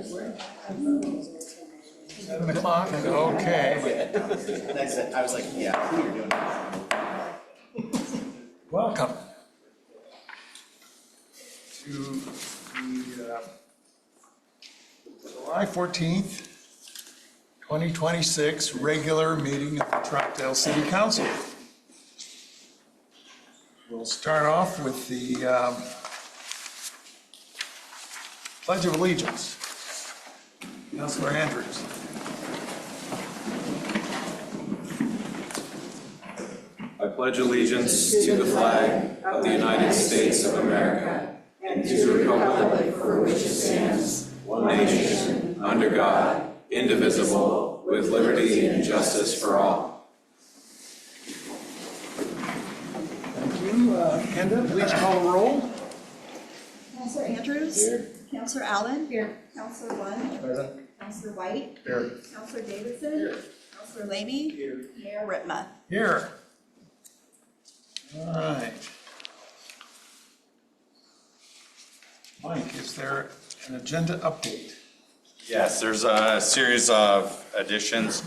7 o'clock, okay. I was like, yeah, you're doing it. Welcome to the July 14th, 2026 regular meeting of the Troutdale City Council. We'll start off with the Pledge of Allegiance. Councilor Andrews. I pledge allegiance to the flag of the United States of America and to the republic for which it stands, one nation, under God, indivisible, with liberty and justice for all. Thank you. Kenda, please call the roll. Councilor Andrews. Here. Councilor Allen. Here. Councilor Lund. Present. Councilor White. Here. Councilor Davidson. Here. Councilor Lamy. Here. Mayor Ritma. Here. All right. Mike, is there an agenda update? Yes, there's a series of additions.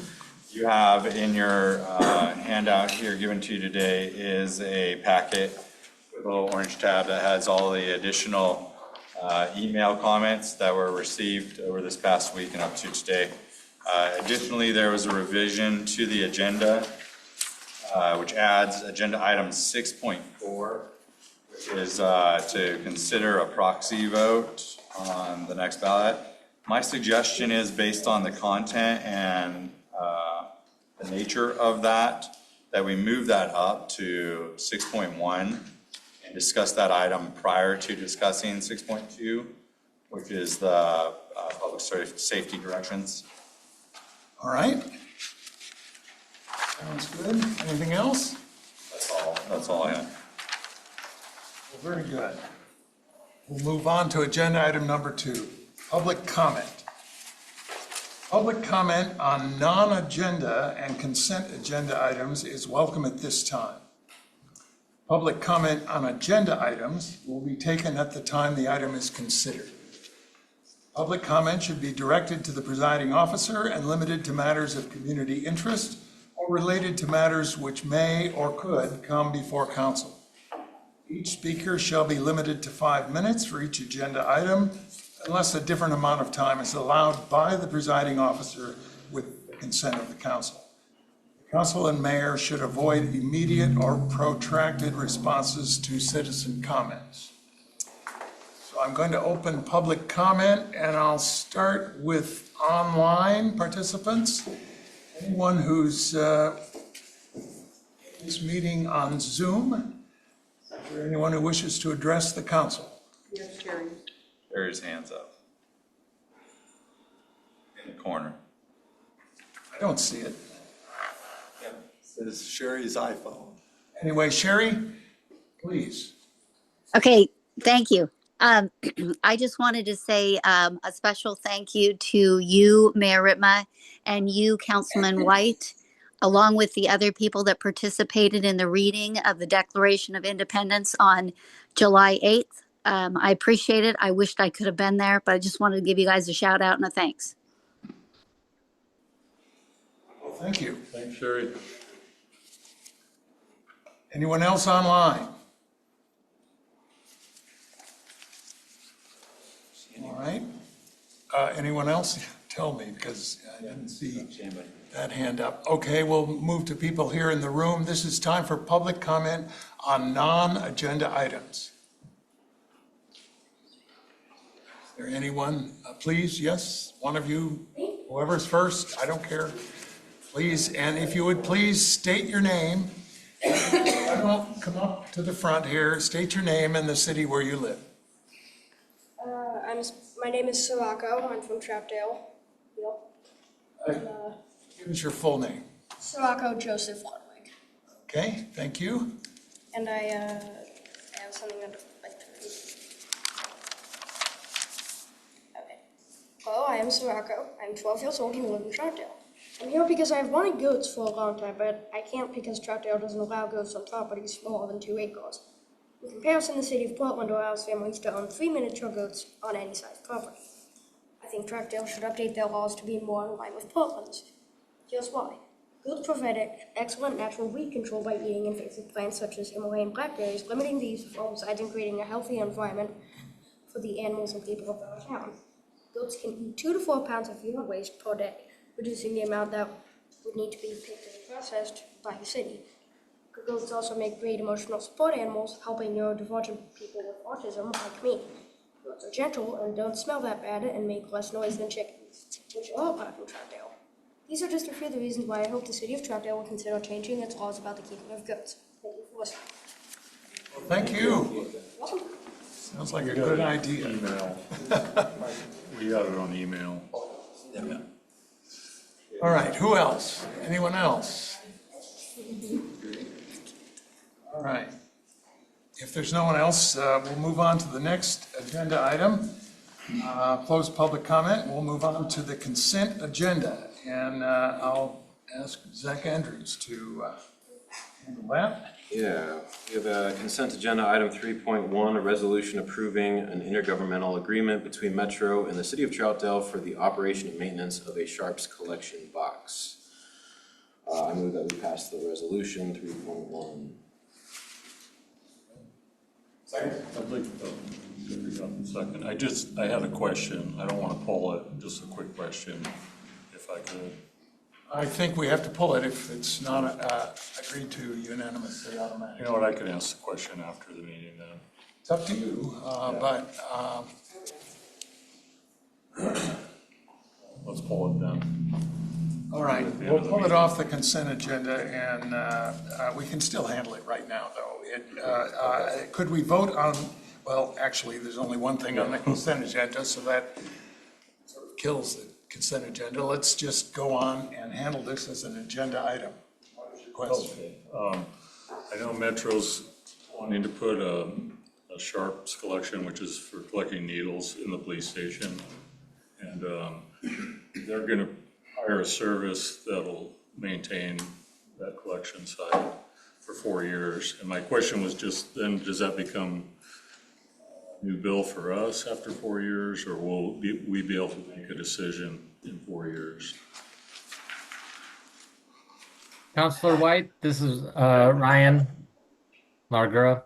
You have in your handout here given to you today is a packet with a little orange tab that has all the additional email comments that were received over this past week and up to today. Additionally, there was a revision to the agenda which adds agenda item 6.4, which is to consider a proxy vote on the next ballot. My suggestion is, based on the content and the nature of that we move that up to 6.1 and discuss that item prior to discussing 6.2, which is the public safety directions. All right. Sounds good. Anything else? That's all I have. Well, very good. We'll move on to agenda item number 2, public comment. Public comment on non-agenda and consent agenda items is welcome at this time. Public comment on agenda items will be taken at the time the item is considered. Public comment should be directed to the presiding officer and limited to matters of community interest or related to matters which may or could come before council. Each speaker shall be limited to 5 minutes for each agenda item, unless a different amount of time is allowed by the presiding officer with the consent of the council. The council and mayor should avoid immediate or protracted responses to citizen comments. So I'm going to open public comment, and I'll start with online participants. Anyone who's in this meeting on Zoom? Is there anyone who wishes to address the council? Yes, Jerry. Carries hands up in the corner. I don't see it. This is Sherry's iPhone. Anyway, Sherry, please. Okay, thank you. I just wanted to say a special thank you to you, Mayor Ritma, and you, Councilman White, along with the other people that participated in the reading of the Declaration of Independence on July 8th. I appreciate it. I wished I could have been there, but I just wanted to give you guys a shout out and a thanks. Well, thank you. Thanks, Sherry. Anyone else online? All right. Anyone else? Tell me, because I didn't see that hand up. Okay, we'll move to people here in the room. This is time for public comment on non-agenda items. Is there anyone? Please, yes, one of you, whoever's first, I don't care. Please, and if you would please state your name. Come up to the front here, state your name and the city where you live. My name is Sirocco. I'm from Troutdale. Give us your full name. Sirocco Joseph Ludwig. Okay, thank you. And I have something I'd like to read. Okay. Hello, I am Sirocco. I'm 12 years old and live in Troutdale. I'm here because I've wanted goats for a long time, but I can't because Troutdale doesn't allow goats on properties smaller than 2 acres. In comparison, the city of Portland allows families to own 3 miniature goats on any size property. I think think Troutdale should update their laws to be more in line with Portland's. Here's why. Goats provide excellent natural weed control by eating invasive plants such as Himalayan blackberries, limiting the use of herbicides and creating a healthy environment for the animals and people of our town. Goats can eat 2 to 4 pounds of human waste per day, reducing the amount that would need to be picked and processed by the city. Goats also make great emotional support animals, helping neurodivergent people with autism like me. Goats are gentle and don't smell that bad and make less noise than chickens, which are all part of Troutdale. These are just a few of the reasons why I hope the city of Troutdale will consider changing its laws about the keeping of goats. Thank you for listening. Well, thank you. Welcome. Sounds like a good idea. Email. We got it on email. All right, who else? Anyone else? All right. If there's no one else, we'll move on to the next agenda item. Close public comment. We'll move on to the consent agenda. And I'll ask Zach Andrews to handle that. Yeah, we have a consent agenda item 3.1, a resolution approving an intergovernmental agreement between Metro and the city of Troutdale for the operation and maintenance of a Sharps collection box. I move that we pass the resolution 3.1. I'd like second. I had a question. I don't want to pull it, just a quick question, if I could. I think we have to pull it if it's not agreed to unanimously You automatically. know what, I could ask the question after the meeting then. It's up to you, but Let's pull it then. all right, we'll pull it off the consent agenda, and we can still handle it right now, though. Could we vote on, well, actually, there's only one thing on the consent agenda, so that sort of kills the consent agenda. Let's just go on and handle this as an agenda item. What is your question? Okay. I know Metro's wanting to put a Sharps collection, which is for collecting needles, in the police station. And they're going to hire a service that'll maintain that collection site for 4 years. And my question was just then, does that become a new bill for us after 4 years, or will we be able to make a decision in 4 years? Counselor White, this is Ryan Largura.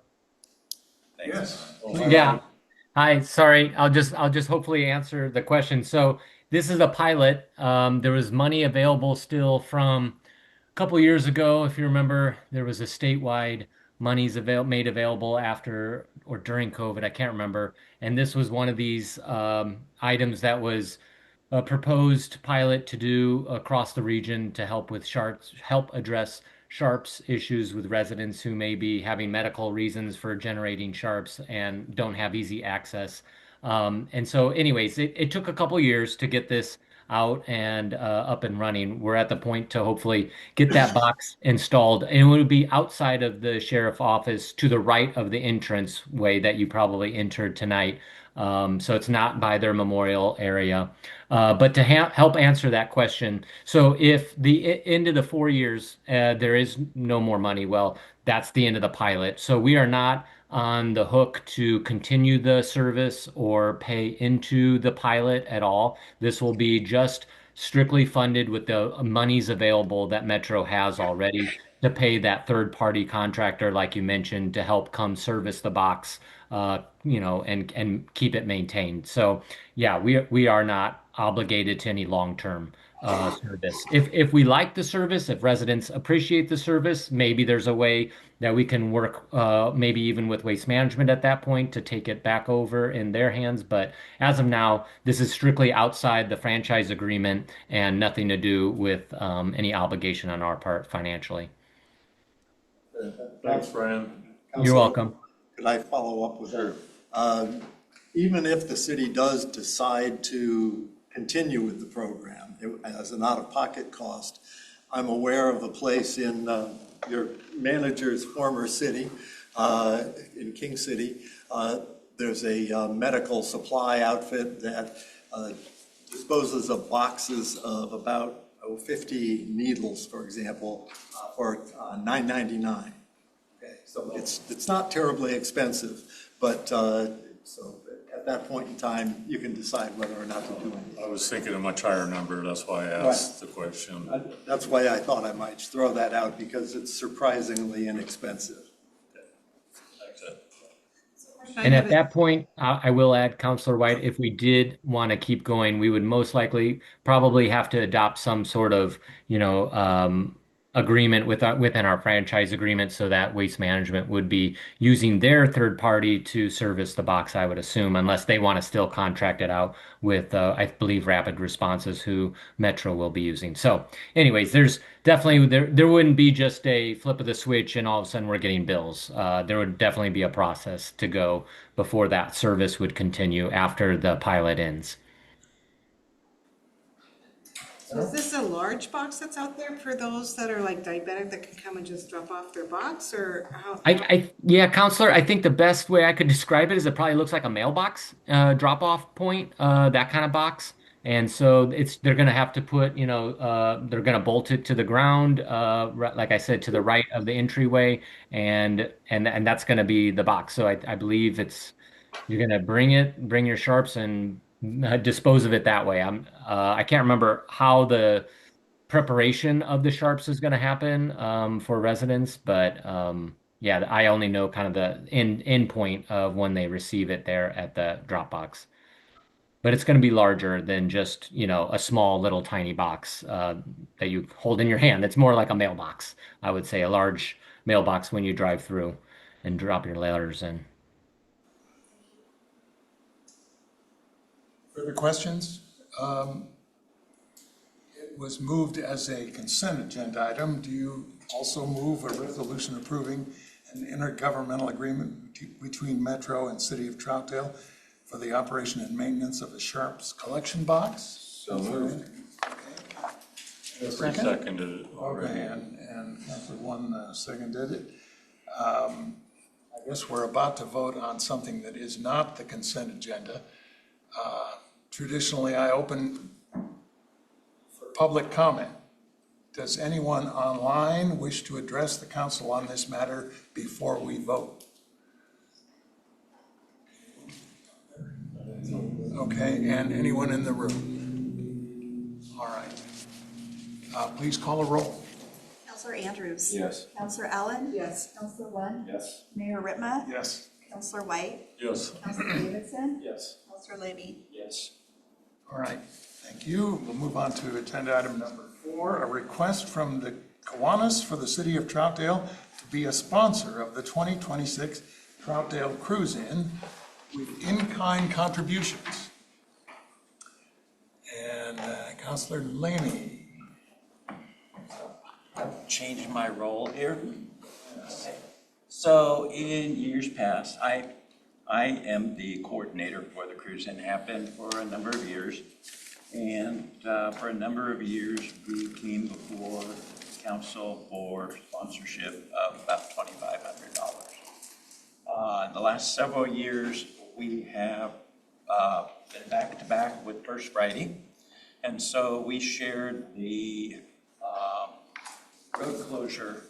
Yes. Yeah. Hi, sorry. I'll just hopefully answer the question. So this is a pilot. There was money available still from a couple years ago. If you remember, there was a statewide monies made available after or during COVID. I can't remember. And this was one of these items that was a proposed pilot to do across the region to help with help address Sharps issues with residents who may be having medical reasons for generating Sharps and don't have easy access. And so anyways, it took a couple years to get this out and up and running. We're at the point to hopefully get that box installed, and it would be outside of the sheriff office to the right of the entrance way that you probably entered tonight. So it's not by their memorial area. But to help answer that question, so if the end of the 4 years, there is no more money, well, that's the end of the pilot. So we are not on the hook to continue the service or pay into the pilot at all. This will be just strictly funded with the monies available that Metro has already to pay that third-party contractor, like you mentioned, to help come service the box, and keep it maintained. So yeah, we are not obligated to any long-term service. If we like the service, if residents appreciate the service, maybe there's a way that we can work, maybe even with Waste Management at that point to take it back over in their hands. But as of now, this is strictly outside the franchise agreement and nothing to do with any obligation on our part financially. Thanks, Fran. You're welcome. Could I follow up with her? Even if the city does decide to continue with the program as an out-of-pocket cost, I'm aware of a place in your manager's former city, in King City. There's a medical supply outfit that disposes of boxes of about 50 needles, for example, for $9.99. Okay, so it's not terribly expensive, but so at that point in time, you can decide whether or not to do anything. I was thinking a much higher number, that's why I asked the question. That's why I thought I might throw that out, because it's surprisingly inexpensive. That's it. And at that point, I will add, Counselor White, if we did want to keep going, we would most likely probably have to adopt some sort of, agreement within our franchise agreement so that Waste Management would be using their third party to service the box, I would assume, unless they want to still contract it out with, I believe, Rapid Responses, who Metro will be using. So anyways, there's definitely, there wouldn't be just a flip of the switch and all of a sudden we're getting bills. There would definitely be a process to go before that service would continue after the pilot ends. So is this a large box that's out there for those that are like diabetic that can come and just drop off their box, or how? Yeah, Counselor, I think the best way I could describe it is it probably looks like a mailbox, drop-off point, that kind of box. And so they're gonna have to put, they're gonna bolt it to the ground, like I said, to the right of the entryway, and that's gonna be the box. So I believe you're gonna bring your sharps and dispose of it that way. I can't remember how the preparation of the sharps is going to happen for residents, but yeah, I only know kind of the end point of when they receive it there at the drop box. But it's going to be larger than just, a small little tiny box that you hold in your hand. It's more like a mailbox, I would say, a large mailbox when you drive through and drop your letters in. Further questions? It was moved as a consent agenda item. Do you also move a resolution approving an intergovernmental agreement between Metro and City of Troutdale for the operation and maintenance of a Sharps collection box? So moved. Okay. Second? Seconded it already. Okay, and Councilor One seconded it. I guess we're about to vote on something that is not the consent agenda. Traditionally, I open for public comment. Does anyone online wish to address the council on this matter before we vote? Okay, and anyone in the room? All right. Please call a roll. Counselor Andrews? Yes. Counselor Allen? Yes. Counselor One? Yes. Mayor Ritma? Yes. Counselor White? Yes. Counselor Davidson? Yes. Counselor Levy? Yes. All right, thank you. We'll move on to agenda item number 4, a request from the Kiwanis for the City of Troutdale to be a sponsor of the 2026 Troutdale Cruise-In with in-kind contributions. And Councilor Lamy. I've changed my role here. So in years past, I am the coordinator for the cruise-in, have been for a number of years. And for a number of years, we came before council for sponsorship of about $2,500. In the last several years, we have been back to back with First Friday. And so we shared the road closure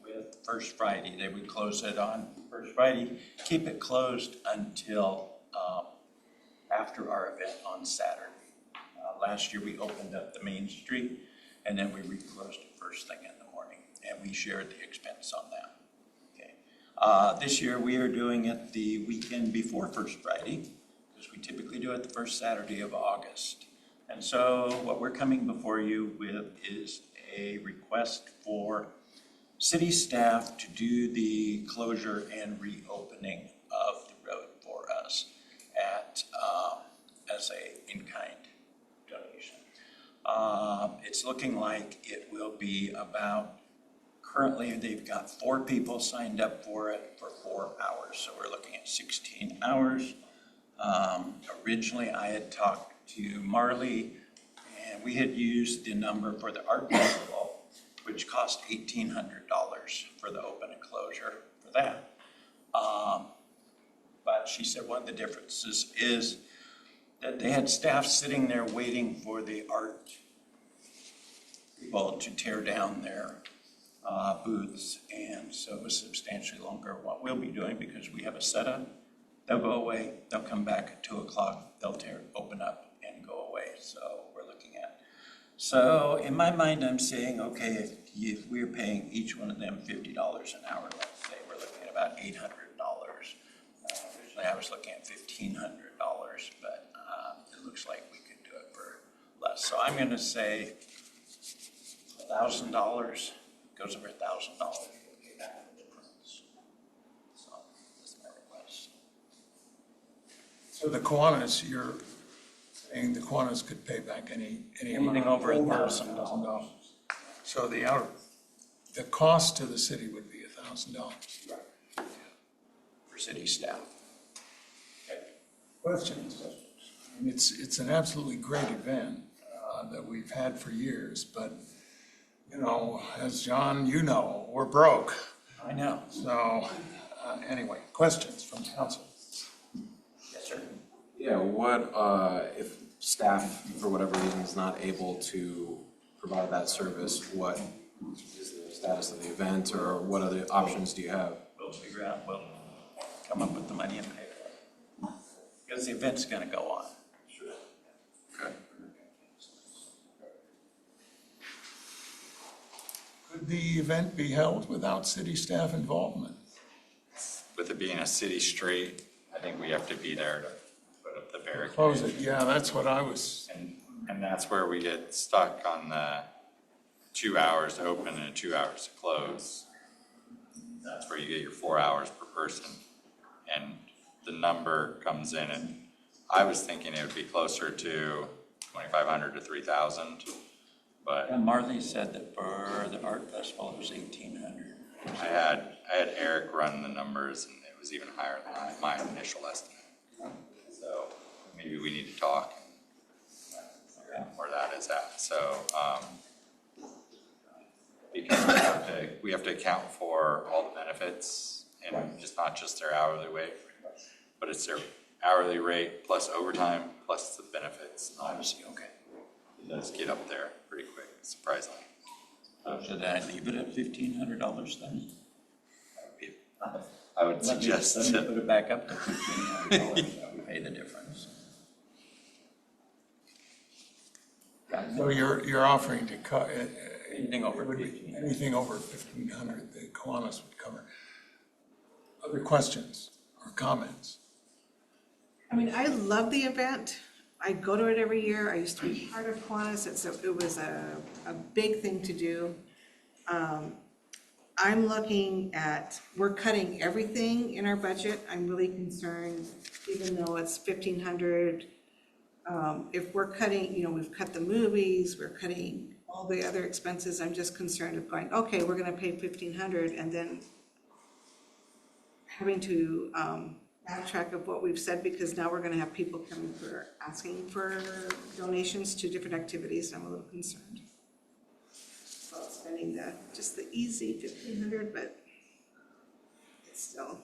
with First Friday. They would close it on First Friday, keep it closed until after our event on Saturday. Last year, we opened up the main street and then we reclosed it first thing in the morning, and we shared the expense on that. Okay. This year, we are doing it the weekend before First Friday, because we typically do it the first Saturday of August. And so what we're coming before you with is a request for city staff to do the closure and reopening of the road for us at as a in-kind donation. It's looking like it will be about, currently they've got 4 people signed up for it for 4 hours, so we're looking at 16 hours. Originally I had talked to Marley, and we had used the number for the art festival, which cost $1,800 for the open and closure for that. But she said one of the differences is that they had staff sitting there waiting for the art people to tear down their booths, and so it was substantially longer what we'll be doing, because we have a setup they'll go away, they'll come back at 2 o'clock, they'll open up and go away, so we're looking at. So in my mind, I'm saying, okay, if we're paying each one of them $50 an hour, let's say, we're looking at about $800. Originally I was looking at $1,500, but it looks like we could do it for less. So I'm gonna say $1,000, goes over $1,000, we'll pay back the difference. So that's my request. So the Kiwanis, you're saying the Kiwanis could pay back any amount? Anything over $1,000. So the cost to the city would be $1,000. For city staff. Questions? And it's an absolutely great event that we've had for years, but, you know, as John, you know, we're broke. I know. So, anyway, questions from council? Yes, sir. Yeah, what, if staff, for whatever reason, is not able to provide that service, what is the status of the event, or what other options do you have? We'll figure out, we'll come up with the money and pay for it. Because the event's gonna go on. Sure. Okay. Could the event be held without city staff involvement? With it being a city street, I think we have to be there to put up the barricade. Close it, yeah, that's what I was, And that's where we get stuck on the 2 hours to open and 2 hours to close. That's where you get your 4 hours per person. And the number comes in, and I was thinking it would be closer to 2,500 to 3,000, but And Marley said that for the art festival, it was 1,800. I had Eric run the numbers, and it was even higher than my initial estimate. So maybe we need to talk and figure out where that is at. So, because we have to account for all the benefits, and not just their hourly rate, but it's their hourly rate plus overtime plus the benefits. Obviously, okay. It does get up there pretty quick, surprisingly. Should I leave it at $1,500 then? I would suggest Let me put it back up to $1,500, so we pay the difference. so you're offering to cut, Anything over would be 1,500. anything over 1,500, the Kiwanis would cover. Other questions or comments? I mean, I love the event. I go to it every year. I used to be part of Kiwanis. It was a big thing to do. I'm looking at, we're cutting everything in our budget. I'm really concerned, even though it's 1,500. If we're cutting, you know, we've cut the movies, we're cutting all the other expenses. I'm just concerned of going, okay, we're gonna pay 1,500 and then having to backtrack of what we've said, because now we're gonna have people coming for, asking for donations to different activities. I'm a little concerned about spending just the easy 1,500, but it's still.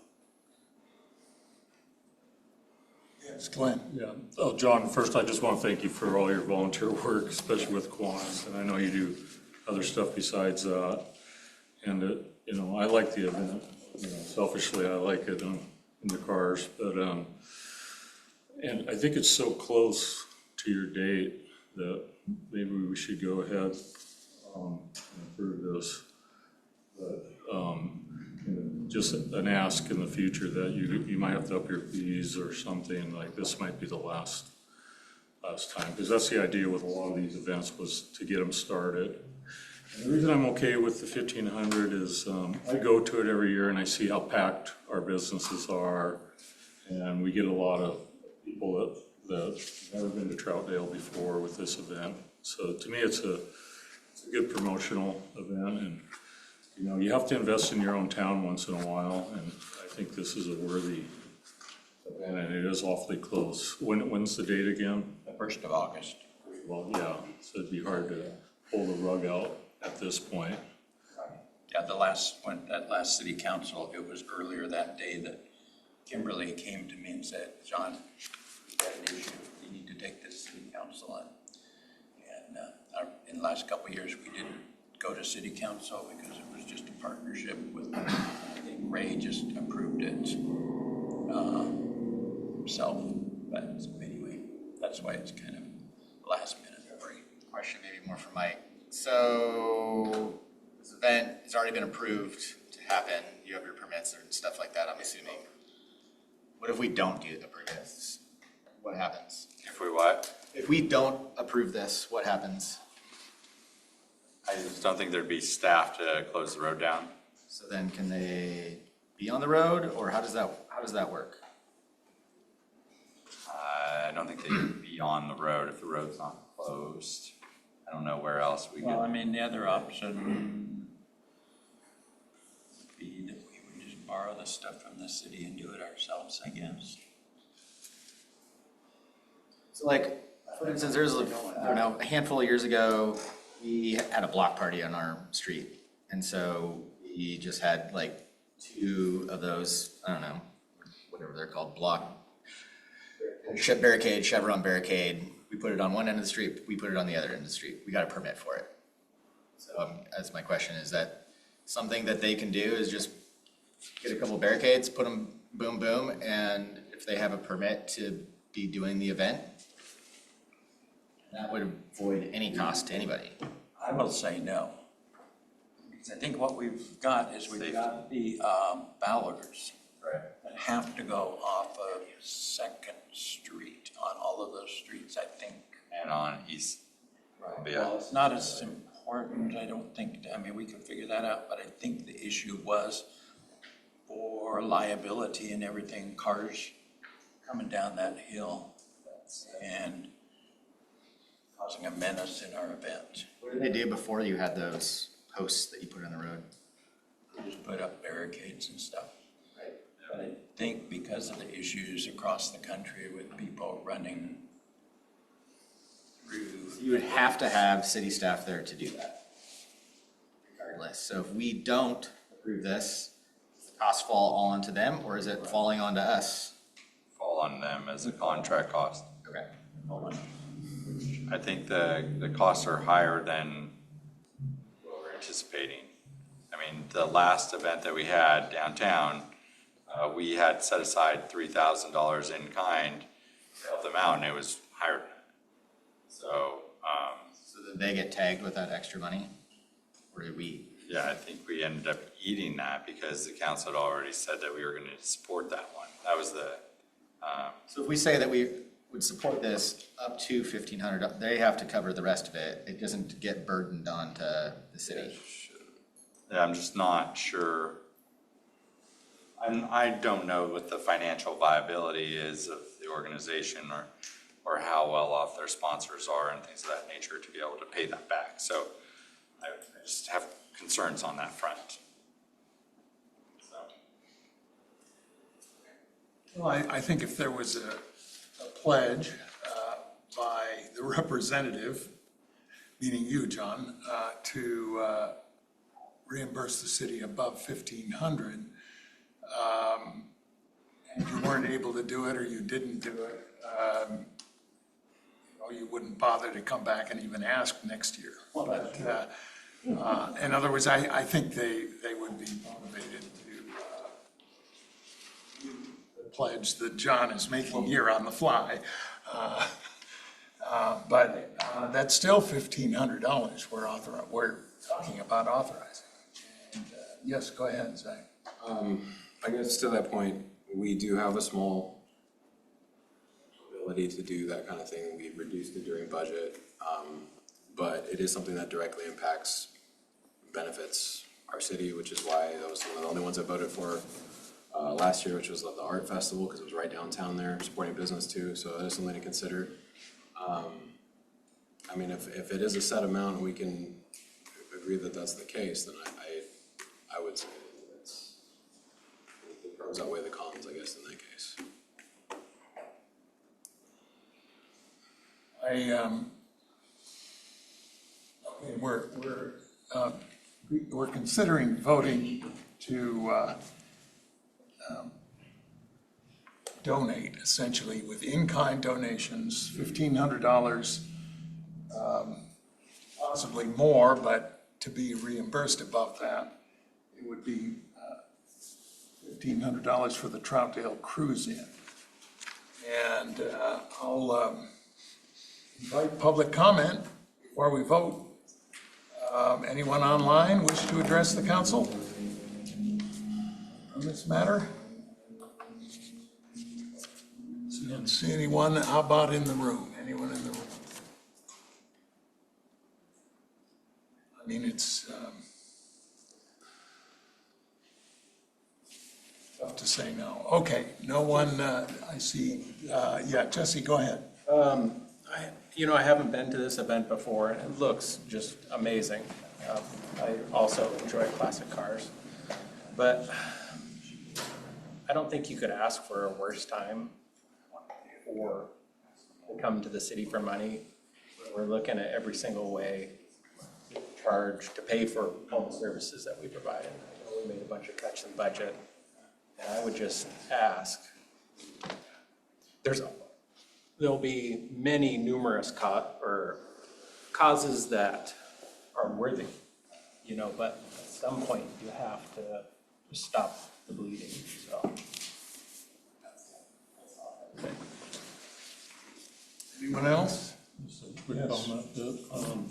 Yes, Glenn? Yeah, oh, John, first I just want to thank you for all your volunteer work, especially with Kiwanis, and I know you do other stuff besides that. And, you know, I like the event, you know, selfishly, I like it in the cars, but, and I think it's so close to your date that maybe we should go ahead and approve this. But, just an ask in the future that you might have to up your fees or something, like this might be the last time, because that's the idea with a lot of these events, was to get them started. And the reason I'm okay with the 1,500 is I go to it every year and I see how packed our businesses are, and we get a lot of people that have never been to Troutdale before with this event. So to me, it's a good promotional event, and you know, you have to invest in your own town once in a while, and I think this is a worthy event, and it is awfully close. When's the date again? The 1st of August. Well, yeah, so it'd be hard to pull the rug out at this point. Yeah, that last city council, it was earlier that day that Kimberly came to me and said, John, we've got an issue, you need to take this city council on. And in the last couple of years, we didn't go to city council because it was just a partnership with, I think Ray just approved it. himself. But anyway, that's why it's kind of last minute. Question maybe more for Mike. So this event has already been approved to happen. You have your permits and stuff like that, I'm assuming. What if we don't approve this? What happens? If we what? If we don't approve this, what happens? I just don't think there'd be staff to close the road down. So then can they be on the road, or how does that work? I don't think they could be on the road if the road's not closed. I don't know where else we Well, I could. mean, the other option would be that we would just borrow the stuff from the city and do it ourselves, I guess. So like, for instance, there's, I don't know, a handful of years ago, we had a block party on our street. And so we just had like 2 of those, I don't know, whatever they're called, chevron barricade. We put it on one end of the street, we put it on the other end of the street. We got a permit for it. So that's my question, is that something that they can do is just get a couple of barricades, put them boom, boom, and if they have a permit to be doing the event, that would avoid any cost to anybody. I will say no. Because I think what we've got is we've got the ballards that have to go off of Second Street on all of those streets, I think. And on East. Yeah. Well, it's not as important, I don't think, I mean, we could figure that out, but I think the issue was for liability and everything, cars coming down that hill and causing a menace in our event. What did they do before you had those posts that you put on the road? We just put up barricades and stuff. But I think because of the issues across the country with people running through. You would have to have city staff there to do that, regardless. So if we don't approve this, does the cost fall all onto them, or is it falling onto us? Fall on them as a contract cost. Okay. I think the costs are higher than what we're anticipating. I mean, the last event that we had downtown, we had set aside $3,000 in kind to help them out, and it was higher. So, So did they get tagged with that extra money? Or did we? yeah, I think we ended up eating that because the council had already said that we were gonna support that one. That was the, So if we say that we would support this up to $1,500, they have to cover the rest of it. It doesn't get burdened onto the city. yeah, I'm just not sure. I don't know what the financial viability is of the organization or how well off their sponsors are and things of that nature to be able to pay that back. So I just have concerns on that front. So. Well, I think if there was a pledge by the representative, meaning you, John, to reimburse the city above $1,500, and you weren't able to do it or you didn't do it, you wouldn't bother to come back and even ask next year. But, in other words, I think they would be motivated to the pledge that John is making here on the fly. But that's still $1,500 we're talking about authorizing. And, yes, go ahead, Zach. I guess to that point, we do have a small ability to do that kind of thing. We've reduced it during budget, but it is something that directly impacts, benefits our city, which is why that was one of the only ones I voted for last year, which was the art festival, because it was right downtown there, supporting business too. So that is something to consider. I mean, if it is a set amount and we can agree that that's the case, then I would say it's the pros outweigh the cons, I guess, in that case. We're considering voting to donate essentially with in-kind donations, $1,500, possibly more, but to be reimbursed above that, it would be $1,500 for the Troutdale cruise in. And I'll invite public comment before we vote. Anyone online wish to address the council on this matter? Don't see anyone. How about in the room? Anyone in the room? I mean, it's tough to say no. Okay, no one, I see. Yeah, Jesse, go ahead. I haven't been to this event before, and it looks just amazing. I also enjoy classic cars, but I don't think you could ask for a worse time to come to the city for money. We're looking at every single way to charge to pay for all the services that we provide. We made a bunch of cuts in budget, and I would just ask, there'll be many numerous causes that are worthy, but at some point you have to stop the bleeding, so. Anyone else? Just a quick comment.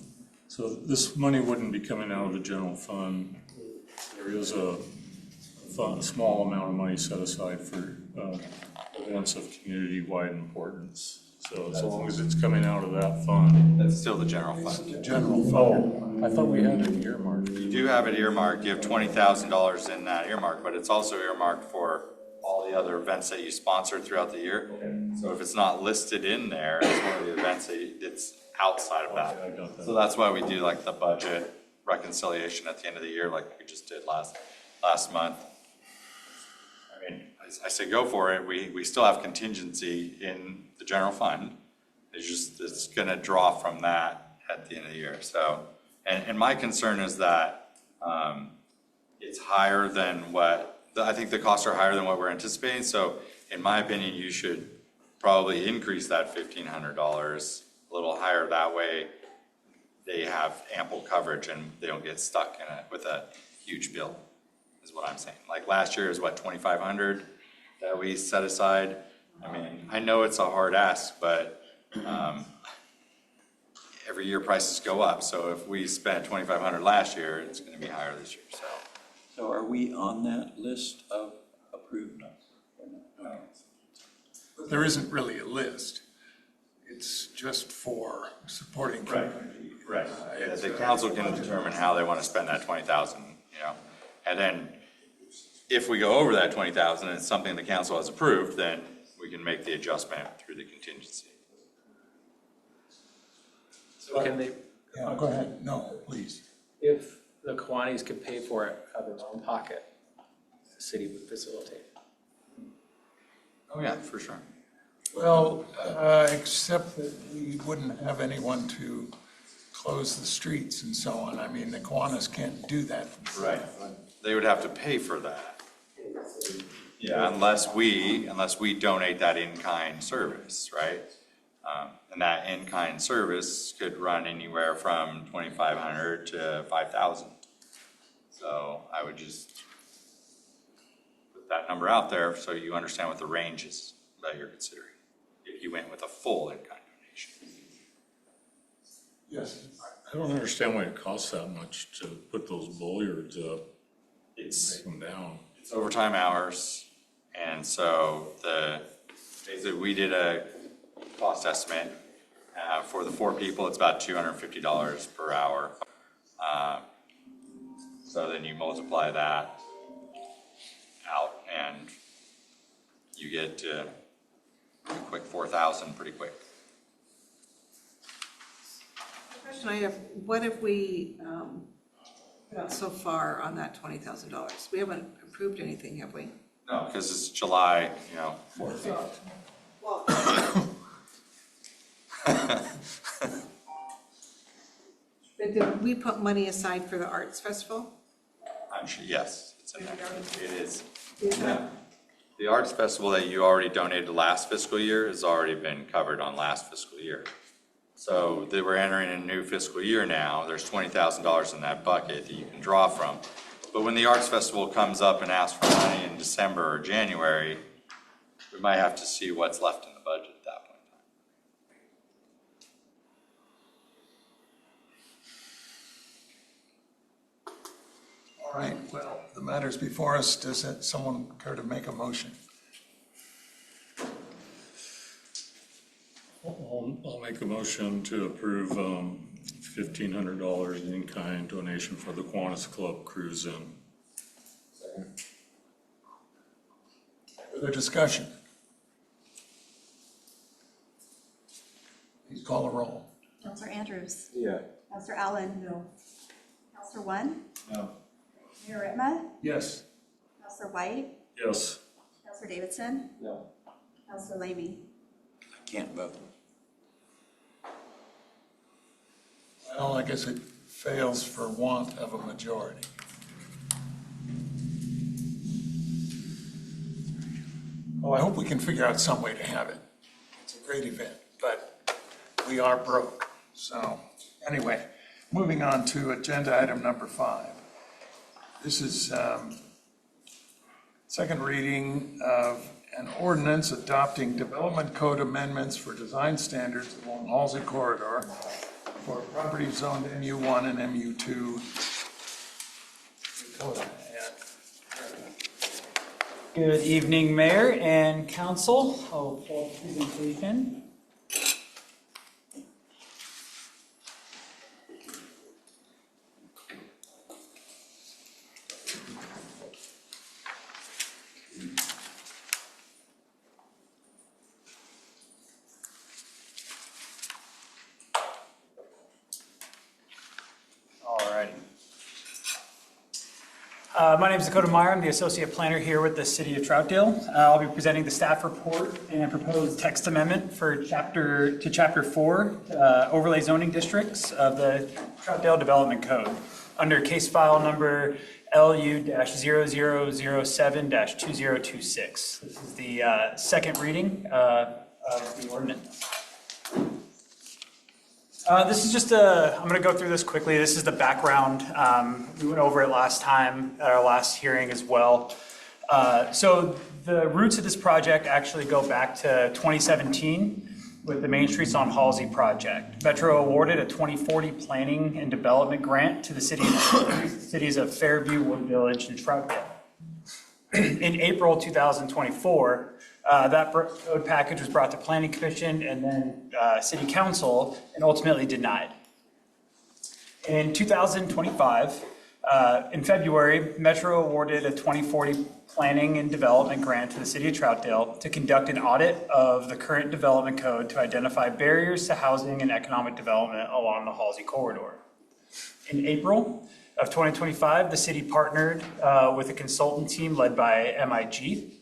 So this money wouldn't be coming out of the general fund. There is a small amount of money set aside for events of community-wide importance. So as long as it's coming out of that fund. That's still the general fund. The general fund. Oh, I thought we had it earmarked. You do have it earmarked. You have $20,000 in that earmark, but it's also earmarked for all the other events that you sponsor throughout the year. So if it's not listed in there as one of the events, it's outside of that. Okay, I got that. So that's why we do like the budget reconciliation at the end of the year, like we just did last month. I mean, I say go for it. We still have contingency in the general fund. It's gonna draw from that at the end of the year. So, and my concern is that it's higher than I think the costs are higher than what we're anticipating. So in my opinion, you should probably increase that $1,500 a little higher. That way they have ample coverage and they don't get stuck with a huge bill, is what I'm saying. Like last year is what, 2,500 that we set aside. I mean, I know it's a hard ask, but every year prices go up. So if we spent 2,500 last year, it's gonna be higher this year, so. So are we on that list of approved? There isn't really a list. It's just for supporting community. Right. The council can determine how they want to spend that 20,000, and then if we go over that 20,000 and it's something the council has approved, then we can make the adjustment through the contingency. So can they, Yeah, go ahead. No, please. if the Kiwanis could pay for it out of their own pocket, the city would facilitate. Oh, yeah, for sure. Well, except that we wouldn't have anyone to close the streets and so on. I mean, the Kiwanis can't do that. Right. They would have to pay for that. Yeah, unless we donate that in-kind service, right? And that in-kind service could run anywhere from 2,500 to 5,000. So I would just put that number out there so you understand what the range is that you're considering, if you went with a full in-kind donation. Yes. I don't understand why it costs that much to put those bollards up. Take them down. It's overtime hours, and so basically we did a cost estimate for the 4 people. It's about $250 per hour. So then you multiply that out, and you get to a quick 4,000 pretty quick. The question I have, what if we put out so far on that $20,000? We haven't approved anything, have we? No, because it's July, 4th. Well, but did we put money aside for the arts festival? I'm sure, yes, it's in there. It is. Yeah. The arts festival that you already donated last fiscal year has already been covered on last fiscal year. So we're entering a new fiscal year now. There's $20,000 in that bucket that you can draw from. But when the arts festival comes up and asks for money in December or January, we might have to see what's left in the budget at that point. All right, well, the matter's before us. Does someone care to make a motion? I'll make a motion to approve $1,500 in-kind donation for the Kiwanis Club Cruise In. Further discussion? Please call the roll. Counselor Andrews? Yeah. Counselor Allen? No. Counselor One? No. Mayor Ritma? Yes. Counselor White? Yes. Counselor Davidson? No. Counselor Lamy? I can't vote. Well, I guess it fails for want of a majority. Well, I hope we can figure out some way to have it. It's a great event, but we are broke. So anyway, moving on to agenda item number 5. This is second reading of an ordinance adopting development code amendments for design standards along Halsey Corridor for properties zoned MU1 and MU2. Good evening, Mayor and Council. I'll pull up the presentation. My name is Dakota Meyer. I'm the Associate Planner here with the City of Troutdale. I'll be presenting the staff report and proposed text amendment for Chapter 4, overlay zoning districts of the Troutdale Development Code under case file number LU-0007-2026. This is the second reading of the ordinance. This is just I'm going to go through this quickly. This is the background. We went over it last time at our last hearing as well. So the roots of this project actually go back to 2017 with the Main Streets on Halsey project. Metro awarded a 2040 planning and development grant to the cities of Fairview, Wood Village, and Troutdale. In April 2024, that code package was brought to Planning Commission and then City Council and ultimately denied. In 2025, in February, Metro awarded a 2040 planning and development grant to the City of Troutdale to conduct an audit of the current development code to identify barriers to housing and economic development along the Halsey corridor. In April of 2025, the city partnered with a consultant team led by MIG.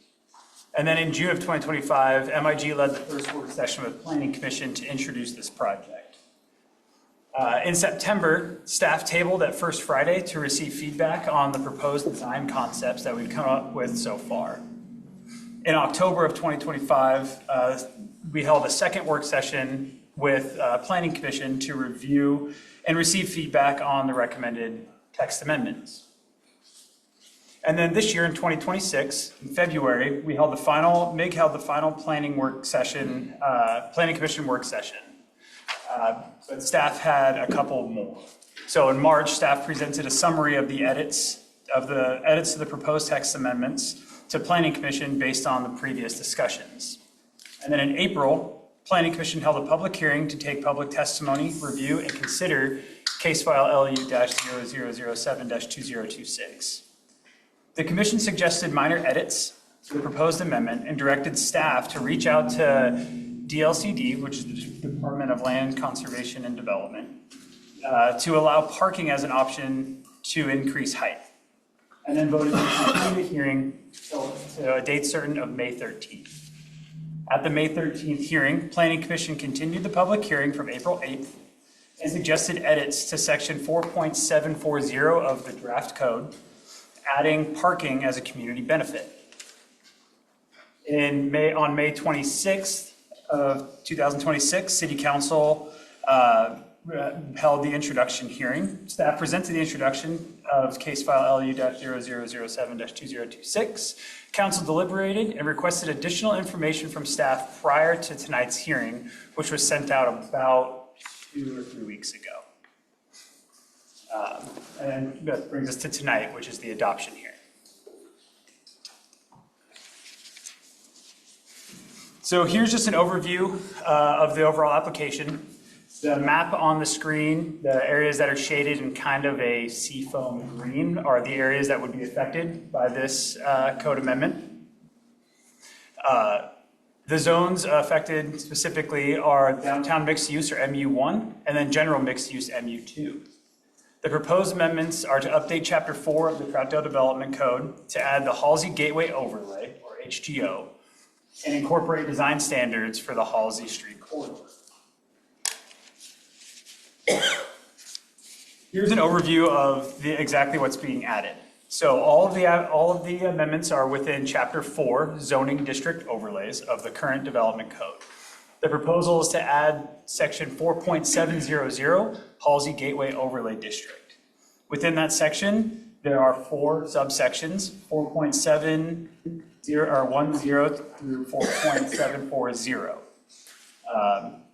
And then in June of 2025, MIG led the first work session with Planning Commission to introduce this project. In September, staff tabled at First Friday to receive feedback on the proposed design concepts that we've come up with so far. In October of 2025, we held a second work session with Planning Commission to review and receive feedback on the recommended text amendments. And then this year in 2026, in February, MIG held the final planning commission work session. But staff had a couple more. So in March, staff presented a summary of the edits to the proposed text amendments to Planning Commission based on the previous discussions. And then in April, Planning Commission held a public hearing to take public testimony, review, and consider case file LU-0007-2026. The commission suggested minor edits to the proposed amendment and directed staff to reach out to DLCD, which is the Department of Land Conservation and Development, to allow parking as an option to increase height. And then voted to continue the hearing to a date certain of May 13th. At the May 13th hearing, Planning Commission continued the public hearing from April 8th and suggested edits to section 4.740 of the draft code, adding parking as a community benefit. On May 26th of 2026, City Council held the introduction hearing. Staff presented the introduction of case file LU-0007-2026. Council deliberated and requested additional information from staff prior to tonight's hearing, which was sent out about 2 or 3 weeks ago. And that brings us to tonight, which is the adoption hearing. So here's just an overview of the overall application. The map on the screen, the areas that are shaded in kind of a seafoam green are the areas that would be affected by this code amendment. The zones affected specifically are downtown mixed use or MU1 and then general mixed use MU2. The proposed amendments are to update Chapter 4 of the Troutdale Development Code to add the Halsey Gateway Overlay, or HGO, and incorporate design standards for the Halsey Street corridor. Here's an overview of exactly what's being added. So all of the amendments are within Chapter 4 zoning district overlays of the current development code. The proposal is to add Section 4.700 Halsey Gateway Overlay District. Within that section, there are 4 subsections: 4.70 through 4.740.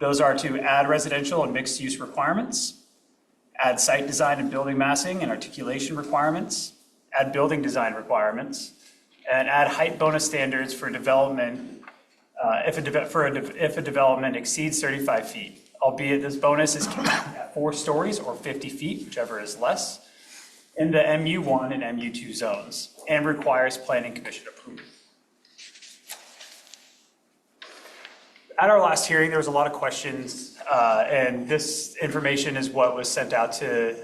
Those are to add residential and mixed use requirements, add site design and building massing and articulation requirements, add building design requirements, and add height bonus standards for development if a development exceeds 35 feet, albeit this bonus is capped at 4 stories or 50 feet, whichever is less, in the MU1 and MU2 zones, and requires planning commission approval. At our last hearing, there was a lot of questions, and this information is what was sent out to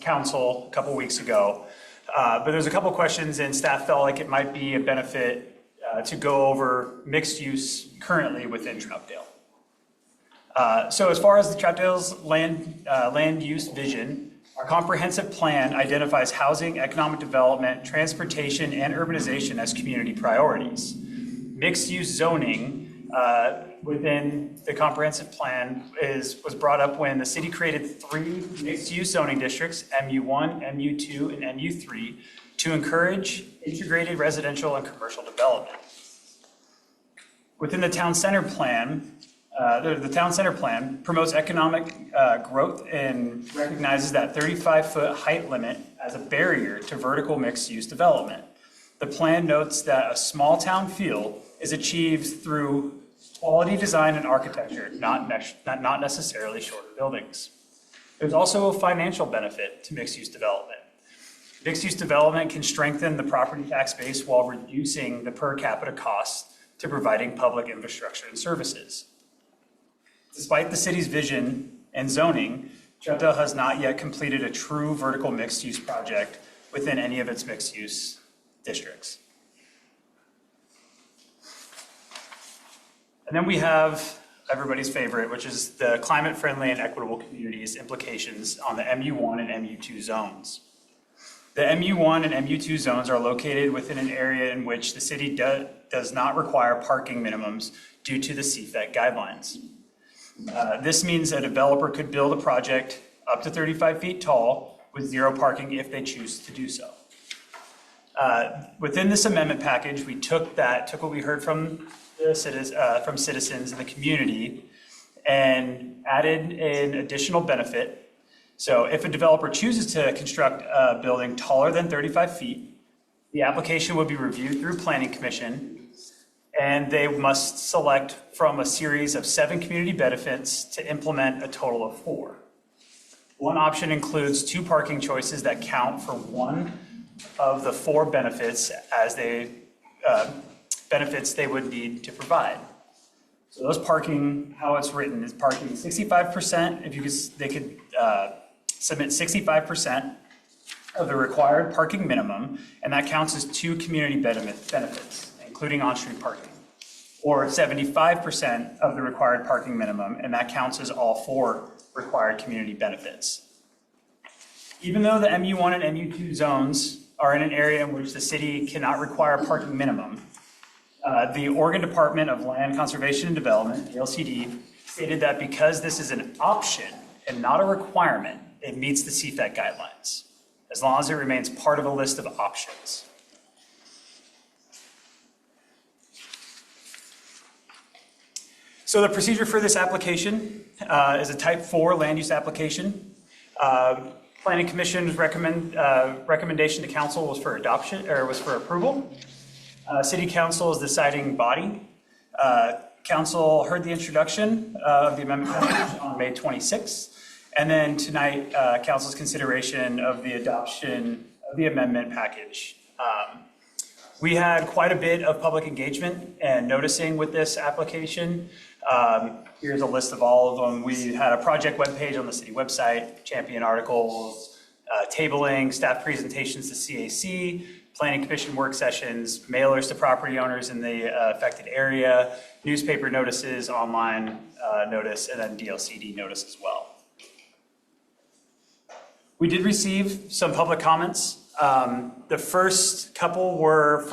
council a couple weeks ago. But there's a couple questions, and staff felt like it might be a benefit to go over mixed use currently within Troutdale. So as far as the Troutdale's land use vision, our comprehensive plan identifies housing, economic development, transportation, and urbanization as community priorities. Mixed use zoning within the comprehensive plan was brought up when the city created 3 mixed-use zoning districts, MU1, MU2, and MU3, to encourage integrated residential and commercial development. Within the town center plan, the town center plan promotes economic growth and recognizes that 35-foot height limit as a barrier to vertical mixed-use development. The plan notes that a small town feel is achieved through quality design and architecture, not necessarily shorter buildings. There's also a financial benefit to mixed-use development. Mixed-use development can strengthen the property tax base while reducing the per capita cost to providing public infrastructure and services. Despite the city's vision and zoning, Troutdale has not yet completed a true vertical mixed-use project within any of its mixed-use districts. And then we have everybody's favorite, which is the climate-friendly and equitable communities implications on the MU1 and MU2 zones. The MU1 and MU2 zones are located within an area in which the city does not require parking minimums due to the CFEC guidelines. This means a developer could build a project up to 35 feet tall with 0 parking if they choose to do so. Within this amendment package, we took what we heard from citizens in the community and added an additional benefit. So if a developer chooses to construct a building taller than 35 feet, the application would be reviewed through Planning Commission, and they must select from a series of 7 community benefits to implement a total of 4. One option includes 2 parking choices that count for 1 of the 4 benefits as benefits they would need to provide. So those parking, how it's written is parking 65%, they could submit 65% of the required parking minimum, and that counts as 2 community benefits, including on-street parking. Or 75% of the required parking minimum, and that counts as all 4 required community benefits. Even though the MU1 and MU2 zones are in an area in which the city cannot require a parking minimum, the Oregon Department of Land Conservation and Development, the LCD, stated that because this is an option and not a requirement, it meets the CFEC guidelines, as long as it remains part of a list of options. So the procedure for this application is a type 4 land use application. Planning Commission's recommendation to council was for adoption, or was for approval. City Council is the deciding body. Council heard the introduction of the amendment package on May 26th. And then tonight, council's consideration of the adoption of the amendment package. We had quite a bit of public engagement and noticing with this application. Here's a list of all of them. We had a project webpage on the city website, champion articles, tabling, staff presentations to CAC, planning commission work sessions, mailers to property owners in the affected area, newspaper notices, online notice, and then DLCD notice as well. We did receive some public comments. The first couple were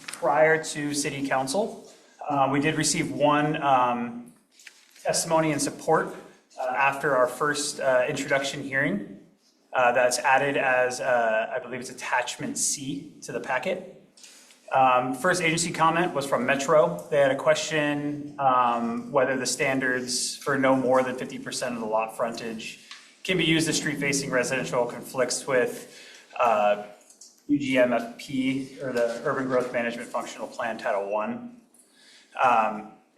prior to city council. We did receive one testimony in support after our first introduction hearing. That's added as, I believe it's attachment C to the packet. First agency comment was from Metro. They had a question whether the standards for no more than 50% of the lot frontage can be used as street-facing residential conflicts with UGMFP, or the Urban Growth Management Functional Plan Title I.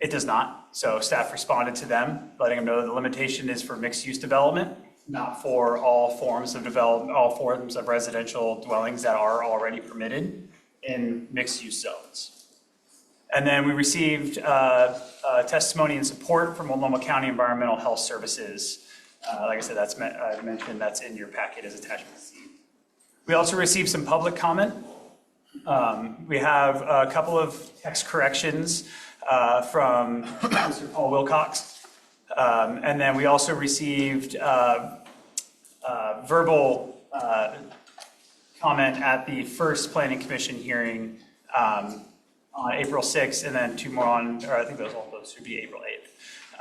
It does not. So staff responded to them, letting them know that the limitation is for mixed-use development, not for all forms of development, all forms of residential dwellings that are already permitted in mixed-use zones. And then we received testimony and support from Multnomah County Environmental Health Services. Like I said, I mentioned that's in your packet as attachment C. We also received some public comment. We have a couple of text corrections from Mr. Paul Wilcox. And then we also received verbal comment at the first Planning Commission hearing on April 6th, and then two more on, or I think those should be April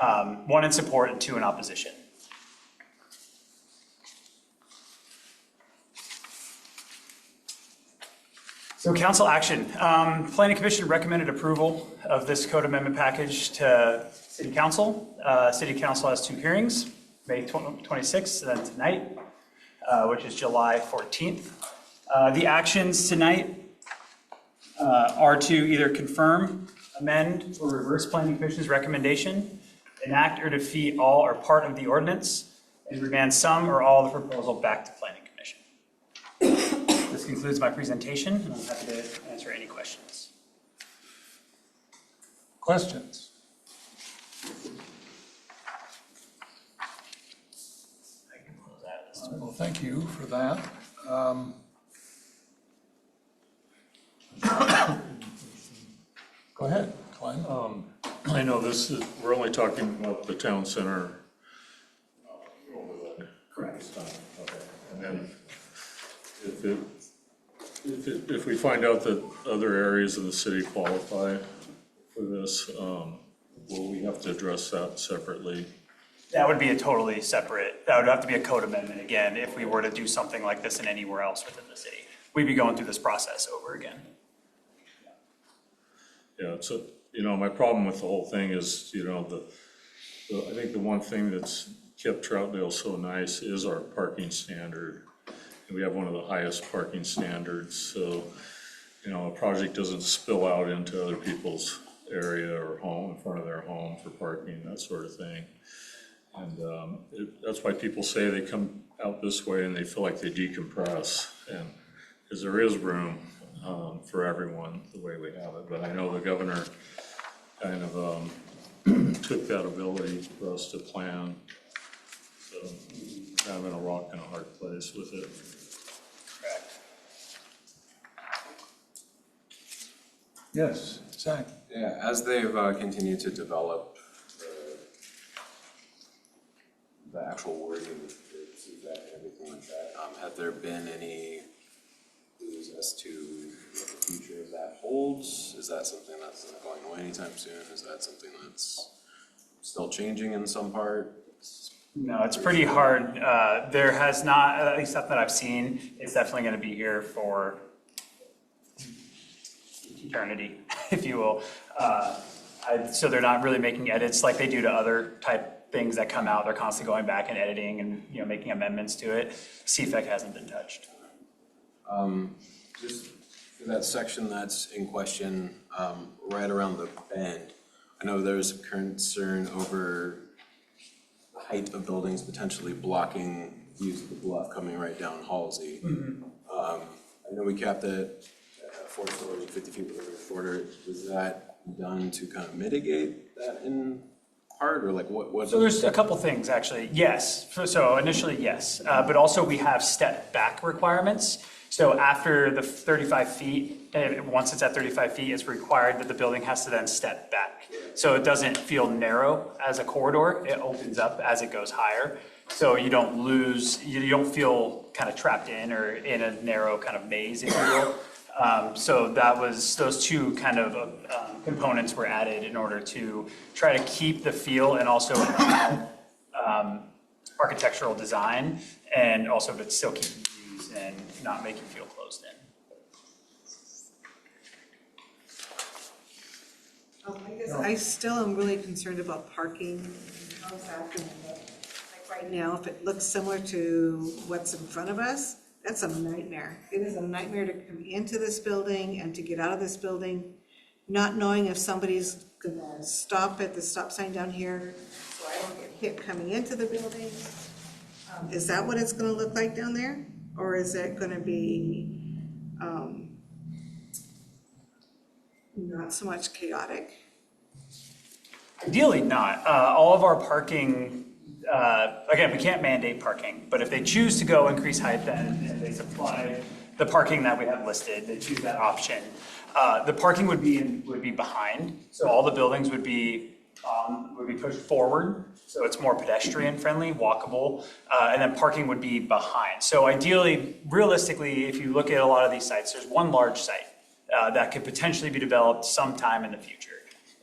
8th. One in support and two in opposition. So council action. Planning Commission recommended approval of this code amendment package to City Council. City Council has two hearings, May 26th and then tonight, which is July 14th. The actions tonight are to either confirm, amend, or reverse Planning Commission's recommendation, enact or defeat all or part of the ordinance, and remand some or all of the proposal back to Planning Commission. This concludes my presentation, and I'm happy to answer any questions. Questions? Well, thank you for that. Go ahead, Glenn. I know this is, we're only talking about the town center. Correct. Okay. And then if we find out that other areas of the city qualify for this, will we have to address that separately? That would be a totally separate, that would have to be a code amendment again if we were to do something like this in anywhere else within the city. We'd be going through this process over again. Yeah, so, my problem with the whole thing is, I think the one thing that's kept Troutdale so nice is our parking standard. And we have one of the highest parking standards, so, a project doesn't spill out into other people's area or home, in front of their home for parking, that sort of thing. And that's why people say they come out this way and they feel like they decompress, and because there is room for everyone the way we have it. But I know the governor kind of took that ability for us to plan, so kind of in a rock and a hard place with it. Correct. Yes, Zach. Yeah, as they've continued to develop the actual wording of the CFAC and everything like that, have there been any clues as to what the future of that holds? Is that something that's not going away anytime soon? Is that something that's still changing in some parts? No, it's pretty hard. There has not, at least stuff that I've seen, it's definitely going to be here for eternity, if you will. So they're not really making edits like they do to other type things that come out. They're constantly going back and editing and, you know, making amendments to it. CFEC hasn't been touched. Just for that section that's in question, right around the bend, I know there's a concern over the height of buildings potentially blocking views of the bluff coming right down Halsey. I know we capped it at 4 stories, 50 feet, whatever, shorter. Was that done to kind of mitigate that in part, or like what? So there's a couple things, actually. Yes. So initially, yes. But also we have step back requirements. So after the 35 feet, once it's at 35 feet, it's required that the building has to then step back. So it doesn't feel narrow as a corridor. It opens up as it goes higher. So you don't lose, you don't feel kind of trapped in or in a narrow kind of maze, if you will. So that was, those two kind of components were added in order to try to keep the feel and also architectural design, and also to still keep the views and not make you feel closed in. I guess I still am really concerned about parking. How's that going to look? Like right now, if it looks similar to what's in front of us, that's a nightmare. It is a nightmare to come into this building and to get out of this building, not knowing if somebody's gonna stop at the stop sign down here, so I don't get hit coming into the building. Is that what it's gonna look like down there? Or is it gonna be not so much chaotic? Ideally not. All of our parking, again, we can't mandate parking, but if they choose to go increase height, then they supply the parking that we have listed, they choose that option. The parking would be behind, so all the buildings would be pushed forward, so it's more pedestrian friendly, walkable, and then parking would be behind. So ideally, realistically, if you look at a lot of these sites, there's one large site that could potentially be developed sometime in the future.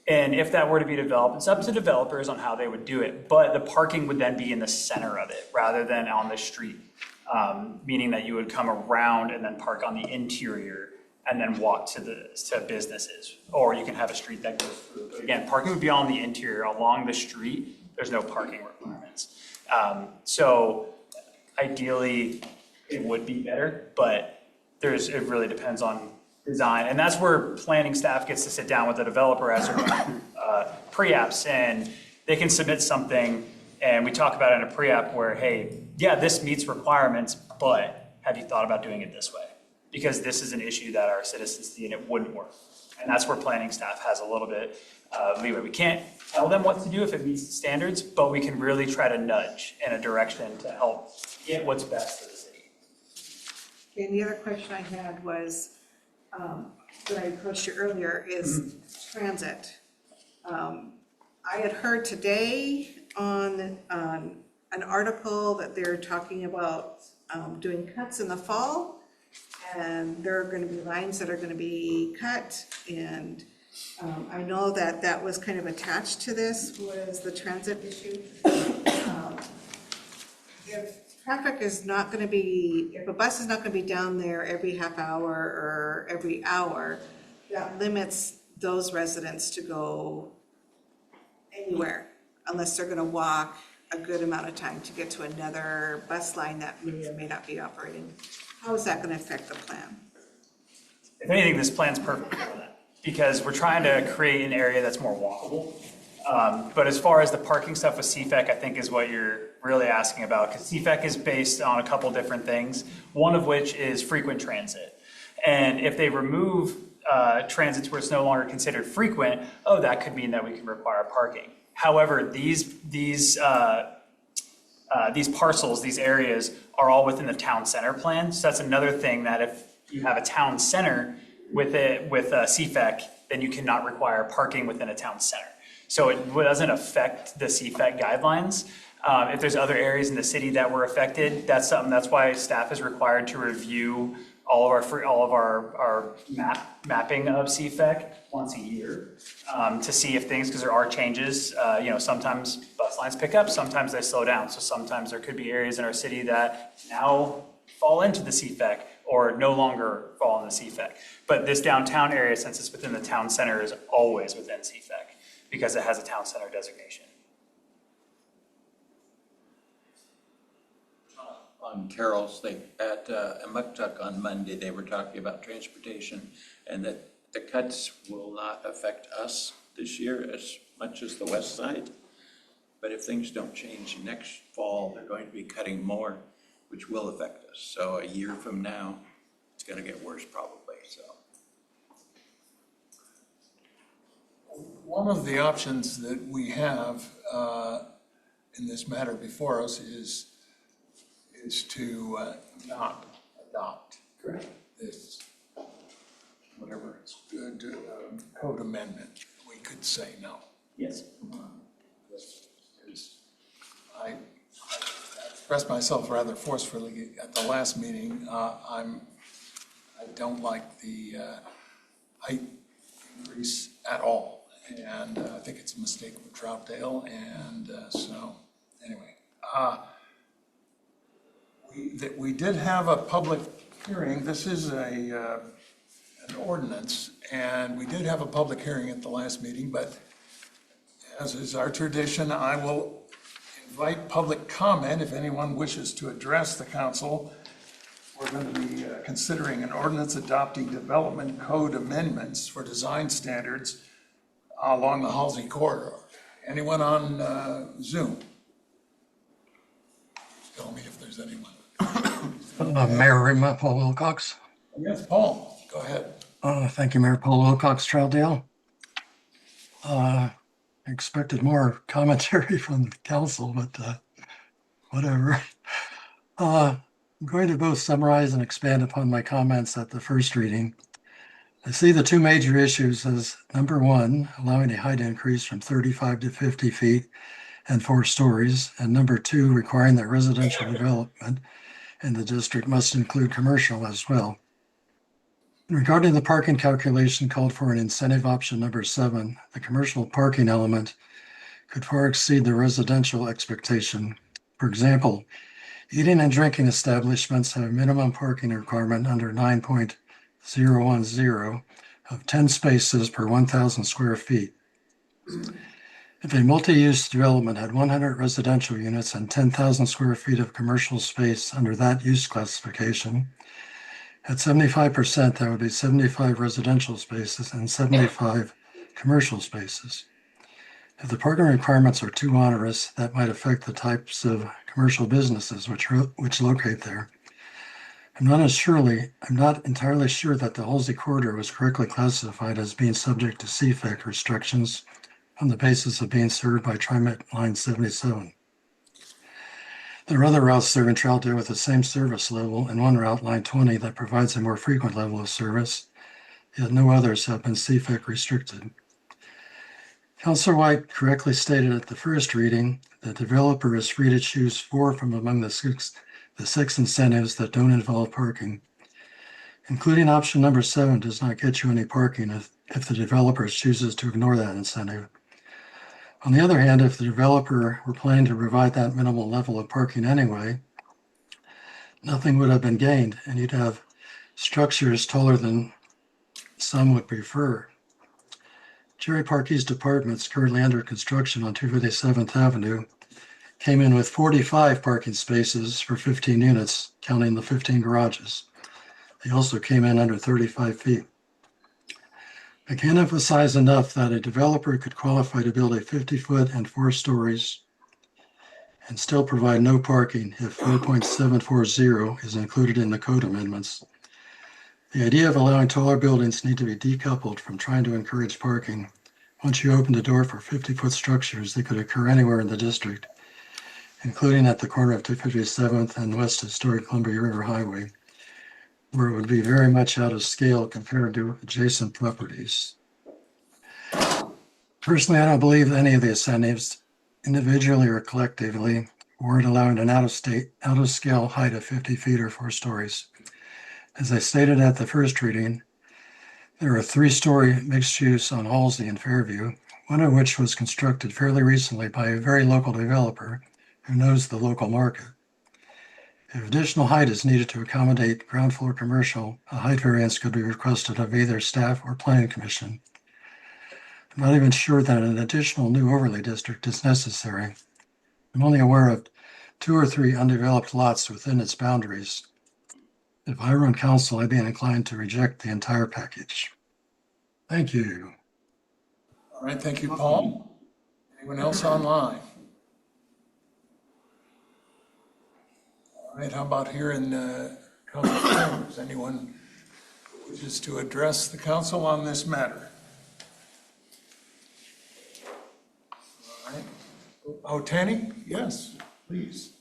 And if that were to be developed, it's up to developers on how they would do it, but the parking would then be in the center of it rather than on the street, meaning that you would come around and then park on the interior and then walk to businesses, or you can have a street that goes through. But again, parking would be on the interior along the street. There's no parking requirements. So ideally, it would be better, but it really depends on design. And that's where planning staff gets to sit down with the developer as they're pre-apps, and they can submit something, and we talk about it in a pre-app where, hey, yeah, this meets requirements, but have you thought about doing it this way? Because this is an issue that our citizens see and it wouldn't work. And that's where planning staff has a little bit of leeway. We can't tell them what to do if it meets the standards, but we can really try to nudge in a direction to help get what's best for the city. And the other question I had was, that I approached you earlier, is transit. I had heard today on an article that they're talking about doing cuts in the fall, and there are going to be lines that are going to be cut, and I know that that was kind of attached to this, was the transit issue. If traffic is not going to be, if a bus is not going to be down there every half hour or every hour, that limits those residents to go anywhere unless they're going to walk a good amount of time to get to another bus line that may or may not be operating. How is that going to affect the plan? If anything, this plan's perfect for that, because we're trying to create an area that's more walkable. But as far as the parking stuff with CFEC, I think is what you're really asking about, because CFEC is based on a couple different things, one of which is frequent transit. And if they remove transits where it's no longer considered frequent, that could mean that we can require parking. However, these parcels, these areas are all within the town center plan. So that's another thing, that if you have a town center with CFEC, then you cannot require parking within a town center. So it doesn't affect the CFEC guidelines. If there's other areas in the city that were affected, that's why staff is required to review all of our mapping of CFEC once a year to see if things, because there are changes. Sometimes bus lines pick up, sometimes they slow down. So sometimes there could be areas in our city that now fall into the CFEC or no longer fall in the CFEC. But this downtown area, since it's within the town center, is always within CFEC because it has a town center designation. On Carol's thing, at Amuktuk on Monday, they were talking about transportation and that the cuts will not affect us this year as much as the west side. But if things don't change next fall, they're going to be cutting more, which will affect us. So a year from now, it's going to get worse probably, so. One of the options that we have in this matter before us is to not adopt this, whatever it's good, code amendment. We could say no. Yes. I expressed myself rather forcefully at the last meeting. I don't like the height increase at all, and I think it's a mistake with Troutdale, and so anyway. We did have a public hearing. This is an ordinance, and we did have a public hearing at the last meeting, but as is our tradition, I will invite public comment if anyone wishes to address the council. We're going to be considering an ordinance adopting development code amendments for design standards along the Halsey corridor. Anyone on Zoom? Tell me if there's anyone. Mayor Rima, Paul Wilcox. Yes, Paul, go ahead. Thank you, Mayor Paul Wilcox, Troutdale. I expected more commentary from the council, but whatever. I'm going to both summarize and expand upon my comments at the first reading. I see the two major issues as number one, allowing a height increase from 35 to 50 feet and 4 stories, and number two, requiring that residential development in the district must include commercial as well. Regarding the parking calculation called for in incentive option number 7, the commercial parking element could far exceed the residential expectation. For example, eating and drinking establishments have a minimum parking requirement under 9.010 of 10 spaces per 1,000 square feet. If a multi-use development had 100 residential units and 10,000 square feet of commercial space under that use classification, at 75%, that would be 75 residential spaces and 75 commercial spaces. If the parking requirements are too onerous, that might affect the types of commercial businesses which locate there. I'm not entirely sure that the Halsey corridor was correctly classified as being subject to CFEC restrictions on the basis of being served by TriMet Line 77. There are other routes serving Troutdale with the same service level, and one route, Line 20, that provides a more frequent level of service, yet no others have been CFEC restricted. Councilor White correctly stated at the first reading that the developer is free to choose 4 from among the six incentives that don't involve parking. Including option number 7 does not get you any parking if the developer chooses to ignore that incentive. On the other hand, if the developer were planning to provide that minimal level of parking anyway, nothing would have been gained, and you'd have structures taller than some would prefer. Jerry Parkey's apartments, currently under construction on 257th Avenue, came in with 45 parking spaces for 15 units, counting the 15 garages. They also came in under 35 feet. I can't emphasize enough that a developer could qualify to build a 50-foot and 4 stories and still provide no parking if 4.740 is included in the code amendments. The idea of allowing taller buildings need to be decoupled from trying to encourage parking. Once you open the door for 50-foot structures, they could occur anywhere in the district, including at the corner of 257th and West Historic Columbia River Highway, where it would be very much out of scale compared to adjacent properties. Personally, I don't believe any of the incentives, individually or collectively, warrant allowing an out-of-scale height of 50 feet or 4 stories. As I stated at the first reading, there are 3-story mixed use on Halsey and Fairview, one of which was constructed fairly recently by a very local developer who knows the local market. If additional height is needed to accommodate ground floor commercial, a height variance could be requested of either staff or planning commission. I'm not even sure that an additional new overlay district is necessary. I'm only aware of 2 or 3 undeveloped lots within its boundaries. If I were on council, I'd be inclined to reject the entire package. Thank you. All right, thank you, Paul. Anyone else online? All right, how about here in council chambers? Anyone who wishes to address the council on this matter? All right. Oh, Tanny? Yes, please.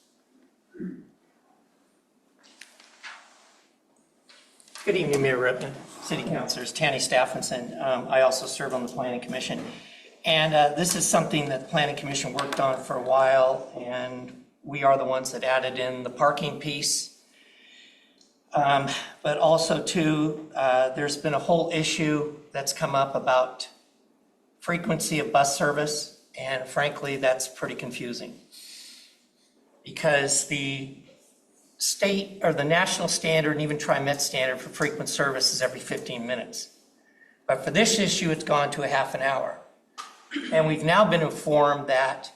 Good evening, Mayor Ripman, City Councilors, Tanny Stephenson. I also serve on the Planning Commission. And this is something that the Planning Commission worked on for a while, and we are the ones that added in the parking piece. But also too, there's been a whole issue that's come up about frequency of bus service, and frankly, that's pretty confusing. Because the state or the national standard and even TriMet standard for frequent service is every 15 minutes. But for this issue, it's gone to a half an hour. And we've now been informed that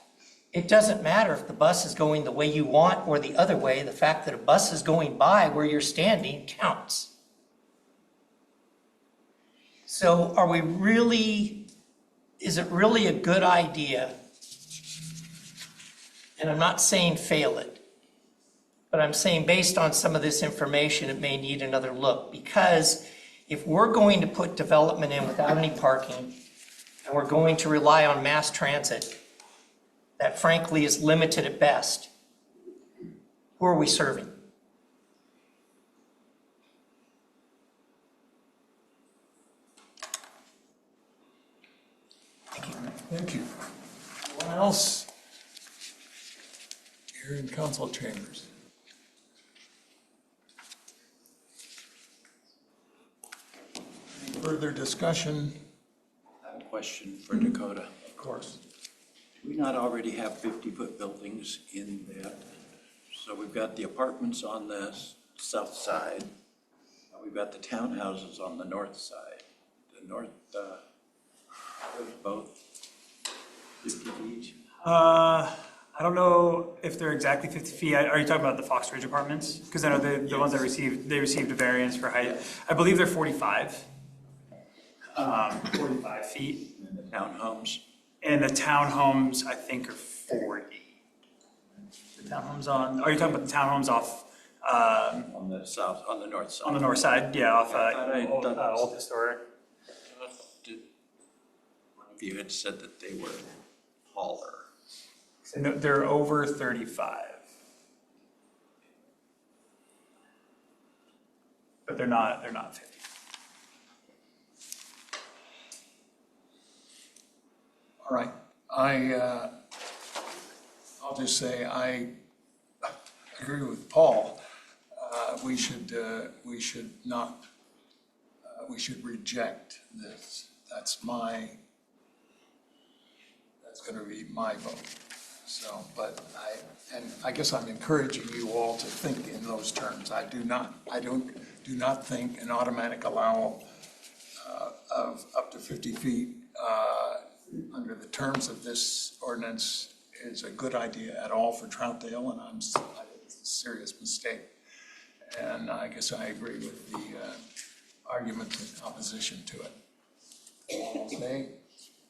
it doesn't matter if the bus is going the way you want or the other way. The fact that a bus is going by where you're standing counts. So are we really, is it really a good idea? And I'm not saying fail it. But I'm saying based on some of this information, it may need another look, because if we're going to put development in without any parking, and we're going to rely on mass transit, that frankly is limited at best, who are we serving? Thank you. Thank you. Anyone else here in council chambers? Further discussion? I have a question for Dakota. Of course. Do we not already have 50-foot buildings in that? So we've got the apartments on the south side. We've got the townhouses on the north side. The north, both 50 feet. I don't know if they're exactly 50 feet. Are you talking about the Fox Ridge apartments? Because I know the ones that received a variance for height. I believe they're 45. 45 feet. And the townhomes? And the townhomes, I think, are 40. The townhomes are you talking about the townhomes off? On the south, on the north side. On the north side, yeah, off Old Historic. One of you had said that they were taller. So no, they're over 35. But they're not 50. All right, I'll just say I agree with Paul. We should reject this. That's going to be my vote. So, but I guess I'm encouraging you all to think in those terms. I do not think an automatic allowal of up to 50 feet under the terms of this ordinance is a good idea at all for Troutdale, and I think it's a serious mistake. And I guess I agree with the argument in opposition to it. Okay.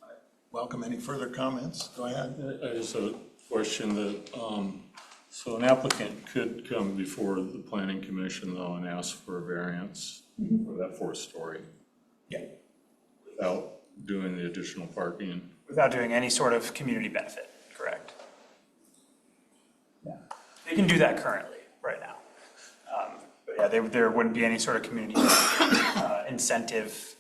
I welcome any further comments. Go ahead. I just have a question that, so an applicant could come before the planning commission though and ask for a variance for that 4th story. Yeah. Without doing the additional parking. Without doing any sort of community benefit, correct? Yeah. They can do that currently, right now. But yeah, there wouldn't be any sort of community incentive.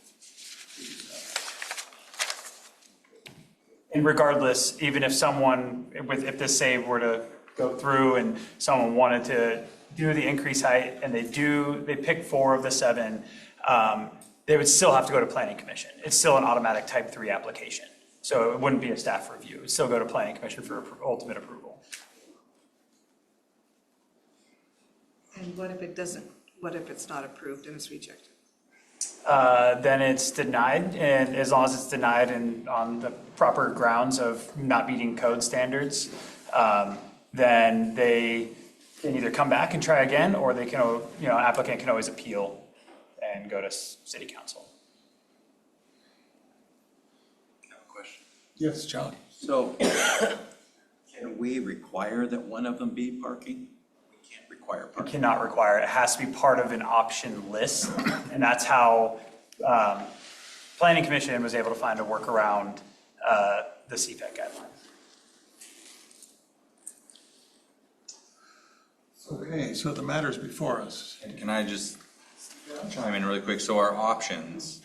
And regardless, even if someone, if this say were to go through and someone wanted to do the increased height and they pick 4 of the 7, they would still have to go to planning commission. It's still an automatic type 3 application. So it wouldn't be a staff review. It would still go to planning commission for ultimate approval. And what if it doesn't, what if it's not approved and it's rejected? Then it's denied, and as long as it's denied and on the proper grounds of not meeting code standards, then they can either come back and try again, or they can, applicant can always appeal and go to city council. Yes, John. So can we require that one of them be parking? We can't require You parking. cannot require it. It has to be part of an option list, and that's how Planning Commission was able to find a workaround the CPAC guideline. Okay, so the matter's before us. Can I just chime in really quick? So our options,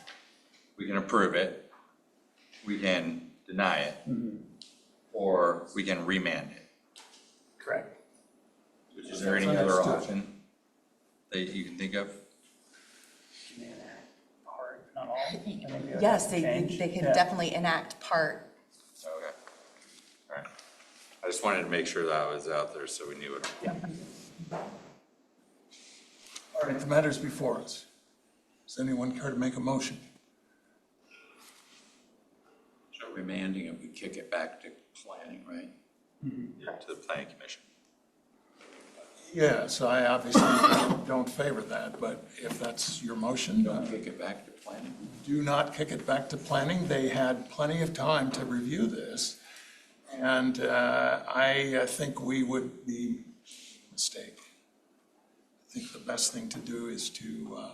we can approve it, we can deny it, or we can remand it. Correct. Is there any other option that you can think of? Not all. Yes, they can definitely enact part. Okay. All right. I just wanted to make sure that was out there so we knew it. Yeah. All right, the matter's before us. Does anyone care to make a motion? So remanding it, we kick it back to planning, right? Yeah, to the planning commission. Yes, I obviously don't favor that, but if that's your motion. Don't kick it back to planning. Do not kick it back to planning. They had plenty of time to review this. And I think we would be a mistake. I think the best thing to do is to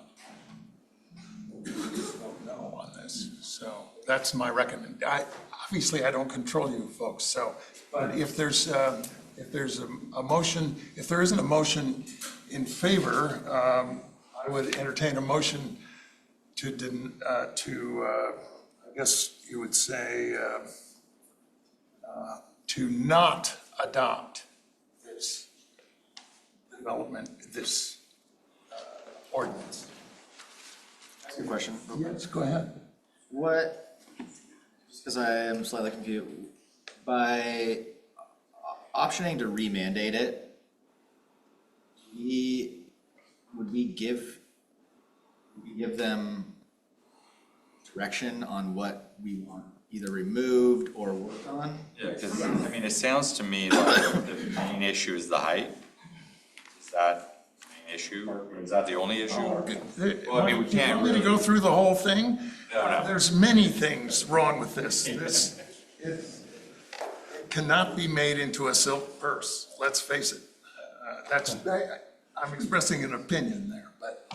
vote no on this. So that's my recommendation. Obviously, I don't control you folks. So, but if there's a motion, if there isn't a motion in favor, I would entertain a motion to I guess you would say, to not adopt this development, this ordinance. Ask a question. Yes, go ahead. What, just because I am slightly confused, by optioning to remandate it, would we give them direction on what we want either removed or worked on? Yeah, because, I mean, it sounds to me like the main issue is the height. Is that the main issue, or is that the only issue? Well, I mean, we can't really go through the whole thing. No. There's many things wrong with this. It cannot be made into a silk purse. Let's face it. I'm expressing an opinion there, but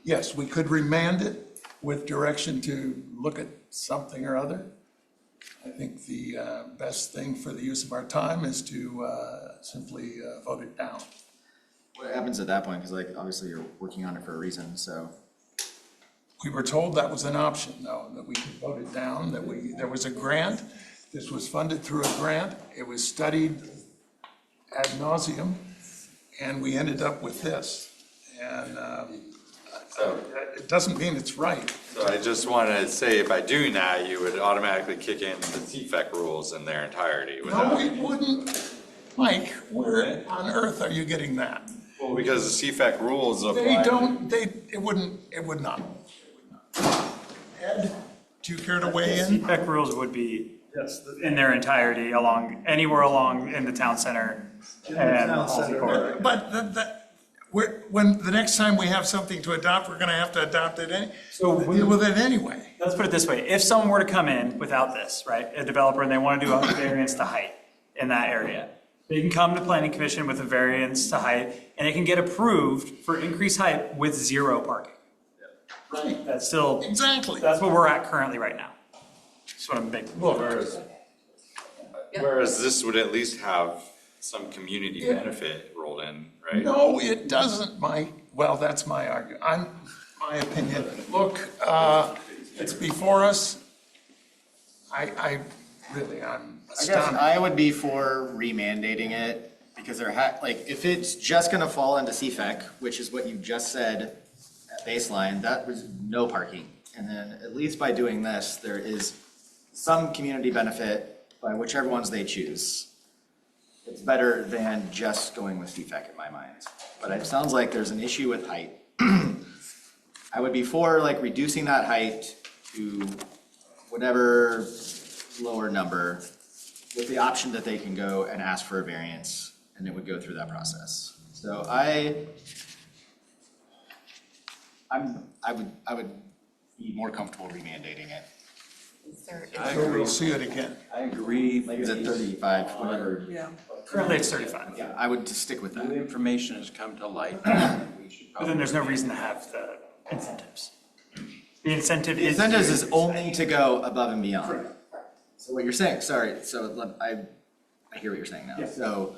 yes, we could remand it with direction to look at something or other. I think the best thing for the use of our time is to simply vote it down. What happens at that point? Because like, obviously you're working on it for a reason, so. We were told that was an option, though, that we could vote it down, that there was a grant. This was funded through a grant. It was studied ad nauseum, and we ended up with this. And it doesn't mean it's right. So I just wanted to say, by doing that, you would automatically kick in the CFEC rules in their entirety. No, we wouldn't. Mike, where on earth are you getting that? Well, because the CFEC rules apply. It would not. Ed, do you care to weigh in? CPAC rules would be in their entirety anywhere along in the town center and Halsey corridor. But when the next time we have something to adopt, we're gonna have to adopt it deal with it anyway. Let's put it this way. If someone were to come in without this, right, a developer, and they want to do a variance to height in that area, they can come to planning commission with a variance to height, and it can get approved for increased height with 0 parking. Right. That's still. Exactly. That's what we're at currently right now. Just want to make. Whereas this would at least have some community benefit rolled in, right? No, it doesn't, Mike. Well, that's my argument. My opinion. Look, it's before us. I'm I guess astounded. I would be for remandating it because like, if it's just gonna fall into CFEC, which is what you just said at baseline, that was no parking. And then, at least by doing this, there is some community benefit by whichever ones they choose. It's better than just going with CFEC in my mind. But it sounds like there's an issue with height. I would be for like reducing that height to whatever lower number with the option that they can go and ask for a variance and it would go through that process. So I would be more comfortable remandating it. So we'll see it again. I agree. Like, is it 35, whatever? Yeah. Currently, it's 35. Yeah, I would just stick with that. The information has come to light. But then there's no reason to have the incentives. The incentive The is. incentives is only to go above and beyond. So what you're saying, sorry, so I hear what you're saying now. Yeah. So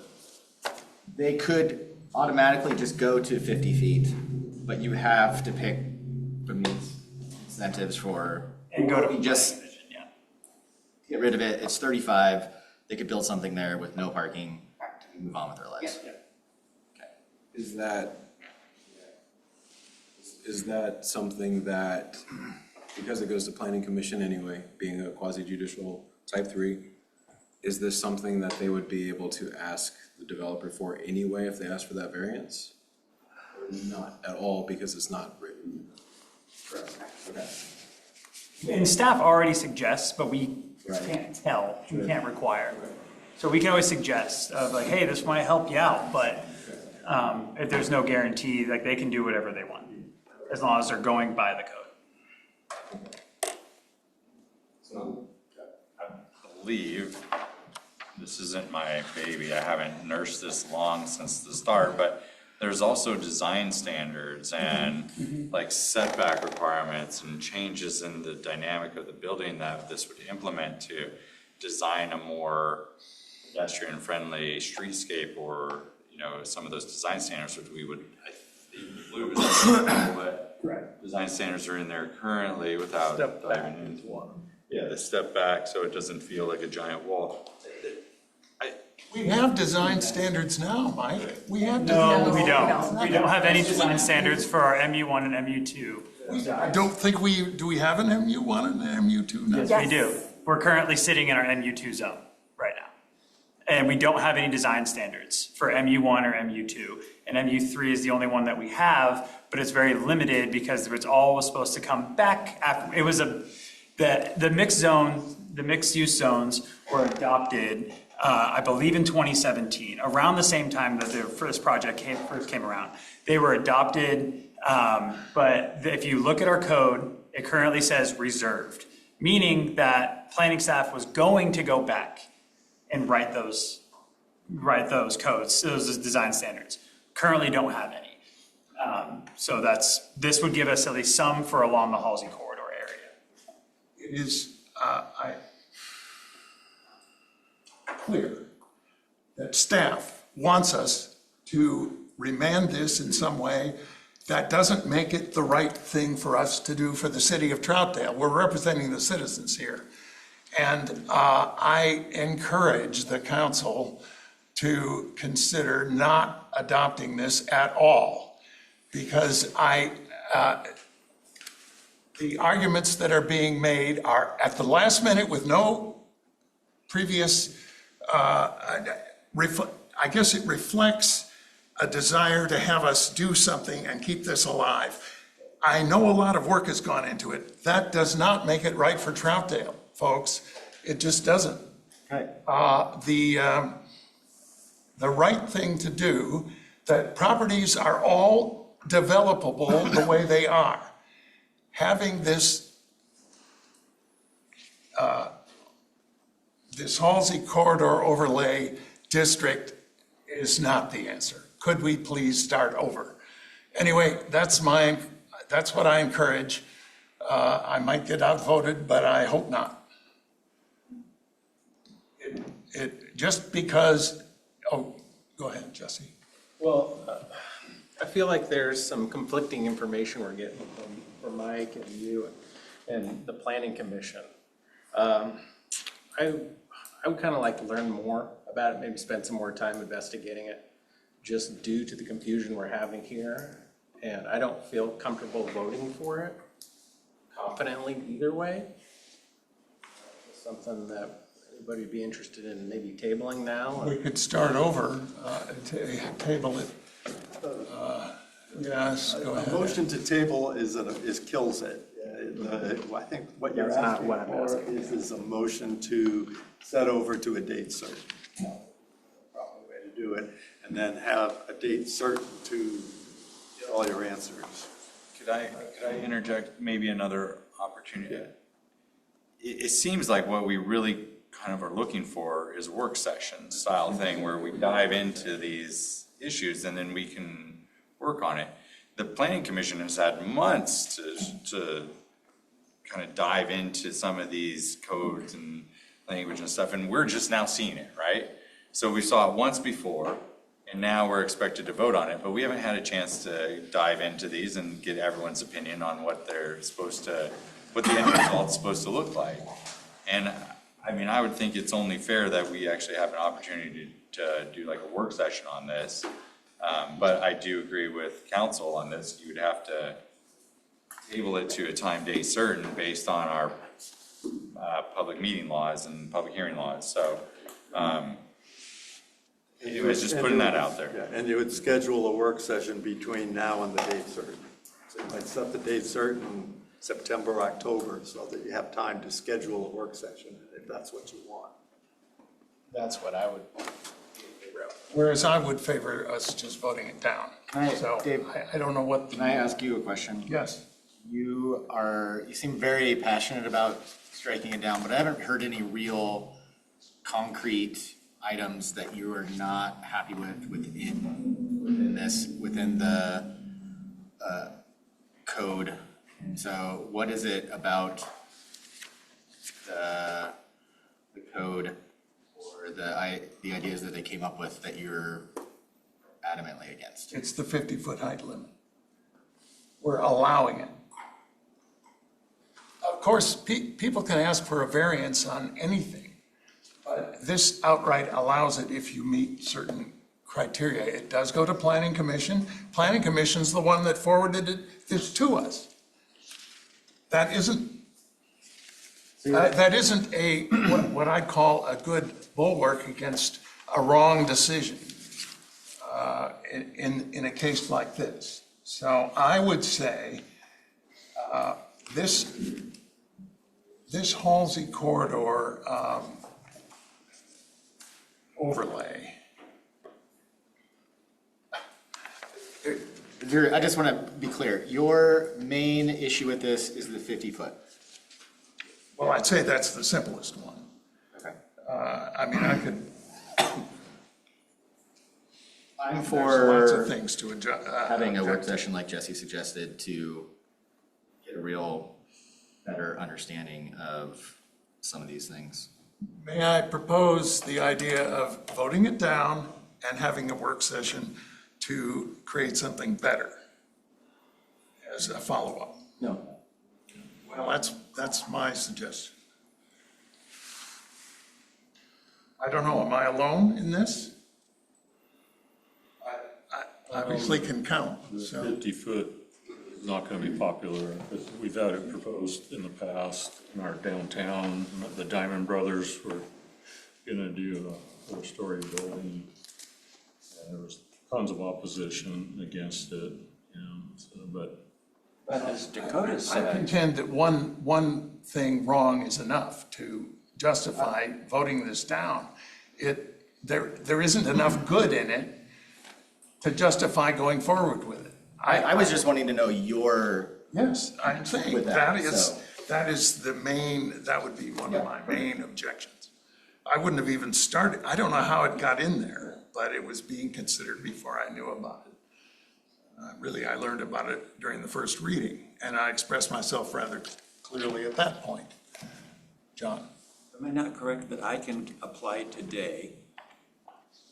they could automatically just go to 50 feet, but you have to pick from these incentives for. And go to. We just Yeah. get rid of it, it's 35, they could build something there with no parking, and move on with their lives. Is that something that, because it goes to planning commission anyway, being a quasi-judicial type 3, is this something that they would be able to ask the developer for anyway if they ask for that variance? Or not at all because it's not written? Correct. Okay. And staff already suggests, but we Right. can't tell, we can't require. So we can always suggest of like, hey, this might help you out, but if there's no guarantee, like they can do whatever they want, as long as they're going by the code. So, I believe, this isn't my baby, I haven't nursed this long since the start, but there's also design standards and like setback requirements and changes in the dynamic of the building that this would implement to design a more pedestrian-friendly streetscape, or, you know, some of those design standards which we would, I think, believe is what design standards are in there currently without diving into one. Yeah, the step back so it doesn't feel like a giant wall. We have design standards now, Mike. We have. No, we don't. We don't have any design standards for our MU1 and MU2. I don't think do we have an MU1 and an MU2 now? Yes, we do. We're currently sitting in our MU2 zone right now. And we don't have any design standards for MU1 or MU2. And MU3 is the only one that we have, but it's very limited because it's always supposed to come back after. It was the mixed zone, the mixed use zones were adopted, I believe in 2017, around the same time that the first project first came around. They were adopted, but if you look at our code, it currently says reserved, meaning that planning staff was going to go back and write those codes, those design standards. Currently don't have any. So this would give us at least some for along the Halsey corridor area. It is clear that staff wants us to remand this in some way. That doesn't make it the right thing for us to do for the city of Troutdale. We're representing the citizens here. And I encourage the council to consider not adopting this at all, because the arguments that are being made are at the last minute with no previous, I guess it reflects a desire to have us do something and keep this alive. I know a lot of work has gone into it. That does not make it right for Troutdale, folks. It just doesn't. Right. The right thing to do, that properties are all developable the way they are. Having this Halsey corridor overlay district is not the answer. Could we please start over? Anyway, that's what I encourage. I might get outvoted, but I hope not. Just because, go ahead, Jesse. Well, I feel like there's some conflicting information we're getting from Mike and you and the planning commission. I would kind of like to learn more about it, maybe spend some more time investigating it, just due to the confusion we're having here. And I don't feel comfortable voting for it confidently either way. Something that anybody would be interested in maybe tabling now. We could start over, table it. Yes, go ahead. A motion to table kills it. I think what you're That's not asking what I'm for asking. is a motion to set over to a date certain. Proper way to do it, and then have a date certain to get all your answers. Could I interject maybe another opportunity? It seems like what we really kind of are looking for is a work session style thing where we dive into these issues and then we can work on it. The planning commission has had months to kind of dive into some of these codes and language and stuff, and we're just now seeing it, right? So we saw it once before, and now we're expected to vote on it, but we haven't had a chance to dive into these and get everyone's opinion on what they're supposed to, what the end result's supposed to look like. And I mean, I would think it's only fair that we actually have an opportunity to do like a work session on this. But I do agree with council on this. You would have to table it to a time, date certain based on our public meeting laws and public hearing laws. So it was just putting that out there. Yeah, and you would schedule a work session between now and the date certain. So you might set the date certain September, October, so that you have time to schedule a work session if that's what you want. That's what I would. Whereas I would favor us just voting it down. So Dave, I don't know what. Can I ask you a question? Yes. You seem very passionate about striking it down, but I haven't heard any real concrete items that you are not happy with within the code. So what is it about the code or the ideas that they came up with that you're adamantly against? It's the 50-foot height limit. We're allowing it. Of course, people can ask for a variance on anything, but this outright allows it if you meet certain criteria. It does go to Planning Commission. Planning Commission's the one that forwarded this to us. That isn't what I'd call a good bulwark against a wrong decision in a case like this. So I would say this Halsey corridor overlay. I just want to be clear. Your main issue with this is the 50-foot. Well, I'd say that's the simplest one. Okay. I mean, I could. I'm There's for lots of things to adjust. having a work session like Jesse suggested to get a real better understanding of some of these things. May I propose the idea of voting it down and having a work session to create something better as a follow-up? No. Well, that's my suggestion. I don't know, am I alone in this? I obviously can count, so. 50-foot is not going to be popular. We've had it proposed in the past in our downtown. The Diamond Brothers were going to do a 4-story building. And there was tons of opposition against it, but as Dakota I said, contend that one thing wrong is enough to justify voting this down. There isn't enough good in it to justify going forward with it. I was just wanting to know your. Yes, I'm saying with that so. is the main, that would be one of my main objections. I wouldn't have even started, I don't know how it got in there, but it was being considered before I knew about it. Really, I learned about it during the first reading, and I expressed myself rather clearly at that point. John? am I not correct that I can apply today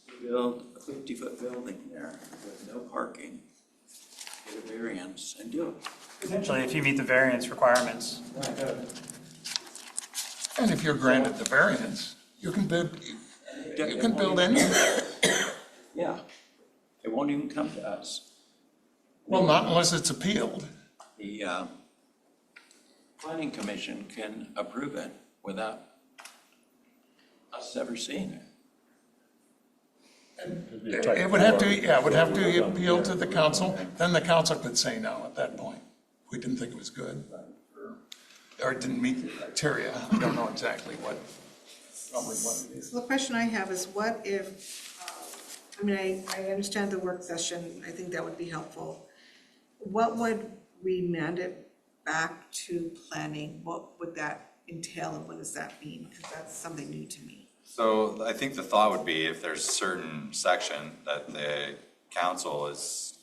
to build a 50-foot building there with no parking, get a variance and do it? Potentially, if you meet the variance requirements. And if you're granted the variance, you can build, You can build in. Yeah, it won't even come to us. Well, not unless it's appealed. The planning commission can approve it without us ever seeing it. It would have to, yeah, it would have to appeal to the council, then the council could say no at that point. If we didn't think it was good, or it didn't meet the criteria, I don't know exactly what, probably what it is. So the question I have is what if, I mean, I understand the work session, I think that would be helpful. What would remand it back to planning? What would that entail and what does that mean? Because that's something new to me. So I think the thought would be if there's a certain section that the council is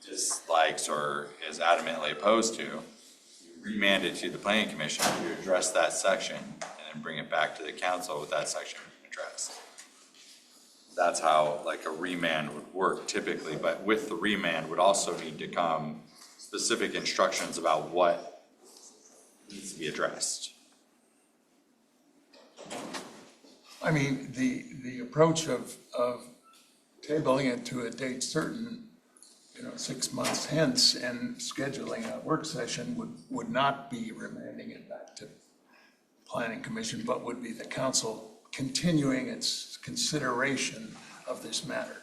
dislikes or is adamantly opposed to, you remand it to the planning commission to address that section and then bring it back to the council with that section addressed. That's how like a remand would work typically, but with the remand would also need to come specific instructions about what needs to be addressed. I mean, the approach of tabling it to a date certain, 6 months hence and scheduling a work session would not be remanding it back to planning commission, but would be the council continuing its consideration of this matter.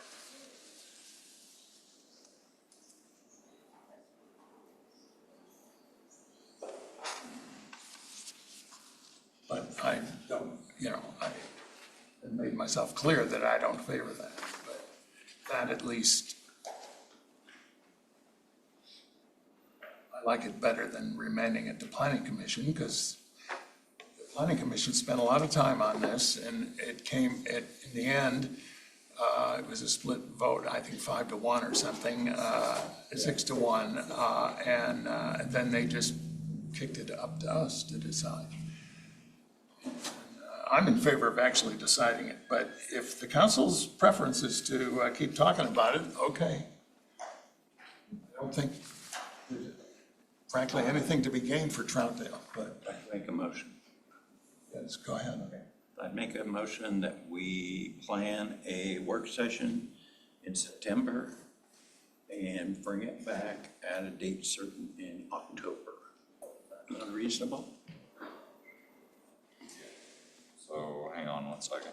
But I don't, I have made myself clear that I don't favor that, but that at least, I like it better than remanding it to planning commission, because the planning commission spent a lot of time on this, and in the end, it was a split vote, I think 5-1 or something, 6-1, and then they just kicked it up to us to decide. I'm in favor of actually deciding it, but if the council's preference is to keep talking about it, okay. I don't think, frankly, anything to be gained for Troutdale, but. I'd make a motion. Yes, go ahead. Okay. I'd make a motion that we plan a work session in September and bring it back at a date certain in October. Unreasonable? So hang on 1 second.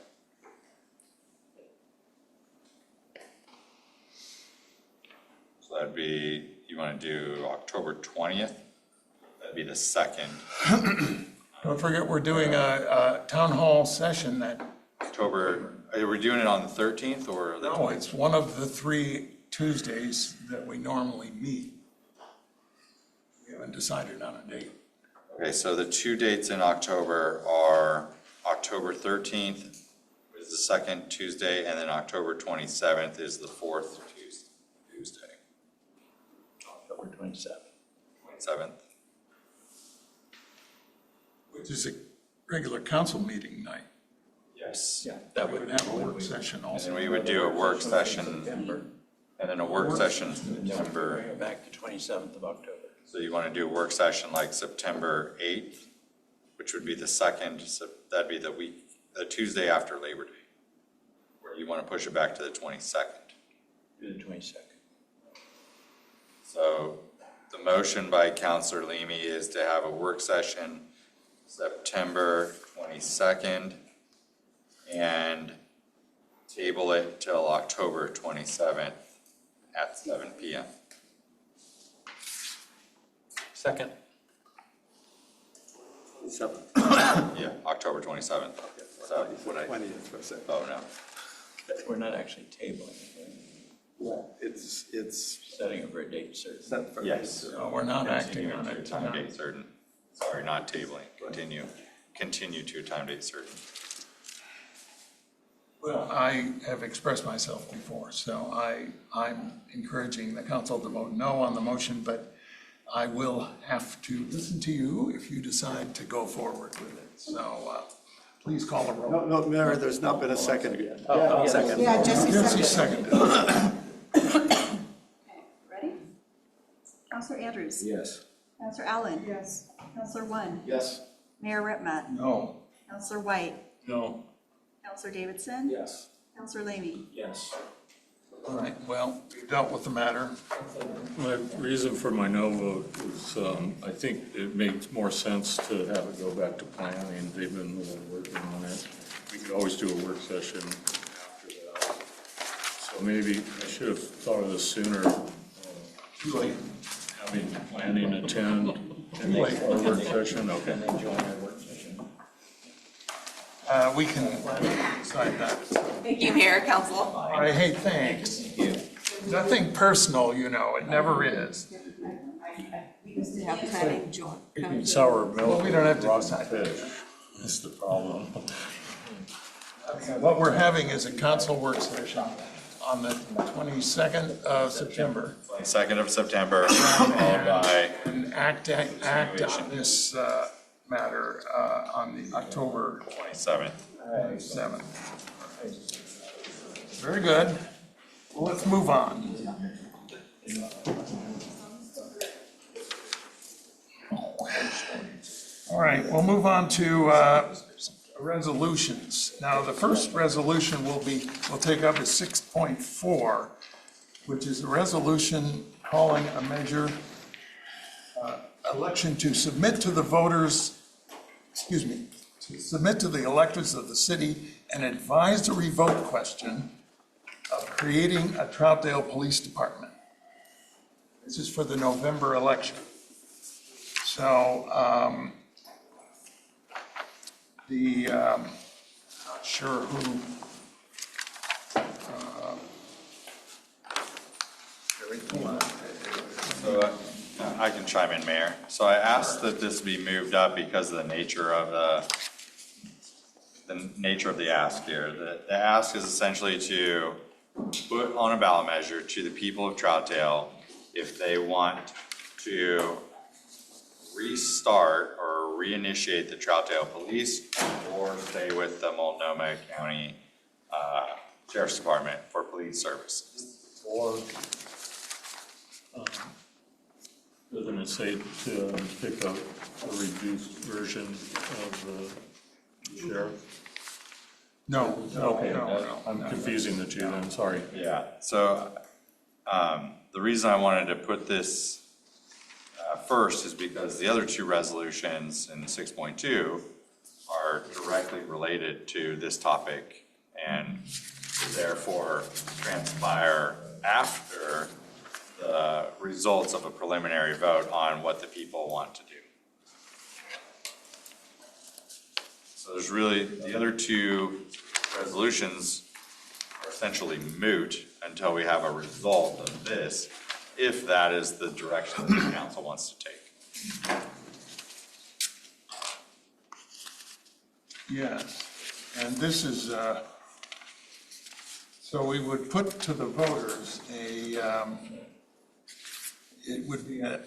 So that'd be, you want to do October 20th? That'd be the 2nd. Don't forget, we're doing a town hall session that. October, are we doing it on the 13th or the? No, it's one of the 3 Tuesdays that we normally meet. We haven't decided on a date. Okay, so the 2 dates in October are October 13th, which is the second Tuesday, and then October 27th is the 4th Tuesday. October 27th. 27th. Which is a regular council meeting night. Yes. Yeah, that would have a work session also. And we would do a work session, and then a work session Bring September. it back to 27th of October. So you want to do a work session like September 8th, which would be the second, so that'd be the week, the Tuesday after Labor Day. Or you want to push it back to the 22nd. Do the 22nd. So the motion by Councilor Leamy is to have a work session September 22nd and table it till October 27th at 7 p.m. Second. Yeah, October 27th. So, oh, no. We're not actually tabling it. It's Setting it for a date certain. Yes. No, we're not acting on Continue it to a time tonight. date certain. Sorry, not tabling. Continue to a time date certain. Well, I have expressed myself before, so I'm encouraging the council to vote no on the motion, but I will have to listen to you if you decide to go forward with it. So please call the roll. No, Mayor, there's not been a second yet. Second. Yeah, Jesse seconded. Okay, ready? Counselor Andrews? Yes. Counselor Allen? Yes. Counselor One? Yes. Mayor Ritma? No. Counselor White? No, Counselor Davidson? Yes. Counselor Lamy? Yes. All right, well, we've dealt with the matter. My reason for my no vote is, I think it makes more sense to have it go back to planning. They've been working on it. We could always do a work session after that. So maybe I should have thought of this sooner. Having planning attend our work session, okay. And then join our work session. We can decide that. Thank you, Mayor, Council. All right, hey, thanks. Nothing personal, you know, it never is. Have planning join. Eating sour milk. Well, we don't have to rotten decide. fish. That's the problem. What we're having is a council work session on the 22nd of September. 2nd of September, followed by And act on this matter on the October 27th. 7th. Very good. Well, let's move on. All right, we'll move on to resolutions. Now, the first resolution we'll take up is 6.4, which is a resolution calling a measure, election to submit to the voters, to submit to the electors of the city an advisory vote question of creating a Troutdale Police Department. This is for the November election. So, not sure who, So I can chime in, Mayor. So I asked that this be moved up because of the nature of the ask here. The ask is essentially to put on a ballot measure to the people of Troutdale if they want to restart or reinitiate the Troutdale Police or stay with the Multnomah County Sheriff's Department for police services. Or, doesn't it say to pick up a reduced version of the sheriff? no, Okay, no. I'm confusing the two then, sorry. Yeah, so the reason I wanted to put this first is because the other two resolutions in 6.2 are directly related to this topic and therefore transpire after the results of a preliminary vote on what the people want to do. So there's really, the other two resolutions are essentially moot until we have a result of this, if that is the direction that the council wants to take. Yes, and this is, so we would put to the voters it would be an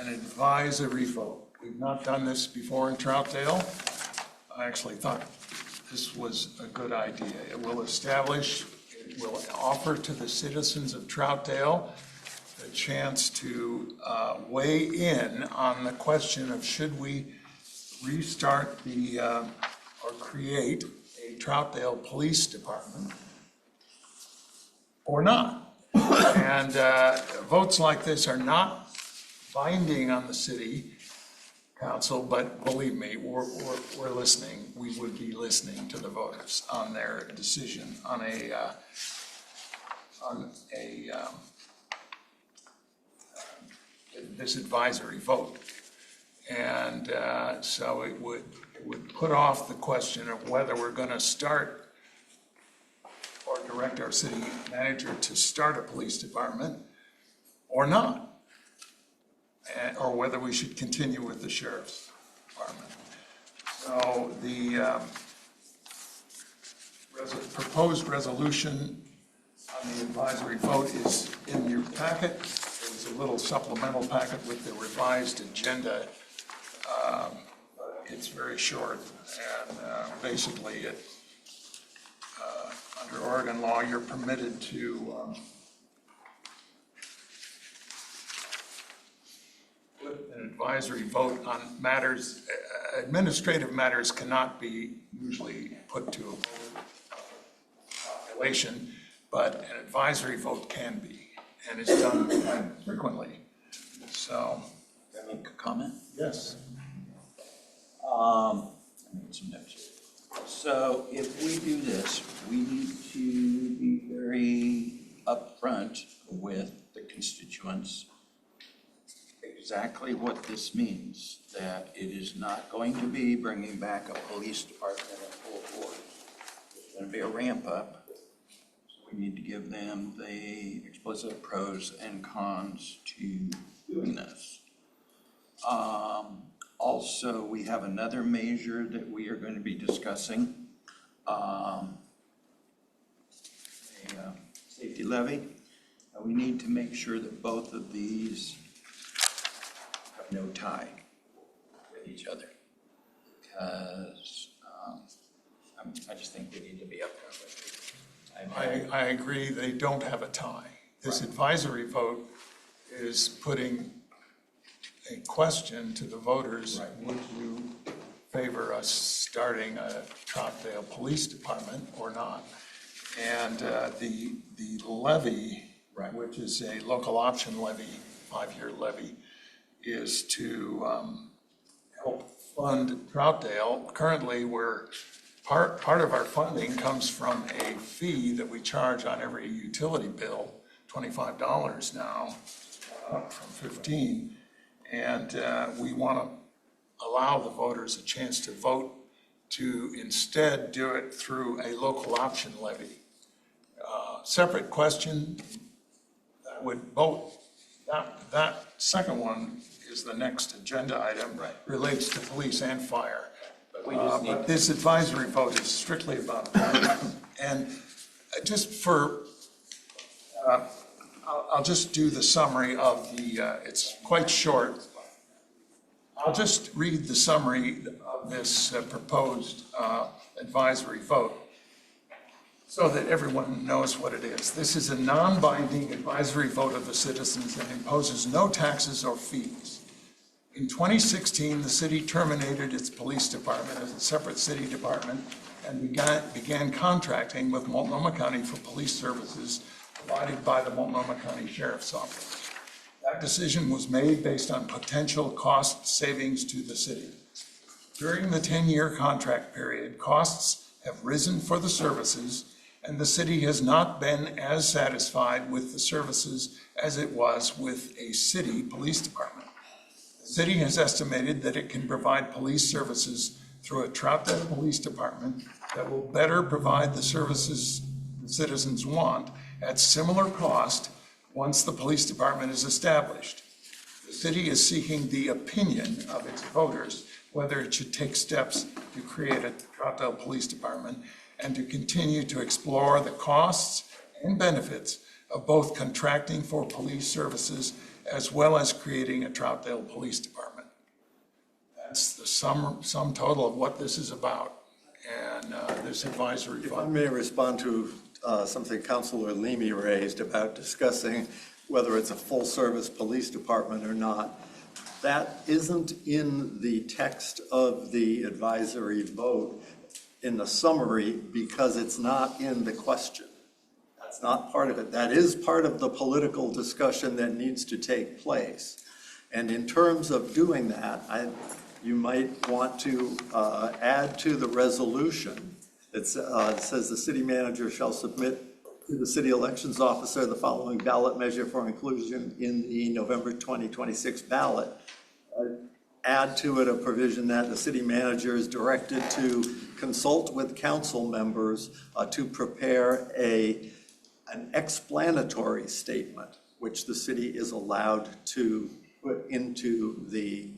advisory vote. We've not done this before in Troutdale. I actually thought this was a good idea. It will offer to the citizens of Troutdale the chance to weigh in on the question of should we restart or create a Troutdale Police Department or not. And votes like this are not binding on the city council, but believe me, we're listening. We would be listening to the voters on their decision on this advisory vote. And so it would put off the question of whether we're going to start or direct our city manager to start a police department or not, or whether we should continue with the sheriff's department. So the proposed resolution on the advisory vote is in your packet. There's a little supplemental packet with the revised agenda. It's very short, and basically under Oregon law, you're permitted to put an advisory vote on matters administrative matters cannot be usually put to a vote population, but an advisory vote can be, and it's done quite frequently. So. Can I make a comment? Yes. I made some notes here. So if we do this, we need to be very upfront with the constituents exactly what this means, that it is not going to be bringing back a police department in full force. There's going to be a ramp up. So we need to give them the explicit pros and cons to doing this. Also, we have another measure that we are going to be discussing, a safety levy. We need to make sure that both of these have no tie with each other, because I just think we need to be upfront with it. I agree, they don't have a tie. This advisory vote is putting a question to the voters, would you favor us starting a Troutdale Police Department or not? And the levy, which is a local option levy, 5-year levy, is to help fund Troutdale. Currently, part of our funding comes from a fee that we charge on every utility bill, $25 now, up from $15. And we want to allow the voters a chance to vote to instead do it through a local option levy. Separate question, that would vote, that second one is the next agenda item, relates to police and fire. But this advisory vote is strictly about that. And just for, I'll just do the summary of the, it's quite short. I'll just read the summary of this proposed advisory vote so that everyone knows what it is. This is a non-binding advisory vote of the citizens that imposes no taxes or fees. In 2016, the city terminated its police department as a separate city department and began contracting with Multnomah County for police services provided by the Multnomah County Sheriff's Office. That decision was made based on potential cost savings to the city. During the 10-year contract period, costs have risen for the services, and the city has not been as satisfied with the services as it was with a city police department. The city has estimated that it can provide police services through a Troutdale Police Department that will better provide the services the citizens want at similar cost once the police department is established. The city is seeking the opinion of its voters whether it should take steps to create a Troutdale Police Department and to continue to explore the costs and benefits of both contracting for police services as well as creating a Troutdale Police Department. That's the sum total of what this is about. And this advisory vote. If I may respond to something Councilor Leamy raised about discussing whether it's a full-service police department or not. That isn't in the text of the advisory vote in the summary because it's not in the question. That's not part of it. That is part of the political discussion that needs to take place. And in terms of doing that, you might want to add to the resolution that says the city manager shall submit to the city elections officer the following ballot measure for inclusion in the November 2026 ballot. Add to it a provision that the city manager is directed to consult with council members to prepare an explanatory statement, which the city is allowed to put into the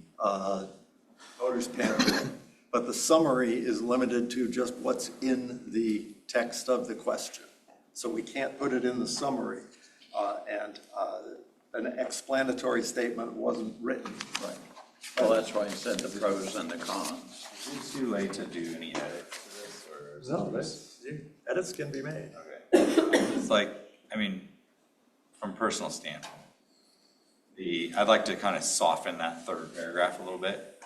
voters' pamphlet. But the summary is limited to just what's in the text of the question. So we can't put it in the summary. And an explanatory statement wasn't written. Right. Well, that's why I said the pros and the cons. Is it too late to do any edit to this, or is No, edits can be made. Okay. It's like, I mean, from a personal standpoint, I'd like to kind of soften that third paragraph a little bit.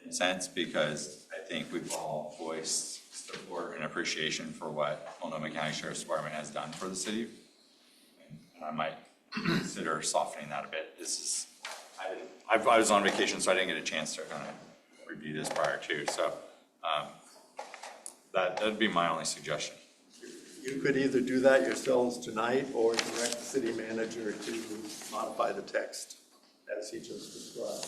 in a sense, because I think we've all voiced support and appreciation for what Multnomah County Sheriff's Department has done for the city. And I might consider softening that a bit. I was on vacation, so I didn't get a chance to kind of review this prior to, so that'd be my only suggestion. You could either do that yourselves tonight or direct the city manager to modify the text as he just described.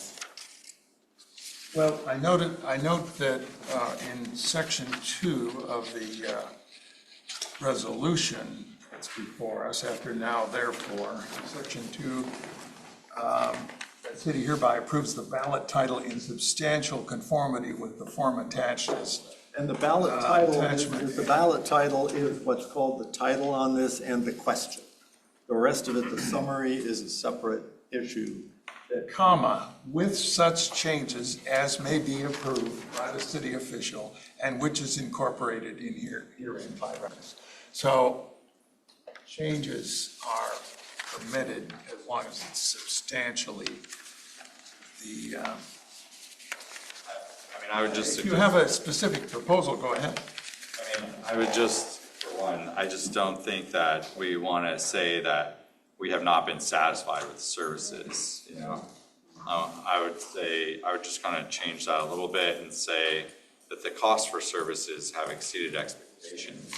Well, I note that in section 2 of the resolution that's before us, after now therefore, section 2, the city hereby approves the ballot title in substantial conformity with the form attached as. And the ballot title is what's called the title on this and the question. The rest of it, the summary, is a separate issue. Comma, with such changes as may be approved by the city official and which is incorporated in herein by reference. So changes are permitted as long as it's substantially the, I would just. if you have a specific proposal, go ahead. I would just, for one, I just don't think that we want to say that we have not been satisfied with the services, you know? I would just kind of change that a little bit and say that the cost for services have exceeded expectations,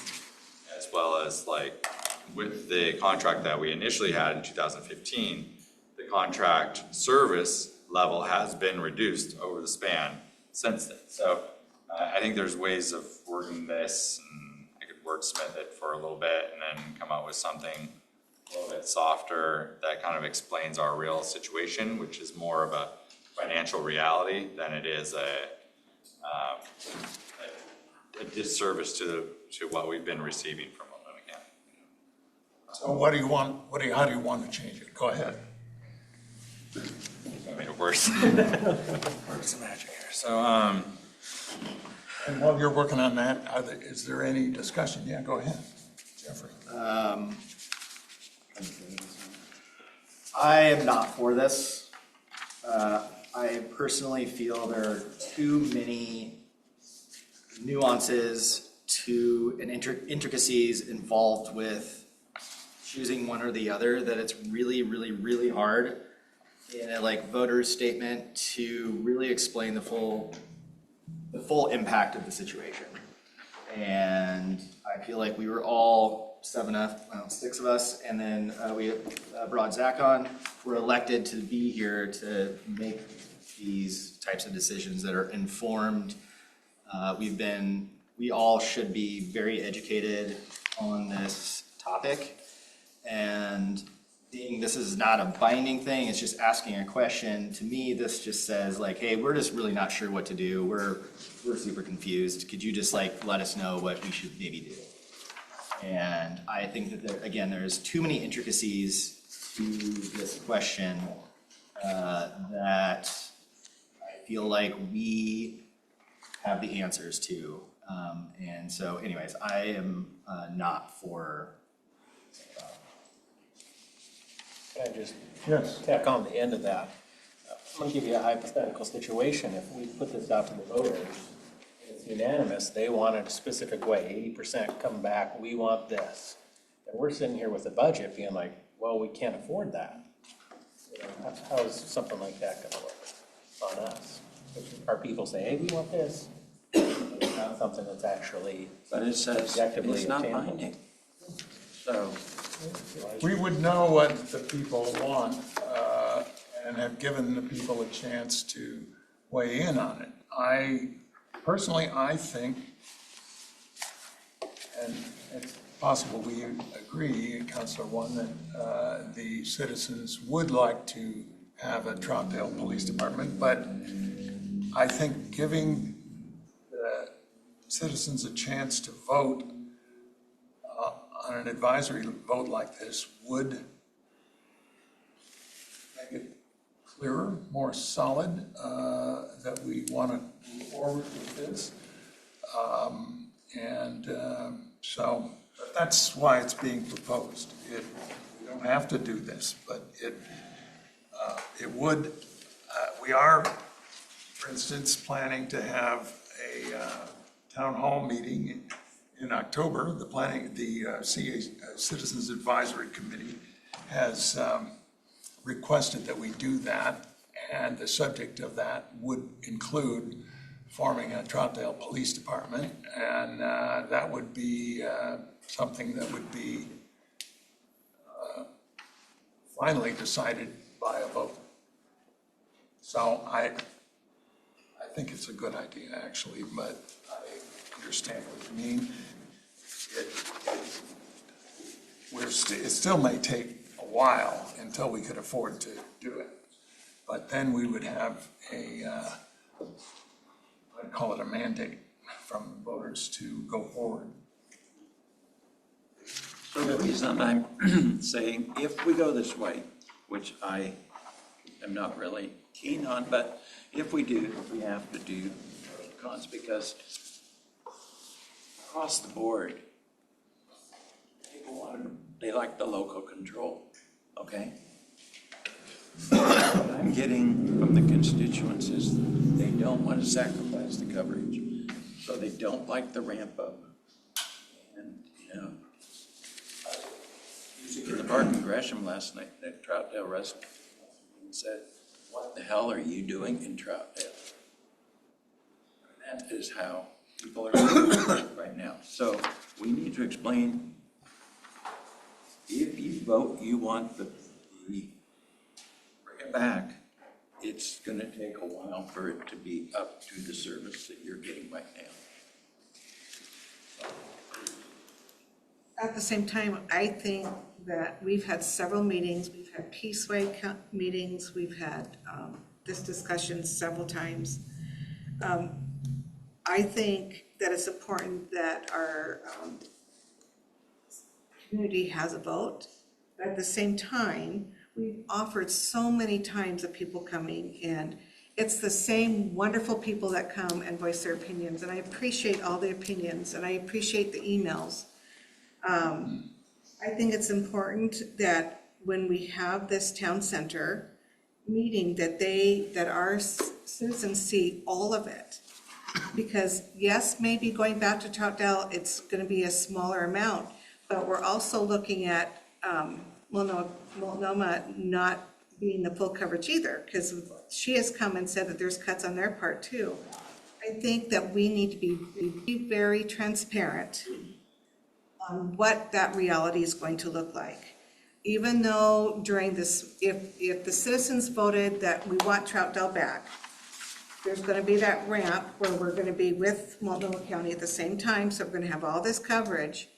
as well as like with the contract that we initially had in 2015, the contract service level has been reduced over the span since then. So I think there's ways of wording this, and I could wordsmith it for a little bit and then come up with something a little bit softer that kind of explains our real situation, which is more of a financial reality than it is a disservice to what we've been receiving from Multnomah County. So what do you want, how do you want to change it? Go ahead. I mean, worse. Works the magic here. So, and while you're working on that, is there any discussion? Yeah, go ahead, Jeffrey. I am not for this. I personally feel there are too many nuances and intricacies involved with choosing one or the other that it's really, really, really hard in a voter's statement to really explain the full impact of the situation. And I feel like we were all six of us, and then we brought Zach on. We're elected to be here to make these types of decisions that are informed. We all should be very educated on this topic, and being this is not a binding thing, it's just asking a question. To me, this just says hey, we're just really not sure what to do. We're super confused. Could you just let us know what we should maybe do? And I think that there's too many intricacies to this question that I feel like we have the answers to. And so anyways, I am not for. Can I just tack on the end of that? I'm going to give you a hypothetical situation. If we put this out to the voters, it's unanimous, they want it a specific way, 80% come back, we want this. And we're sitting here with a budget being well, we can't afford that. How is something like that going to work on us? Our people say, hey, we want this. It's not something that's actually But it says objectively it's not obtainable. binding. So We would know what the people want and have given the people a chance to weigh in on it. I think, and it's possible we agree, Councilor One, that the citizens would like to have a Troutdale Police Department, but I think giving the citizens a chance to vote on an advisory vote like this would make it clearer, more solid, that we want to move forward with this. So that's why it's being proposed. We don't have to do this, but it would, we are for instance, planning to have a town hall meeting in October. The Citizens Advisory Committee has requested that we do that, and the subject of that would include forming a Troutdale Police Department, and that would be something that would be finally decided by a vote. So I think it's a good idea, actually, but I understand what you mean. It still may take a while until we could afford to do it. But then we would have I'd call it a mandate from voters to go forward. So the reason I'm saying if we go this way, which I am not really keen on, but if we do, we have to do cons, because across the board, people they like the local control, okay? What I'm getting from the constituents is they don't want to sacrifice the coverage, so they don't like the ramp up. And, you know, music in the park in Gresham last night, that Troutdale resident said, "What the hell are you doing in Troutdale?" That is how people are right now. So we need to explain, if you vote, you want the bring it back, it's going to take a while for it to be up to the service that you're getting right now. At the same time, I think that we've had several meetings, we've had Peaceway meetings, we've had this discussion several times. I think that it's important that our community has a vote, but at the same time, we've offered so many times of people coming, and it's the same wonderful people that come and voice their opinions, and I appreciate all the opinions, and I appreciate the emails. I think it's important that when we have this town center meeting, that our citizens see all of it. Because yes, maybe going back to Troutdale, it's going to be a smaller amount, but we're also looking at Multnomah not being the full coverage either, because she has come and said that there's cuts on their part too. I think that we need to be very transparent on what that reality is going to look like. Even though during this, if the citizens voted that we want Troutdale back, there's going to be that ramp where we're going to be with Multnomah County at the same time, so we're going to have all this coverage.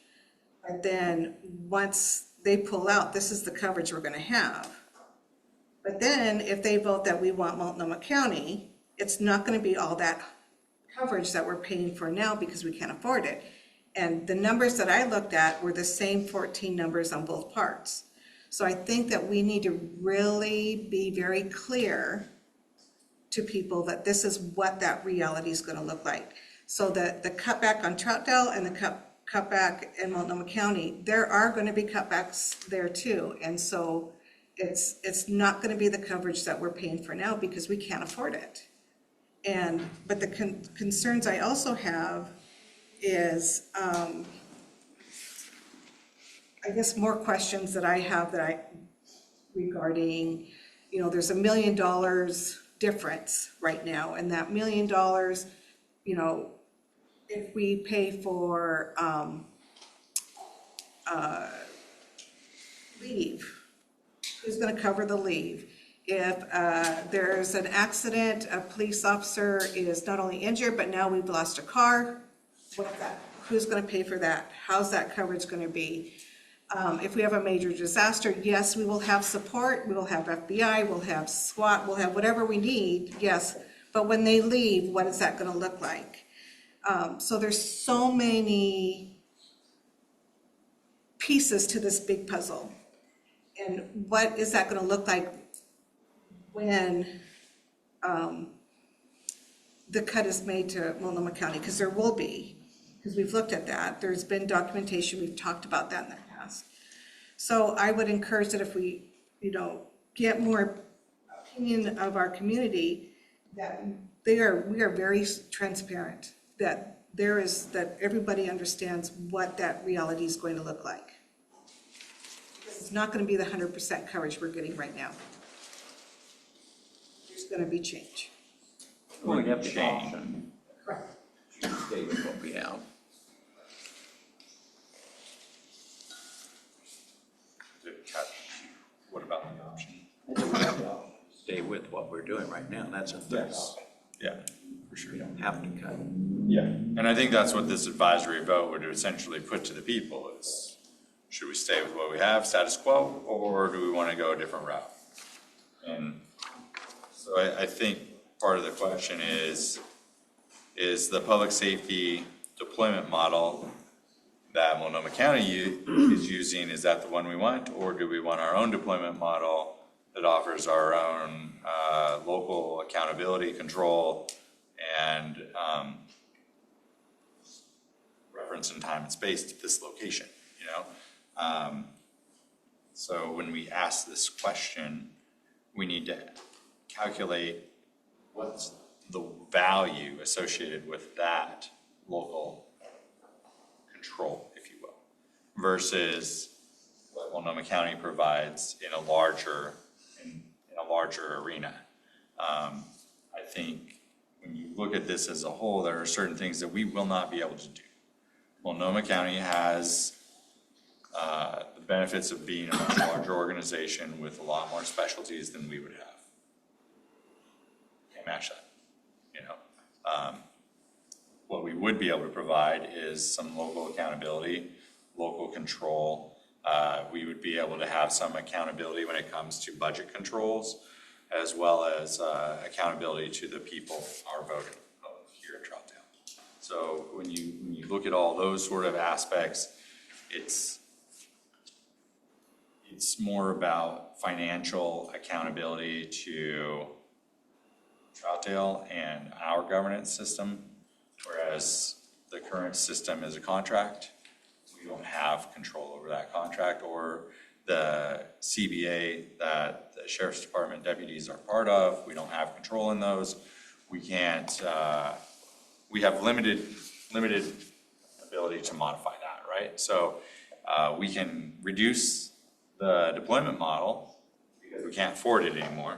But then once they pull out, this is the coverage we're going to have. But then if they vote that we want Multnomah County, it's not going to be all that coverage that we're paying for now because we can't afford it. And the numbers that I looked at were the same 14 numbers on both parts. So I think that we need to really be very clear to people that this is what that reality is going to look like. So that the cutback on Troutdale and the cutback in Multnomah County, there are going to be cutbacks there too. And so it's not going to be the coverage that we're paying for now because we can't afford it. But the concerns I also have is, I guess more questions that I have regarding, there's $1 million difference right now, and that $1 million, if we pay for leave, who's going to cover the leave? If there's an accident, a police officer is not only injured, but now we've lost a car, who's going to pay for that? How's that coverage going to be? If we have a major disaster, yes, we will have support, we will have FBI, we'll have SWAT, we'll have whatever we need, yes, but when they leave, what is that going to look like? So there's so many pieces to this big puzzle. And what is that going to look like when the cut is made to Multnomah County? Because there will be, because we've looked at that. There's been documentation, we've talked about that in the past. So I would encourage that if we, get more opinion of our community, that we are very transparent, that that everybody understands what that reality is going to look like. It's not going to be the 100% coverage we're getting right now. There's going to be change. We have the option. Stay with what we have. What about the option? Stay with what we're doing right now, that's a third. Yes. Yeah, for sure. We don't have to cut. Yeah, and I think that's what this advisory vote would essentially put to the people is, should we stay with what we have, status quo, or do we want to go a different route? And so I think part of the question is the public safety deployment model that Multnomah County is using, is that the one we want, or do we want our own deployment model that offers our own local accountability, control, and reference in time and space to this location, you know? So when we ask this question, we need to calculate what's the value associated with that local control, if you will, versus what Multnomah County provides in a larger arena. I think when you look at this as a whole, there are certain things that we will not be able to do. Multnomah County has the benefits of being a much larger organization with a lot more specialties than we would have. Can't match that, you know. What we would be able to provide is some local accountability, local control. We would be able to have some accountability when it comes to budget controls, as well as accountability to the people, our voting here in Troutdale. So when you look at all those sort of aspects, it's more about financial accountability to Troutdale and our governance system, whereas the current system is a contract. We don't have control over that contract, or the CBA that the Sheriff's Department deputies are part of. We don't have control in those. We can't, we have limited ability to modify that, right? So we can reduce the deployment model because we can't afford it anymore.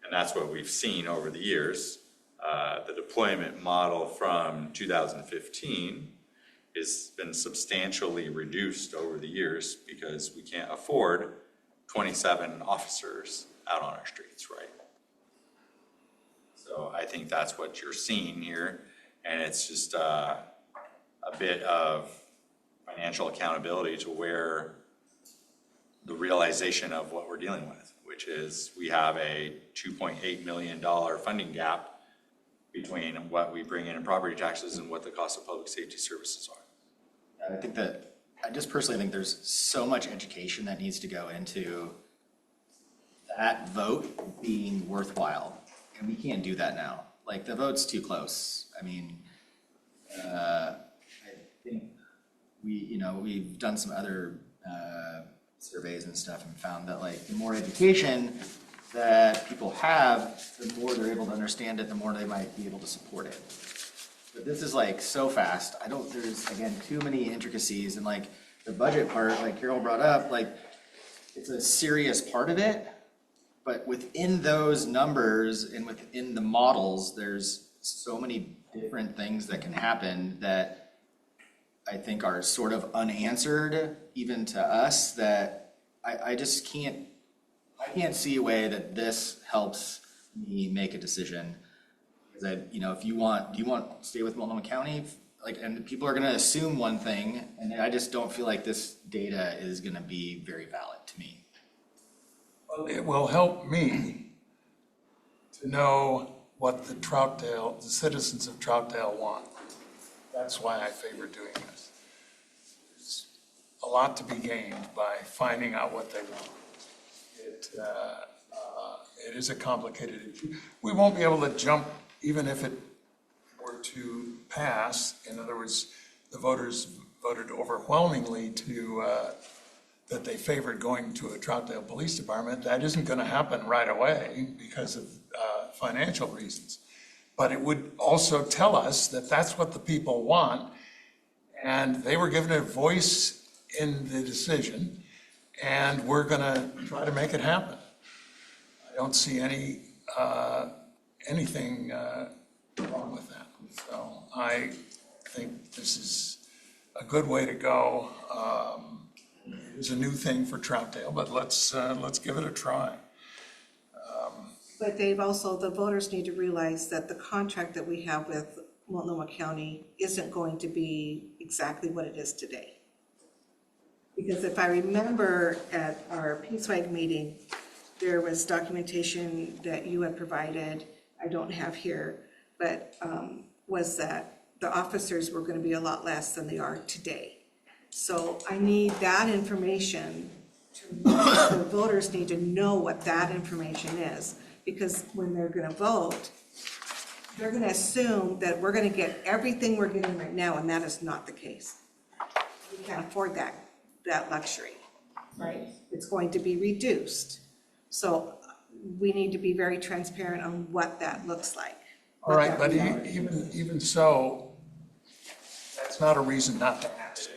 And that's what we've seen over the years. The deployment model from 2015 has been substantially reduced over the years because we can't afford 27 officers out on our streets, right? So I think that's what you're seeing here, and it's just a bit of financial accountability to where the realization of what we're dealing with, which is we have a $2.8 million funding gap between what we bring in property taxes and what the cost of public safety services are. I just personally think there's so much education that needs to go into that vote being worthwhile. And we can't do that now. Like, the vote's too close. I mean, I think we've done some other surveys and stuff and found that, like, the more education that people have, the more they're able to understand it, the more they might be able to support it. But this is like so fast. There's again, too many intricacies, and like the budget part, like Carol brought up, like it's a serious part of it, but within those numbers and within the models, there's so many different things that can happen that I think are sort of unanswered even to us, that I just can't see a way that this helps me make a decision. Because do you want to stay with Multnomah County? And people are gonna assume one thing, and I just don't feel like this data is gonna be very valid to me. Well, it will help me to know what the citizens of Troutdale want. That's why I favor doing this. There's a lot to be gained by finding out what they want. It is a complicated issue. We won't be able to jump, even if it were to pass. In other words, the voters voted overwhelmingly that they favored going to a Troutdale Police Department. That isn't going to happen right away because of financial reasons. but it would also tell us that that's what the people want, and they were given a voice in the decision, and we're gonna try to make it happen. I don't see anything wrong with that. So I think this is a good way to go. It's a new thing for Troutdale, but let's give it a try. But Dave, also, the voters need to realize that the contract that we have with Multnomah County isn't going to be exactly what it is today. Because if I remember at our PSWAG meeting, there was documentation that you had provided, I don't have here, but was that the officers were gonna be a lot less than they are today. So I need that information, the voters need to know what that information is. Because when they're gonna vote, they're gonna assume that we're gonna get everything we're getting right now, and that is not the case. We can't afford that luxury, right? It's going to be reduced. So we need to be very transparent on what that looks like. All right, but even so, that's not a reason not to ask.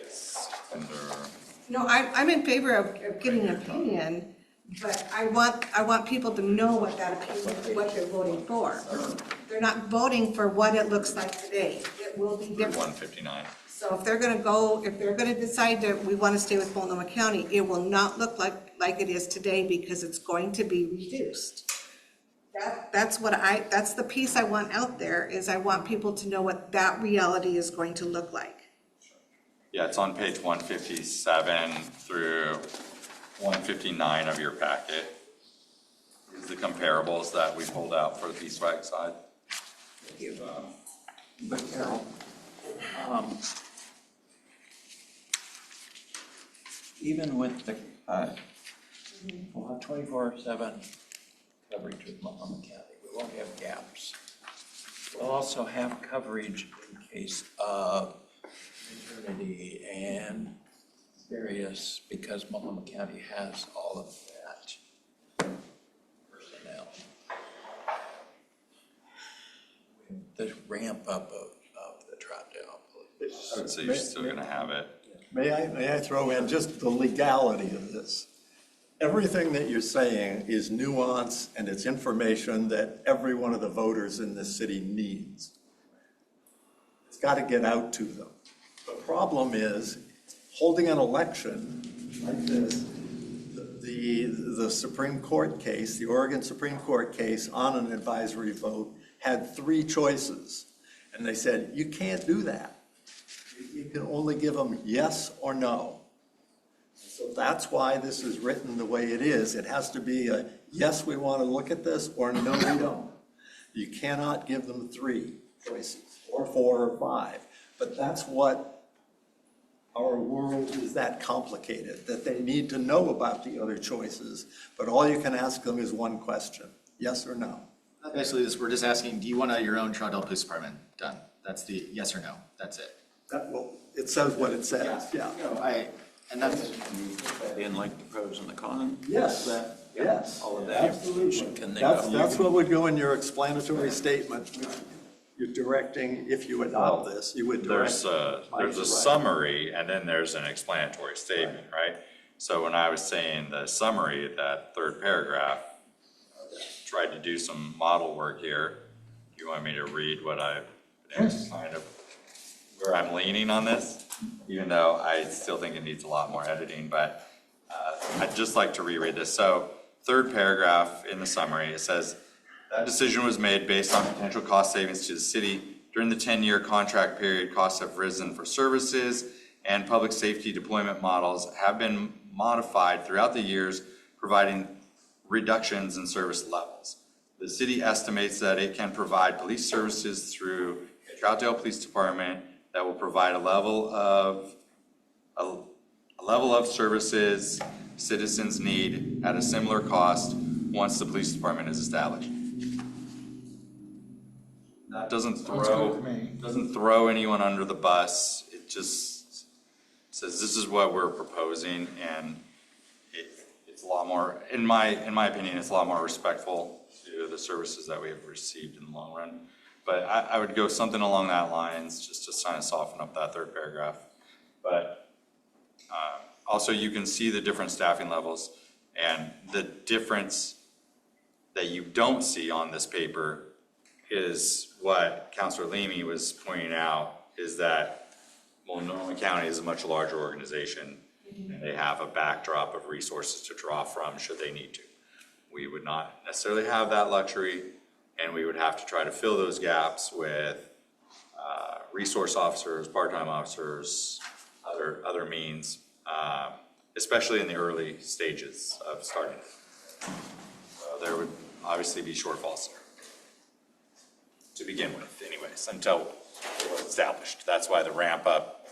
No, I'm in favor of getting an opinion, but I want people to know what that opinion, what they're voting for. They're not voting for what it looks like today. It will be different. 159. So if they're gonna decide that we want to stay with Multnomah County, it will not look like it is today because it's going to be reduced. That's the piece I want out there, is I want people to know what that reality is going to look like. Yeah, it's on page 157 through 159 of your packet. These are the comparables that we pulled out for the PSWAG side. Thank you. But Carol, even with the, we'll have 24/7 coverage with Multnomah County. We won't have gaps. We'll also have coverage in case of maternity and various, because Multnomah County has all of that personnel. The ramp up of the Troutdale police. I would say you're still gonna have it. May I throw in just the legality of this? Everything that you're saying is nuance and it's information that every one of the voters in this city needs. It's got to get out to them. The problem is holding an election like this, the Supreme Court case, the Oregon Supreme Court case on an advisory vote had 3 choices. And they said, you can't do that. You can only give them yes or no. So that's why this is written the way it is. It has to be a yes, we want to look at this, or no, we don't. You cannot give them 3 choices, or 4 or 5. But that's what our world is, that complicated, that they need to know about the other choices. But all you can ask them is one question, yes or no. Basically, we're just asking, do you want your own Troutdale Police Department done? That's the yes or no, that's it. Well, it says what it says, yeah. And that's. In like the pros and the cons? Yes, yes. All of that information, can they go? That's what would go in your explanatory statement. You're directing, if you adopt this, you would direct. There's a summary and then there's an explanatory statement, right? So when I was saying the summary, that 3rd paragraph, tried to do some model work here. You want me to read what I kind of, where I'm leaning on this? Even though I still think it needs a lot more editing, but I'd just like to reread this. So 3rd paragraph in the summary, it says, that decision was made based on potential cost savings to the city. During the 10-year contract period, costs have risen for services and public safety deployment models have been modified throughout the years, providing reductions in service levels. The city estimates that it can provide police services through a Troutdale Police Department that will provide a level of services citizens need at a similar cost once the police department is established. That doesn't throw anyone under the bus. It just says this is what we're proposing, and it's a lot more, in my opinion, it's a lot more respectful to the services that we have received in the long run. But I would go something along that lines, just to kind of soften up that third paragraph. But also you can see the different staffing levels, and the difference that you don't see on this paper is what Councilor Leamy was pointing out, is that Multnomah County is a much larger organization, and they have a backdrop of resources to draw from should they need to. We would not necessarily have that luxury, and we would have to try to fill those gaps with resource officers, part-time officers, other means, especially in the early stages of starting. There would obviously be shortfalls there to begin with anyways, until it was established. That's why the ramp up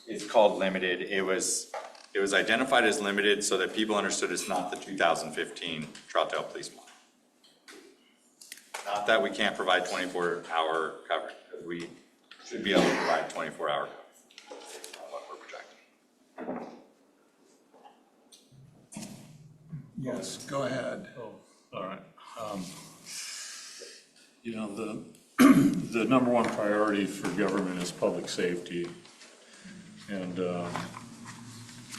is called limited. It was identified as limited so that people understood it's not the 2015 Troutdale Police Model. Not that we can't provide 24-hour coverage, because we should be able to provide 24-hour coverage. That's not what we're projecting. Yes, go ahead. Oh, all right. You know, the number one priority for government is public safety. And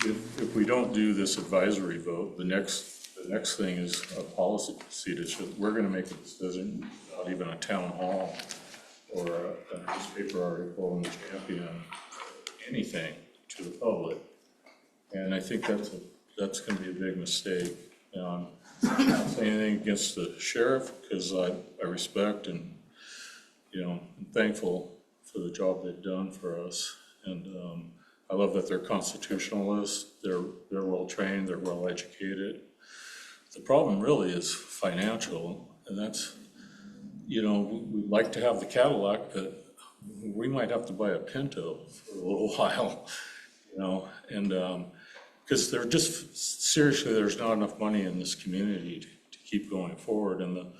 if we don't do this advisory vote, the next thing is a policy decision. We're going to make a decision, not even a town hall or a newspaper article in the Champion, anything to the public. And I think that's going to be a big mistake. I'm not saying anything against the sheriff, because I respect and, you know, I'm thankful for the job they've done for us. And I love that they're constitutionalists, they're well trained, they're well educated. The problem really is financial, and that's, you know, we'd like to have the Cadillac, but we might have to buy a Pinto for a little while, you know, and because they're just, seriously, there's not enough money in this community to keep going forward. And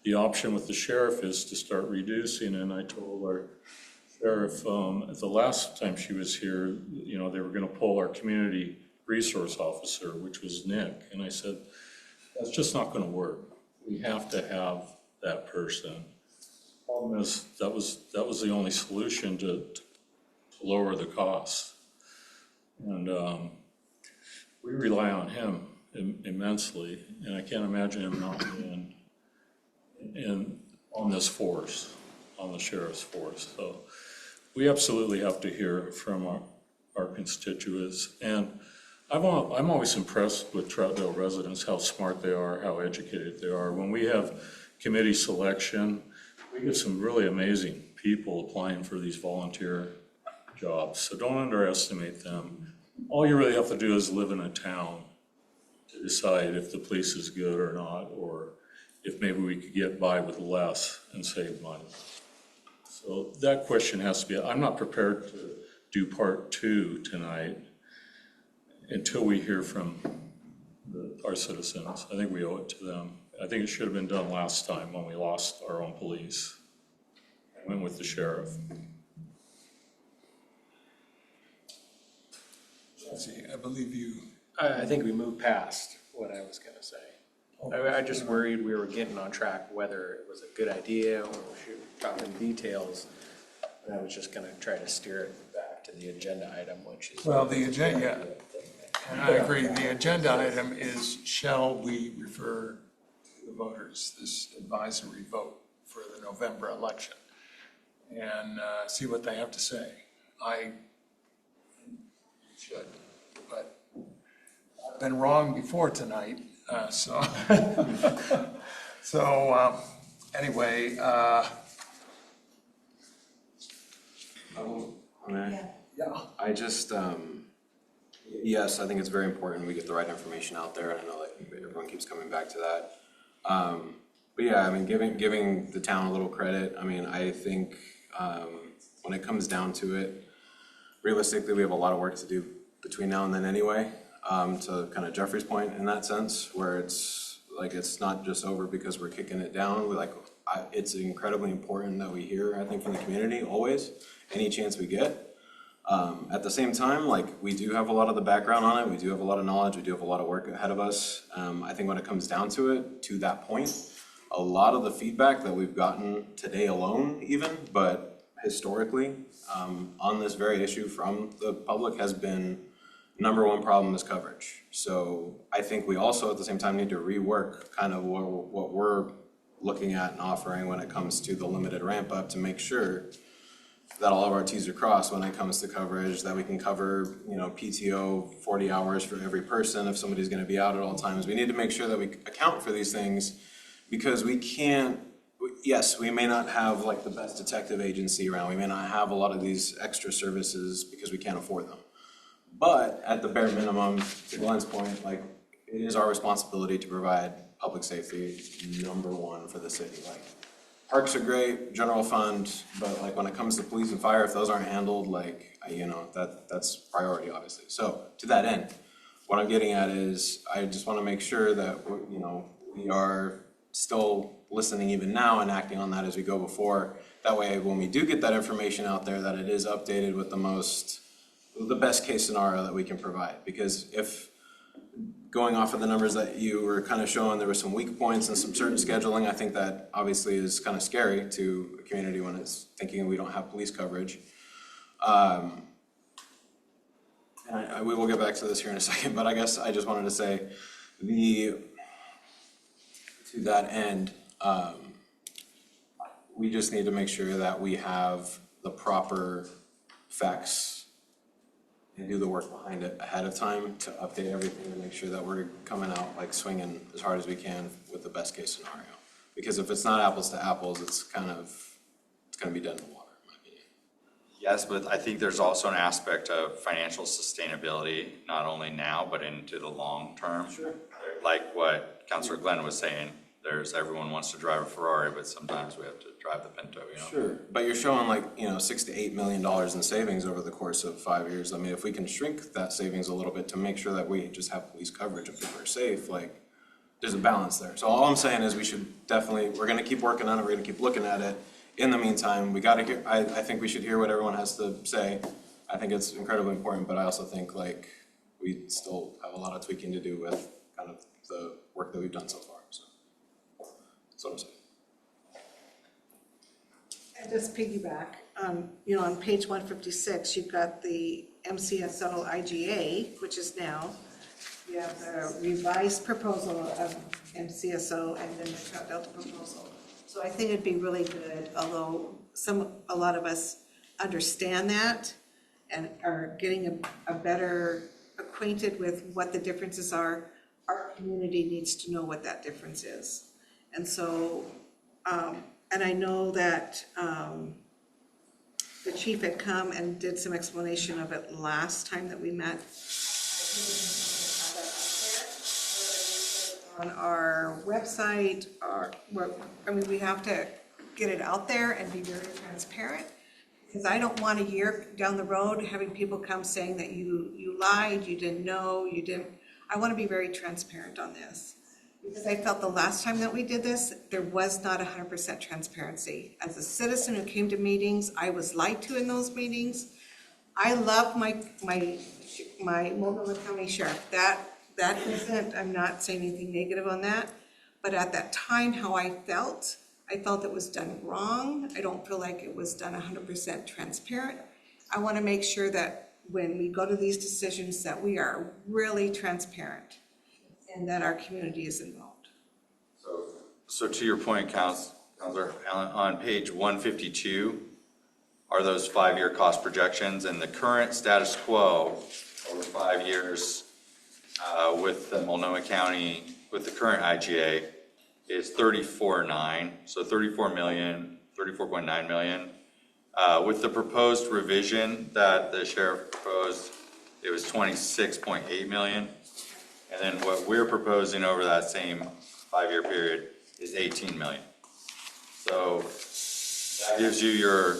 the option with the sheriff is to start reducing. And I told our sheriff the last time she was here, you know, they were going to pull our community resource officer, which was Nick. And I said, that's just not going to work. We have to have that person. Problem is, that was the only solution to lower the costs. And we rely on him immensely, and I can't imagine him not being on this force, on the sheriff's force. So we absolutely have to hear from our constituents. And I'm always impressed with Troutdale residents, how smart they are, how educated they are. When we have committee selection, we get some really amazing people applying for these volunteer jobs. So don't underestimate them. All you really have to do is live in a town to decide if the police is good or not, or if maybe we could get by with less and save money. So that question has to be, I'm not prepared to do part 2 tonight until we hear from our citizens. I think we owe it to them. I think it should have been done last time when we lost our own police and went with the sheriff. I believe you. I think we moved past what I was gonna say. I just worried we were getting on track, whether it was a good idea or we should talk in details. And I was just gonna try to steer it back to the agenda item, which is. Well, the agenda, and I agree, the agenda item is, shall we refer to the voters, this advisory vote for the November election? And see what they have to say. I should, but I've been wrong before tonight, so. Anyway, I just, yes, I think it's very important we get the right information out there, and I know that everyone keeps coming back to that. But yeah, I mean, giving the town a little credit, I mean, I think when it comes down to it, realistically, we have a lot of work to do between now and then anyway, to kind of Jeffrey's point in that sense, where it's like, it's not just over because we're kicking it down. It's incredibly important that we hear, I think, from the community always, any chance we get. At the same time, like, we do have a lot of the background on it. We do have a lot of knowledge. We do have a lot of work ahead of us. I think when it comes down to it, to that point, a lot of the feedback that we've gotten today alone even, but historically, on this very issue from the public has been number one problem is coverage. So I think we also at the same time need to rework kind of what we're looking at and offering when it comes to the limited ramp up to make sure that all of our T's are crossed when it comes to coverage, that we can cover, you know, PTO 40 hours for every person if somebody's gonna be out at all times. We need to make sure that we account for these things because we can't, yes, we may not have like the best detective agency around. We may not have a lot of these extra services because we can't afford them. But at the bare minimum, to Glenn's point, like it is our responsibility to provide public safety number one for the city. Like parks are great, general fund, but like when it comes to police and fire, if those aren't handled, like, you know, that's priority obviously. So to that end, what I'm getting at is I just want to make sure that, you know, we are still listening even now and acting on that as we go before. That way, when we do get that information out there, that it is updated with the best case scenario that we can provide. Because if going off of the numbers that you were kind of showing, there were some weak points and some certain scheduling, I think that obviously is kind of scary to a community when it's thinking we don't have police coverage. And we will get back to this here in a second, but I guess I just wanted to say to that end, we just need to make sure that we have the proper facts and do the work behind it ahead of time to update everything to make sure that we're coming out like swinging as hard as we can with the best case scenario. Because if it's not apples to apples, it's gonna be dead in the water, in my opinion. Yes, but I think there's also an aspect of financial sustainability, not only now, but into the long term. Sure. Like what Councilor Glenn was saying, everyone wants to drive a Ferrari, but sometimes we have to drive the Pinto, you know? Sure, but you're showing like, you know, $6 to $8 million in savings over the course of 5 years. I mean, if we can shrink that savings a little bit to make sure that we just have police coverage and people are safe, like, there's a balance there. So all I'm saying is we should definitely, we're gonna keep working on it, we're gonna keep looking at it. In the meantime, we gotta hear, I think we should hear what everyone has to say. I think it's incredibly important, but I also think like we still have a lot of tweaking to do with kind of the work that we've done so far, so. That's what I'm saying. And just piggyback, you know, on page 156, you've got the MCSO IGA, which is now, you have the revised proposal of MCSO and then the Troutdale proposal. So I think it'd be really good, although a lot of us understand that and are getting a better acquainted with what the differences are, our community needs to know what that difference is. And so, and I know that the chief had come and did some explanation of it last time that we met. On our website, we have to get it out there and be very transparent. Because I don't want a year down the road having people come saying that you lied, you didn't know, you didn't. I want to be very transparent on this. Because I felt the last time that we did this, there was not 100% transparency. As a citizen who came to meetings, I was lied to in those meetings. I love my Multnomah County Sheriff. That isn't, I'm not saying anything negative on that, but at that time, how I felt it was done wrong. I don't feel like it was done 100% transparent. I want to make sure that when we go to these decisions that we are really transparent and that our community is involved. So to your point, Councilor Allen, on page 152 are those 5-year cost projections, and the current status quo over 5 years with the Multnomah County, with the current IGA is 34.9, so 34.9 million. With the proposed revision that the sheriff proposed, it was 26.8 million. And then what we're proposing over that same 5-year period is 18 million. So that gives you your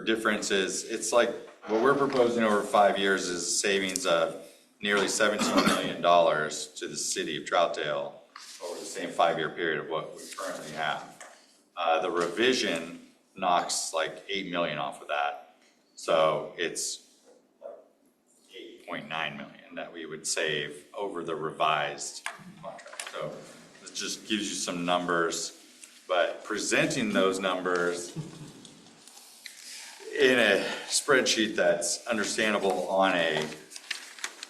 differences. It's like what we're proposing over 5 years is savings of nearly $17 million to the city of Troutdale over the same 5-year period of what we currently have. The revision knocks like 8 million off of that. So it's 8.9 million that we would save over the revised contract. So It just gives you some numbers, but presenting those numbers in a spreadsheet that's understandable on a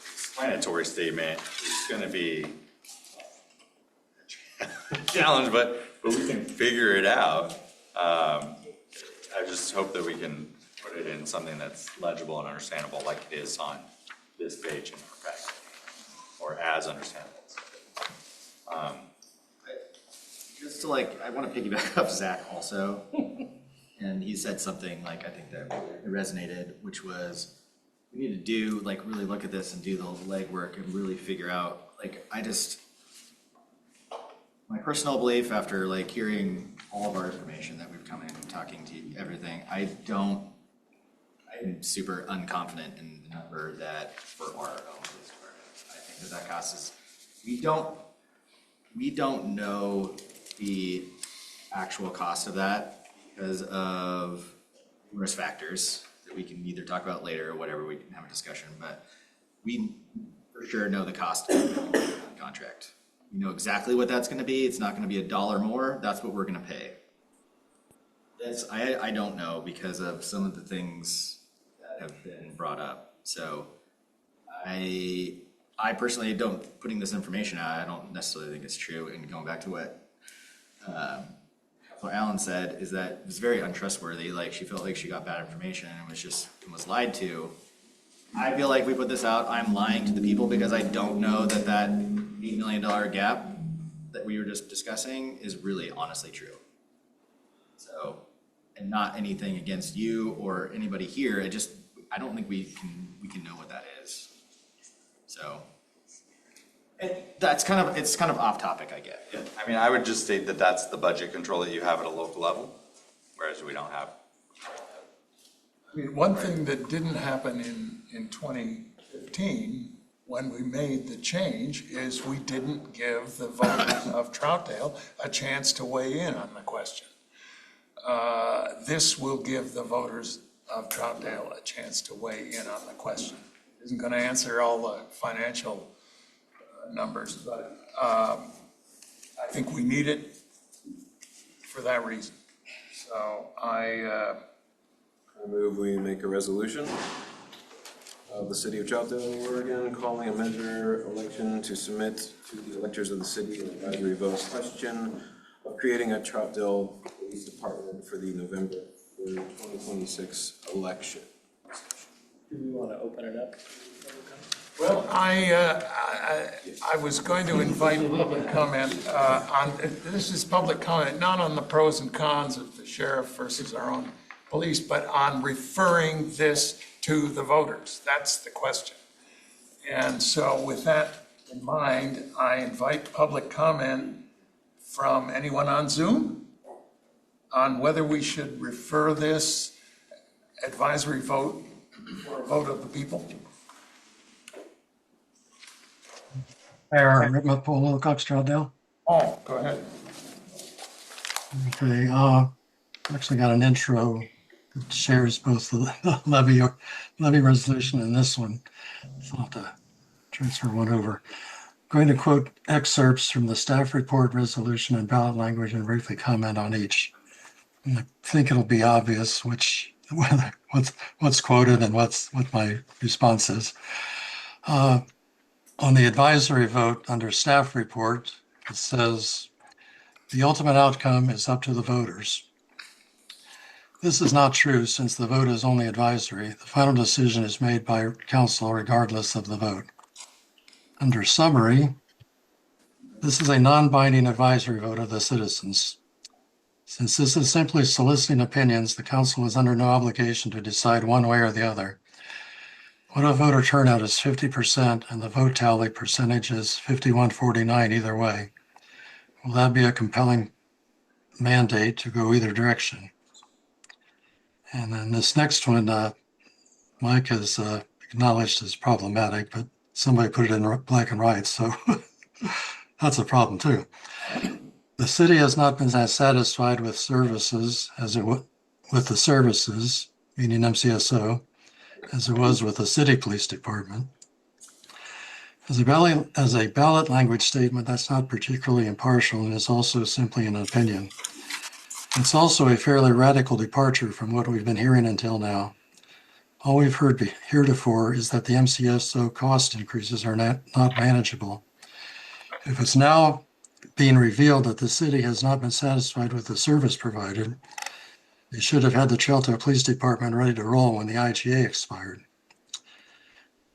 explanatory statement is going to be a challenge, but we can figure it out. I just hope that we can put it in something that's legible and understandable, like it is on this page in our packet, or as understandable. Just to I want to piggyback off Zach also, and he said something I think that resonated, which was we need to do really look at this and do the legwork and really figure out my personal belief after hearing all of our information that we've come in and talking to everything, I'm super unconfident in the number that for our own police department. I think that cost is, we don't know the actual cost of that because of numerous factors that we can either talk about later or whatever, we can have a discussion, but we for sure know the cost of the contract. We know exactly what that's gonna be. It's not gonna be $1 more. That's what we're gonna pay. This, I don't know because of some of the things that have been brought up. So I personally don't, putting this information out, I don't necessarily think it's true. And going back to what Alan said, is that it was very untrustworthy. She felt like she got bad information and was lied to. I feel like we put this out, I'm lying to the people because I don't know that $8 million gap that we were just discussing is really honestly true. So, and not anything against you or anybody here, I don't think we can know what that is. So, it's kind of off topic, I get. Yeah. I mean, I would just state that that's the budget control that you have at a local level, whereas we don't have. I mean, one thing that didn't happen in 2015, when we made the change, is we didn't give the voters of Troutdale a chance to weigh in on the question. This will give the voters of Troutdale a chance to weigh in on the question. It isn't going to answer all the financial numbers, but I think we need it for that reason. So I move we make a resolution of the City of Troutdale, Oregon, calling a measure election to submit to the electors of the city an advisory vote question of creating a Troutdale Police Department for the November 2026 election. Do we want to open it up? Well, I was going to invite public comment on, this is public comment, not on the pros and cons of the sheriff versus our own police, but on referring this to the voters. That's the question. And so with that in mind, I invite public comment from anyone on Zoom on whether we should refer this advisory vote for a vote of the people. Rick Wilcox, Troutdale. Oh, go ahead. Okay, actually got an intro that shares both the levy resolution and this one. So I'll have to transfer one over. I'm going to quote excerpts from the staff report, resolution, and ballot language and briefly comment on each. And I think it'll be obvious what's quoted and what my response is. On the advisory vote under staff report, it says, the ultimate outcome is up to the voters. This is not true since the vote is only advisory. The final decision is made by council regardless of the vote. Under summary, this is a non-binding advisory vote of the citizens. Since this is simply soliciting opinions, the council is under no obligation to decide one way or the other. What if voter turnout is 50% and the vote tally percentage is 51-49 either way? Will that be a compelling mandate to go either direction? And then this next one, Mike has acknowledged is problematic, but somebody put it in black and white, so that's a problem too. The city has not been as satisfied with services with the services, meaning MCSO, as it was with the city police department. As a ballot language statement, that's not particularly impartial and is also simply an opinion. It's also a fairly radical departure from what we've been hearing until now. All we've heard heretofore is that the MCSO cost increases are not manageable. If it's now being revealed that the city has not been satisfied with the service provided, they should have had the Troutdale Police Department ready to roll when the IGA expired.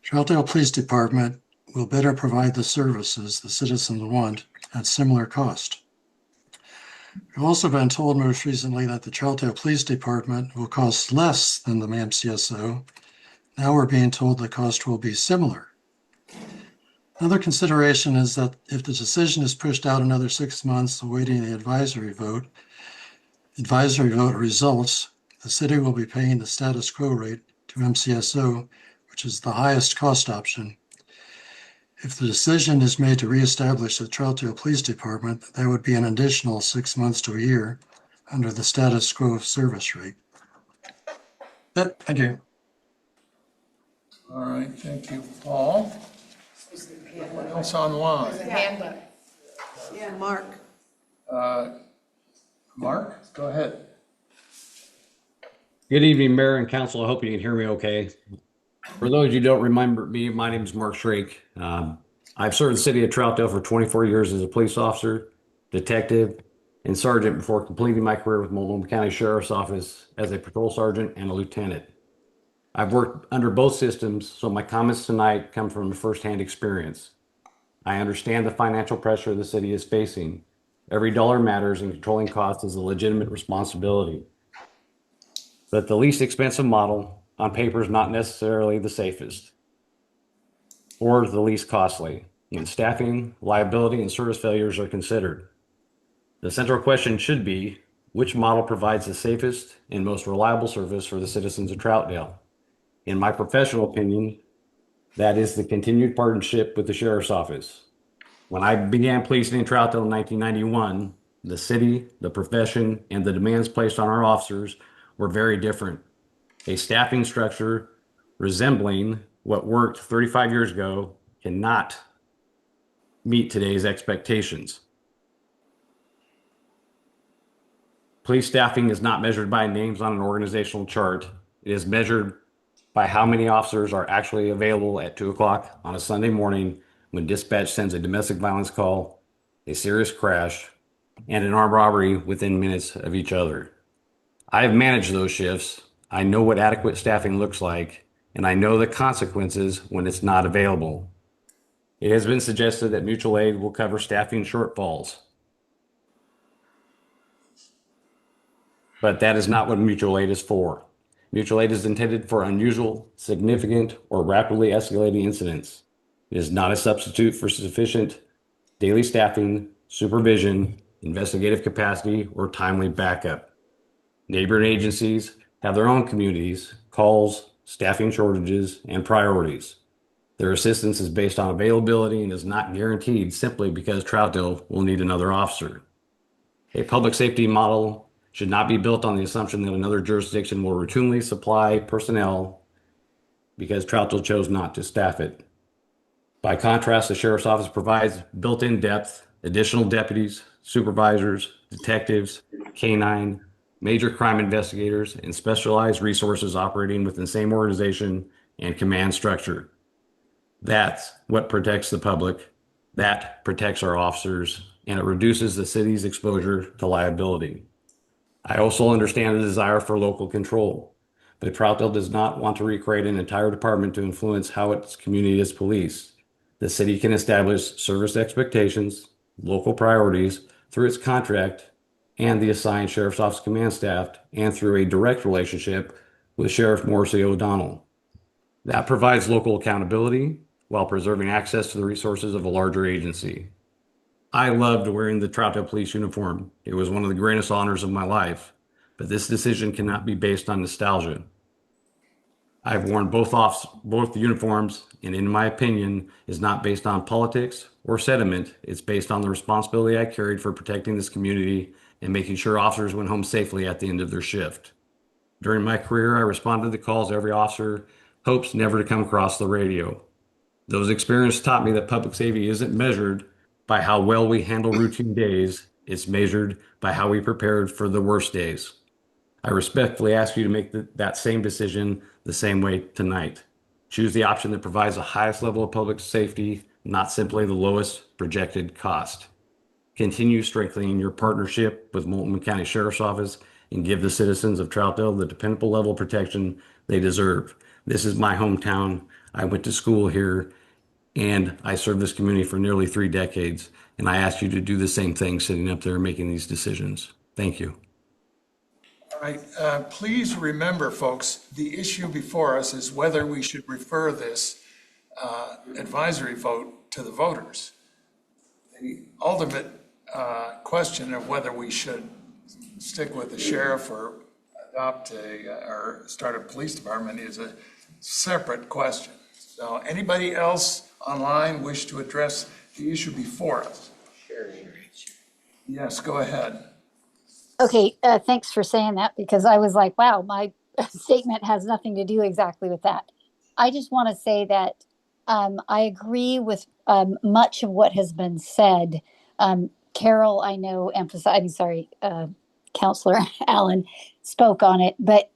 Troutdale Police Department will better provide the services the citizens want at similar cost. We've also been told most recently that the Troutdale Police Department will cost less than the MCSO. Now we're being told the cost will be similar. Another consideration is that if the decision is pushed out another 6 months awaiting the advisory vote results, the city will be paying the status quo rate to MCSO, which is the highest cost option. If the decision is made to reestablish the Troutdale Police Department, that would be an additional 6 months to a year under the status quo service rate. Thank you. All right, thank you, Paul. Anyone else online? Yeah, Mark. Mark, go ahead. Good evening, Mayor and Council. I hope you can hear me okay. For those who don't remember me, my name is Mark Shrake. I've served the city of Troutdale for 24 years as a police officer, detective, and sergeant before completing my career with Multnomah County Sheriff's Office as a patrol sergeant and a lieutenant. I've worked under both systems, so my comments tonight come from a firsthand experience. I understand the financial pressure the city is facing. Every dollar matters, and controlling costs is a legitimate responsibility. But the least expensive model on paper is not necessarily the safest or the least costly when staffing, liability, and service failures are considered. The central question should be, which model provides the safest and most reliable service for the citizens of Troutdale? In my professional opinion, that is the continued partnership with the Sheriff's Office. When I began policing in Troutdale in 1991, the city, the profession, and the demands placed on our officers were very different. A staffing structure resembling what worked 35 years ago cannot meet today's expectations. Police staffing is not measured by names on an organizational chart. It is measured by how many officers are actually available at 2 o'clock on a Sunday morning when dispatch sends a domestic violence call, a serious crash, and an armed robbery within minutes of each other. I have managed those shifts. I know what adequate staffing looks like, and I know the consequences when it's not available. It has been suggested that mutual aid will cover staffing shortfalls. But that is not what mutual aid is for. Mutual aid is intended for unusual, significant, or rapidly escalating incidents. It is not a substitute for sufficient daily staffing, supervision, investigative capacity, or timely backup. Neighboring agencies have their own communities, calls, staffing shortages, and priorities. Their assistance is based on availability and is not guaranteed simply because Troutdale will need another officer. A public safety model should not be built on the assumption that another jurisdiction will routinely supply personnel because Troutdale chose not to staff it. By contrast, the Sheriff's Office provides built-in depth, additional deputies, supervisors, detectives, canine, major crime investigators, and specialized resources operating within the same organization and command structure. That's what protects the public, that protects our officers, and it reduces the city's exposure to liability. I also understand the desire for local control, but Troutdale does not want to recreate an entire department to influence how its community is policed. The city can establish service expectations, local priorities through its contract and the assigned Sheriff's Office command staff and through a direct relationship with Sheriff Morrissey O'Donnell. That provides local accountability while preserving access to the resources of a larger agency. I loved wearing the Troutdale police uniform. It was one of the greatest honors of my life, but this decision cannot be based on nostalgia. I've worn both uniforms, and in my opinion, is not based on politics or sentiment. It's based on the responsibility I carried for protecting this community and making sure officers went home safely at the end of their shift. During my career, I responded to calls every officer hopes never to come across the radio. Those experiences taught me that public safety isn't measured by how well we handle routine days. It's measured by how we prepared for the worst days. I respectfully ask you to make that same decision the same way tonight. Choose the option that provides the highest level of public safety, not simply the lowest projected cost. Continue strengthening your partnership with Multnomah County Sheriff's Office and give the citizens of Troutdale the dependable level of protection they deserve. This is my hometown. I went to school here and I served this community for nearly 3 decades. And I ask you to do the same thing sitting up there making these decisions. Thank you. All right, please remember, folks, the issue before us is whether we should refer this advisory vote to the voters. The ultimate question of whether we should stick with the sheriff or adopt or start a police department is a separate question. So anybody else online wish to address the issue before us? Yes, go ahead. Okay, thanks for saying that, because I was like, wow, my statement has nothing to do exactly with that. I just want to say that I agree with much of what has been said. Carol, I know, Counselor Allen spoke on it, but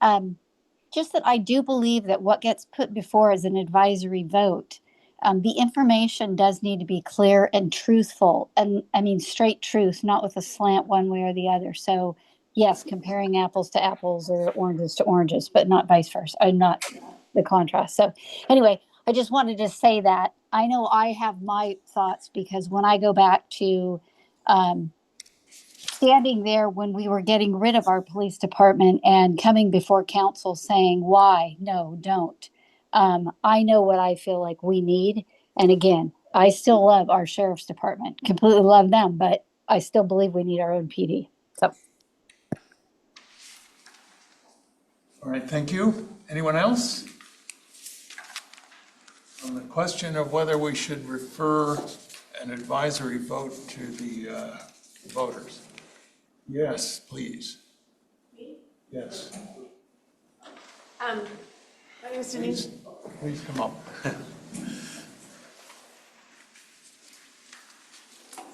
just that I do believe that what gets put before as an advisory vote, the information does need to be clear and truthful. And I mean, straight truth, not with a slant one way or the other. So yes, comparing apples to apples or oranges to oranges, but not vice versa, not the contrast. So anyway, I just wanted to say that I know I have my thoughts, because when I go back to standing there when we were getting rid of our police department and coming before council saying, why? No, don't. I know what I feel like we need. And again, I still love our sheriff's department, completely love them, but I still believe we need our own PD. So. All right, thank you. Anyone else? On the question of whether we should refer an advisory vote to the voters. Yes, please. Yes. My name is Denise. Please come up.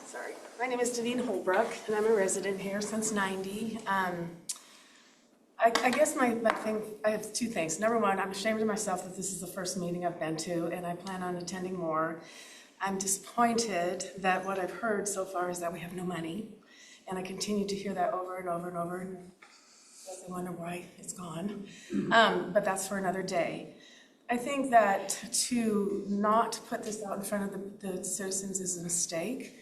Sorry. My name is Denise Holbrook, and I'm a resident here since '90. I guess my thing, I have 2 things. Number one, I'm ashamed of myself that this is the first meeting I've been to, and I plan on attending more. I'm disappointed that what I've heard so far is that we have no money, and I continue to hear that over and over and over, and I wonder why it's gone. But that's for another day. I think that to not put this out in front of the citizens is a mistake.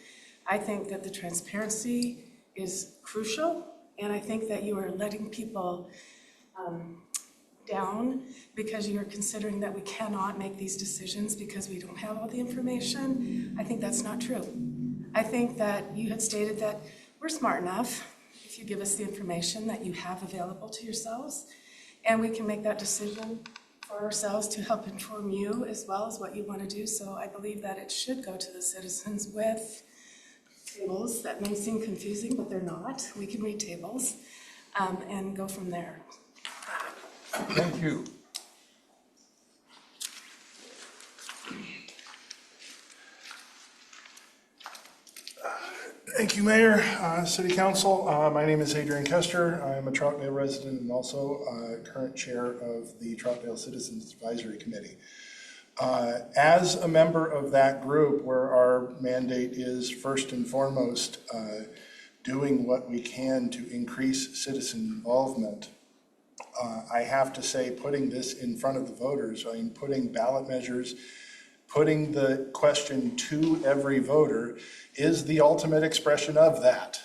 I think that the transparency is crucial, and I think that you are letting people down because you're considering that we cannot make these decisions because we don't have all the information. I think that's not true. I think that you had stated that we're smart enough if you give us the information that you have available to yourselves, and we can make that decision for ourselves to help inform you as well as what you want to do. So I believe that it should go to the citizens with tables that may seem confusing, but they're not. We can read tables and go from there. Thank you. Thank you, Mayor, City Council. My name is Adrian Kester. I'm a Troutdale resident and also current chair of the Troutdale Citizens Advisory Committee. As a member of that group, where our mandate is first and foremost doing what we can to increase citizen involvement, I have to say, putting this in front of the voters, I mean, putting ballot measures, putting the question to every voter is the ultimate expression of that.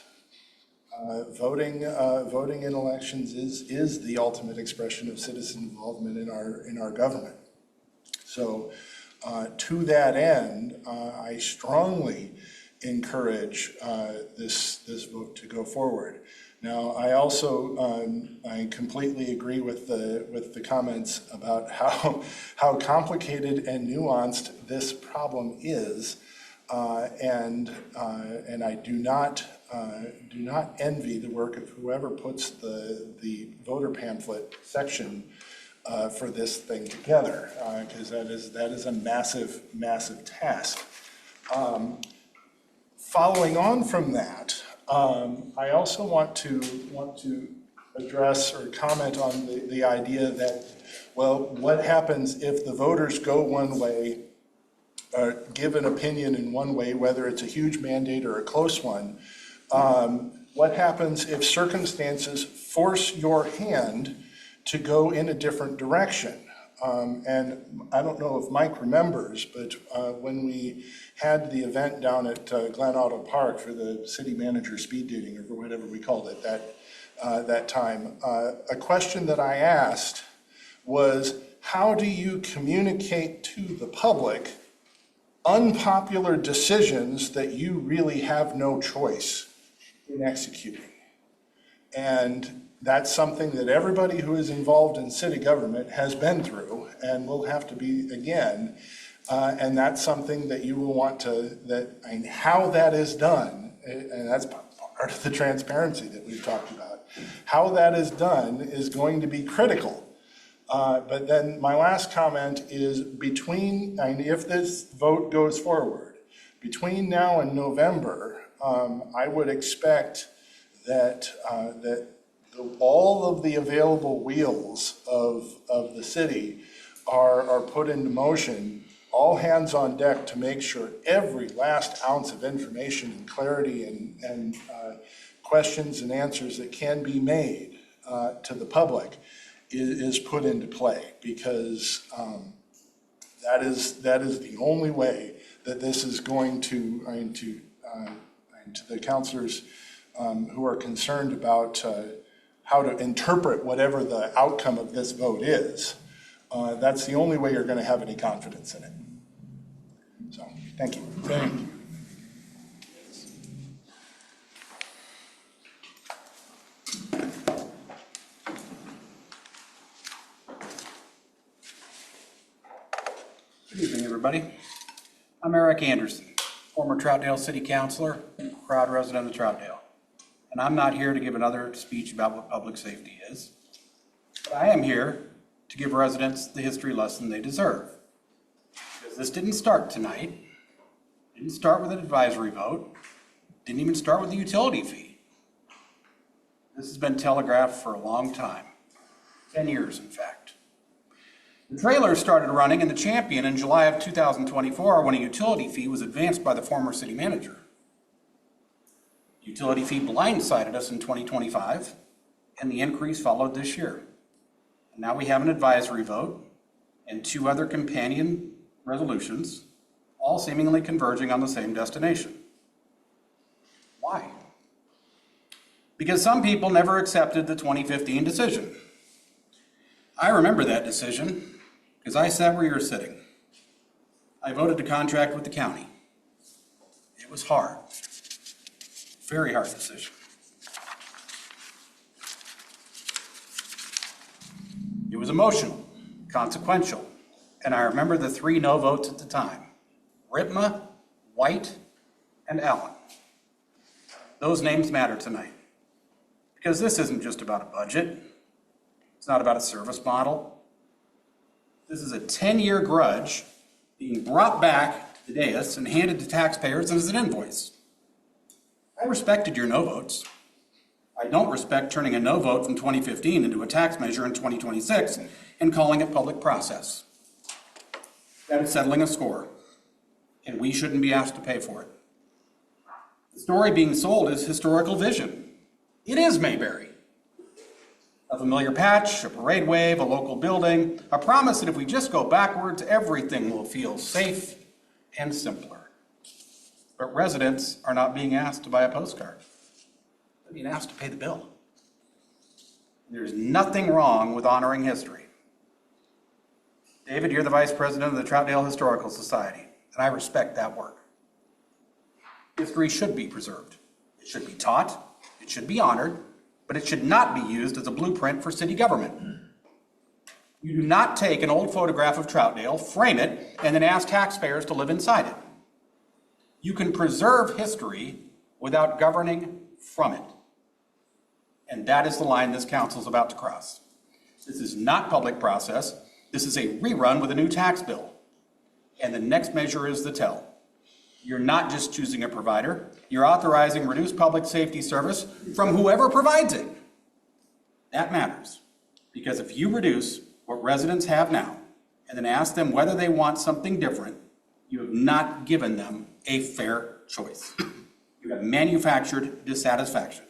Voting in elections is the ultimate expression of citizen involvement in our government. So to that end, I strongly encourage this vote to go forward. Now, I also I completely agree with the comments about how complicated and nuanced this problem is, and I do not envy the work of whoever puts the voter pamphlet section for this thing together, because that is a massive, massive task. Following on from that, I also want to address or comment on the idea that, well, what happens if the voters go one way, give an opinion in one way, whether it's a huge mandate or a close one? What happens if circumstances force your hand to go in a different direction? And I don't know if Mike remembers, but when we had the event down at Glen Auto Park for the city manager speed dating, or whatever we called it that time, a question that I asked was, how do you communicate to the public unpopular decisions that you really have no choice in executing? And that's something that everybody who is involved in city government has been through and will have to be again. And that's something that you will want to, how that is done, and that's part of the transparency that we've talked about, how that is done is going to be critical. But then my last comment is if this vote goes forward, between now and November, I would expect that all of the available wheels of the city are put into motion, all hands on deck to make sure every last ounce of information and clarity and questions and answers that can be made to the public is put into play, because that is the only way that this is going to the councilors who are concerned about how to interpret whatever the outcome of this vote is. That's the only way you're going to have any confidence in it. So, thank you. Thank you. Good evening, everybody. I'm Eric Anderson, former Troutdale City Councilor and proud resident of Troutdale. And I'm not here to give another speech about what public safety is, but I am here to give residents the history lesson they deserve. Because this didn't start tonight, didn't start with an advisory vote, didn't even start with the utility fee. This has been telegraphed for a long time, 10 years in fact. The trailer started running in the Champion in July of 2024 when a utility fee was advanced by the former city manager. Utility fee blindsided us in 2025, and the increase followed this year. And now we have an advisory vote and 2 other companion resolutions, all seemingly converging on the same destination. Why? Because some people never accepted the 2015 decision. I remember that decision because I sat where you're sitting. I voted to contract with the county. It was hard. Very hard decision. It was emotional, consequential, and I remember the 3 no votes at the time: Ritma, White, and Allen. Those names matter tonight, because this isn't just about a budget. It's not about a service model. This is a 10-year grudge being brought back to the dais and handed to taxpayers as an invoice. I respected your no votes. I don't respect turning a no vote from 2015 into a tax measure in 2026 and calling it public process. That is settling a score, and we shouldn't be asked to pay for it. The story being sold is historical vision. It is Mayberry. A familiar patch, a parade wave, a local building, a promise that if we just go backwards, everything will feel safe and simpler. But residents are not being asked to buy a postcard. They're being asked to pay the bill. There's nothing wrong with honoring history. David, you're the vice president of the Troutdale Historical Society, and I respect that work. History should be preserved. It should be taught, it should be honored, but it should not be used as a blueprint for city government. You do not take an old photograph of Troutdale, frame it, and then ask taxpayers to live inside it. You can preserve history without governing from it. And that is the line this council is about to cross. This is not public process. This is a rerun with a new tax bill. And the next measure is the tell. You're not just choosing a provider, you're authorizing reduced public safety service from whoever provides it. That matters, because if you reduce what residents have now and then ask them whether they want something different, you have not given them a fair choice. You have manufactured dissatisfaction.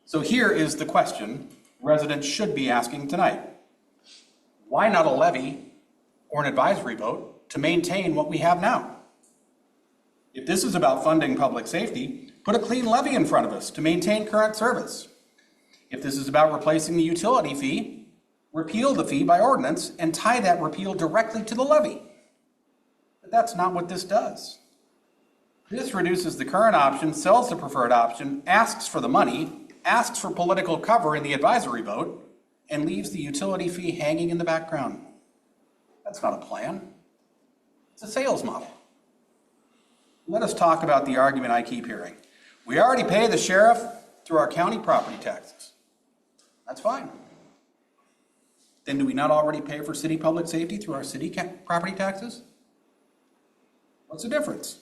So here is the question residents should be asking tonight. Why not a levy or an advisory vote to maintain what we have now? If this is about funding public safety, put a clean levy in front of us to maintain current service. If this is about replacing the utility fee, repeal the fee by ordinance and tie that repeal directly to the levy. But that's not what this does. This reduces the current option, sells the preferred option, asks for the money, asks for political cover in the advisory vote, and leaves the utility fee hanging in the background. That's not a plan. It's a sales model. Let us talk about the argument I keep hearing. We already pay the sheriff through our county property taxes. That's fine. Then do we not already pay for city public safety through our city property taxes? What's the difference?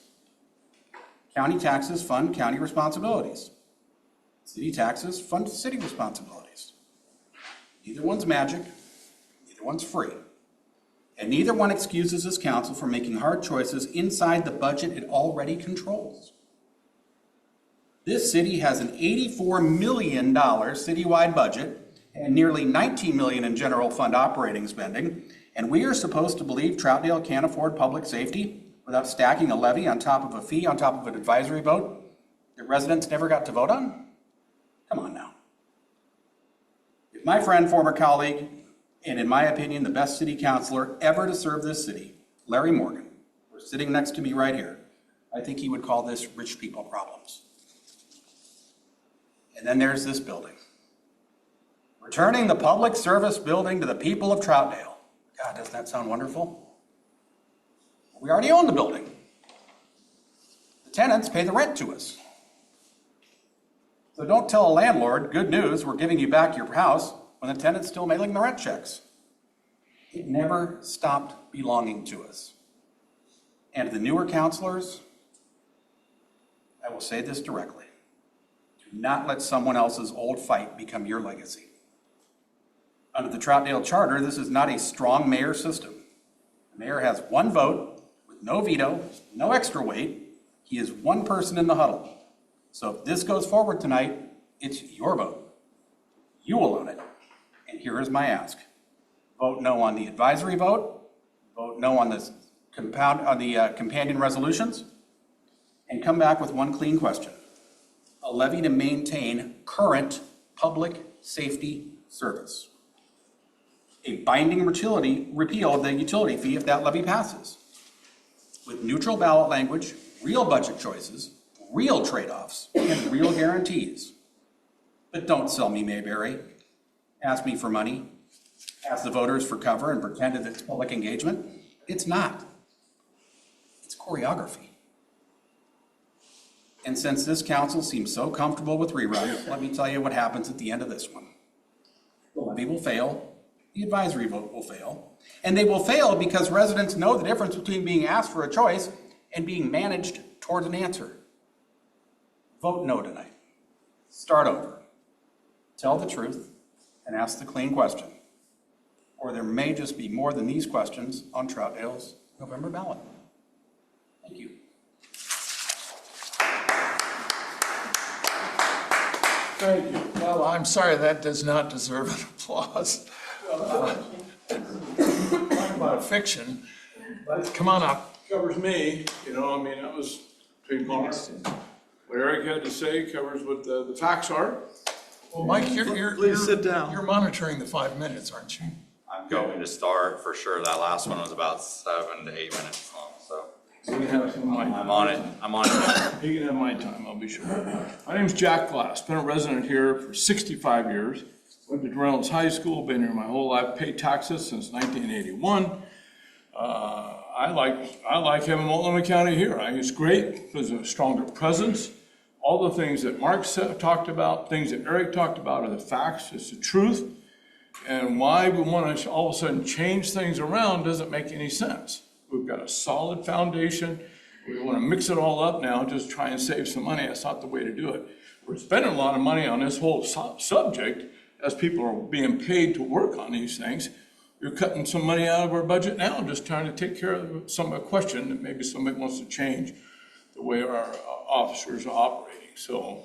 County taxes fund county responsibilities. City taxes fund city responsibilities. Neither one's magic, neither one's free. And neither one excuses this council from making hard choices inside the budget it already controls. This city has an $84 million citywide budget and nearly $19 million in general fund operating spending, and we are supposed to believe Troutdale can't afford public safety without stacking a levy on top of a fee on top of an advisory vote that residents never got to vote on? Come on now. If my friend, former colleague, and in my opinion, the best city councilor ever to serve this city, Larry Morgan, were sitting next to me right here, I think he would call this rich people problems. And then there's this building. Returning the public service building to the people of Troutdale. God, doesn't that sound wonderful? We already own the building. The tenants pay the rent to us. So don't tell a landlord, good news, we're giving you back your house, when the tenant's still mailing the rent checks. It never stopped belonging to us. And to the newer counselors, I will say this directly. Do not let someone else's old fight become your legacy. Under the Troutdale Charter, this is not a strong mayor system. The mayor has one vote with no veto, no extra weight. He is one person in the huddle. So if this goes forward tonight, it's your vote. You will own it. And here is my ask. Vote no on the advisory vote, vote no on the companion resolutions, and come back with one clean question. A levy to maintain current public safety service. A binding repeal of the utility fee if that levy passes. With neutral ballot language, real budget choices, real trade-offs, and real guarantees. But don't sell me Mayberry. Ask me for money. Ask the voters for cover and pretend that it's public engagement. It's not. It's choreography. And since this council seems so comfortable with reruns, let me tell you what happens at the end of this one. The levy will fail. The advisory vote will fail. And they will fail because residents know the difference between being asked for a choice and being managed toward an answer. Vote no tonight. Start over. Tell the truth and ask the clean question. Or there may just be more than these questions on Troutdale's November ballot. Thank you. Thank you. Well, I'm sorry, that does not deserve an applause. Talk about a fiction, but come on up. Covers me, you know, I mean, that was pretty honest. What Eric had to say covers what the facts are. Well, Mike, please sit down. You're monitoring the 5 minutes, aren't you? I'm going to start for sure. That last one was about 7 to 8 minutes long, so. You can have some of mine. I'm on it. You can have my time, I'll be sure. My name's Jack Glass, been a resident here for 65 years. Went to Reynolds High School, been here my whole life, paid taxes since 1981. I like having Multnomah County here. I think it's great. There's a stronger presence. All the things that Mark talked about, things that Eric talked about are the facts. It's the truth. And why we want to all of a sudden change things around doesn't make any sense. We've got a solid foundation. We want to mix it all up now, just try and save some money. That's not the way to do it. We're spending a lot of money on this whole subject as people are being paid to work on these things. You're cutting some money out of our budget now, just trying to take care of some question that maybe somebody wants to change the way our officers are operating. So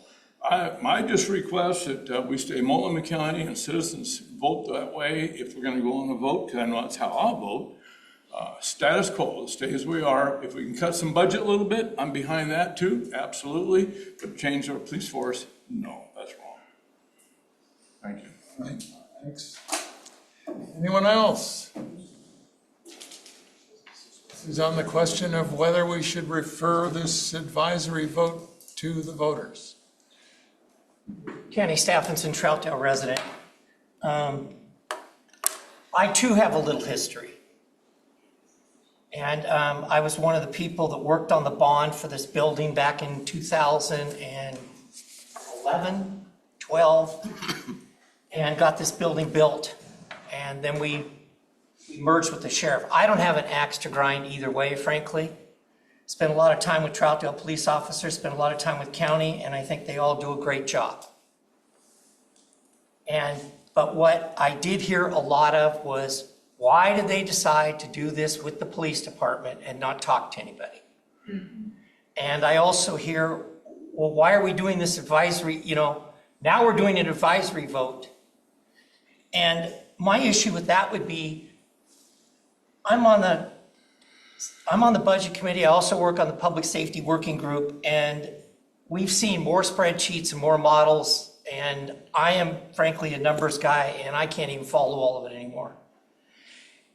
my just request that we stay Multnomah County and citizens vote that way if we're going to go on a vote, because I know that's how I'll vote. Status quo, stay as we are. If we can cut some budget a little bit, I'm behind that too, absolutely. But change our police force, no, that's wrong. Thank you. All right, thanks. Anyone else? This is on the question of whether we should refer this advisory vote to the voters. Kenny Stephenson, Troutdale resident. I too have a little history. And I was one of the people that worked on the bond for this building back in 2011, 12, and got this building built. And then we merged with the sheriff. I don't have an axe to grind either way, frankly. Spent a lot of time with Troutdale police officers, spent a lot of time with county, and I think they all do a great job. But what I did hear a lot of was, why did they decide to do this with the police department and not talk to anybody? Mm-hmm. And I also hear, well, why are we doing this advisory? Now we're doing an advisory vote. And my issue with that would be, I'm on the budget committee. I also work on the public safety working group, and we've seen more spreadsheets and more models. And I am frankly a numbers guy, and I can't even follow all of it anymore.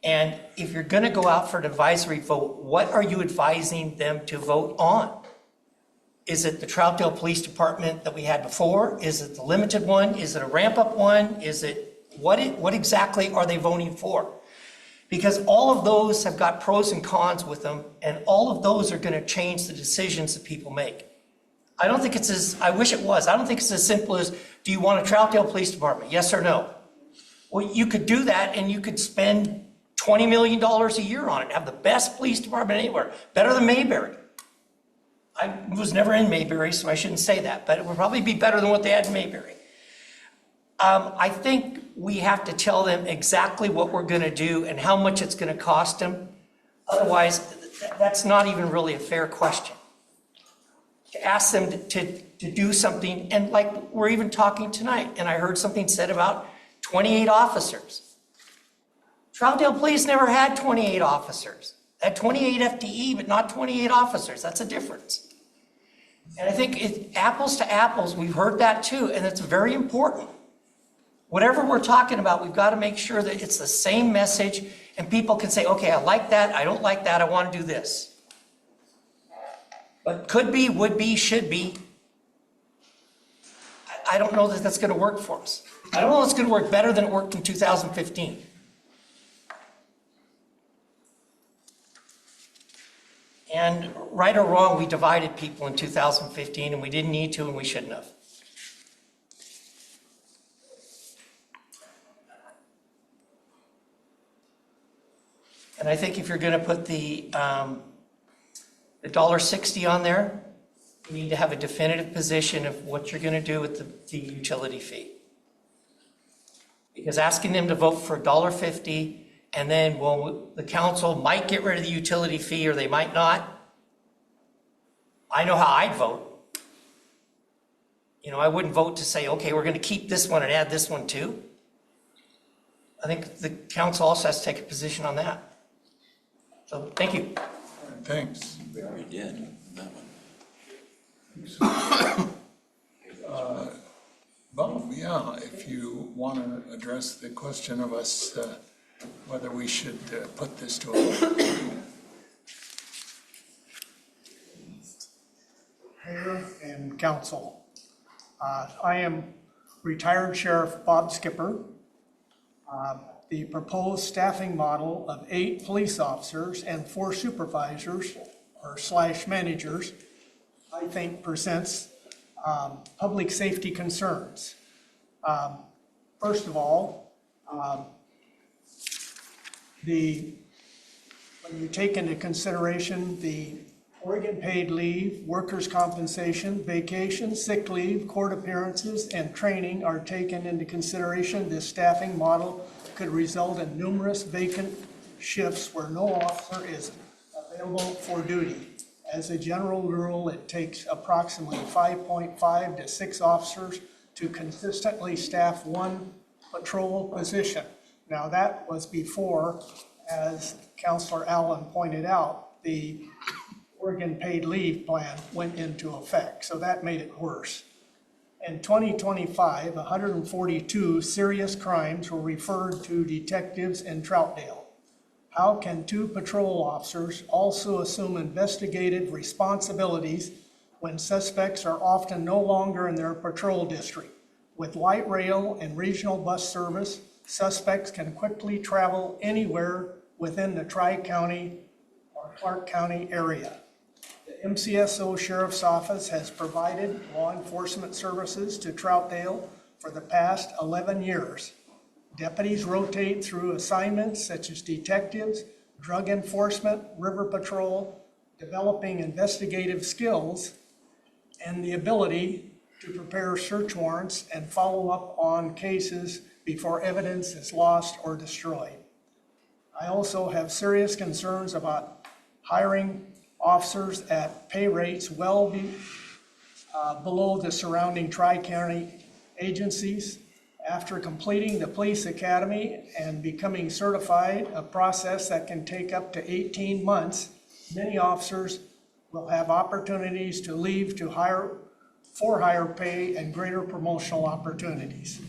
And if you're going to go out for an advisory vote, what are you advising them to vote on? Is it the Troutdale Police Department that we had before? Is it the limited one? Is it a ramp-up one? Is it what exactly are they voting for? Because all of those have got pros and cons with them, and all of those are going to change the decisions that people make. I don't think I wish it was. I don't think it's as simple as, do you want a Troutdale Police Department? Yes or no? Well, you could do that, and you could spend $20 million a year on it, have the best police department anywhere, better than Mayberry. I was never in Mayberry, so I shouldn't say that, but it would probably be better than what they had in Mayberry. I think we have to tell them exactly what we're going to do and how much it's going to cost them. Otherwise, that's not even really a fair question. To ask them to do something, and like we're even talking tonight, and I heard something said about 28 officers. Troutdale Police never had 28 officers. They had 28 FTE, but not 28 officers. That's a difference. And I think apples to apples, we've heard that too, and it's very important. Whatever we're talking about, we've got to make sure that it's the same message, and people can say, okay, I like that, I don't like that, I want to do this. But could be, would be, should be. I don't know that that's going to work for us. I don't know if it's going to work better than it worked in 2015. And right or wrong, we divided people in 2015, and we didn't need to, and we shouldn't have. And I think if you're going to put the $1.60 on there, you need to have a definitive position of what you're going to do with the utility fee. Because asking them to vote for $1.50, and then, well, the council might get rid of the utility fee or they might not. I know how I'd vote. I wouldn't vote to say, okay, we're going to keep this one and add this one too. I think the council also has to take a position on that. So, thank you. Thanks. We already did that one. Bob, yeah, if you want to address the question of us, whether we should put this to a vote. Mayor and council, I am retired Sheriff Bob Skipper. The proposed staffing model of 8 police officers and 4 supervisors or / managers, I think presents public safety concerns. First of all, When you take into consideration the Oregon paid leave, workers' compensation, vacation, sick leave, court appearances, and training are taken into consideration, this staffing model could result in numerous vacant shifts where no officer is available for duty. As a general rule, it takes approximately 5.5 to 6 officers to consistently staff one patrol position. Now, that was before, as Councilor Allen pointed out, the Oregon paid leave plan went into effect, so that made it worse. In 2025, 142 serious crimes were referred to detectives in Troutdale. How can 2 patrol officers also assume investigative responsibilities when suspects are often no longer in their patrol district? With light rail and regional bus service, suspects can quickly travel anywhere within the Tri-County or Clark County area. The MCSO Sheriff's Office has provided law enforcement services to Troutdale for the past 11 years. Deputies rotate through assignments such as detectives, drug enforcement, river patrol, developing investigative skills, and the ability to prepare search warrants and follow up on cases before evidence is lost or destroyed. I also have serious concerns about hiring officers at pay rates well below the surrounding Tri-County agencies. After completing the police academy and becoming certified, a process that can take up to 18 months, many officers will have opportunities to leave to for higher pay and greater promotional opportunities.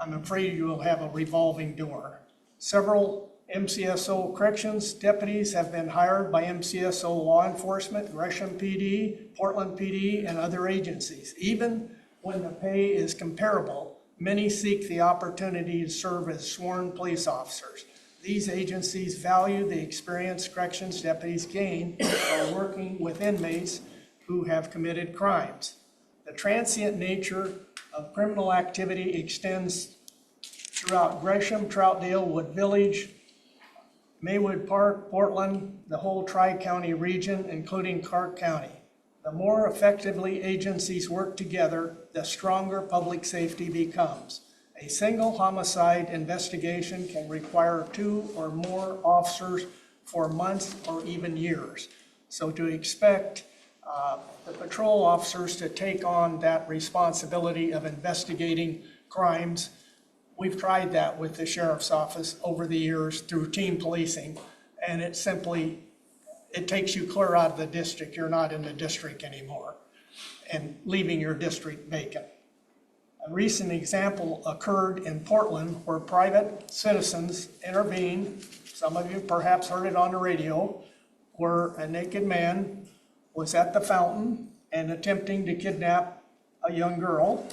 I'm afraid you will have a revolving door. Several MCSO corrections deputies have been hired by MCSO law enforcement, Gresham PD, Portland PD, and other agencies. Even when the pay is comparable, many seek the opportunity to serve as sworn police officers. These agencies value the experience corrections deputies gain while working with inmates who have committed crimes. The transient nature of criminal activity extends throughout Gresham, Troutdale, Wood Village, Maywood Park, Portland, the whole Tri-County region, including Clark County. The more effectively agencies work together, the stronger public safety becomes. A single homicide investigation can require 2 or more officers for months or even years. So to expect the patrol officers to take on that responsibility of investigating crimes, we've tried that with the sheriff's office over the years through team policing, and it takes you clear out of the district. You're not in the district anymore, and leaving your district vacant. A recent example occurred in Portland where private citizens intervened. Some of you perhaps heard it on the radio, where a naked man was at the fountain and attempting to kidnap a young girl.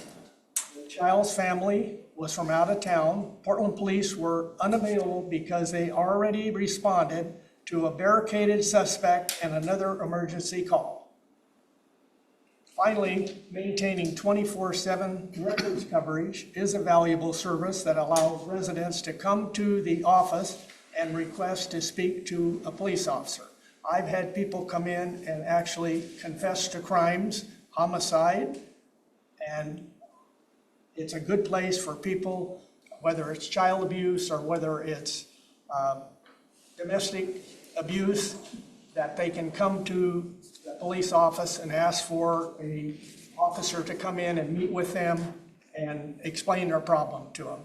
The child's family was from out of town. Portland police were unavailable because they already responded to a barricaded suspect and another emergency call. Finally, maintaining 24/7 records coverage is a valuable service that allows residents to come to the office and request to speak to a police officer. I've had people come in and actually confess to crimes, homicide, and it's a good place for people, whether it's child abuse or whether it's domestic abuse, that they can come to the police office and ask for an officer to come in and meet with them and explain their problem to them.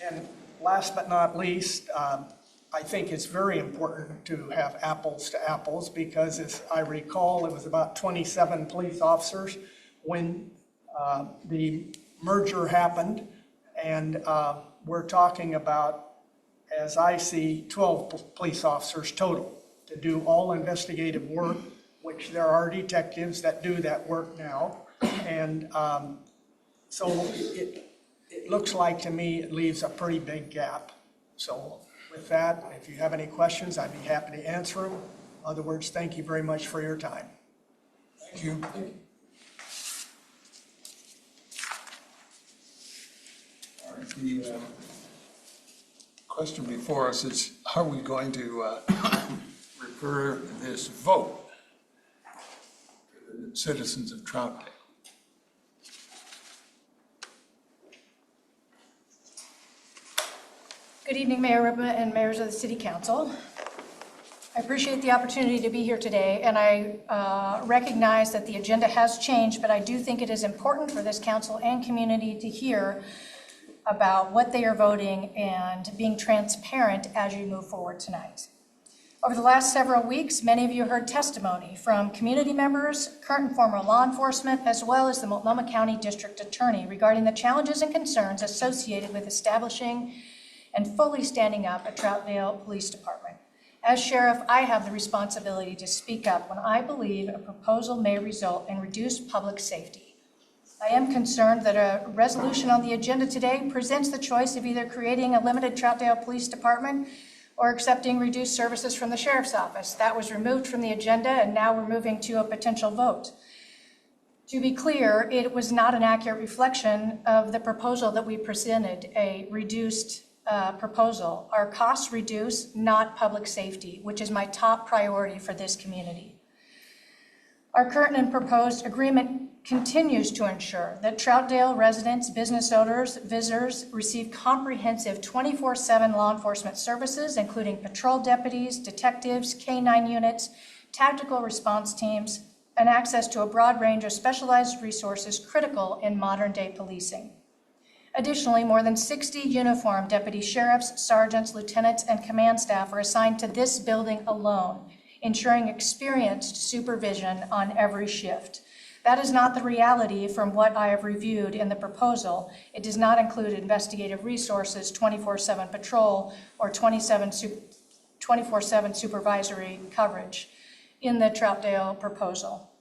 And last but not least, I think it's very important to have apples to apples, because as I recall, it was about 27 police officers when the merger happened, and we're talking about, as I see, 12 police officers total to do all investigative work, which there are detectives that do that work now. And so it looks like to me it leaves a pretty big gap. So with that, if you have any questions, I'd be happy to answer them. In other words, thank you very much for your time. Thank you. The question before us is, are we going to refer this vote to the citizens of Troutdale? Good evening, Mayor Ripma and members of the City Council. I appreciate the opportunity to be here today, and I recognize that the agenda has changed, but I do think it is important for this council and community to hear about what they are voting and being transparent as you move forward tonight. Over the last several weeks, many of you heard testimony from community members, current and former law enforcement, as well as the Multnomah County District Attorney regarding the challenges and concerns associated with establishing and fully standing up a Troutdale Police Department. As sheriff, I have the responsibility to speak up when I believe a proposal may result in reduced public safety. I am concerned that a resolution on the agenda today presents the choice of either creating a limited Troutdale Police Department or accepting reduced services from the sheriff's office. That was removed from the agenda, and now we're moving to a potential vote. To be clear, it was not an accurate reflection of the proposal that we presented, a reduced proposal. Our costs reduce, not public safety, which is my top priority for this community. Our current and proposed agreement continues to ensure that Troutdale residents, business owners, visitors receive comprehensive 24/7 law enforcement services, including patrol deputies, detectives, K-9 units, tactical response teams, and access to a broad range of specialized resources critical in modern-day policing. Additionally, more than 60 uniformed deputy sheriffs, sergeants, lieutenants, and command staff are assigned to this building alone, ensuring experienced supervision on every shift. That is not the reality from what I have reviewed in the proposal. It does not include investigative resources, 24/7 patrol, or 24/7 supervisory coverage in the Troutdale proposal.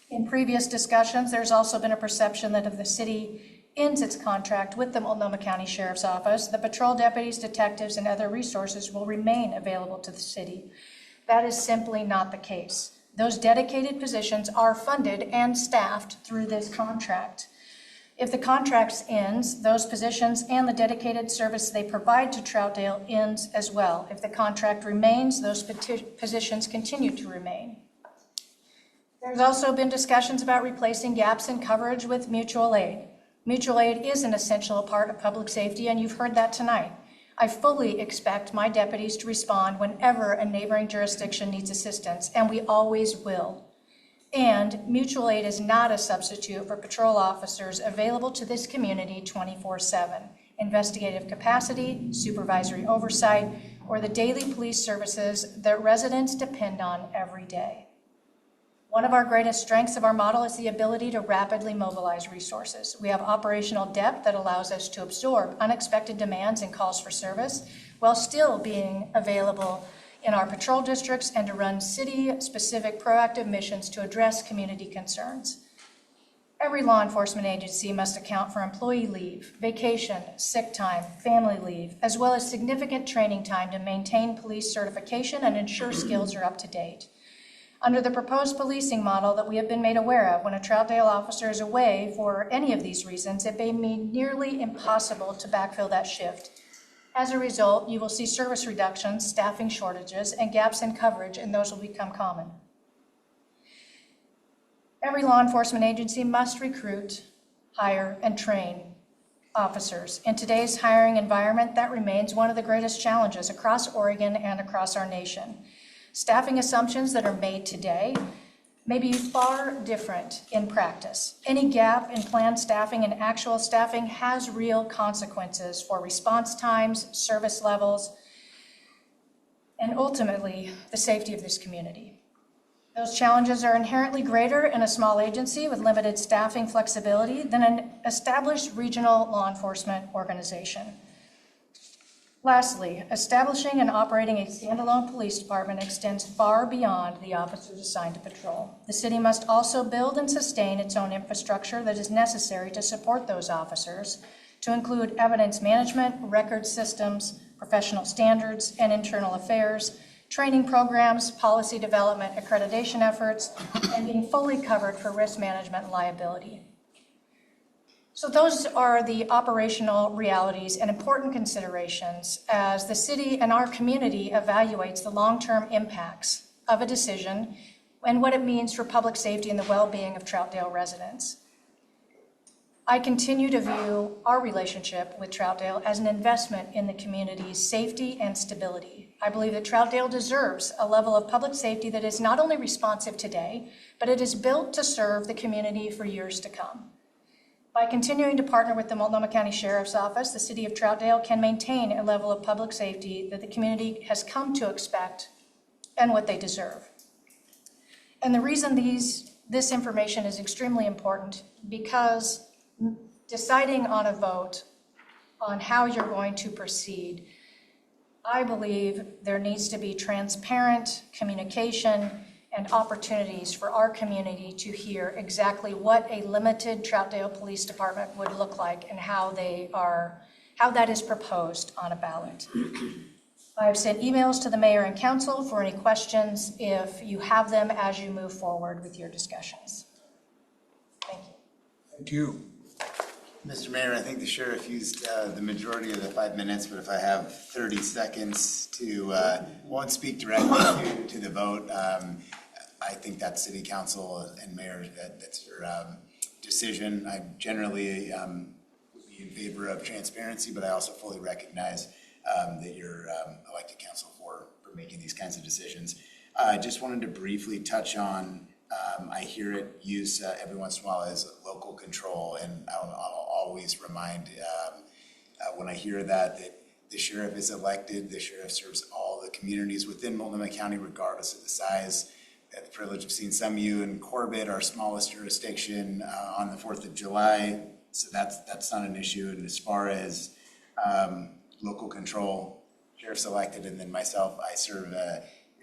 In previous discussions, there's also been a perception that if the city ends its contract with the Multnomah County Sheriff's Office, the patrol deputies, detectives, and other resources will remain available to the city. That is simply not the case. Those dedicated positions are funded and staffed through this contract. If the contract ends, those positions and the dedicated service they provide to Troutdale ends as well. If the contract remains, those positions continue to remain. There's also been discussions about replacing gaps in coverage with mutual aid. Mutual aid is an essential part of public safety, and you've heard that tonight. I fully expect my deputies to respond whenever a neighboring jurisdiction needs assistance, and we always will. And mutual aid is not a substitute for patrol officers available to this community 24/7. Investigative capacity, supervisory oversight, or the daily police services that residents depend on every day. One of our greatest strengths of our model is the ability to rapidly mobilize resources. We have operational depth that allows us to absorb unexpected demands and calls for service while still being available in our patrol districts and to run city-specific proactive missions to address community concerns. Every law enforcement agency must account for employee leave, vacation, sick time, family leave, as well as significant training time to maintain police certification and ensure skills are up to date. Under the proposed policing model that we have been made aware of, when a Troutdale officer is away for any of these reasons, it may be nearly impossible to backfill that shift. As a result, you will see service reductions, staffing shortages, and gaps in coverage, and those will become common. Every law enforcement agency must recruit, hire, and train officers. In today's hiring environment, that remains one of the greatest challenges across Oregon and across our nation. Staffing assumptions that are made today may be far different in practice. Any gap in planned staffing and actual staffing has real consequences for response times, service levels, and ultimately the safety of this community. Those challenges are inherently greater in a small agency with limited staffing flexibility than an established regional law enforcement organization. Lastly, establishing and operating a standalone police department extends far beyond the officers assigned to patrol. The city must also build and sustain its own infrastructure that is necessary to support those officers, to include evidence management, record systems, professional standards, and internal affairs, training programs, policy development, accreditation efforts, and being fully covered for risk management and liability. So those are the operational realities and important considerations as the city and our community evaluates the long-term impacts of a decision and what it means for public safety and the well-being of Troutdale residents. I continue to view our relationship with Troutdale as an investment in the community's safety and stability. I believe that Troutdale deserves a level of public safety that is not only responsive today, but it is built to serve the community for years to come. By continuing to partner with the Multnomah County Sheriff's Office, the City of Troutdale can maintain a level of public safety that the community has come to expect and what they deserve. And the reason this information is extremely important because deciding on a vote on how you're going to proceed, I believe there needs to be transparent communication and opportunities for our community to hear exactly what a limited Troutdale Police Department would look like and how that is proposed on a ballot. I've sent emails to the mayor and council for any questions if you have them as you move forward with your discussions. Thank you. Thank you. Mr. Mayor, I think the sheriff used the majority of the 5 minutes, but if I have 30 seconds to, won't speak directly to the vote. I think that's city council and mayor, that's your decision. I generally would be in favor of transparency, but I also fully recognize that you're elected council for making these kinds of decisions. I just wanted to briefly touch on, I hear it used every once in a while as local control, and I'll always remind when I hear that the sheriff is elected, the sheriff serves all the communities within Multnomah County, regardless of the size. I had the privilege of seeing some of you in Corbett, our smallest jurisdiction, on the 4th of July, so that's not an issue. And as far as local control, sheriff's elected, and then myself, I serve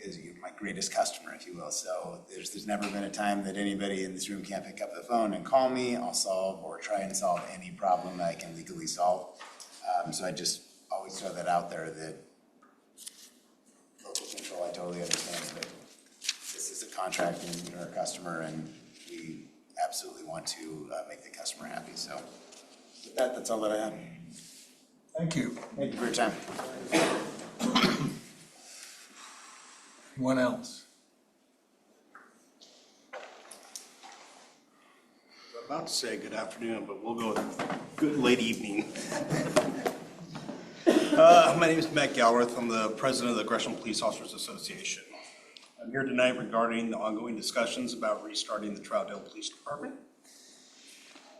as my greatest customer, if you will. So there's never been a time that anybody in this room can't pick up the phone and call me. I'll solve or try and solve any problem that I can legally solve. So I just always throw that out there, that local control, I totally understand, but this is a contract and you're a customer, and we absolutely want to make the customer happy. So with that, that's all that I have. Thank you. Thank you for your time. Anyone else? I'm about to say good afternoon, but we'll go with good late evening. My name is Matt Galworth. I'm the president of the Gresham Police Officers Association. I'm here tonight regarding the ongoing discussions about restarting the Troutdale Police Department.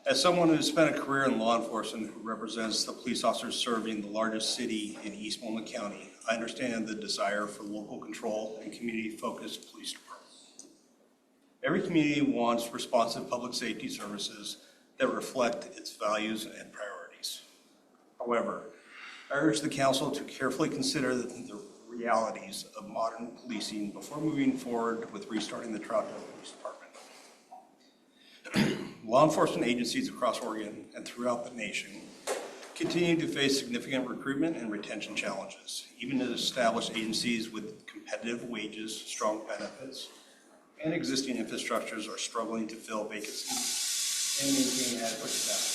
As someone who's spent a career in law enforcement who represents the police officers serving the largest city in East Multnomah County, I understand the desire for local control and community-focused police department. Every community wants responsive public safety services that reflect its values and priorities. However, I urge the council to carefully consider the realities of modern policing before moving forward with restarting the Troutdale Police Department. Law enforcement agencies across Oregon and throughout the nation continue to face significant recruitment and retention challenges. Even established agencies with competitive wages, strong benefits, and existing infrastructures are struggling to fill vacancies and maintain adequate staff.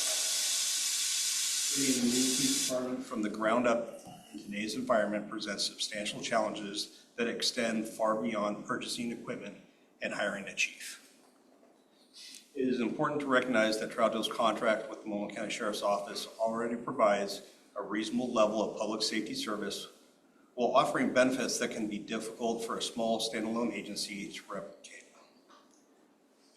Creating a new police department from the ground up in today's environment presents substantial challenges that extend far beyond purchasing equipment and hiring a chief. It is important to recognize that Troutdale's contract with the Multnomah County Sheriff's Office already provides a reasonable level of public safety service while offering benefits that can be difficult for a small standalone agency to replicate.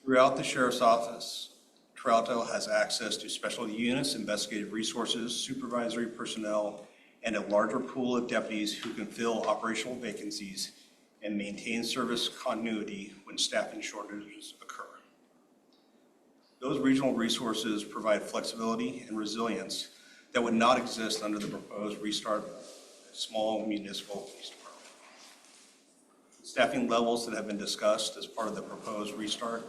Throughout the Sheriff's Office, Troutdale has access to special units, investigative resources, supervisory personnel, and a larger pool of deputies who can fill operational vacancies and maintain service continuity when staffing shortages occur. Those regional resources provide flexibility and resilience that would not exist under the proposed restart of a small municipal police department. Staffing levels that have been discussed as part of the proposed restart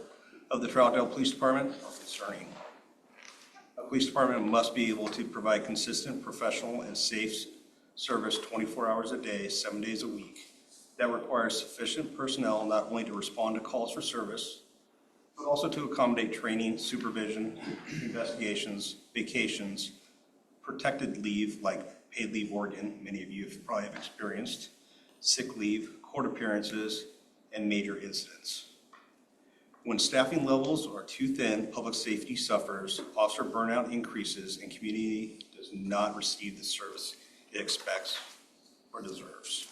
of the Troutdale Police Department are concerning. A police department must be able to provide consistent, professional, and safe service 24 hours a day, 7 days a week. That requires sufficient personnel not only to respond to calls for service, but also Also to accommodate training, supervision, investigations, vacations, protected leave like paid leave Oregon, many of you have probably have experienced, sick leave, court appearances, and major incidents. When staffing levels are too thin, public safety suffers, officer burnout increases, and community does not receive the service it expects or deserves.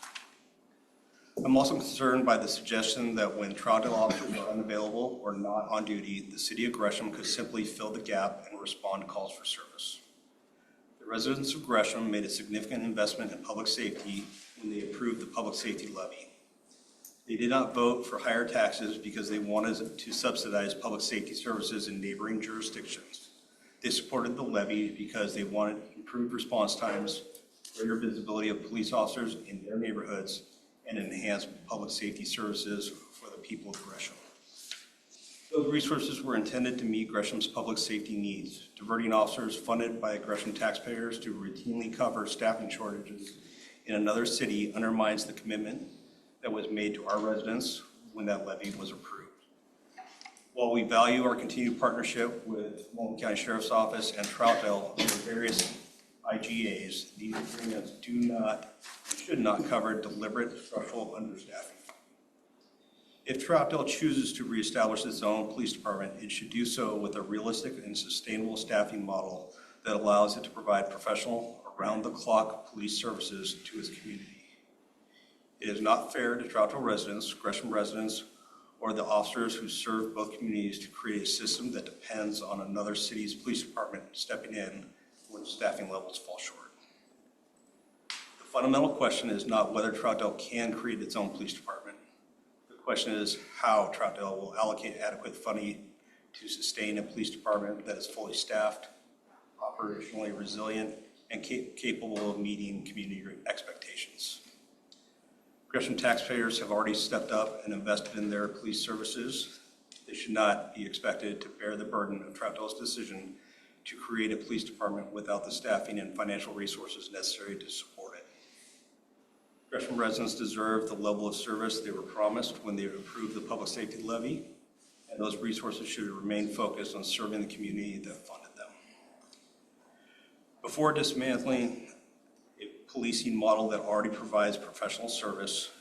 I'm also concerned by the suggestion that when Troutdale officers are unavailable or not on duty, the city of Gresham could simply fill the gap and respond to calls for service. The residents of Gresham made a significant investment in public safety when they approved the public safety levy. They did not vote for higher taxes because they wanted to subsidize public safety services in neighboring jurisdictions. They supported the levy because they wanted improved response times, greater visibility of police officers in their neighborhoods, and enhanced public safety services for the people of Gresham. Those resources were intended to meet Gresham's public safety needs. Diverting officers funded by Gresham taxpayers to routinely cover staffing shortages in another city undermines the commitment that was made to our residents when that levy was approved. While we value our continued partnership with Multnomah County Sheriff's Office and Troutdale under various IGAs, these agreements do not and should not cover deliberate structural understaffing. If Troutdale chooses to reestablish its own police department, it should do so with a realistic and sustainable staffing model that allows it to provide professional, around-the-clock police services to its community. It is not fair to Troutdale residents, Gresham residents, or the officers who serve both communities to create a system that depends on another city's police department stepping in when staffing levels fall short. The fundamental question is not whether Troutdale can create its own police department. The question is how Troutdale will allocate adequate funding to sustain a police department that is fully staffed, operationally resilient, and capable of meeting community expectations. Gresham taxpayers have already stepped up and invested in their police services. They should not be expected to bear the burden of Troutdale's decision to create a police department without the staffing and financial resources necessary to support it. Gresham residents deserve the level of service they were promised when they approved the public safety levy, and those resources should remain focused on serving the community that funded them. Before dismantling a policing model that already provides professional service,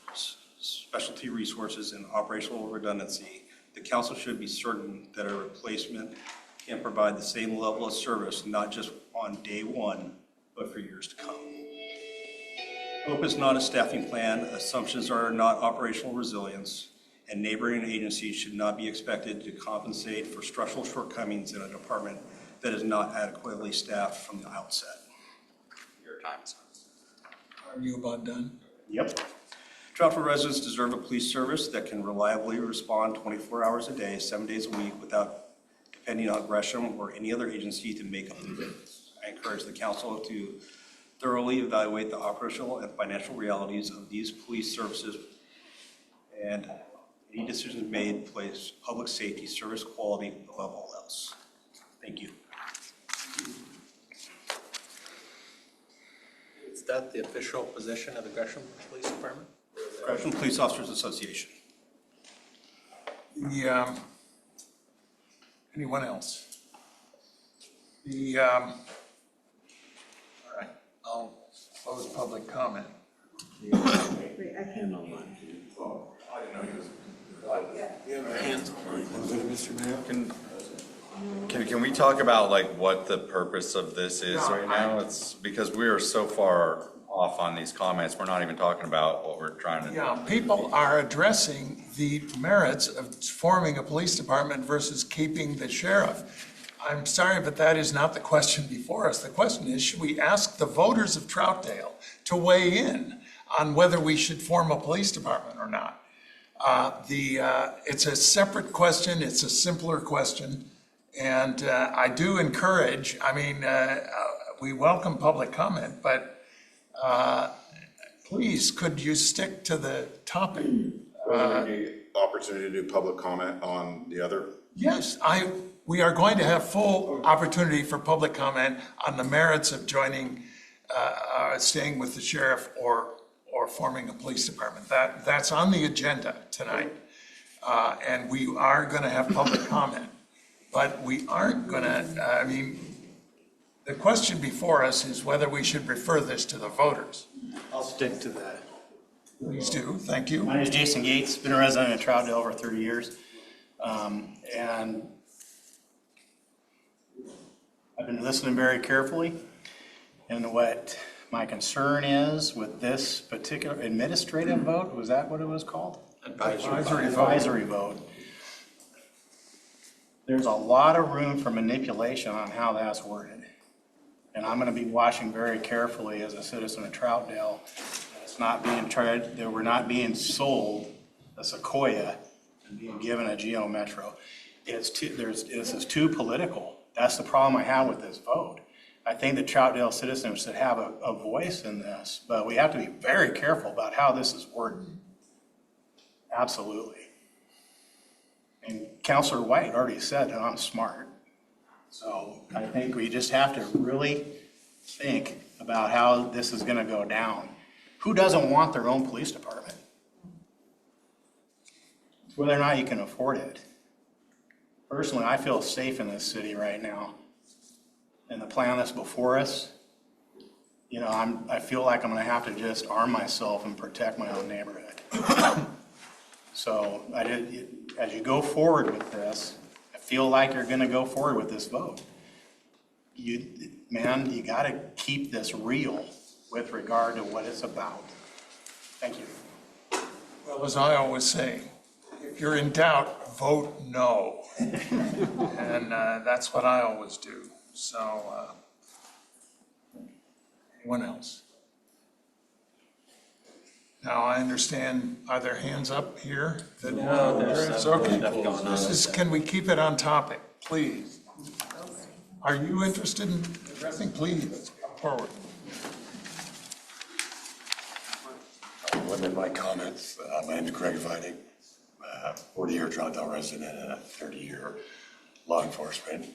specialty resources, and operational redundancy, the council should be certain that a replacement can provide the same level of service, not just on day one, but for years to come. Hope is not a staffing plan, assumptions are not operational resilience, and neighboring agencies should not be expected to compensate for structural shortcomings in a department that is not adequately staffed from the outset. Your time's up. Are you about done? Yep. Troutdale residents deserve a police service that can reliably respond 24 hours a day, 7 days a week without depending on Gresham or any other agency to make up the difference. I encourage the council to thoroughly evaluate the operational and financial realities of these police services, and any decisions made place public safety service quality above all else. Thank you. Is that the official position of the Gresham Police Department? Gresham Police Officers Association. Anyone else? All right, I'll close public comment. Wait, I can't. Can we talk about like what the purpose of this is right now? It's because we are so far off on these comments, we're not even talking about what we're trying to do. Yeah, people are addressing the merits of forming a police department versus keeping the sheriff. I'm sorry, but that is not the question before us. The question is, should we ask the voters of Troutdale to weigh in on whether we should form a police department or not? It's a separate question, it's a simpler question, and I do encourage, we welcome public comment, but please, could you stick to the topic? Opportunity to do public comment on the other? Yes, we are going to have full opportunity for public comment on the merits of joining, staying with the sheriff or forming a police department. That's on the agenda tonight. and we are gonna have public comment, but we aren't gonna, I mean, the question before us is whether we should refer this to the voters. I'll stick to that. Please do, thank you. My name is Jason Gates, been a resident of Troutdale over 30 years. And I've been listening very carefully. And what my concern is with this particular administrative vote, was that what it was called? Advisory vote. There's a lot of room for manipulation on how that's worded. And I'm going to be watching very carefully as a citizen of Troutdale. It's not being tried, that we're not being sold a Sequoia and being given a Geo Metro. This is too political. That's the problem I have with this vote. I think the Troutdale citizens should have a voice in this, but we have to be very careful about how this is worded. Absolutely. And Councilor White already said that I'm smart. So I think we just have to really think about how this is going to go down. Who doesn't want their own police department? It's whether or not you can afford it. Personally, I feel safe in this city right now. And the plan that's before us, you know, I feel like I'm going to have to just arm myself and protect my own neighborhood. So as you go forward with this, I feel like you're going to go forward with this vote. You got to keep this real with regard to what it's about. Thank you. Well, as I always say, if you're in doubt, vote no. And that's what I always do. So, anyone else? Now, I understand, are there hands up here? No, there's okay. stuff going on. Can we keep it on topic, please? Are you interested in addressing? Please, come forward. I'll limit my comments. My name is Greg Vining, 40-year Troutdale resident and a 30-year law enforcement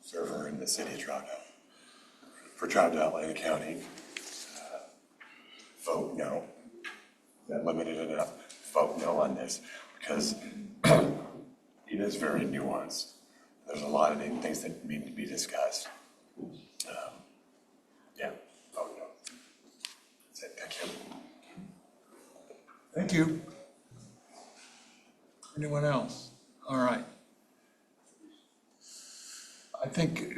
server in the city of Troutdale. For Troutdale and the county, vote no. That limited enough. Vote no on this because it is very nuanced. There's a lot of things that need to be discussed. Yeah, vote no. That's it. Thank you. Thank you. Anyone else? All right. I think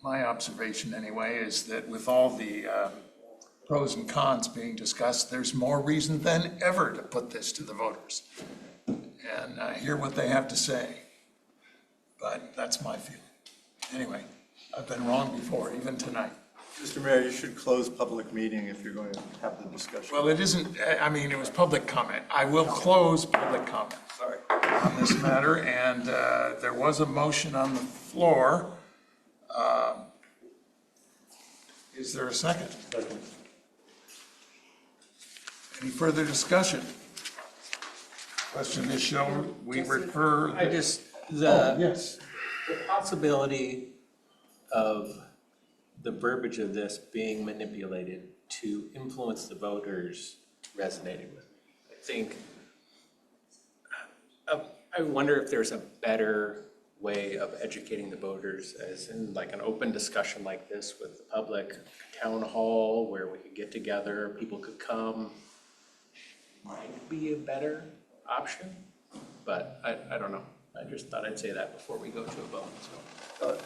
my observation anyway is that with all the pros and cons being discussed, there's more reason than ever to put this to the voters and hear what they have to say. But that's my feeling. Anyway, I've been wrong before, even tonight. Mr. Mayor, you should close public meeting if you're going to have the discussion. Well, it isn't, I mean, it was public comment. I will close public comment. Sorry. On this matter, and there was a motion on the floor. Is there a second? Second. Any further discussion? Question is, shall we refer? Yes. The possibility of the verbiage of this being manipulated to influence the voters resonated with me. I think, I wonder if there's a better way of educating the voters, as in like an open discussion like this with the public, town hall where we could get together, people could come, might be a better option, but I don't know. I just thought I'd say that before we go to a vote, so.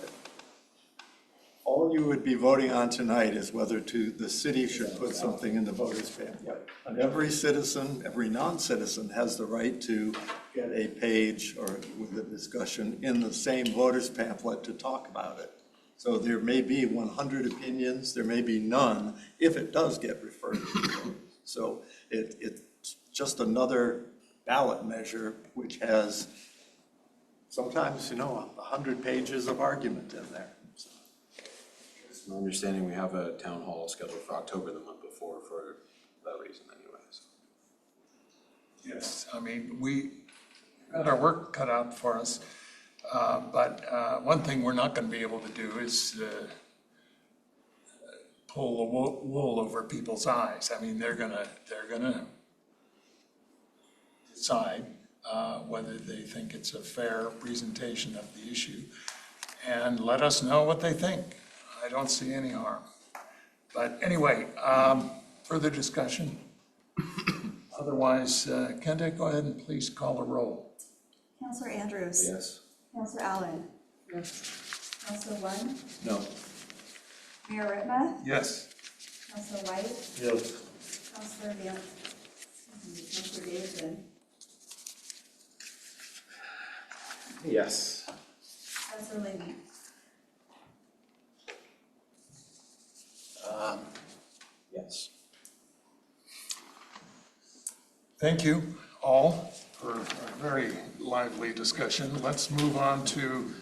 All you would be voting on tonight is whether the city should put something in the voters' pamphlet. And every citizen, every non-citizen has the right to get a page or with a discussion in the same voters' pamphlet to talk about it. So there may be 100 opinions, there may be none, if it does get referred to. So it's just another ballot measure which has sometimes, 100 pages of argument in there. It's my understanding we have a town hall scheduled for October, the month before, for that reason anyway. So. Yes, I mean, we got our work cut out for us, but one thing we're not going to be able to do is pull the wool over people's eyes. I mean, they're gonna decide whether they think it's a fair presentation of the issue, and let us know what they think. I don't see any harm. But anyway, further discussion? Otherwise, Kenda, go ahead and please call a roll. Counselor Andrews? Yes. Counselor Allen? Yes. Counselor One? No. Mayor Ritma? Yes. Counselor White? Yes. Counselor Counselor Davidson? Yes. Counselor Lehman? Yes. Thank you all for a very lively discussion. Let's move on to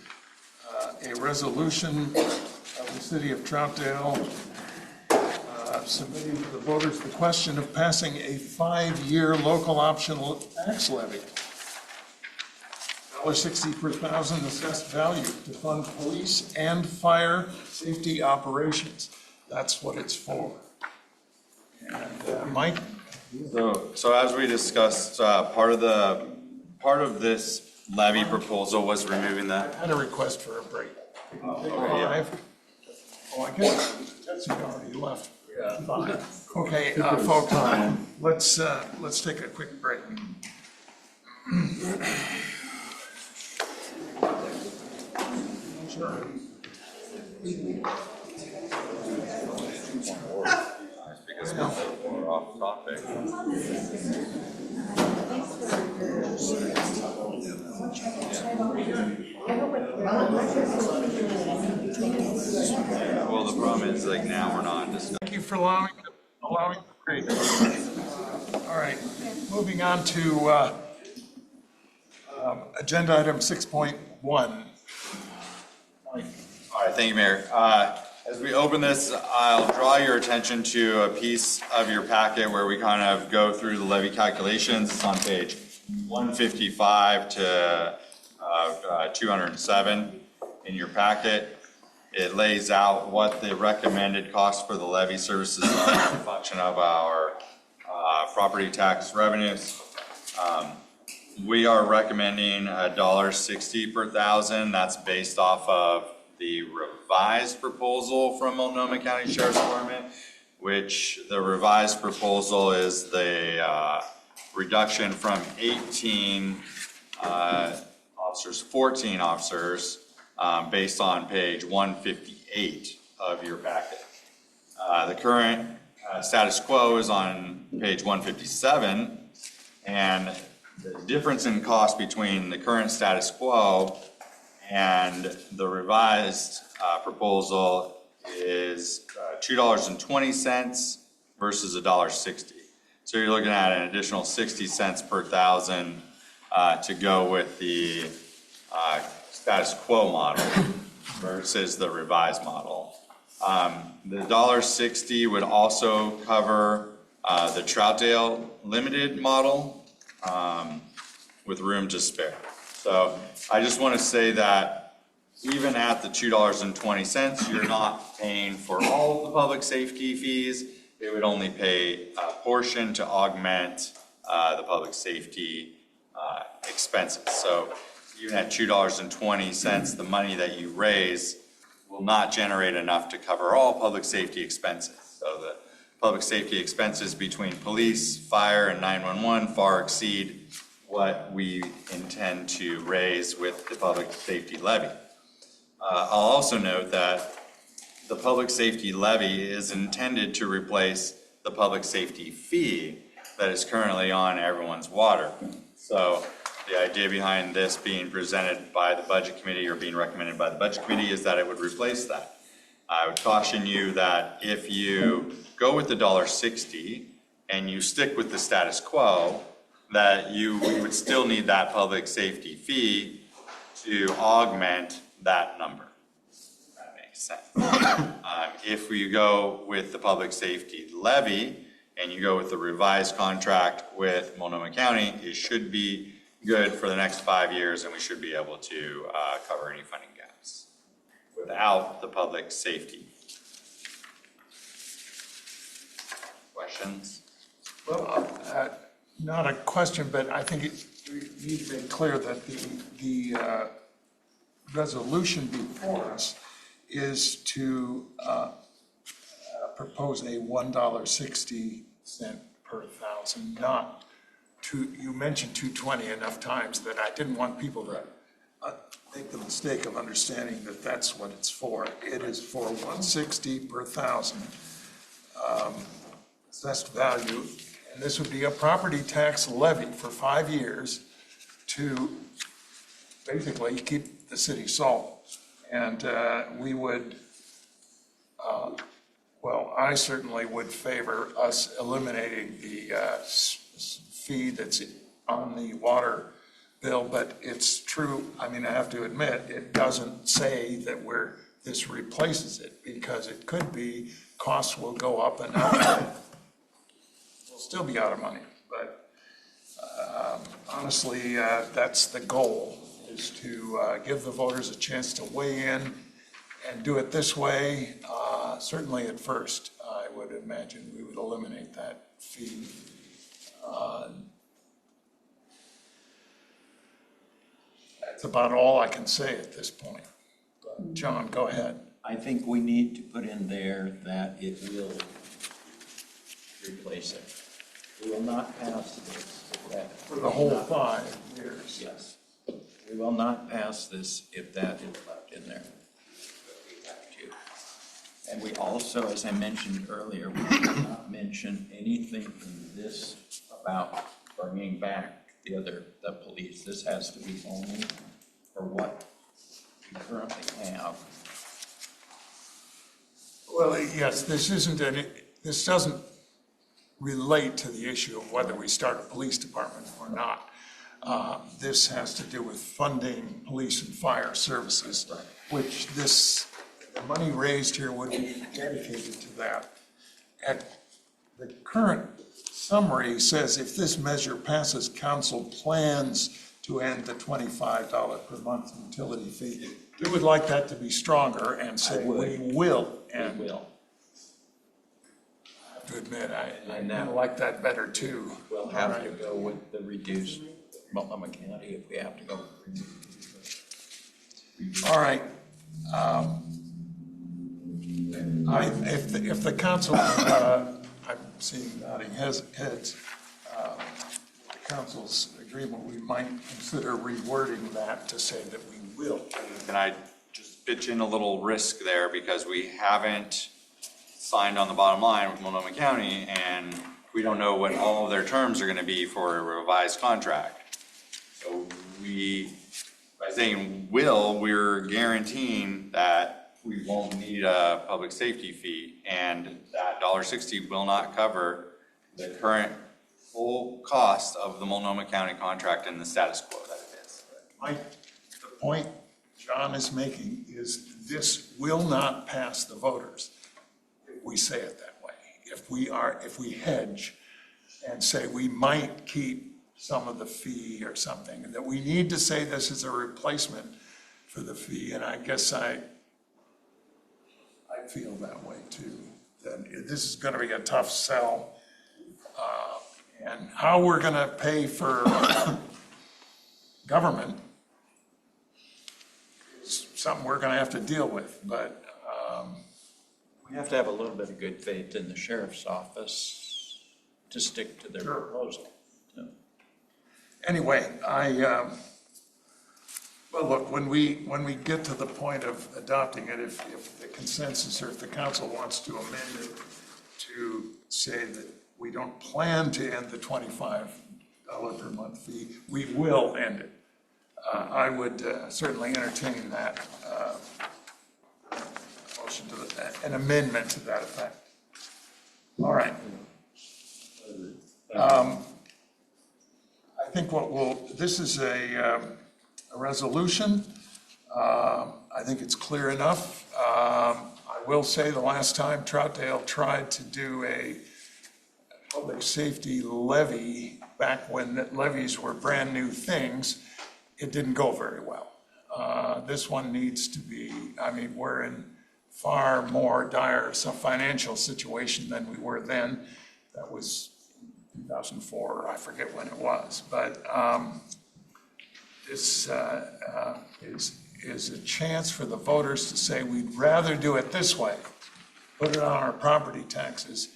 a resolution of the City of Troutdale submitting to the voters the question of passing a 5-year local optional tax levy. $1.60 per thousand assessed value to fund police and fire safety operations. That's what it's for. And Mike? So as we discussed, part of this levy proposal was removing I the. had a request for a break. Okay, yeah. Oh, I guess Jesse already left. Yeah, fine. Okay, folks, let's take a quick break. Sure. Because we're off topic. Well, the problem is like now we're not discussing. Thank you for allowing the break. All right, moving on to agenda item 6.1. All right, thank you, Mayor. As we open this, I'll draw your attention to a piece of your packet where we kind of go through the levy calculations. It's on page 155 to 207 in your packet. It lays out what the recommended cost for the levy services are as a function of our property tax revenues. We are recommending $1.60 per thousand. That's based off of the revised proposal from Multnomah County Sheriff's Department, which the revised proposal is the reduction from 18 officers, 14 officers, based on page 158 of your packet. The current status quo is on page 157, and the difference in cost between the current status quo and the revised proposal is $2.20 versus $1.60. So you're looking at an additional 60 cents per thousand to go with the status quo model versus the revised model. The $1.60 would also cover the Troutdale limited model with room to spare. So I just want to say that even at the $2.20, you're not paying for all of the public safety fees. It would only pay a portion to augment the public safety expenses. So even at $2.20, the money that you raise will not generate enough to cover all public safety expenses. So the public safety expenses between police, fire, and 911 far exceed what we intend to raise with the public safety levy. I'll also note that the public safety levy is intended to replace the public safety fee that is currently on everyone's water. So the idea behind this being presented by the budget committee or being recommended by the budget committee is that it would replace that. I would caution you that if you go with the $1.60 and you stick with the status quo, that you would still need that public safety fee to augment that number. If that makes sense. If we go with the public safety levy and you go with the revised contract with Multnomah County, it should be good for the next 5 years, and we should be able to cover any funding gaps without the public safety. Questions? Well, not a question, but I think we need to make clear that the resolution before us is to propose a $1.60 per thousand, not you mentioned 220 enough times that I didn't want people to make the mistake of understanding that that's what it's for. It is for 160 per thousand assessed value, and this would be a property tax levy for 5 years to basically keep the city salt. And we would, well, I certainly would favor us eliminating the fee that's on the water bill, but it's true, I mean, I have to admit, it doesn't say that this replaces it, because it could be costs will go up and up. We'll still be out of money, but honestly, that's the goal, is to give the voters a chance to weigh in and do it this way. Certainly at first, I would imagine we would eliminate that fee. That's about all I can say at this point. But John, go ahead. I think we need to put in there that it will replace it. We will not pass this if that. For the whole 5 years. Yes. We will not pass this if that is left in there. We have to. And we also, as I mentioned earlier, we did not mention anything in this about bringing back the police. This has to be only for what we currently have. Well, yes, this doesn't relate to the issue of whether we start a police department or not. This has to do with funding police and fire services, which the money raised here would be dedicated to that. And the current summary says if this measure passes, council plans to end the $25 per month utility fee. We would like that to be stronger and say we will end. We will. I have to admit, I like that better too. We'll have to go with the reduced Multnomah County if we have to go. All right. If the council, I'm seeing nodding heads, the council's agreement, we might consider rewording that to say that we will. Can I just pitch in a little risk there, because we haven't signed on the bottom line with Multnomah County, and we don't know what all of their terms are gonna be for a revised contract. So by saying will, we're guaranteeing that we won't need a public safety fee, and that $1.60 will not cover the current full cost of the Multnomah County contract and the status quo that it is. The point John is making is this will not pass the voters if we say it that way. If we hedge and say we might keep some of the fee or something, and that we need to say this is a replacement for the fee, and I guess I feel that way too. That this is gonna be a tough sell. And how we're gonna pay for government is something we're gonna have to deal with, but. We have to have a little bit of good faith in the sheriff's office to stick to their proposal. So. Anyway, well, look, when we get to the point of adopting it, if the consensus or if the council wants to amend it to say that we don't plan to end the $25 per month fee, we will end it. I would certainly entertain that motion an amendment to that effect. All right. I think this is a resolution. I think it's clear enough. I will say the last time Troutdale tried to do a public safety levy back when levies were brand new things, it didn't go very well. This one needs to be, I mean, we're in far more dire financial situation than we were then. That was 2004, I forget when it was, but this is a chance for the voters to say, we'd rather do it this way, put it on our property taxes,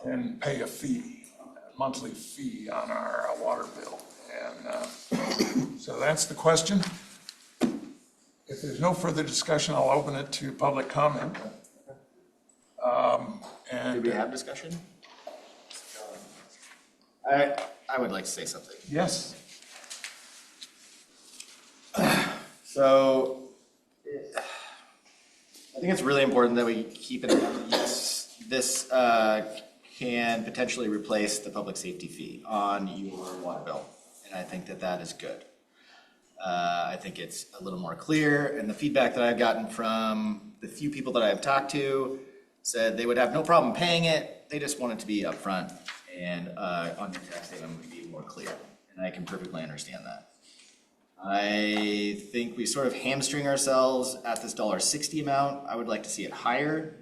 than pay a fee, a monthly fee on our water bill. And so that's the question. If there's no further discussion, I'll open it to public comment. Did we have discussion? I would like to say something. Yes. So, I think it's really important that we keep in mind, yes, this can potentially replace the public safety fee on your water bill. And I think that that is good. I think it's a little more clear, and the feedback that I've gotten from the few people that I've talked to said they would have no problem paying it, they just want it to be upfront and on your tax statement would be more clear. And I can perfectly understand that. I think we sort of hamstring ourselves at this $1.60 amount. I would like to see it higher.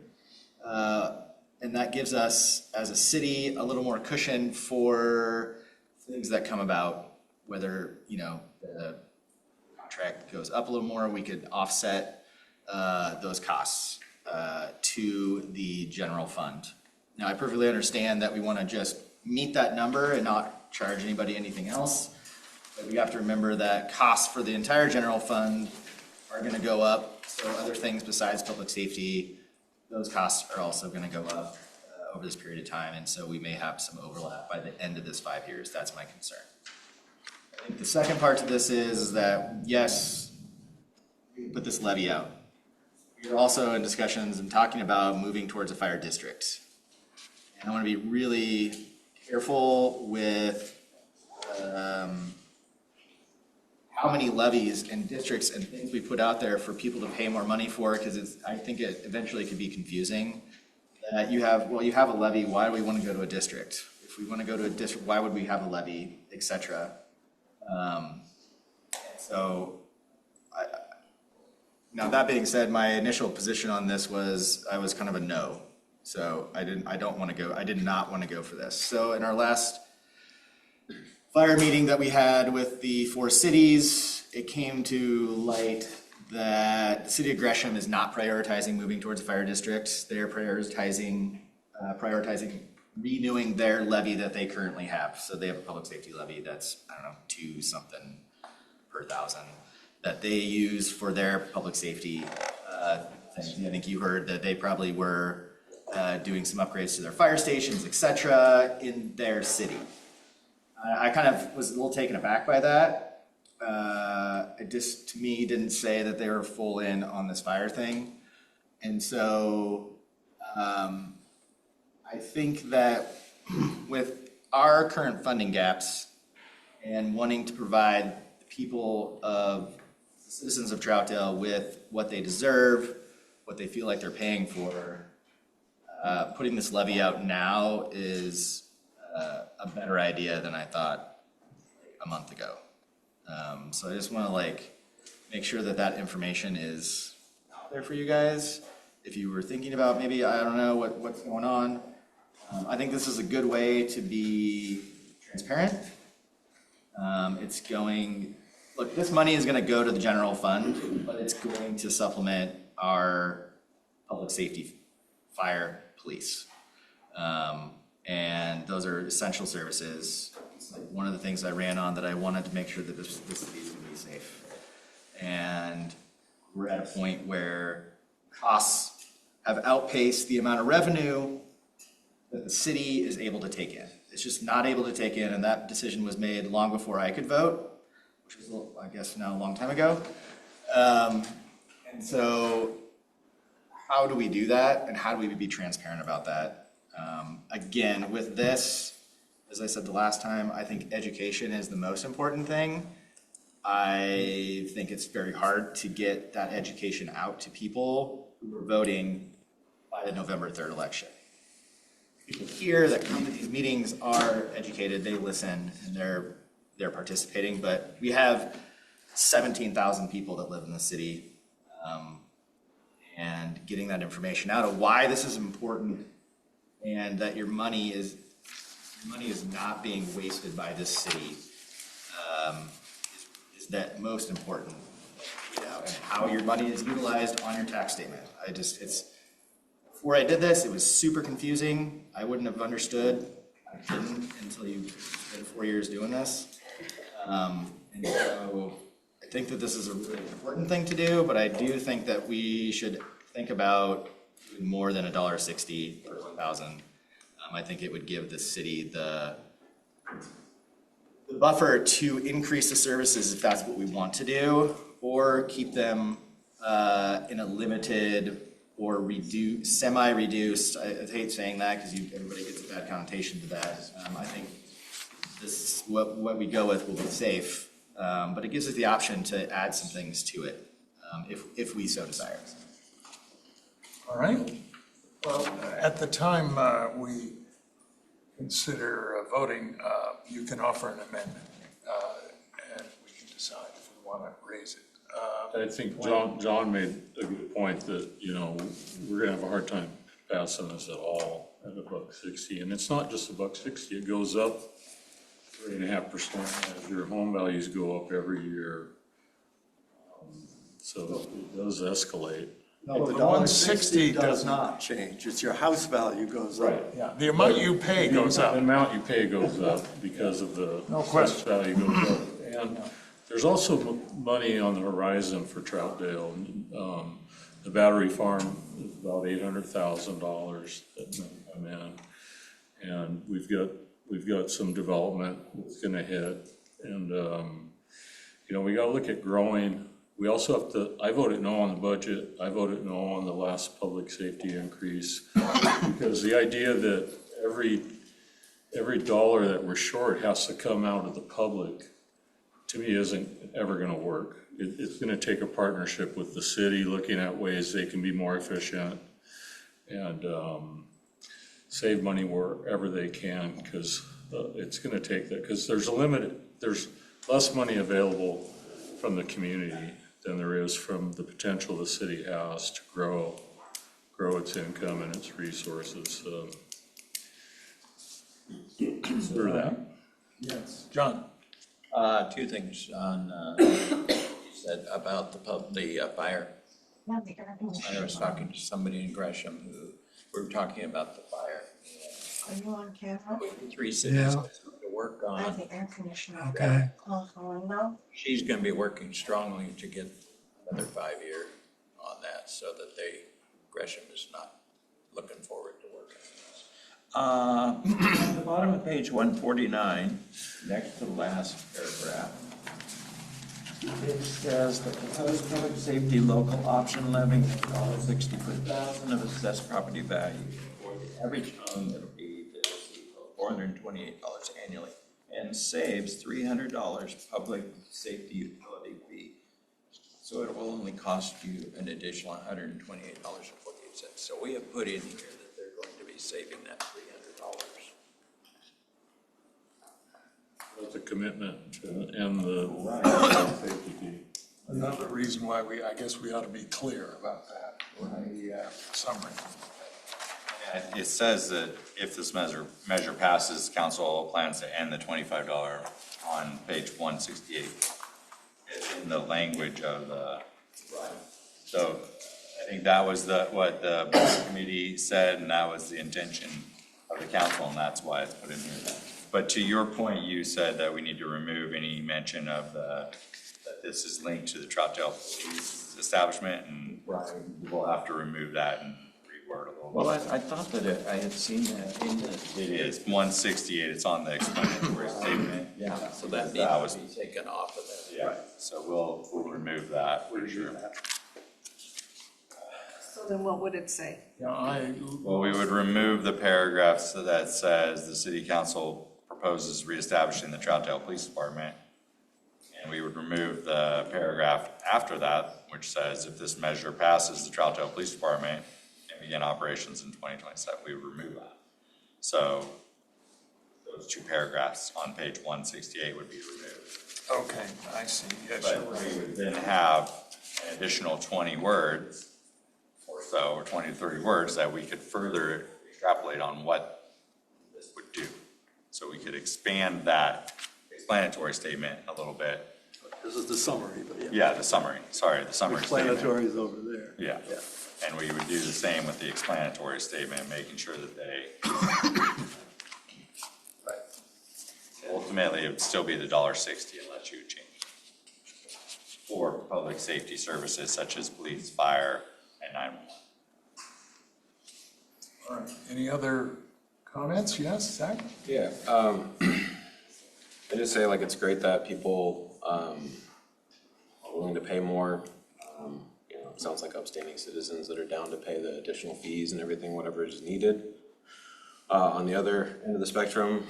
And that gives us, as a city, a little more cushion for things that come about, whether, you know, the contract goes up a little more, we could offset those costs to the general fund. Now, I perfectly understand that we want to just meet that number and not charge anybody anything else. But we have to remember that costs for the entire general fund are going to go up. So other things besides public safety, those costs are also going to go up over this period of time. And so we may have some overlap by the end of this 5 years. That's my concern. I think the second part to this is that, yes, we put this levy out. We're also in discussions and talking about moving towards a fire district. And I want to be really careful with how many levies and districts and things we put out there for people to pay more money for, because I think it eventually could be confusing. That you have a levy, why do we want to go to a district? If we want to go to a district, why would we have a levy, etc. Now that being said, my initial position on this was I was kind of a no. So I did not want to go for this. So in our last fire meeting that we had with the 4 cities, it came to light that the city of Gresham is not prioritizing moving towards a fire district. They're prioritizing renewing their levy that they currently have. So they have a public safety levy that's, I don't know, 2 something per thousand that they use for their public safety things. I think you heard that they probably were doing some upgrades to their fire stations, etc., in their city. I kind of was a little taken aback by that. It just, to me, didn't say that they were full in on this fire thing. And so I think that with our current funding gaps and wanting to provide the people of the citizens of Troutdale with what they deserve, what they feel like they're paying for, putting this levy out now is a better idea than I thought a month ago. So I just want to make sure that that information is out there for you guys. If you were thinking about maybe, I don't know what's going on, I think this is a good way to be transparent. Look, this money is going to go to the general fund, but it's going to supplement our public safety, fire, police. And those are essential services. It's like one of the things I ran on that I wanted to make sure that this city is going to be safe. And we're at a point where costs have outpaced the amount of revenue that the city is able to take in. It's just not able to take in, and that decision was made long before I could vote, which was, I guess, now a long time ago. And so how do we do that, and how do we be transparent about that? Again, with this, as I said the last time, I think education is the most important thing. I think it's very hard to get that education out to people who are voting by the November 3rd election. People here that come to these meetings are educated, they listen, and they're participating, but we have 17,000 people that live in the city, and getting that information out of why this is important and that your money is money is not being wasted by this city, is that most important, you know, and how your money is utilized on your tax statement. Before I did this, it was super confusing. I wouldn't have understood. I didn't until you spent 4 years doing this. And so I think that this is a really important thing to do, but I do think that we should think about doing more than $1.60 per 1,000. I think it would give the city the buffer to increase the services if that's what we want to do, or keep them in a limited or reduced, semi-reduced. I hate saying that because everybody gets a bad connotation to that. I think this what we go with will be safe, but it gives us the option to add some things to it if we so desire. All right. Well, at the time we consider voting, you can offer an amendment, and we can decide if we want to raise it. I think John made a good point that, you know, we're gonna have a hard time passing this at all at $1.60. And it's not just $1.60, it goes up 3.5% as your home values go up every year. So it does escalate. No, the $1.60 does not change. It's your house value goes up. Yeah, the amount you pay goes up. The amount you pay goes up because of the No question. value goes up. And there's also money on the horizon for Troutdale. The battery farm is about $800,000 that may come in. And we've got some development that's gonna hit. And, you know, we gotta look at growing. We also have to, I voted no on the budget. I voted no on the last public safety increase. Because the idea that every dollar that we're short has to come out of the public, to me, isn't ever gonna work. It's gonna take a partnership with the city, looking at ways they can be more efficient and save money wherever they can, because it's gonna take that, because there's less money available from the community than there is from the potential the city has to grow its income and its resources. Consider that. Yes, John. Two things on, you said about the fire. I was talking to somebody in Gresham who, we were talking about the fire. Are you on camera? 3 cities to work I have on. the air conditioner. Okay. Close the window. She's gonna be working strongly to get another 5-year on that, so that Gresham is not looking forward to working on this. At the bottom of page 149, next to the last paragraph, it says the proposed public safety local option levy, $60 per thousand of assessed property value. For the average home, it'll be $428 annually, and saves $300 public safety utility fee. So it will only cost you an additional $128.48. So we have put in here that they're going to be saving that $300. That's a commitment to end the safety fee. Another reason why I guess we ought to be clear about that in the summary. It says that if this measure passes, council plans to end the $25 on page 168. It's in the language of the, so I think that was what the budget committee said, and that was the intention of the council, and that's why it's put in here. But to your point, you said that we need to remove any mention of that this is linked to the Troutdale Police establishment, and we'll have to remove that and reword a little bit. Well, I thought that I had seen that in the. It is 168, it's on the explanatory statement. Yeah, so that needs to be taken off of there. Yeah, so we'll remove that for sure. So then what would it say? Well, we would remove the paragraph so that says the city council proposes reestablishing the Troutdale Police Department. And we would remove the paragraph after that, which says if this measure passes, the Troutdale Police Department can begin operations in 2027. We would remove that. So those two paragraphs on page 168 would be removed. Okay, I see. Yes, But you're right. we would then have an additional 20 words or so, or 20 to 30 words that we could further extrapolate on what this would do. So we could expand that explanatory statement a little bit. This is the summary, but yeah. Yeah, the summary, sorry, the summary statement. Explanatory is over there. Yeah, and we would do the same with the explanatory statement, making sure that they. Ultimately, it would still be the $1.60 unless you change it. For public safety services such as police, fire, and 911. All right, any other comments? Yes, Zach? Yeah, I just say like it's great that people are willing to pay more. You know, it sounds like upstanding citizens that are down to pay the additional fees and everything, whatever is needed. On the other end of the spectrum,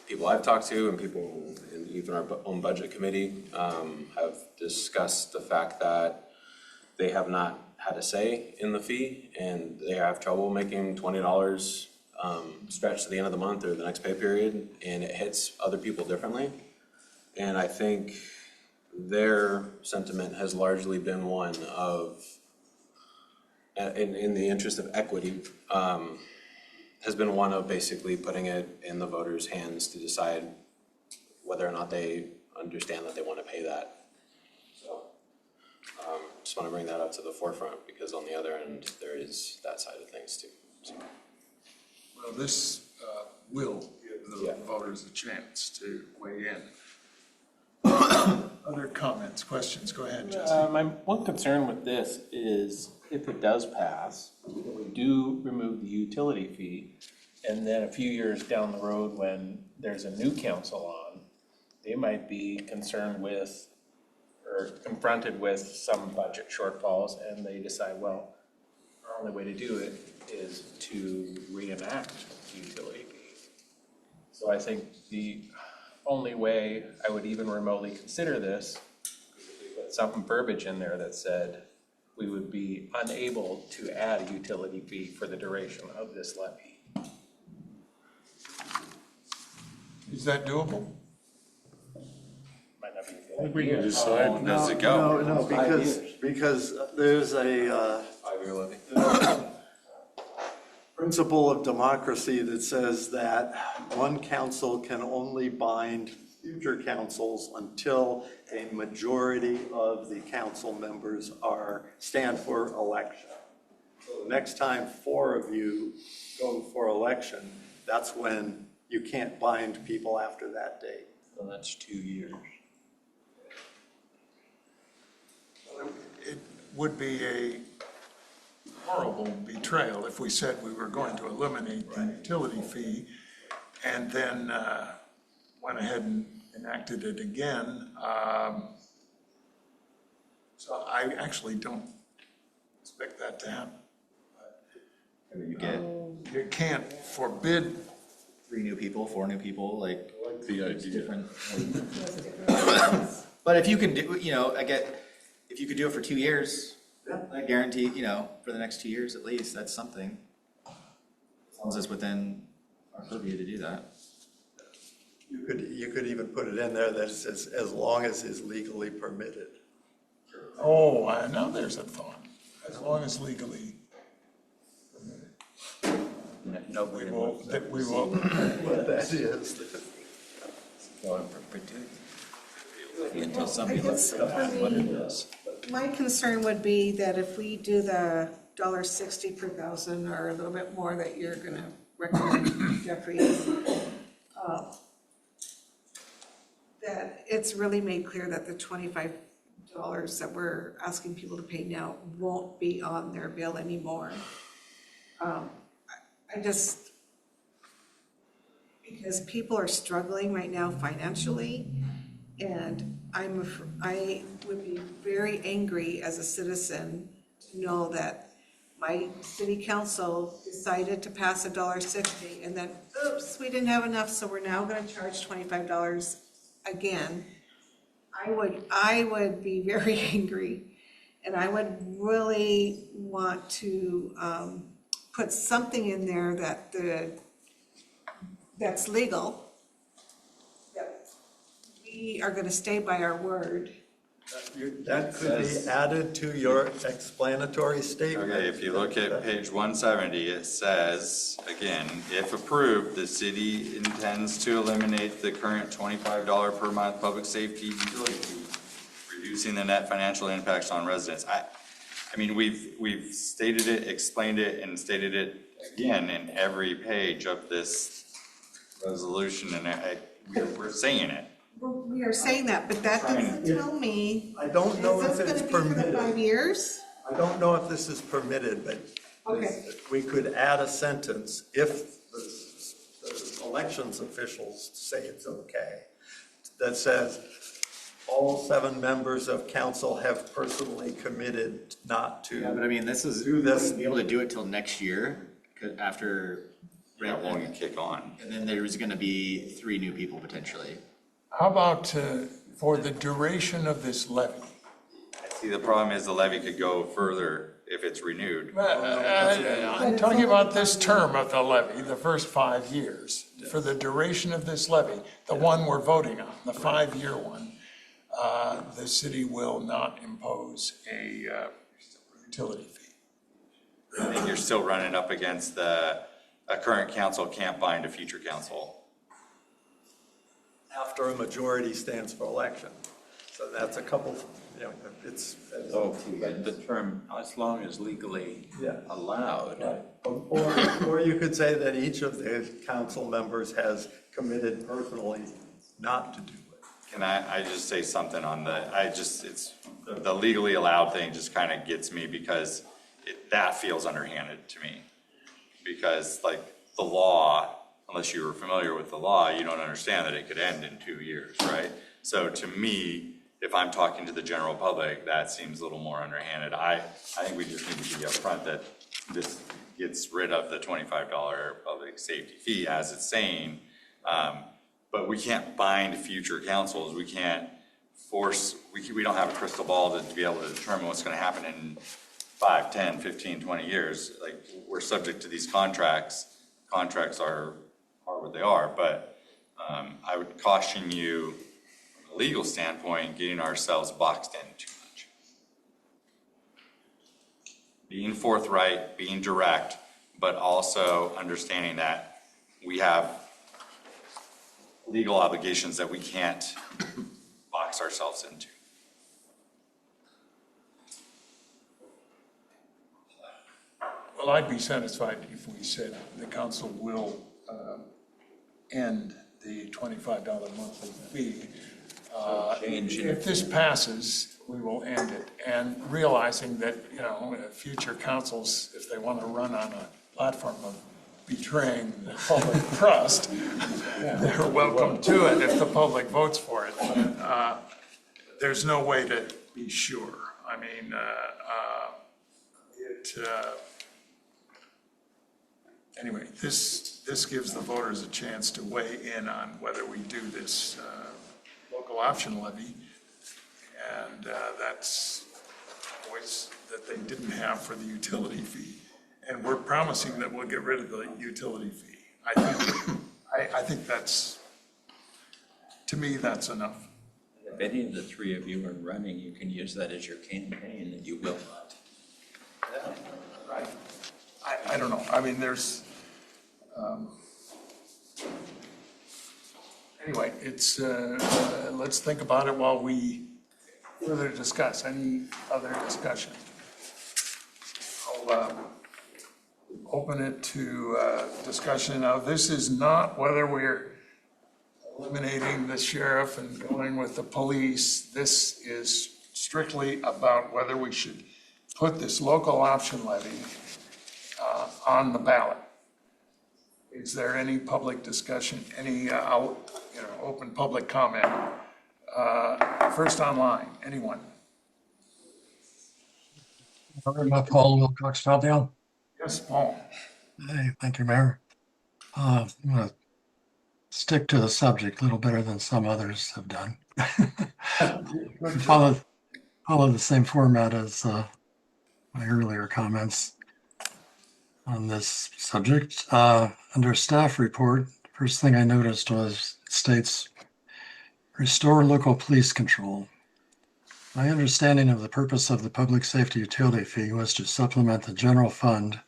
people I've talked to and people in even our own budget committee have discussed the fact that they have not had a say in the fee and they have trouble making $20 stretch to the end of the month or the next pay period, and it hits other people differently. And I think their sentiment has largely been one of, in the interest of equity, has been one of basically putting it in the voters' hands to decide whether or not they understand that they want to pay that. So just want to bring that up to the forefront because on the other end, there is that side of things too. So. Well, this will give the voters a chance to weigh in. Other comments, questions? Go ahead, Jesse. My one concern with this is if it does pass, we do remove the utility fee, and then a few years down the road when there's a new council on, they might be concerned with or confronted with some budget shortfalls, and they decide, well, our only way to do it is to reenact the utility fee. So I think the only way I would even remotely consider this is if we put some verbiage in there that said we would be unable to add a utility fee for the duration of this levy. Is that doable? Might not be. We can decide. How does it go? No, because there's a 5-year levy. principle of democracy that says that one council can only bind future councils until a majority of the council members stand for election. So the next time 4 of you go for election, that's when you can't bind people after that date. So that's 2 years. It would be a horrible betrayal if we said we were going to eliminate the utility fee and then went ahead and enacted it again. So I actually don't expect that to happen. You can't forbid 3 new people, 4 new people, like. I like the idea. Different. But if you can do, if you could do it for 2 years, I guarantee, for the next 2 years at least, that's something. As long as it's within our purview to do that. You could even put it in there that it says as long as is legally permitted. Oh, now there's a thought. As long as legally permitted. Nobody will. We will. What that is. Going for perpetuity. Until somebody I looks guess up for what it me, is. my concern would be that if we do the $1.60 per thousand or a little bit more that you're gonna recommend, Jeffrey, that it's really made clear that the $25 that we're asking people to pay now won't be on their bill anymore. Because people are struggling right now financially, and I would be very angry as a citizen to know that my city council decided to pass $1.60 and then, oops, we didn't have enough, so we're now gonna charge $25 again. I would be very angry, and I would really want to put something in there that's legal, that we are gonna stay by our word, That could be added to your explanatory statement. Okay, if you look at page 170, it says, again, if approved, the city intends to eliminate the current $25 per month public safety utility fee, reducing the net financial impacts on residents. I mean, we've stated it, explained it, and stated it again in every page of this resolution, and we're saying it. We are saying that, but that doesn't tell me. I don't know if it's Is this gonna be for permitted. the 5 years? I don't know if this is permitted, but Okay. we could add a sentence if the elections officials say it's okay, that says, all 7 members of council have personally committed not to. Yeah, but I mean, this is, do we this. wouldn't be able to do it till next year, 'cause after. How long you kick on? And then there's gonna be 3 new people potentially. How about for the duration of this levy? See, the problem is the levy could go further if it's renewed. I'm talking about this term of the levy, the first 5 years. For the duration of this levy, the one we're voting on, the 5-year one, the city will not impose a utility fee. I think you're still running up against a current council can't bind a future council. After a majority stands for election. So that's a couple, it's. But the term, as long as legally allowed. Or you could say that each of the council members has committed personally not to do it. Can I just say something on it's, the legally allowed thing just kind of gets me because that feels underhanded to me. Because like the law, unless you were familiar with the law, you don't understand that it could end in 2 years, right? So to me, if I'm talking to the general public, that seems a little more underhanded. I think we just need to be upfront that this gets rid of the $25 public safety fee as it's saying. But we can't bind future councils. We can't force, we don't have a crystal ball to be able to determine what's gonna happen in 5, 10, 15, 20 years. Like, we're subject to these contracts. Contracts are what they are, but I would caution you, from a legal standpoint, getting ourselves boxed in too much. Being forthright, being direct, but also understanding that we have legal obligations that we can't box ourselves into. Well, I'd be satisfied if we said the council will end the $25 monthly fee. If this passes, we will end it. And realizing that, future councils, if they want to run on a platform of betraying the public trust, they're welcome to it if the public votes for it. But there's no way to be sure. I mean, anyway, this gives the voters a chance to weigh in on whether we do this local option levy. And that's a voice that they didn't have for the utility fee. And we're promising that we'll get rid of the utility fee. I think that's, to me, that's enough. If any of the 3 of you are running, you can use that as your campaign, and you will not. Right. I don't know. I mean, there's, anyway, it's, let's think about it while we further discuss. Any other discussion? I'll open it to discussion. Now, this is not whether we're eliminating the sheriff and going with the police. This is strictly about whether we should put this local option levy on the ballot. Is there any public discussion, any open public comment? First online, anyone? Paul Wilcox, Troutdale. Yes, Paul. Hey, thank you, Mayor. I'm going to stick to the subject a little better than some others have done. Follow the same format as my earlier comments on this subject. Under staff report, first thing I noticed was it states restore local police control. My understanding of the purpose of the public safety utility fee was to supplement the general fund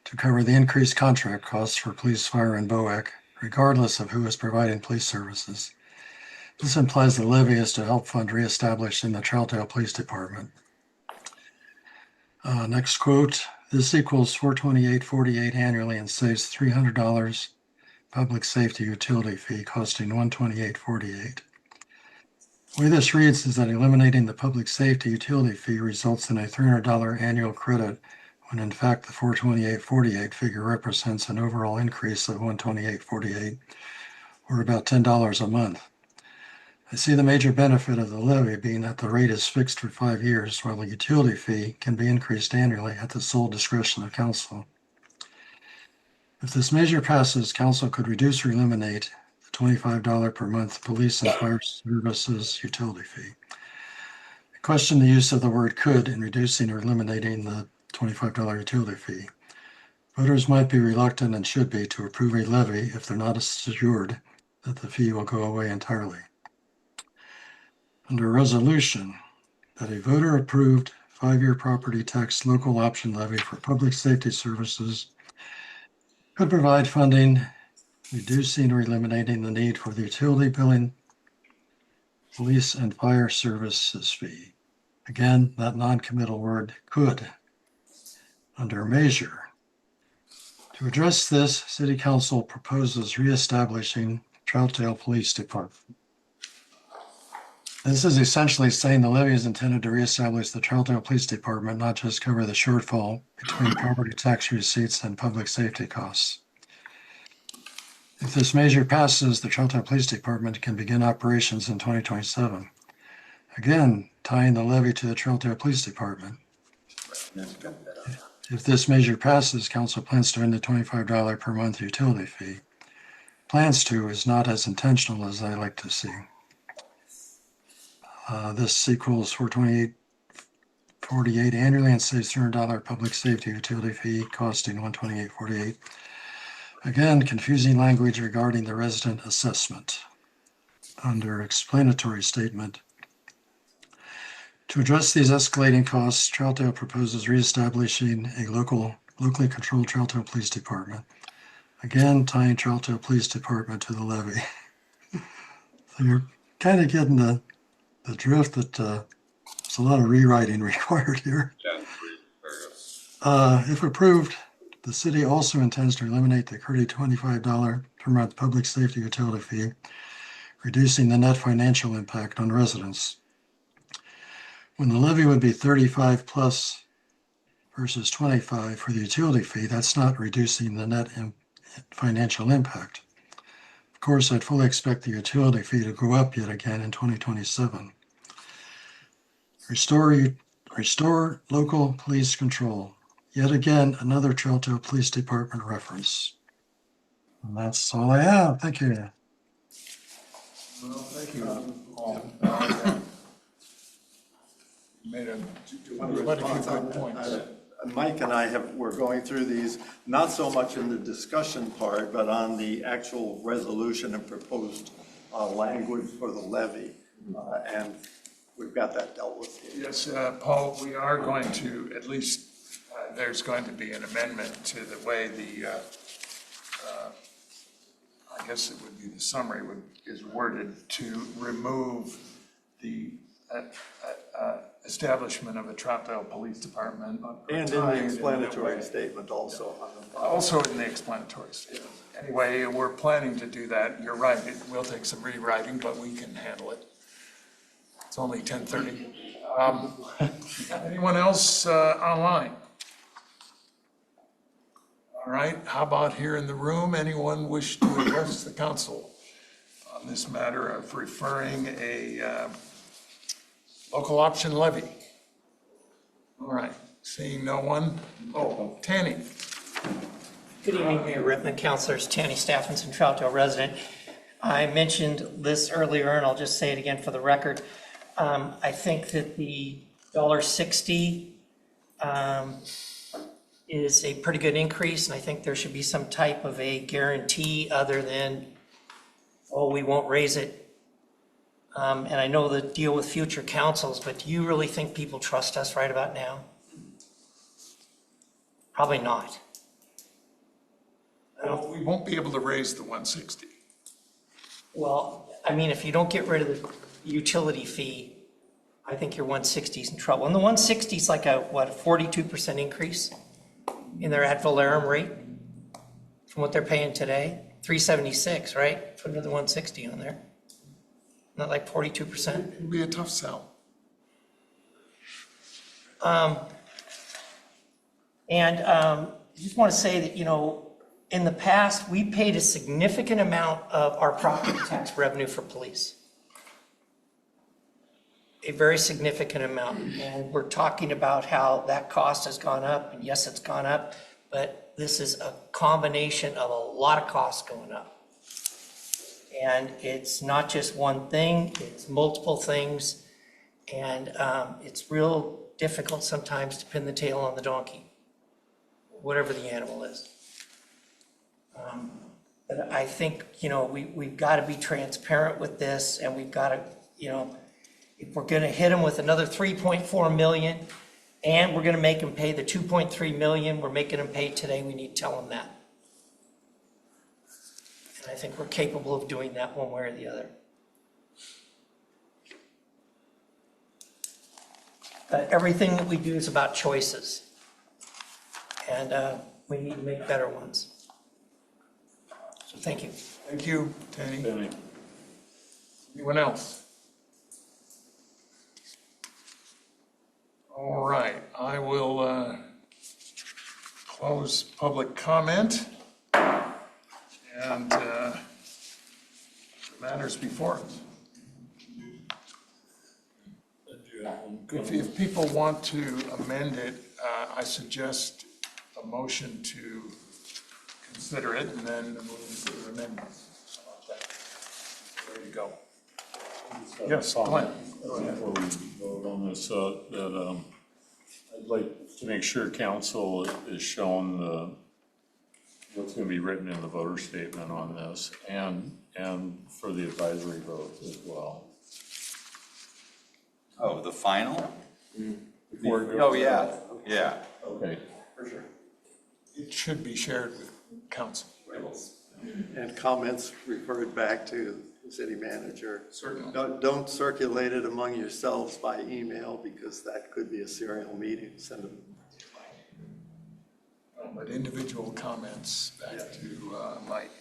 to cover the increased contract costs for police, fire, and BOEC, regardless of who is providing police services. This implies the levy is to help fund reestablishing the Troutdale Police Department. Next quote, this equals $428.48 annually and saves $300 public safety utility fee costing $128.48. The way this reads is that eliminating the public safety utility fee results in a $300 annual credit, when in fact the $428.48 figure represents an overall increase of $128.48, or about $10 a month. I see the major benefit of the levy being that the rate is fixed for 5 years, while the utility fee can be increased annually at the sole discretion of council. If this measure passes, council could reduce or eliminate the $25 per month police and fire services utility fee. I question the use of the word could in reducing or eliminating the $25 utility fee. Voters might be reluctant and should be to approve a levy if they're not assured that the fee will go away entirely. Under resolution, that a voter-approved 5-year property tax local option levy for public safety services could provide funding, reducing or eliminating the need for the utility billing, police and fire services fee. Again, that non-committal word could. Under measure, to address this, City Council proposes reestablishing Troutdale Police Department. This is essentially saying the levy is intended to reestablish the Troutdale Police Department, not just cover the shortfall between property tax receipts and public safety costs. If this measure passes, the Troutdale Police Department can begin operations in 2027. Again, tying the levy to the Troutdale Police Department. If this measure passes, council plans to end the $25 per month utility fee. Plans to is not as intentional as I like to see. This equals $428.48 annually and saves $300 public safety utility fee costing $128.48. Again, confusing language regarding the resident assessment. Under explanatory statement, to address these escalating costs, Troutdale proposes reestablishing a locally controlled Troutdale Police Department. Again, tying Troutdale Police Department to the levy. So you're kind of getting the drift that there's a lot of rewriting required here. If approved, the city also intends to eliminate the current $25 per month public safety utility fee, reducing the net financial impact on residents. When the levy would be 35 plus versus 25 for the utility fee, that's not reducing the net financial impact. Of course, I'd fully expect the utility fee to go up yet again in 2027. Restore local police control. Yet again, another Troutdale Police Department reference. And that's all I have. Thank you. Well, thank you all. You made quite a few good points. Mike and I we're going through these, not so much in the discussion part, but on the actual resolution and proposed language for the levy. And we've got that dealt with. Yes, Paul, we are going to, at least there's going to be an amendment to the way the, I guess it would be the summary is worded to remove the establishment of a Troutdale Police Department. And in the explanatory statement also. Also in the explanatory statement. Anyway, we're planning to do that. You're right, it will take some rewriting, but we can handle it. It's only 10:30. Anyone else online? All right, how about here in the room? Anyone wish to address the council on this matter of referring a local option levy? All right, seeing no one. Oh, Tanny. Good evening, Mayor Rittman, councilors, Tanny Stephenson, Troutdale resident. I mentioned this earlier, and I'll just say it again for the record. I think that the $1.60 is a pretty good increase, and I think there should be some type of a guarantee other than, oh, we won't raise it And I know the deal with future councils, but do you really think people trust us right about now? Probably not. Well, we won't be able to raise the 160. Well, I mean, if you don't get rid of the utility fee, I think your 160 is in trouble. And the 160 is like a 42% increase in their ad valorem rate from what they're paying today? 376, right? Put another 160 on there. Not like 42%? It'll be a tough sell. I just want to say that, in the past, we paid a significant amount of our property tax revenue for police. A very significant amount. And we're talking about how that cost has gone up, and yes, it's gone up, but this is a combination of a lot of costs going up. And it's not just one thing, it's multiple things, and it's real difficult sometimes to pin the tail on the donkey, whatever the animal is. But I think, we've got to be transparent with this, and we've got to, if we're going to hit them with another 3.4 million, and we're going to make them pay the 2.3 million we're making them pay today, we need to tell them that. And I think we're capable of doing that one way or the other. Everything that we do is about choices, and we need to make better ones. So thank you. Thank you, Tenny. Anyone else? All right, I will close public comment. And the matters before us. If people want to amend it, I suggest a motion to consider it and then move to the amendment. How about that? There you go. Yes, Glenn. Before we vote on this, that I'd like to make sure council is shown what's going to be written in the voter statement on this and for the advisory vote as well. Oh, the final? Before it goes Oh, yeah, yeah. Okay. For sure. It should be shared with council. And comments referred back to the city manager. Certainly. Don't circulate it among yourselves by email because that could be a serial meeting. Send them. But individual comments back to Mike.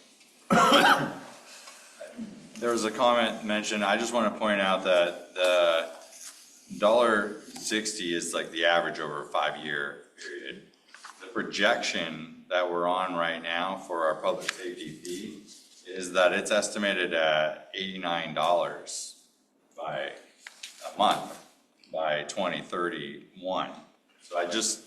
There was a comment mentioned, I just want to point out that the $1.60 is like the average over a 5-year period. The projection that we're on right now for our public safety fee is that it's estimated at $89 by a month by 2031. So I just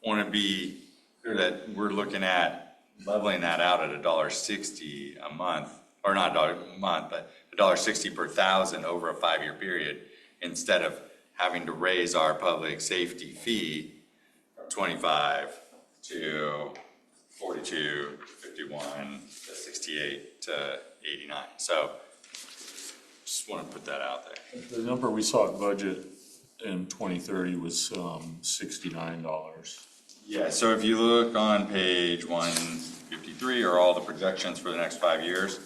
want to be clear that we're looking at leveling that out at $1.60 a month, or not a month, but $1.60 per thousand over a 5-year period, instead of having to raise our public safety fee from 25 to 42 to 51 to 68 to 89. So just want to put that out there. The number we saw at budget in 2030 was $69. Yeah, so if you look on page 153 are all the projections for the next 5 years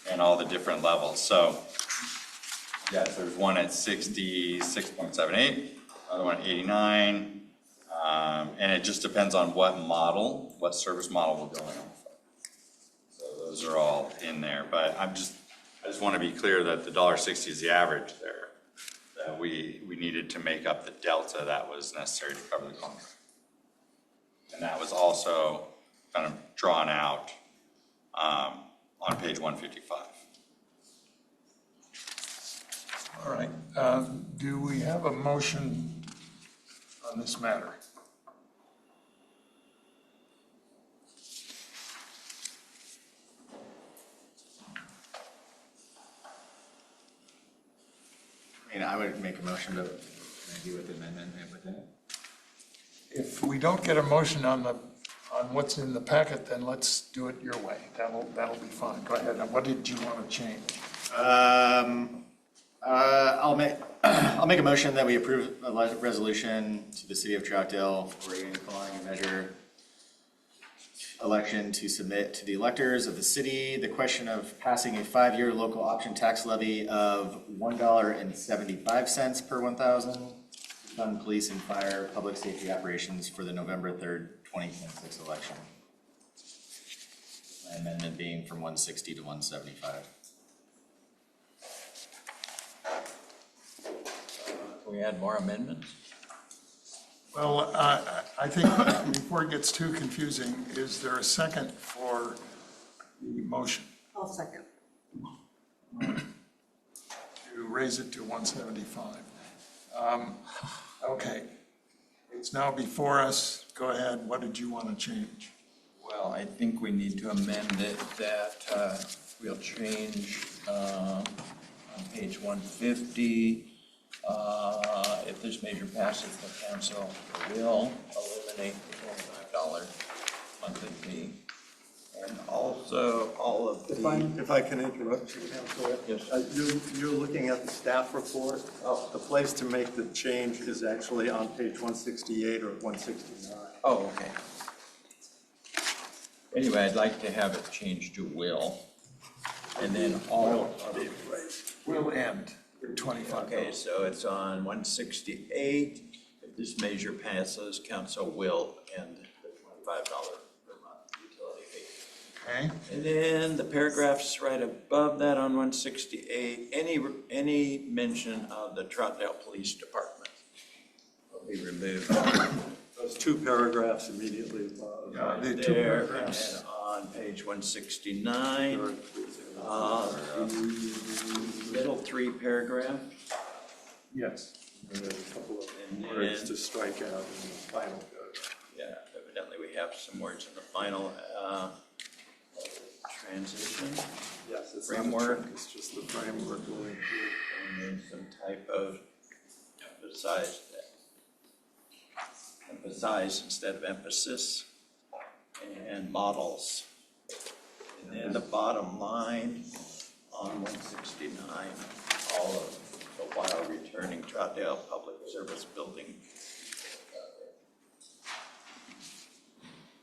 and all the different levels. So yes, there's one at 66.78, another one at 89, and it just depends on what model, what service model we're going on. So those are all in there, but I just want to be clear that the $1.60 is the average there, that we needed to make up the delta that was necessary to cover the contract. And that was also kind of drawn out on page 155. All right, do we have a motion on this matter? I mean, I would make a motion to do with the amendment within it. If we don't get a motion on what's in the packet, then let's do it your way. That'll be fine. Go ahead. Now, what did you want to change? I'll make a motion that we approve a resolution to the city of Troutdale regarding calling a measure election to submit to the electors of the city the question of passing a 5-year local option tax levy of $1.75 per 1,000 to fund police and fire public safety operations for the November 3rd, 2026 election. My amendment being from 160 to 175. Can we add more amendments? Well, I think before it gets too confusing, is there a second for the motion I'll second. to raise it to 175? Okay, it's now before us. Go ahead. What did you want to change? Well, I think we need to amend it that we'll change on page 150. If this measure passes, the council will eliminate the $25 monthly fee. And also all of the. If I can interrupt you, Councilor. Yes. You're looking at the staff report. The place to make the change is actually on page 168 or 169. Oh, okay. Anyway, I'd like to have it changed to will. And then all of it. Will end at 25. Okay, so it's on 168. If this measure passes, council will end the $25 per month utility fee. Okay. And then the paragraphs right above that on 168, any mention of the Troutdale Police Department will be removed. Those two paragraphs immediately above. Yeah, the two There, paragraphs. and on page 169, the middle 3 paragraph. Yes. And then a couple of And words then- to strike out in the final code. Yeah, evidently we have some words in the final transition. Yes, it's Framework. not a trick, it's just the framework going through. And then some type of emphasize instead of emphasis, and models. And then the bottom line on 169, all of the while returning Troutdale Public Service Building.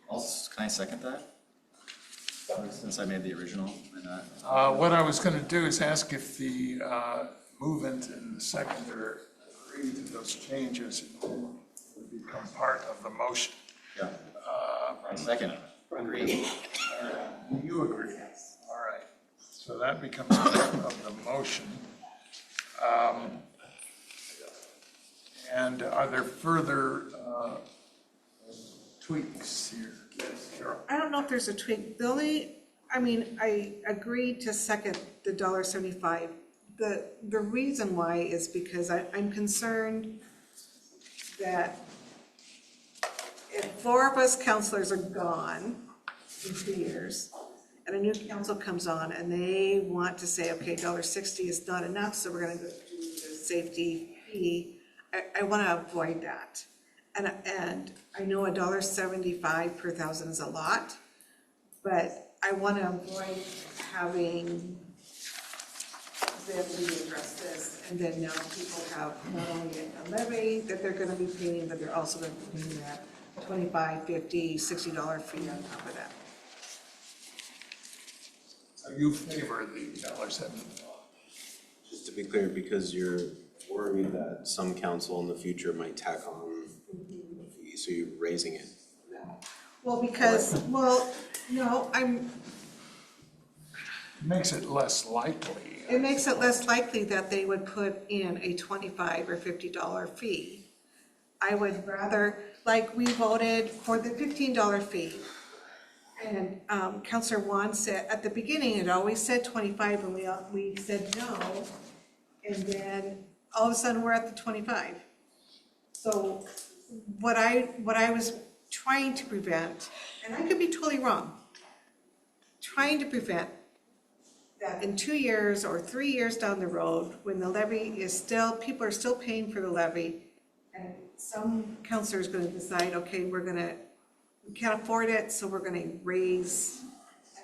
Can I second that? Since I made the original, why not? What I was going to do is ask if the movement and the seconder agree that those changes would become part of the motion. Yeah. I second. Agree. You agree? Yes. All right. So that becomes part of the motion. And are there further tweaks here? Yes, Carol. I don't know if there's a tweak. I agreed to second the $1.75. The reason why is because I'm concerned that if 4 of us counselors are gone in 2 years, and a new council comes on and they want to say, okay, $1.60 is not enough, so we're gonna go do the safety fee, I wanna avoid that. And I know $1.75 per 1,000 is a lot, but I wanna avoid having them readdress this, and then now people have not only a levy that they're gonna be paying, but they're also gonna be paying that $25, $50, $60 fee on top of that. So you favor the $1.75? Just to be clear, because you're worried that some council in the future might tack on a fee, so you're raising it now. Well, because, no, Makes it less likely. it makes it less likely that they would put in a $25 or $50 fee. I would rather, like, we voted for the $15 fee. And Counselor Juan said, at the beginning, it always said 25, and we said no. And then all of a sudden, we're at the 25. So what I was trying to prevent, and I could be totally wrong, trying to prevent that in 2 years or 3 years down the road, when the levy is still, people are still paying for the levy, and some counselor is going to decide, okay, we can't afford it, so we're going to raise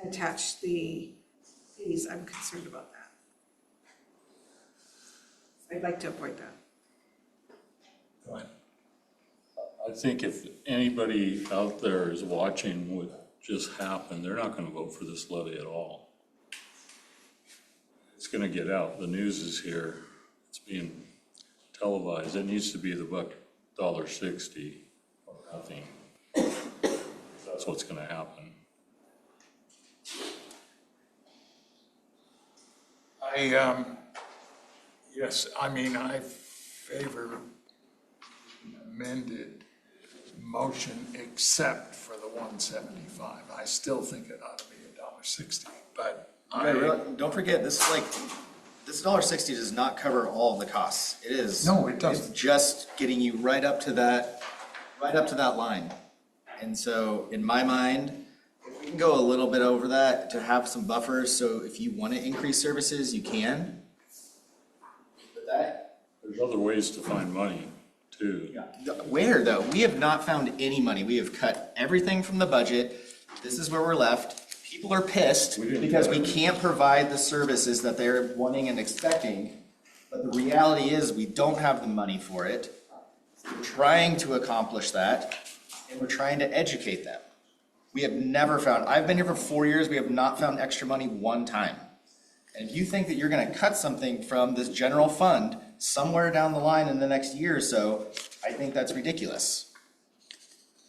and attach the fees. I'm concerned about that. I'd like to avoid that. Go ahead. I think if anybody out there is watching what just happened, they're not gonna vote for this levy at all. It's gonna get out. The news is here. It's being televised. It needs to be the $1.60 or nothing. That's what's gonna happen. Yes, I mean, I favor amended motion except for the 175. I still think it ought to be $1.60, but Don't forget, this is like, this $1.60 does not cover all of the costs. It is. No, it doesn't. It's just getting you right up to that line. And so in my mind, if we can go a little bit over that to have some buffers, so if you want to increase services, you can. But that, There's other ways to find money too. where though? We have not found any money. We have cut everything from the budget. This is where we're left. People are pissed because we can't provide the services that they're wanting and expecting. But the reality is we don't have the money for it. We're trying to accomplish that, and we're trying to educate them. We have never found, I've been here for 4 years, we have not found extra money one time. And if you think that you're gonna cut something from this general fund somewhere down the line in the next year or so, I think that's ridiculous.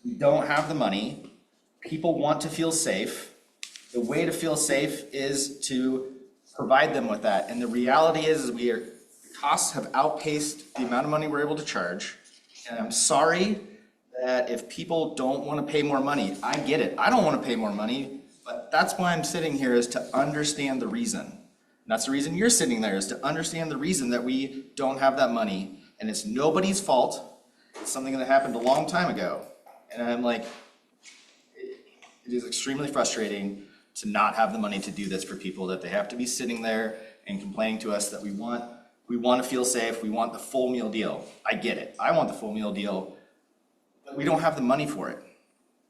We don't have the money. People want to feel safe. The way to feel safe is to provide them with that. And the reality is the costs have outpaced the amount of money we're able to charge. And I'm sorry that if people don't want to pay more money, I get it. I don't want to pay more money, but that's why I'm sitting here, is to understand the reason. And that's the reason you're sitting there, is to understand the reason that we don't have that money. And it's nobody's fault. It's something that happened a long time ago. And I'm like, it is extremely frustrating to not have the money to do this for people, that they have to be sitting there and complaining to us that we want to feel safe, we want the full meal deal. I get it. I want the full meal deal, but we don't have the money for it.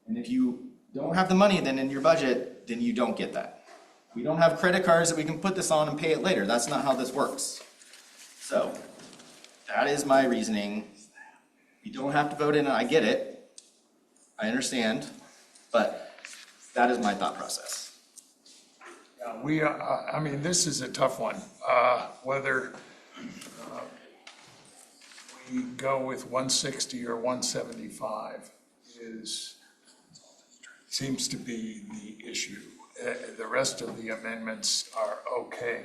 And if you don't have the money then in your budget, then you don't get that. We don't have credit cards that we can put this on and pay it later. That's not how this works. So that is my reasoning. You don't have to vote in it. I get it. I understand, but that is my thought process. Yeah, I mean, this is a tough one. Whether we go with 160 or 175 seems to be the issue. The rest of the amendments are okay.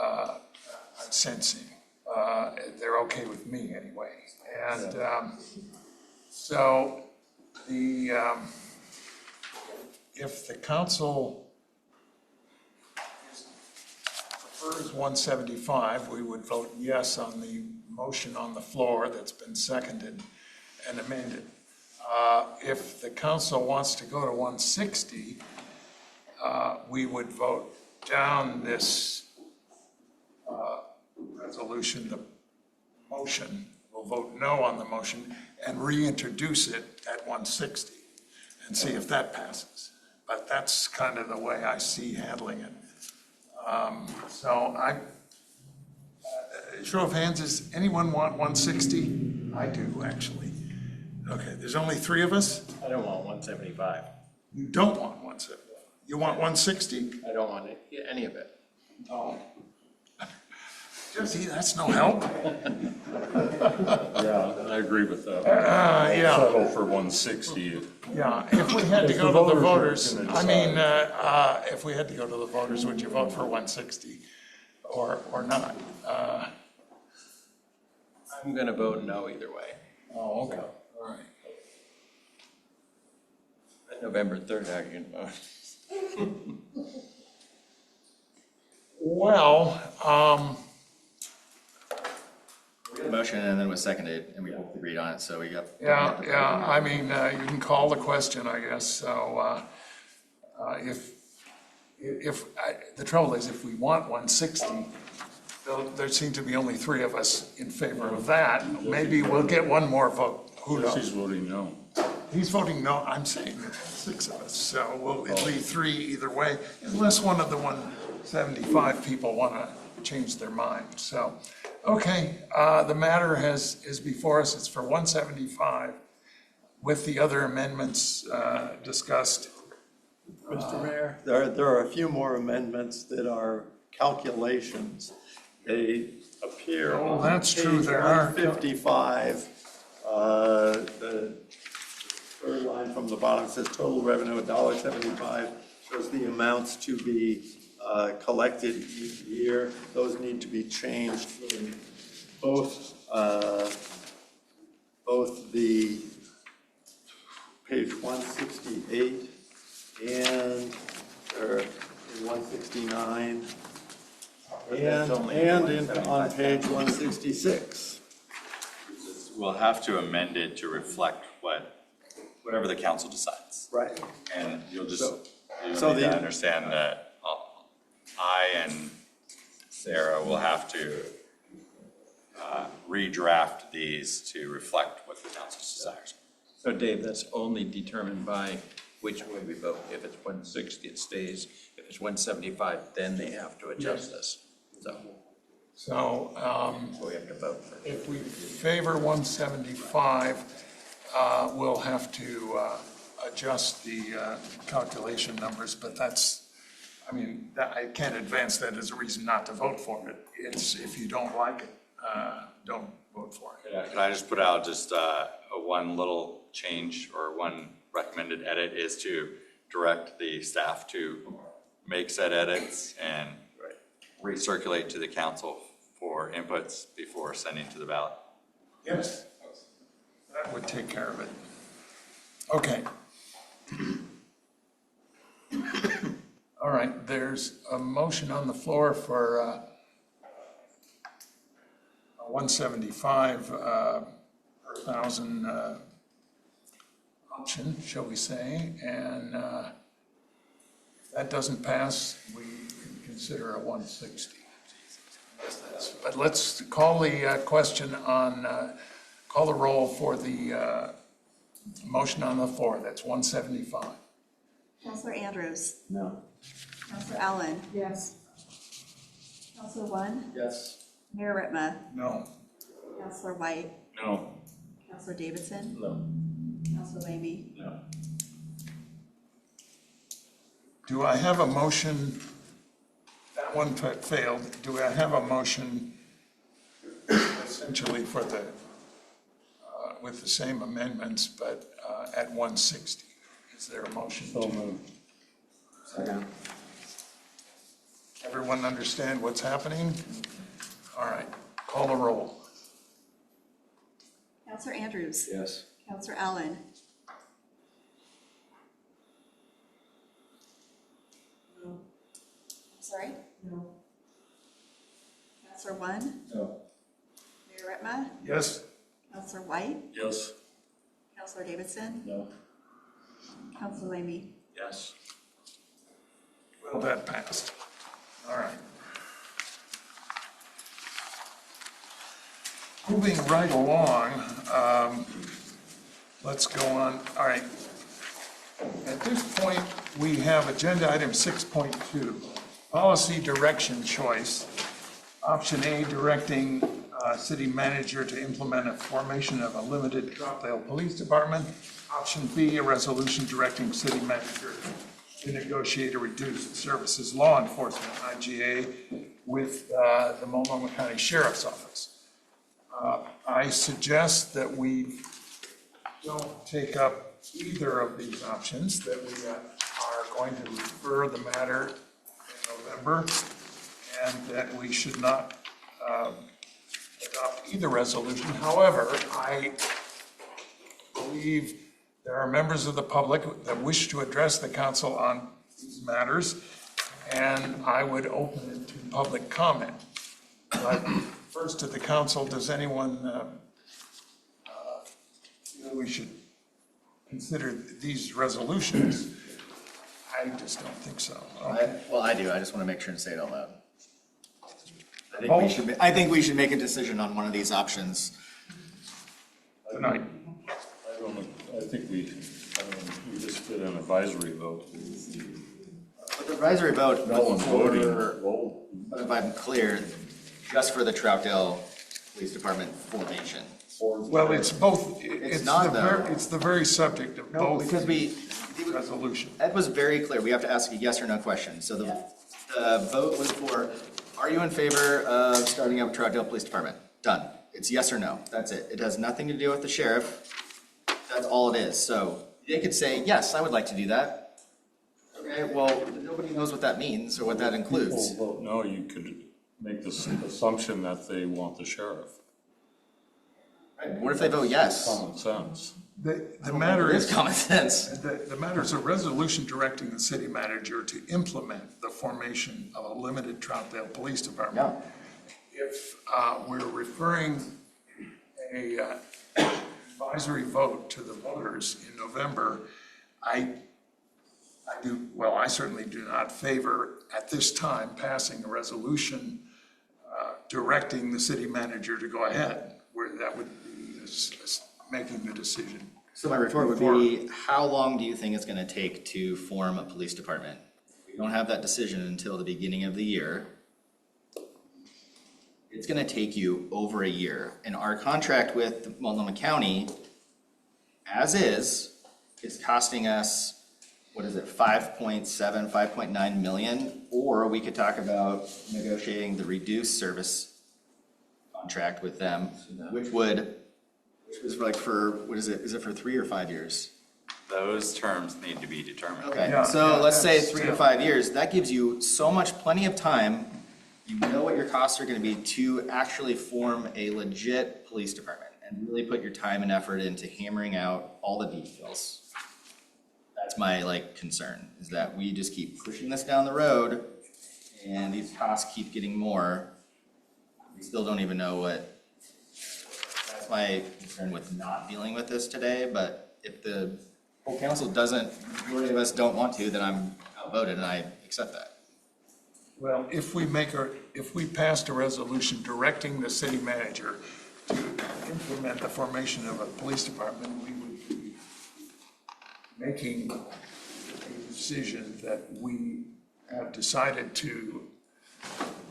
I'm sensing they're okay with me anyway. And so if the council prefers 175, we would vote yes on the motion on the floor that's been seconded and amended. If the council wants to go to 160, we would vote down this resolution, the motion. We'll vote no on the motion and reintroduce it at 160 and see if that passes. But that's kind of the way I see handling it. Show of hands, does anyone want 160? I do, actually. Okay, there's only 3 of us? I don't want 175. You don't want 170. You want 160? I don't want any of it. Oh. See, that's no help. Yeah, I agree with that. Yeah. Settle for 160. Yeah, if we had to If go the to the voters are voters, gonna I mean, decide. if we had to go to the voters, would you vote for 160 or not? I'm gonna vote no either way. Oh, okay, all right. November 3rd, how are you gonna vote? Well, We had a motion and then it was seconded and we both agreed on it, so we got. yeah, I mean, you can call the question, I guess. So the trouble is, if we want 160, there seem to be only 3 of us in favor of that. Maybe we'll get one more vote. Who knows? He's voting no. He's voting no. I'm saying 6 of us. So it'll be 3 either way, unless one of the 175 people want to changed their mind. So, okay, the matter is before us. It's for 175 with the other amendments discussed. Mr. Mayor? There are a few more amendments that are calculations. They appear Oh, on that's page true, there are. 155. The third line from the bottom says total revenue $1.75, shows the amounts to be collected each year. Those need to be changed in both the page 168 and in 169 and on page 166. We'll have to amend it to reflect whatever the council decides. Right. And you'll need so to understand that I and Sarah will have to redraft these to reflect what the council's desires. So Dave, that's only determined by which way we vote. If it's 160, it stays. If it's 175, then they have to adjust this. So we have to vote. If we favor 175, we'll have to adjust the calculation numbers, but that's, I mean, I can't advance that as a reason not to vote for it. It's if you don't like it, don't vote for it. Can I just put out just one little change or one recommended edit is to direct the staff to make said edits and recirculate to the council for inputs before sending to the ballot. Yes, that would take care of it. Okay. All right, there's a motion on the floor for 175 per thousand option, shall we say, and if that doesn't pass, we can consider a 160. But let's call the question on, call the roll for the motion on the floor. That's 175. Counselor Andrews? No. Counselor Allen? Yes. Counselor One? Yes. Mayor Ritma? No. Counselor White? No. Counselor Davidson? No. Counselor Lamy? No. Do I have a motion? That one failed. Do I have a motion essentially for the, with the same amendments, but at 160? Is there a motion? So moved. Second. Everyone understand what's happening? All right, call the roll. Counselor Andrews? Yes. Counselor Allen? No. Sorry? No. Counselor One? No. Mayor Ritma? Yes? Counselor White? Yes. Counselor Davidson? No. Counselor Lamy? Yes. Well, that passed. All right. Moving right along, let's go on. All right. At this point, we have agenda item 6.2, policy direction choice. Option A, directing city manager to implement a formation of a limited Troutdale Police Department. Option B, a resolution directing city manager to negotiate a reduced services law enforcement, IGA, with the Multnomah County Sheriff's Office. I suggest that we don't take up either of these options, that we are going to refer the matter in November, and that we should not adopt either resolution. However, I believe there are members of the public that wish to address the council on these matters, and I would open it to public comment. But first to the council, does anyone feel we should consider these resolutions? I just don't think so. Okay. Well, I do. I just want to make sure and say it out loud. I think we should make a decision on one of these options tonight. I don't know, I think we just did an advisory vote. Advisory vote. No one's voting. But if I'm clear, just for the Troutdale Police Department formation. Well, it's both, it's not, the though. it's the very subject of both Because resolution. Ed was very clear, we have to ask a yes or no question. So the vote was for, are you in favor of starting up Troutdale Police Department? Done. It's yes or no. That's it. It has nothing to do with the sheriff. That's all it is. So they could say, yes, I would like to do that. Okay, well, nobody knows what that means or what that includes. People vote no, you could make the assumption that they want the sheriff. Right. What if they vote yes? Common sense. The matter is common sense. The matter is a resolution directing the city manager to implement the formation of a limited Troutdale Police Department. Yeah. If we're referring a advisory vote to the voters in November, I certainly do not favor at this time passing a resolution directing the city manager to go ahead, where that would be making the decision. So my retort would be, how long do you think it's gonna take to form a police department? We don't have that decision until the beginning of the year. It's gonna take you over a year. And our contract with Multnomah County, as is costing us, what is it, 5.7, 5.9 million? Or we could talk about negotiating the reduced service contract with them, which was like for, what is it for 3 or 5 years? Those terms need to be determined. Okay, so let's say 3 to 5 years, that gives you plenty of time, you know what your costs are gonna be to actually form a legit police department and really put your time and effort into hammering out all the details. That's my concern, is that we just keep pushing this down the road and these costs keep getting more. We still don't even know what, that's my concern with not dealing with this today, but if the whole council doesn't, the majority of us don't want to, then I'm outvoted and I accept that. Well, if we passed a resolution directing the city manager to implement the formation of a police department, we would be making a decision that we have decided to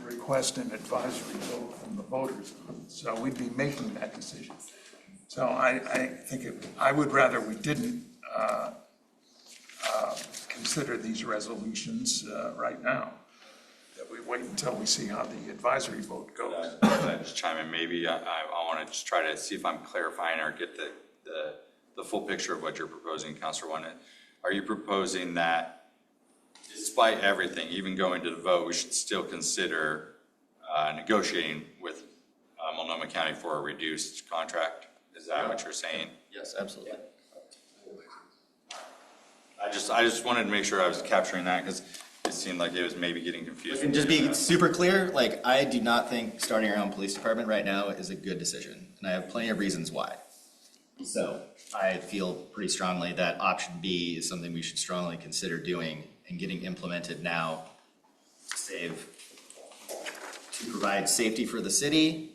request an advisory vote from the voters on. So we'd be making that decision. So I think I would rather we didn't consider these resolutions right now, that we wait until we see how the advisory vote goes. I just chime in, maybe I want to just try to see if I'm clarifying or get the full picture of what you're proposing, Councilor One. Are you proposing that despite everything, even going to the vote, we should still consider negotiating with Multnomah County for a reduced contract? Is that what you're saying? Yes, absolutely. I just wanted to make sure I was capturing that, because it seemed like it was maybe getting confused. And just be super clear, I do not think starting our own police department right now is a good decision, and I have plenty of reasons why. So I feel pretty strongly that option B is something we should strongly consider doing and getting implemented now to provide safety for the city,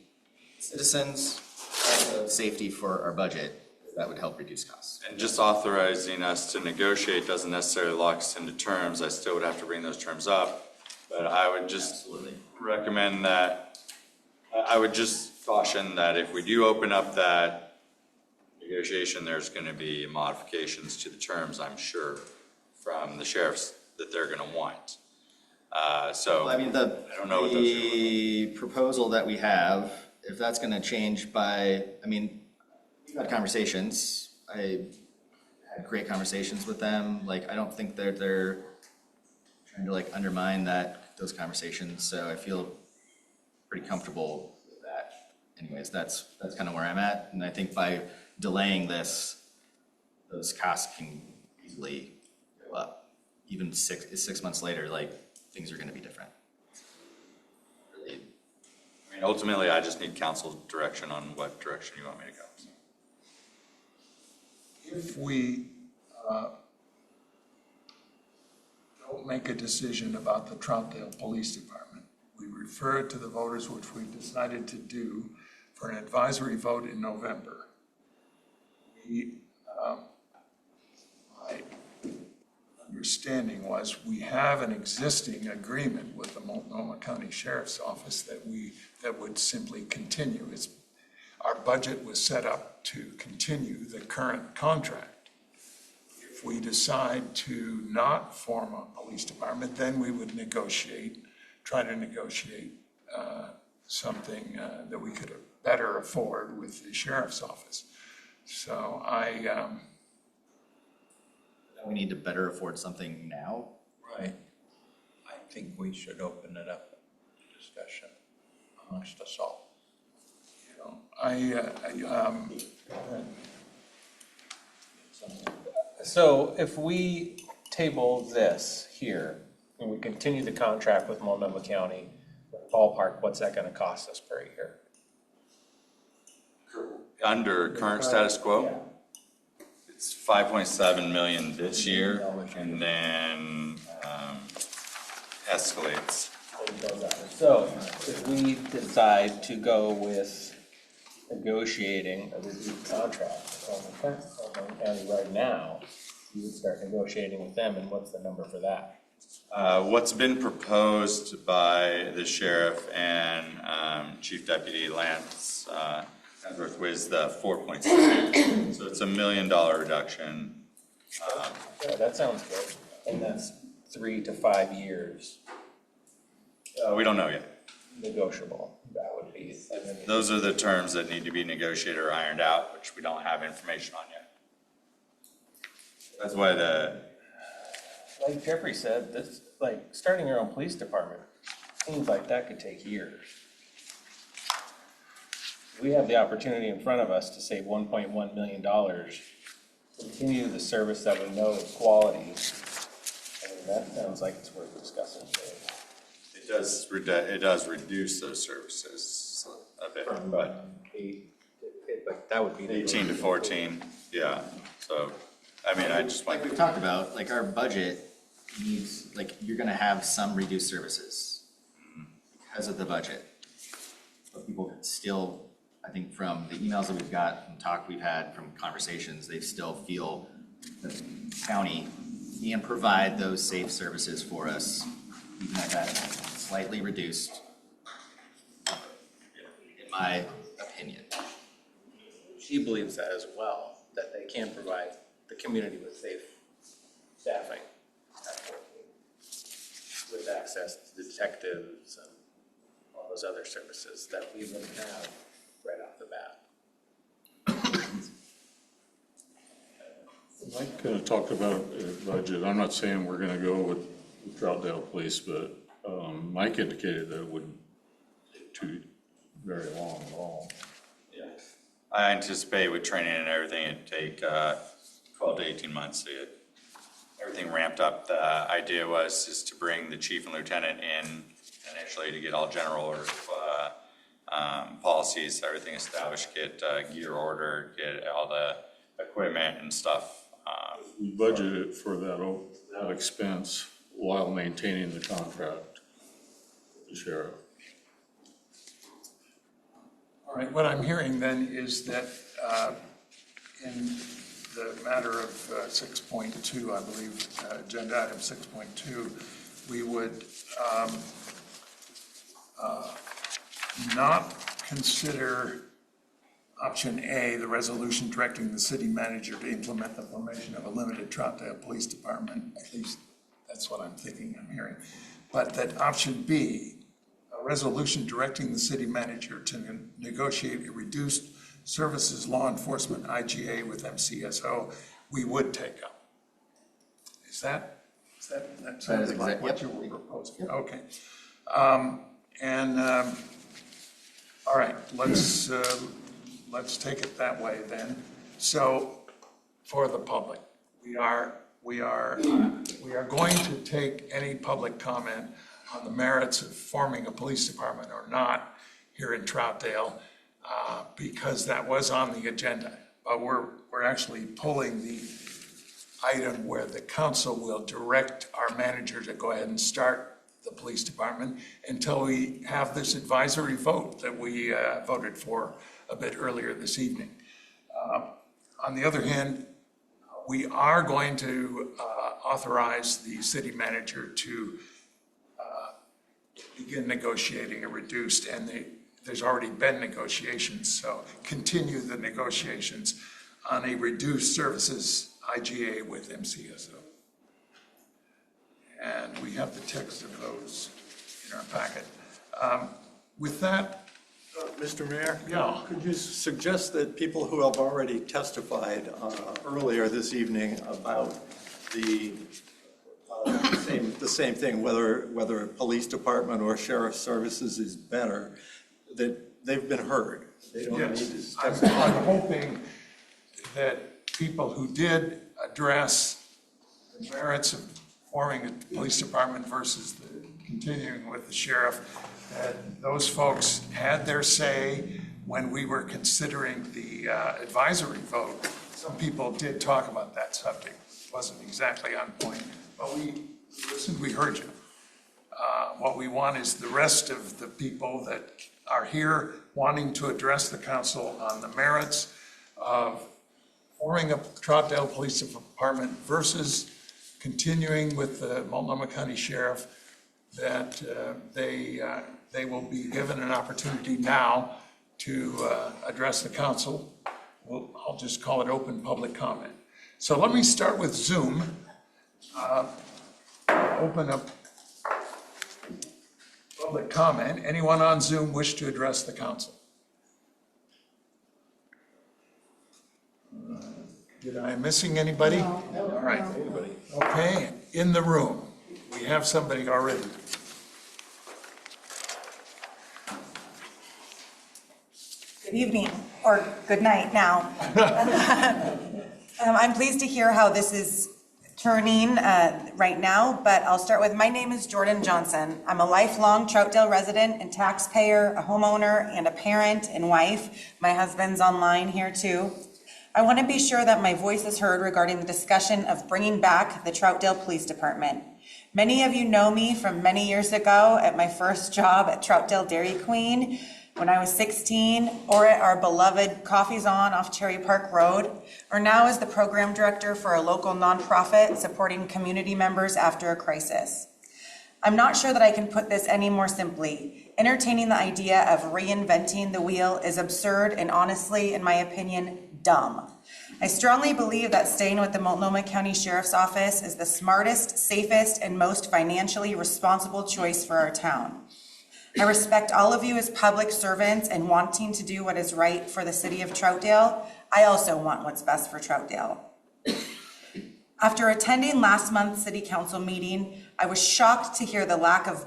citizens, also safety for our budget. That would help reduce costs. And just authorizing us to negotiate doesn't necessarily lock us into terms. I still would have to bring those terms up. But I would just recommend that, I would just caution that if we do open up that negotiation, there's going to be modifications to the terms, I'm sure, from the sheriffs that they're going to want. So I don't know what the proposal that we have, if that's going to change by, we've had conversations. I had great conversations with them. I don't think they're trying to undermine those conversations. So I feel pretty comfortable with that. Anyways, that's kind of where I'm at. And I think by delaying this, those costs can easily go up. Even 6 months later, things are going to be different. Really. Ultimately, I just need council's direction on what direction you want me to go. If we don't make a decision about the Troutdale Police Department, we refer it to the voters, which we decided to do, for an advisory vote in November. My understanding was we have an existing agreement with the Multnomah County Sheriff's Office that would simply continue. Our budget was set up to continue the current contract. If we decide to not form a police department, then we would try to negotiate something that we could better afford with the sheriff's office. So We need to better afford something now. Right. I think we should open it up to discussion amongst us all. So if we table this here and we continue the contract with Multnomah County, ballpark, what's that gonna cost us per year? Under current status quo, it's 5.7 million this year, and then escalates. So if we decide to go with negotiating a reduced contract with Multnomah County right now, you would start negotiating with them, and what's the number for that? What's been proposed by the sheriff and Chief Deputy Lance Hemsworth was the 4.6. So it's $1 million reduction. Yeah, that sounds good, and that's 3 to 5 years. We don't know yet. Negotiable, that would be. Those are the terms that need to be negotiated or ironed out, which we don't have information on yet. That's why Like Jeffrey said, this, like, starting your own police department, seems like that could take years. We have the opportunity in front of us to save $1.1 million, continue the service that we know is quality. I mean, that sounds like it's worth discussing. it does reduce those services a bit, but 8, but that would be 18 to 14, yeah. So, I mean, I just Like we've talked about, like our budget needs, like you're gonna have some reduced services because of the budget. But people can still, I think from the emails that we've got and talk we've had from conversations, they still feel that the county can provide those safe services for us, even at that slightly reduced, in my opinion. She believes that as well, that they can provide the community with safe staffing with access to detectives and all those other services that we wouldn't have right off the bat. Mike kind of talked about budget. I'm not saying we're gonna go with Troutdale Police, but Mike indicated that it wouldn't take too very long at all. yeah. I anticipate with training and everything, it'd take 12 to 18 months to get everything ramped up. The idea was just to bring the chief and lieutenant in initially to get all general order policies, everything established, get gear ordered, get all the equipment and stuff. We budgeted for that expense while maintaining the contract with the sheriff. All right, what I'm hearing then is that in the matter of 6.2, I believe, agenda item 6.2, we would not consider option A, the resolution directing the city manager to implement the formation of a limited Troutdale Police Department. At least that's what I'm thinking, I'm hearing. But that option B, a resolution directing the city manager to negotiate a reduced services law enforcement IGA with MCSO, we would take up. That sounds like what you were proposing? Okay. All right, let's take it that way then. So for the public, we are going to take any public comment on the merits of forming a police department or not here in Troutdale, because that was on the agenda. But we're actually pulling the item where the council will direct our manager to go ahead and start the police department until we have this advisory vote that we voted for a bit earlier this evening. On the other hand, we are going to authorize the city manager to begin negotiating a reduced, and there's already been negotiations, so continue the negotiations on a reduced services IGA with MCSO. And we have the text of those in our packet. With that, Mr. Mayor? Yeah. Could you suggest that people who have already testified earlier this evening about the same thing, whether a police department or sheriff's services is better, that they've been heard? They don't need to yes, testify. I'm hoping that people who did address the merits of forming a police department versus continuing with the sheriff, that those folks had their say when we were considering the advisory vote. Some people did talk about that subject. It wasn't exactly on point, but we listened, we heard you. What we want is the rest of the people that are here wanting to address the council on the merits of forming a Troutdale Police Department versus continuing with the Multnomah County Sheriff, that they will be given an opportunity now to address the council. I'll just call it open public comment. So let me start with Zoom. Open up public comment. Anyone on Zoom wish to address the council? Did I missing anybody? No. All right. Okay, in the room. We have somebody already. Good evening, or good night now. I'm pleased to hear how this is turning right now, but I'll start with, my name is Jordan Johnson. I'm a lifelong Troutdale resident and taxpayer, a homeowner, and a parent and wife. My husband's online here too. I want to be sure that my voice is heard regarding the discussion of bringing back the Troutdale Police Department. Many of you know me from many years ago at my first job at Troutdale Dairy Queen when I was 16, or at our beloved Coffee's On off Cherry Park Road, or now as the program director for a local nonprofit supporting community members after a crisis. I'm not sure that I can put this any more simply. Entertaining the idea of reinventing the wheel is absurd and honestly, in my opinion, dumb. I strongly believe that staying with the Multnomah County Sheriff's Office is the smartest, safest, and most financially responsible choice for our town. I respect all of you as public servants and wanting to do what is right for the city of Troutdale. I also want what's best for Troutdale. After attending last month's city council meeting, I was shocked to hear the lack of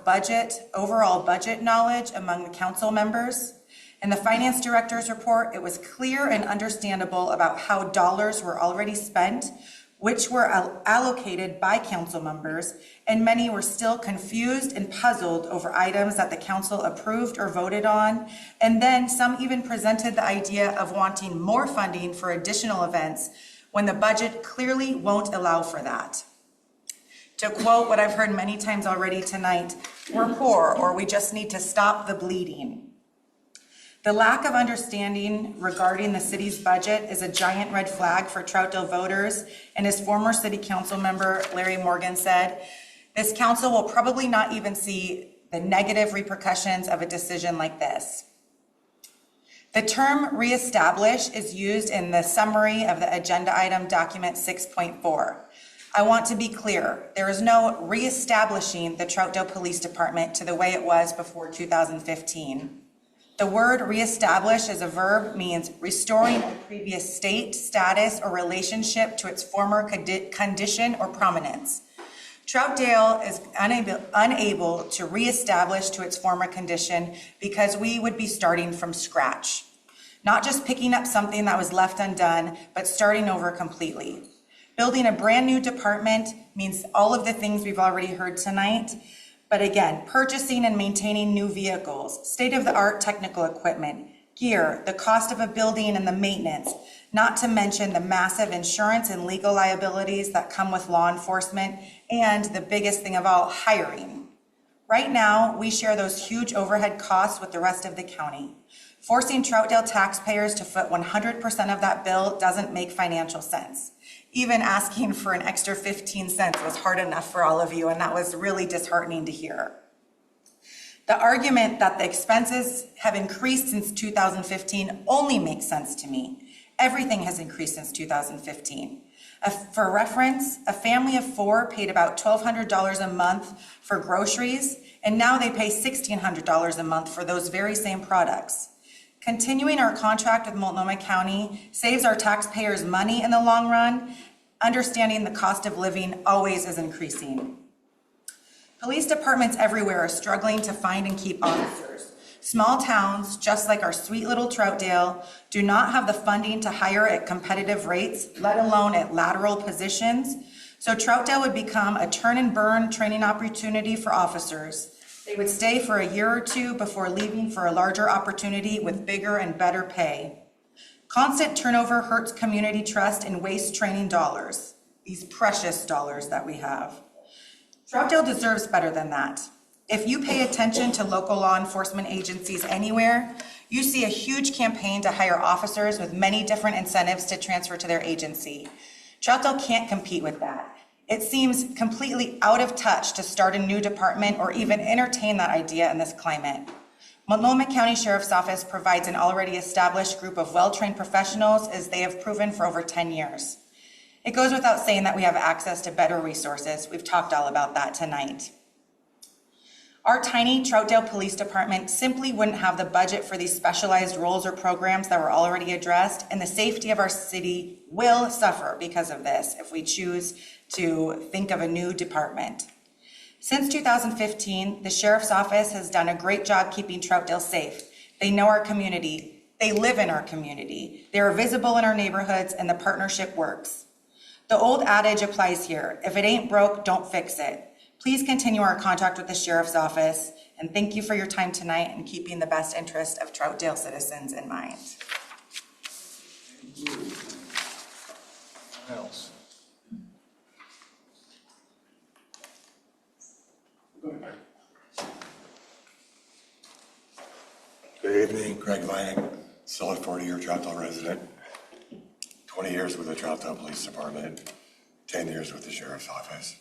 overall budget knowledge among the council members. In the finance director's report, it was clear and understandable about how dollars were already spent, which were allocated by council members, and many were still confused and puzzled over items that the council approved or voted on, and then some even presented the idea of wanting more funding for additional events when the budget clearly won't allow for that. To quote what I've heard many times already tonight, we're poor, or we just need to stop the bleeding. The lack of understanding regarding the city's budget is a giant red flag for Troutdale voters, and as former city council member Larry Morgan said, this council will probably not even see the negative repercussions of a decision like this. The term reestablish is used in the summary of the agenda item document 6.4. I want to be clear, there is no reestablishing the Troutdale Police Department to the way it was before 2015. The word reestablish as a verb means restoring a previous state, status, or relationship to its former condition or prominence. Troutdale is unable to reestablish to its former condition because we would be starting from scratch. Not just picking up something that was left undone, but starting over completely. Building a brand new department means all of the things we've already heard tonight. But again, purchasing and maintaining new vehicles, state-of-the-art technical equipment, gear, the cost of a building and the maintenance, not to mention the massive insurance and legal liabilities that come with law enforcement, and the biggest thing of all, hiring. Right now, we share those huge overhead costs with the rest of the county. Forcing Troutdale taxpayers to foot 100% of that bill doesn't make financial sense. Even asking for an extra 15 cents was hard enough for all of you, and that was really disheartening to hear. The argument that the expenses have increased since 2015 only makes sense to me. Everything has increased since 2015. For reference, a family of 4 paid about $1,200 a month for groceries, and now they pay $1,600 a month for those very same products. Continuing our contract with Multnomah County saves our taxpayers money in the long run, understanding the cost of living always is increasing. Police departments everywhere are struggling to find and keep officers. Small towns, just like our sweet little Troutdale, do not have the funding to hire at competitive rates, let alone at lateral positions. So Troutdale would become a turn and burn training opportunity for officers. They would stay for a year or two before leaving for a larger opportunity with bigger and better pay. Constant turnover hurts community trust and wastes training dollars, these precious dollars that we have. Troutdale deserves better than that. If you pay attention to local law enforcement agencies anywhere, you see a huge campaign to hire officers with many different incentives to transfer to their agency. Troutdale can't compete with that. It seems completely out of touch to start a new department or even entertain that idea in this climate. Multnomah County Sheriff's Office provides an already established group of well-trained professionals, as they have proven for over 10 years. It goes without saying that we have access to better resources. We've talked all about that tonight. Our tiny Troutdale Police Department simply wouldn't have the budget for these specialized roles or programs that were already addressed, and the safety of our city will suffer because of this if we choose to think of a new department. Since 2015, the Sheriff's Office has done a great job keeping Troutdale safe. They know our community. They live in our community. They are visible in our neighborhoods, and the partnership works. The old adage applies here: if it ain't broke, don't fix it. Please continue our contract with the Sheriff's Office, and thank you for your time tonight and keeping the best interest of Troutdale citizens in mind. What else? Good evening, Craig Vining, still a 40-year Troutdale resident, 20 years with the Troutdale Police Department, 10 years with the Sheriff's Office.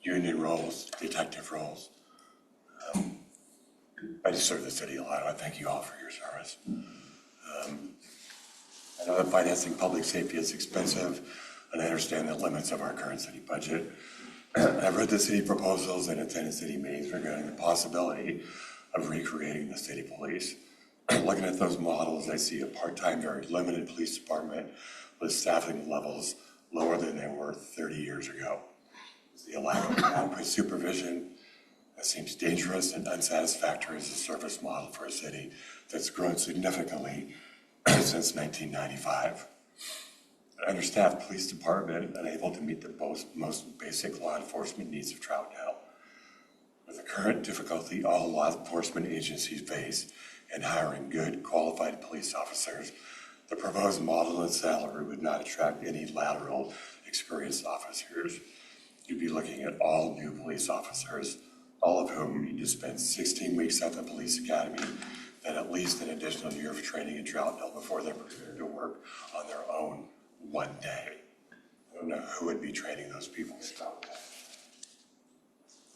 Union roles, detective roles. I just serve the city a lot. I thank you all for your service. I know that financing public safety is expensive, and I understand the limits of our current city budget. I've read the city proposals and attended city meetings regarding the possibility of recreating the city police. Looking at those models, I see a part-time, very limited police department with staffing levels lower than they were 30 years ago. The lack of adequate supervision that seems dangerous and unsatisfactory as a service model for a city that's grown significantly since 1995. An understaffed police department unable to meet the most basic law enforcement needs of Troutdale. With the current difficulty all law enforcement agencies face in hiring good, qualified police officers, the proposed model and salary would not attract any lateral experienced officers. You'd be looking at all new police officers, all of whom need to spend 16 weeks at the police academy, then at least an additional year of training in Troutdale before they're prepared to work on their own one day. I don't know who would be training those people in Troutdale.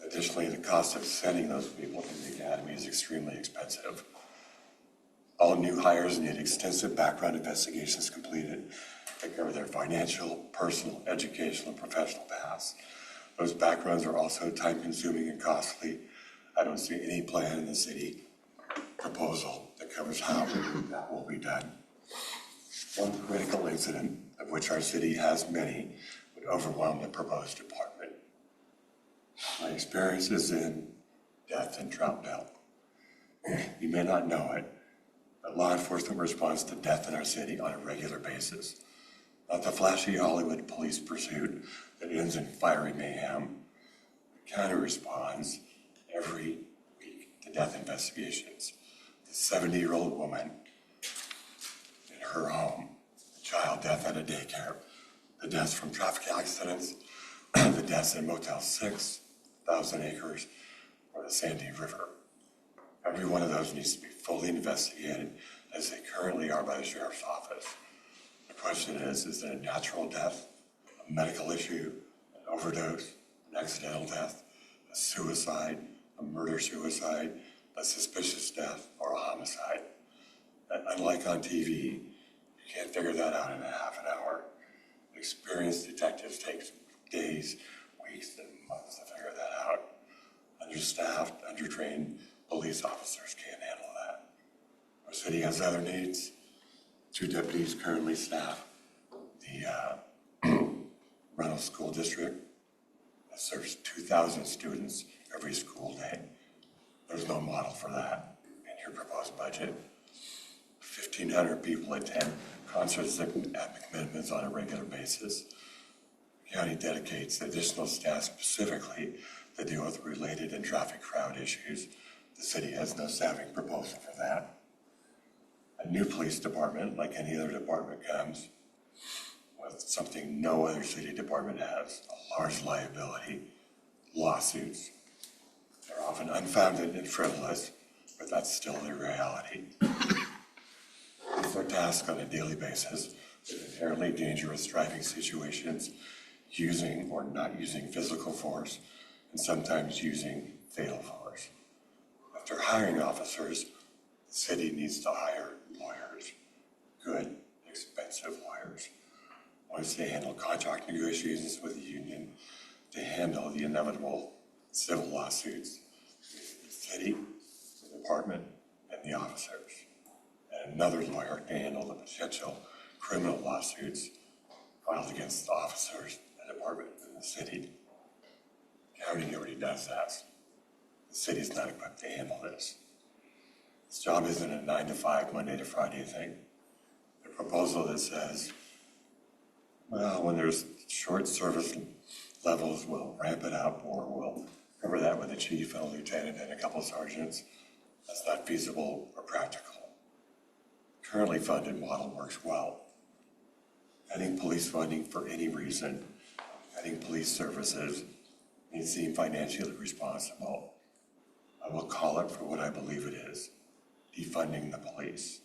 Additionally, the cost of sending those people to the academy is extremely expensive. All new hires need extensive background investigations completed to cover their financial, personal, educational, and professional paths. Those backgrounds are also time-consuming and costly. I don't see any plan in the city proposal that covers how that will be done. One critical incident, of which our city has many, would overwhelm the proposed department. My experience is in death in Troutdale. You may not know it, but law enforcement responds to death in our city on a regular basis. Not the flashy Hollywood police pursuit that ends in fiery mayhem. The county responds every week to death investigations. The 70-year-old woman in her home, the child death at a daycare, the deaths from traffic accidents, the deaths in Motel 6, 1,000 Acres, or the Sandy River. Every one of those needs to be fully investigated as they currently are by the sheriff's office. The question is it a natural death, a medical issue, an overdose, an accidental death, a suicide, a murder-suicide, a suspicious death, or a homicide? And unlike on TV, you can't figure that out in a half an hour. Experienced detectives take days, weeks, and months to figure that out. Understaffed, undertrained police officers can't handle that. Our city has other needs. 2 deputies currently staff the Reynolds School District that serves 2,000 students every school day. There's no model for that in your proposed budget. 1,500 people attend concerts at McMiniman's on a regular basis. The county dedicates additional staff specifically to deal with related and traffic crowd issues. The city has no staffing proposal for that. A new police department, like any other department, comes with something no other city department has, a large liability, lawsuits. They're often unfounded and frivolous, but that's still the reality. These are tasked on a daily basis with inherently dangerous driving situations, using or not using physical force, and sometimes using fatal force. After hiring officers, the city needs to hire lawyers, good, expensive lawyers. Once they handle contract negotiations with the union, to handle the inevitable civil lawsuits with the city, the department, and the officers. And another lawyer to handle the potential criminal lawsuits filed against the officers, the department, and the city. The county already does that. The city's not equipped to handle this. This job isn't a 9 to 5, Monday to Friday thing. The proposal that says, well, when there's short service levels, we'll ramp it up, or we'll cover that with a chief and a lieutenant and a couple sergeants. That's not feasible or practical. Currently funded model works well. Cutting police funding for any reason, cutting police services, may seem financially responsible. I will call it for what I believe it is, defunding the police.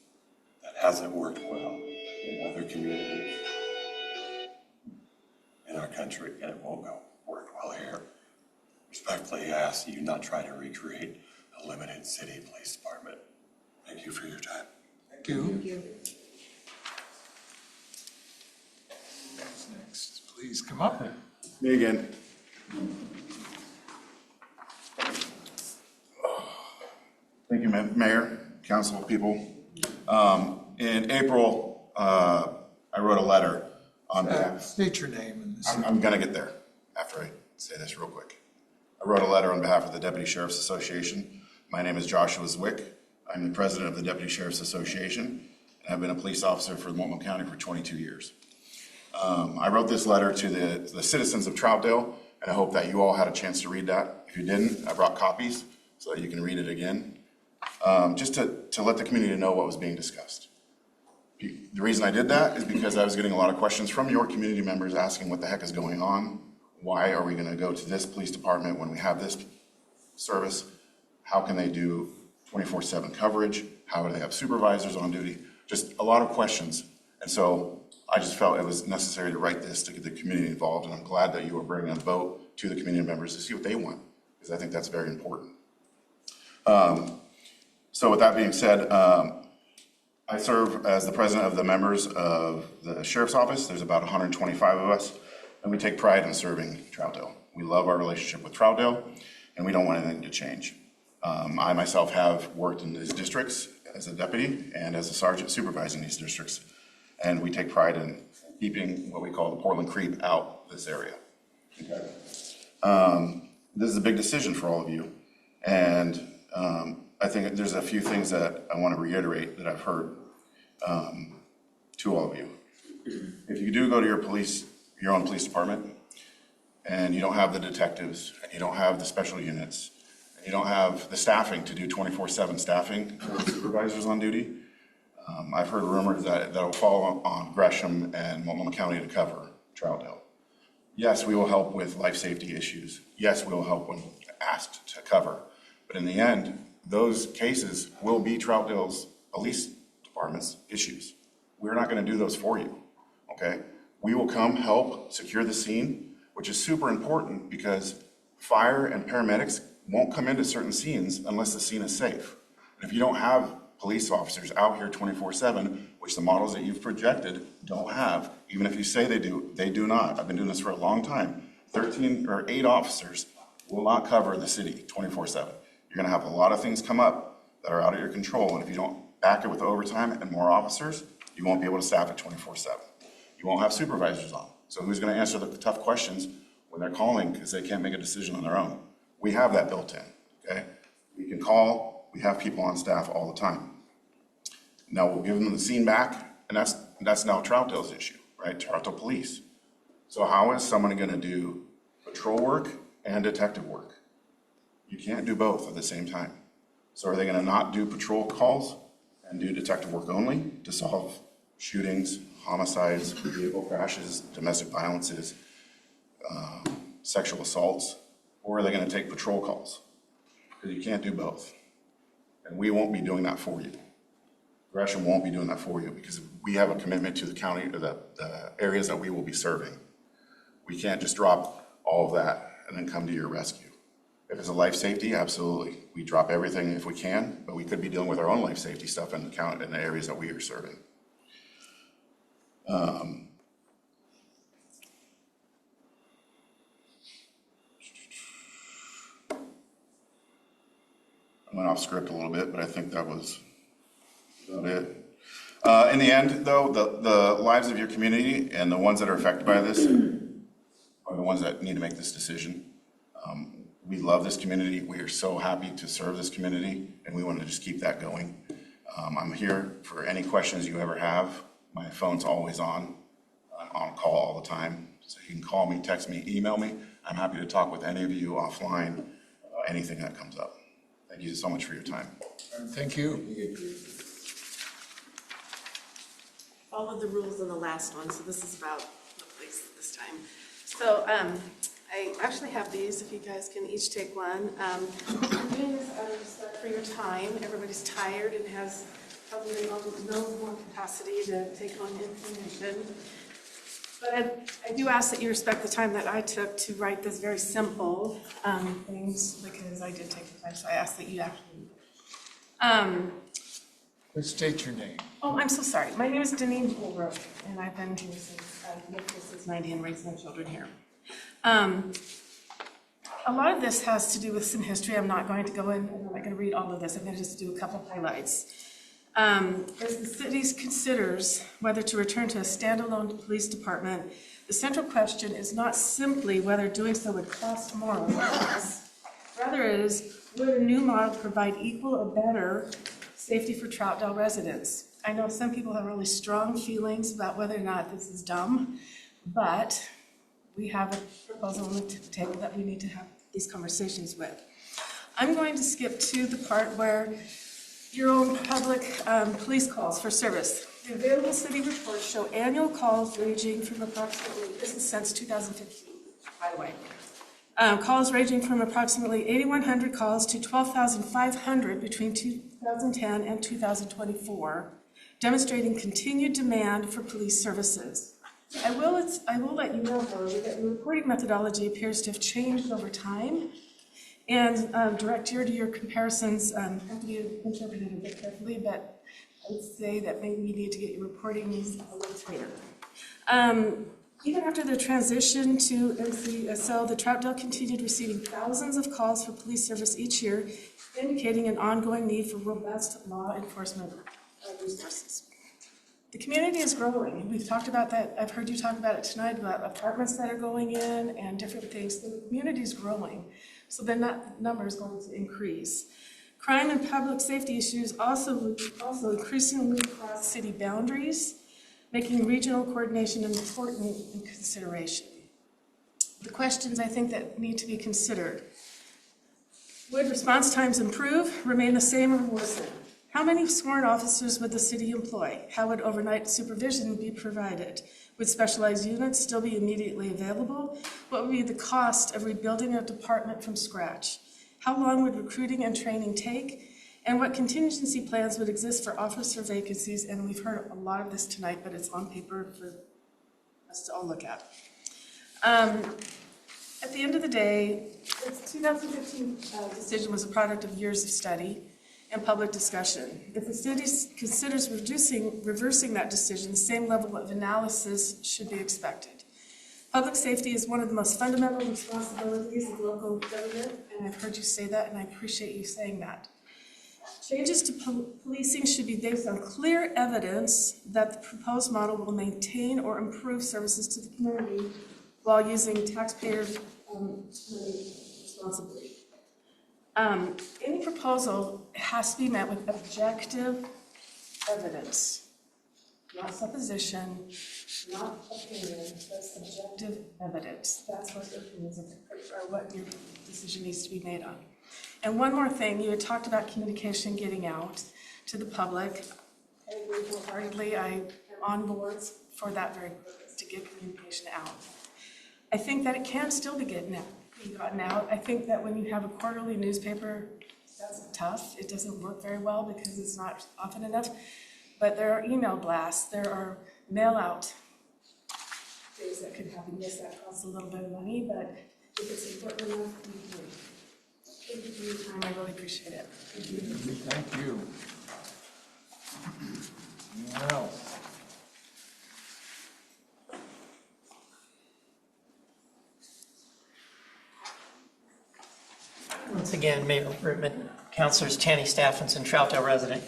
That hasn't worked well in other communities in our country, and it won't work well here. Respectfully, I ask that you not try to recreate a limited city police department. Thank you for your time. Thank you. Thank you. Who's next? Please come up. Me again. Thank you, Mayor, council people. In April, I wrote a letter on behalf. State your name and this. I'm gonna get there after I say this real quick. I wrote a letter on behalf of the Deputy Sheriff's Association. My name is Joshua Zwick. I'm the president of the Deputy Sheriff's Association, and I've been a police officer for Multnomah County for 22 years. I wrote this letter to the citizens of Troutdale, and I hope that you all had a chance to read that. If you didn't, I brought copies so that you can read it again. Just to let the community know what was being discussed. The reason I did that is because I was getting a lot of questions from your community members asking what the heck is going on. Why are we gonna go to this police department when we have this service? How can they do 24/7 coverage? How do they have supervisors on duty? Just a lot of questions. And so I just felt it was necessary to write this to get the community involved. And I'm glad that you are bringing a vote to the community members to see what they want, because I think that's very important. So with that being said, I serve as the president of the members of the Sheriff's Office. There's about 125 of us, and we take pride in serving Troutdale. We love our relationship with Troutdale, and we don't want anything to change. I myself have worked in these districts as a deputy and as a sergeant supervising these districts, and we take pride in keeping what we call the Portland creep out this area. Okay. This is a big decision for all of you, and I think there's a few things that I want to reiterate that I've heard to all of you. If you do go to your own police department, and you don't have the detectives, and you don't have the special units, and you don't have the staffing to do 24/7 staffing for the supervisors on duty, I've heard rumors that that'll fall on Gresham and Multnomah County to cover Troutdale. Yes, we will help with life safety issues. Yes, we will help when asked to cover. But in the end, those cases will be Troutdale's police department's issues. We're not gonna do those for you, okay? We will come help secure the scene, which is super important because fire and paramedics won't come into certain scenes unless the scene is safe. And if you don't have police officers out here 24/7, which the models that you've projected don't have, even if you say they do not. I've been doing this for a long time. 13 or 8 officers will not cover the city 24/7. You're gonna have a lot of things come up that are out of your control, and if you don't back it with overtime and more officers, you won't be able to staff it 24/7. You won't have supervisors on. So who's gonna answer the tough questions when they're calling because they can't make a decision on their own? We have that built in, okay? We can call, we have people on staff all the time. Now we'll give them the scene back, and that's now Troutdale's issue, right? Troutdale Police. So how is someone gonna do patrol work and detective work? You can't do both at the same time. So are they gonna not do patrol calls and do detective work only to solve shootings, homicides, vehicle crashes, domestic violences, sexual assaults? Or are they gonna take patrol calls? Because you can't do both. And we won't be doing that for you. Gresham won't be doing that for you because we have a commitment to the county or the areas that we will be serving. We can't just drop all of that and then come to your rescue. If it's a life safety, absolutely. We drop everything if we can, but we could be dealing with our own life safety stuff in the areas that we are serving. I went off script a little bit, but I think that was about it. In the end, though, the lives of your community and the ones that are affected by this are the ones that need to make this decision. We love this community. We are so happy to serve this community, and we want to just keep that going. I'm here for any questions you ever have. My phone's always on. I'm on call all the time. So you can call me, text me, email me. I'm happy to talk with any of you offline about anything that comes up. Thank you so much for your time. Thank you. Followed the rules on the last one, so this is about the police this time. So I actually have these, if you guys can each take one. I'm doing this out of respect for your time. Everybody's tired and has probably no more capacity to take on information. But I do ask that you respect the time that I took to write this very simple things, because I did take the time, so I ask that you actually. Please state your name. Oh, I'm so sorry. My name is Deneen Holbrook, and I've been here since 90 and raised my children here. A lot of this has to do with some history. I'm not going to go in, I'm not going to read all of this. I'm going to just do a couple highlights. As the city considers whether to return to a standalone police department, the central question is not simply whether doing so would cost more or less. Rather, it is, would a new model provide equal or better safety for Troutdale residents? I know some people have really strong feelings about whether or not this is dumb, but we have a proposal to take that we need to have these conversations with. I'm going to skip to the part where your own public police calls for service. The available city reports show annual calls ranging from approximately, this is since 2015, by the way, calls ranging from approximately 8,100 calls to 12,500 between 2010 and 2024, demonstrating continued demand for police services. I will let you know, however, that the reporting methodology appears to have changed over time, and direct your comparisons have to be interpreted a bit carefully, but I would say that maybe you need to get your reporting a little tighter. Even after the transition to MCSO, the Troutdale continued receiving thousands of calls for police service each year, indicating an ongoing need for robust law enforcement resources. The community is growing. We've talked about that. I've heard you talk about it tonight, about apartments that are going in and different things. The community is growing, so then that number is going to increase. Crime and public safety issues also increasingly cross city boundaries, making regional coordination an important consideration. The questions I think that need to be considered: would response times improve, remain the same, or worsen? How many sworn officers would the city employ? How would overnight supervision be provided? Would specialized units still be immediately available? What would be the cost of rebuilding a department from scratch? How long would recruiting and training take? and what contingency plans would exist for officer vacancies, and we've heard a lot of this tonight, but it's on paper for us to all look at. At the end of the day, the 2015 decision was a product of years of study and public discussion. If the city considers reversing that decision, the same level of analysis should be expected. Public safety is one of the most fundamental responsibilities of local government, and I've heard you say that, and I appreciate you saying that. Changes to policing should be based on clear evidence that the proposed model will maintain or improve services to the community while using taxpayers' money responsibly. Any proposal has to be met with objective evidence, not supposition, not opinion, but objective evidence. That's what opinions are, what your decision needs to be made on. And one more thing, you had talked about communication getting out to the public. I agree wholeheartedly. I am on boards for that very purpose, to get communication out. I think that it can still be gotten out. I think that when you have a quarterly newspaper, that's tough. It doesn't work very well because it's not often enough. But there are email blasts, there are mail out things that could happen. Yes, that costs a little bit of money, but if it's important enough, we can. Thank you for your time. I really appreciate it. Thank you. Thank you. Anyone else? Once again, Mayor Brittman, Councilors Tanny Steffens, Troutdale resident.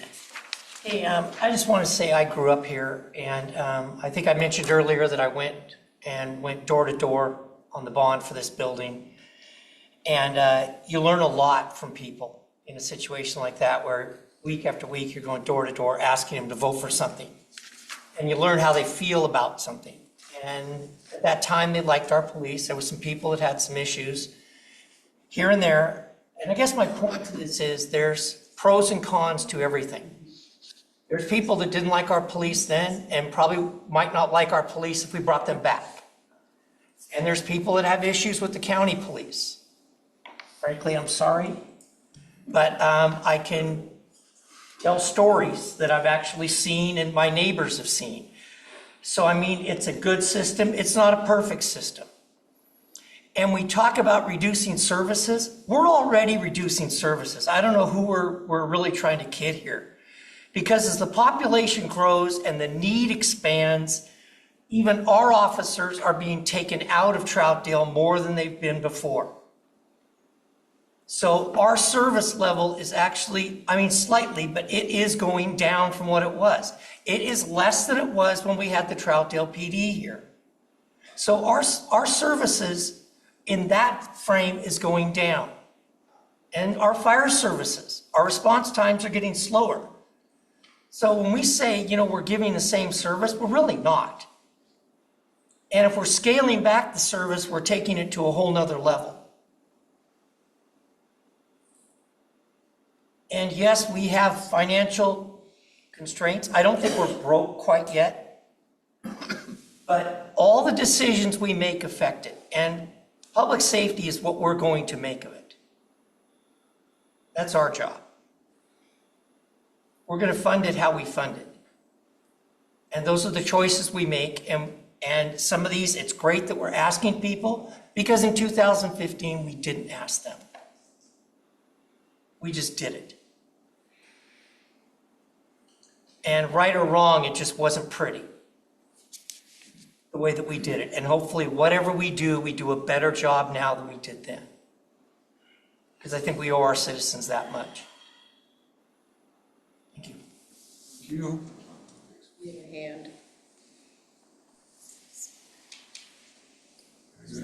Hey, I just want to say I grew up here, and I think I mentioned earlier that I went door to door on the bond for this building. And you learn a lot from people in a situation like that, where week after week you're going door to door asking them to vote for something. And you learn how they feel about something. And at that time, they liked our police. There were some people that had some issues here and there. And I guess my point to this is there's pros and cons to everything. There's people that didn't like our police then and probably might not like our police if we brought them back. And there's people that have issues with the county police. Frankly, I'm sorry, but I can tell stories that I've actually seen and my neighbors have seen. So, I mean, it's a good system. It's not a perfect system. And we talk about reducing services. We're already reducing services. I don't know who we're really trying to kid here. Because as the population grows and the need expands, even our officers are being taken out of Troutdale more than they've been before. So our service level is actually, I mean, slightly, but it is going down from what it was. It is less than it was when we had the Troutdale PD here. So our services in that frame is going down. And our fire services, our response times are getting slower. So when we say, you know, we're giving the same service, we're really not. And if we're scaling back the service, we're taking it to a whole nother level. And yes, we have financial constraints. I don't think we're broke quite yet. But all the decisions we make affect it. And public safety is what we're going to make of it. That's our job. We're going to fund it how we fund it. And those are the choices we make. And some of these, it's great that we're asking people, because in 2015, we didn't ask them. We just did it. And right or wrong, it just wasn't pretty, the way that we did it. And hopefully, whatever we do a better job now than we did then. Because I think we owe our citizens that much. Thank you. Thank you. Your hand. He's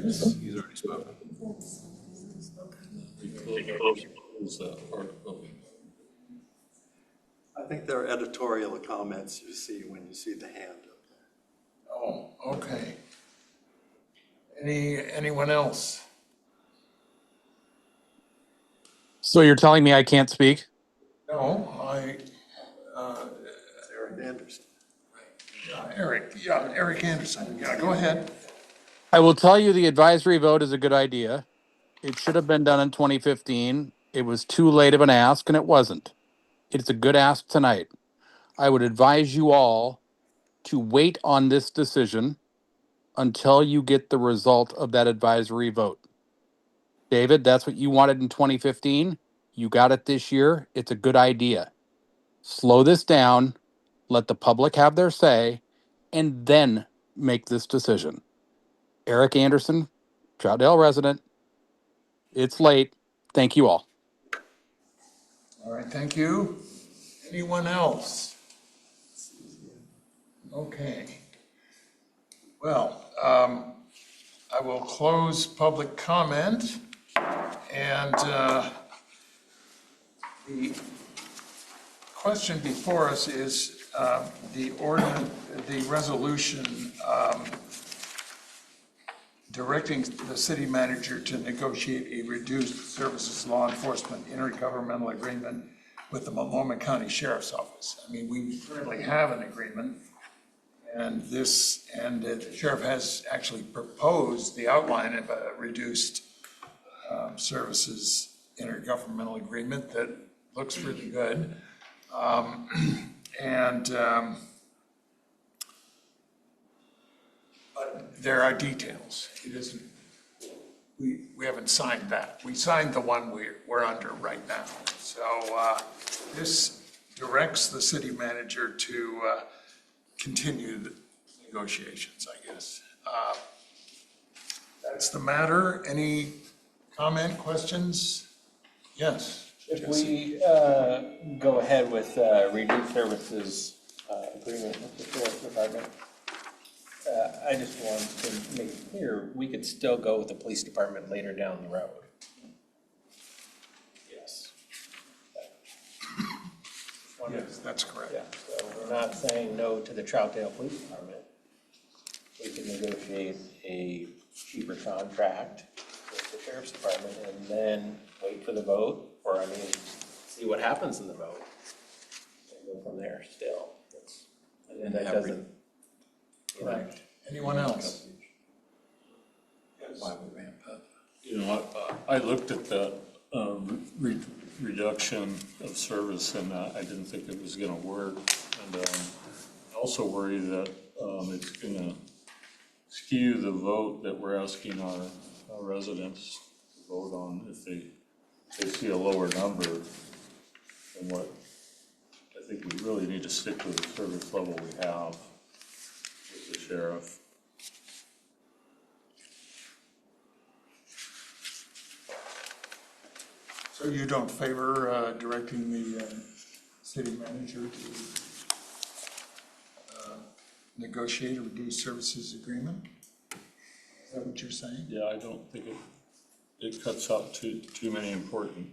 already spoken. I think there are editorial comments you see when you see the hand up there. Oh, okay. Anyone else? So you're telling me I can't speak? No, Eric Anderson. Eric Anderson. Yeah, go ahead. I will tell you the advisory vote is a good idea. It should have been done in 2015. It was too late of an ask, and it wasn't. It's a good ask tonight. I would advise you all to wait on this decision until you get the result of that advisory vote. David, that's what you wanted in 2015. You got it this year. It's a good idea. Slow this down, let the public have their say, and then make this decision. Eric Anderson, Troutdale resident. It's late. Thank you all. All right, thank you. Anyone else? Okay. Well, I will close public comment, and the question before us is the resolution directing the city manager to negotiate a reduced services law enforcement intergovernmental agreement with the Multnomah County Sheriff's Office. I mean, we currently have an agreement, and the sheriff has actually proposed the outline of a reduced services intergovernmental agreement that looks really good. But there are details. It isn't, we haven't signed that. We signed the one we're under right now. So this directs the city manager to continue the negotiations, I guess. That's the matter. Any comment, questions? Yes. If we go ahead with reduced services agreement with the sheriff's department, I just want to make it clear, we could still go with the police department later down the road. Yes. Yes, that's correct. Yeah, so we're not saying no to the Troutdale Police Department. We can negotiate a cheaper contract with the Sheriff's Department and then wait for the vote, or see what happens in the vote. And go from there still. And that doesn't. Right. Anyone else? Why we ramp up? You know, I looked at that reduction of service, and I didn't think it was going to work. And I also worry that it's going to skew the vote that we're asking our residents to vote on if they see a lower number than what I think we really need to stick with the service level we have with the sheriff. So you don't favor directing the city manager to negotiate a reduced services agreement? Is that what you're saying? Yeah, I don't think it cuts out too many important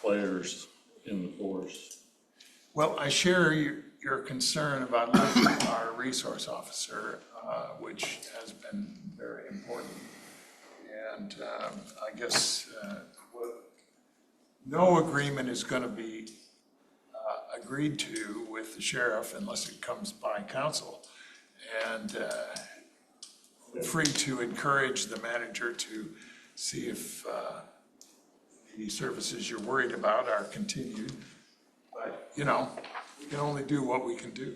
players in the force. Well, I share your concern about losing our resource officer, which has been very important. And I guess no agreement is going to be agreed to with the sheriff unless it comes by council. And free to encourage the manager to see if the services you're worried about are continued. But, you know, we can only do what we can do.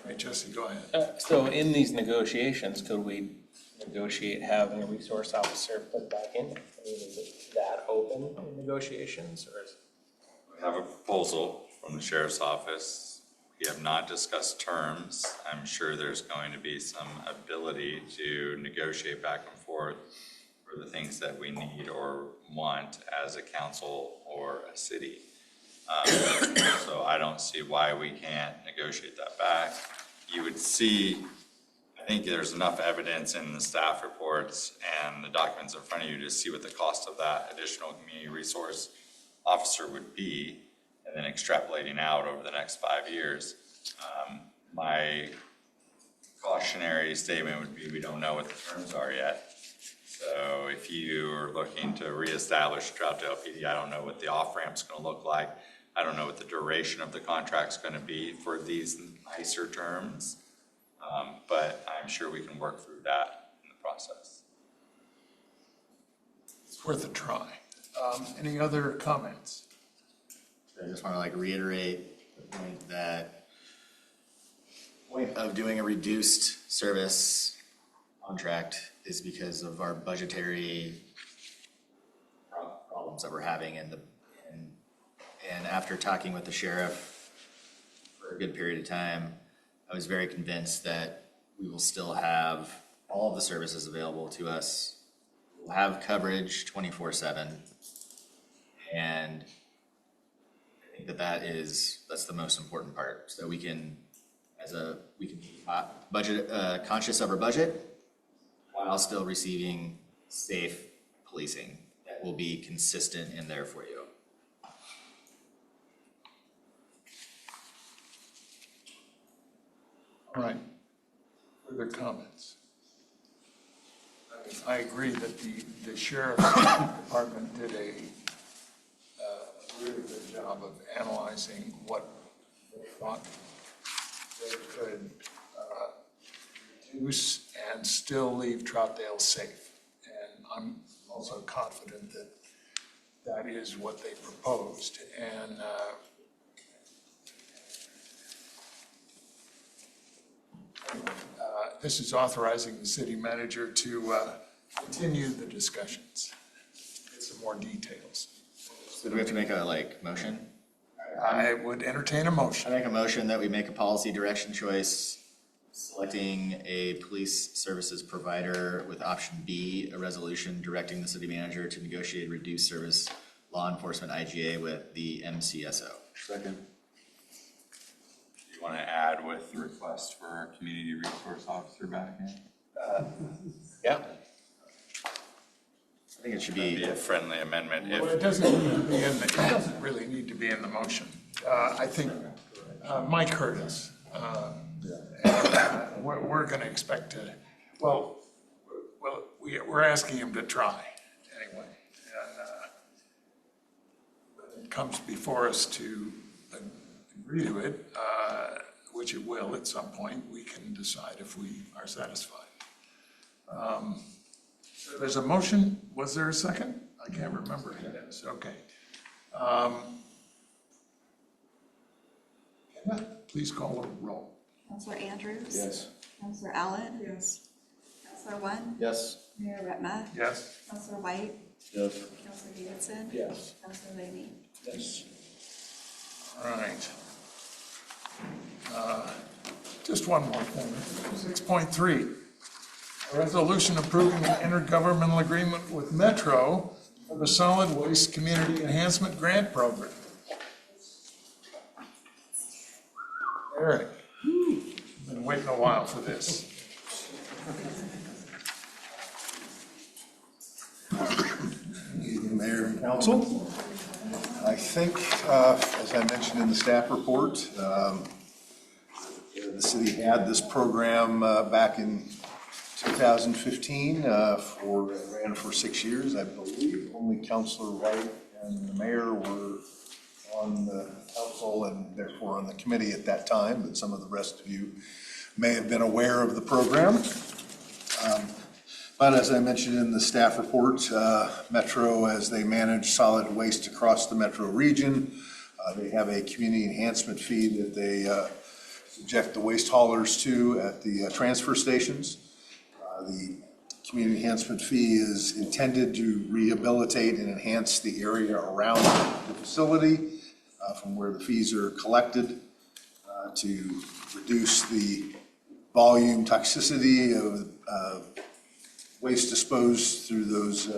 Hey, Jesse, go ahead. So in these negotiations, could we negotiate having a resource officer put back in? I mean, is it that open in negotiations, or is We have a proposal from the sheriff's office. We have not discussed terms. I'm sure there's going to be some ability to negotiate back and forth for the things that we need or want as a council or a city. So I don't see why we can't negotiate that back. You would see, I think there's enough evidence in the staff reports and the documents in front of you to see what the cost of that additional community resource officer would be, and then extrapolating out over the next 5 years. My cautionary statement would be we don't know what the terms are yet. So if you are looking to reestablish Troutdale PD, I don't know what the off-ramp's going to look like. I don't know what the duration of the contract's going to be for these nicer terms, but I'm sure we can work through that in the process. It's worth a try. Any other comments? I just want to like reiterate the point that point of doing a reduced service contract is because of our budgetary problems that we're having and after talking with the sheriff for a good period of time, I was very convinced that we will still have all of the services available to us. We'll have coverage 24/7. And I think that's the most important part. So we can be budget conscious of our budget while still receiving safe policing that will be consistent in there for you. All right. Further comments? I agree that the sheriff's department did a really good job of analyzing what they thought they could reduce and still leave Troutdale safe. And I'm also confident that that is what they proposed. And this is authorizing the city manager to continue the discussions, get some more details. So do we have to make a motion? I would entertain a motion. I make a motion that we make a policy direction choice, selecting a police services provider with option B, a resolution directing the city manager to negotiate reduced service law enforcement IGA with the MCSO. Second. You want to add with the request for our community resource officer back in? Yeah. I think it should That'd be a friendly amendment. Well, it doesn't really need to be in the motion. I think Mike heard us. We're going to expect to, we're asking him to try anyway. And it comes before us to agree to it, which it will at some point. We can decide if we are satisfied. There's a motion. Was there a second? I can't remember. Yes, okay. Kenna, please call the roll. Counselor Andrews? Yes. Counselor Allen? Yes. Counselor One? Yes. Mayor Retma? Yes. Counselor White? Yes. Counselor Davidson? Yes. Counselor Leahy? Yes. All right. Just one more thing. 6.3, a resolution approving an intergovernmental agreement with Metro for the Solid Waste Community Enhancement Grant Program. Eric, been waiting a while for this. Mayor and Council. I think, as I mentioned in the staff report, the city had this program back in 2015 ran for 6 years, I believe. Only Councilor White and the mayor were on the council and therefore on the committee at that time, but some of the rest of you may have been aware of the program. But as I mentioned in the staff report, Metro, as they manage solid waste across the Metro region, they have a community enhancement fee that they subject the waste haulers to at the transfer stations. The community enhancement fee is intended to rehabilitate and enhance the area around the facility from where the fees are collected to reduce the volume toxicity of waste disposed through those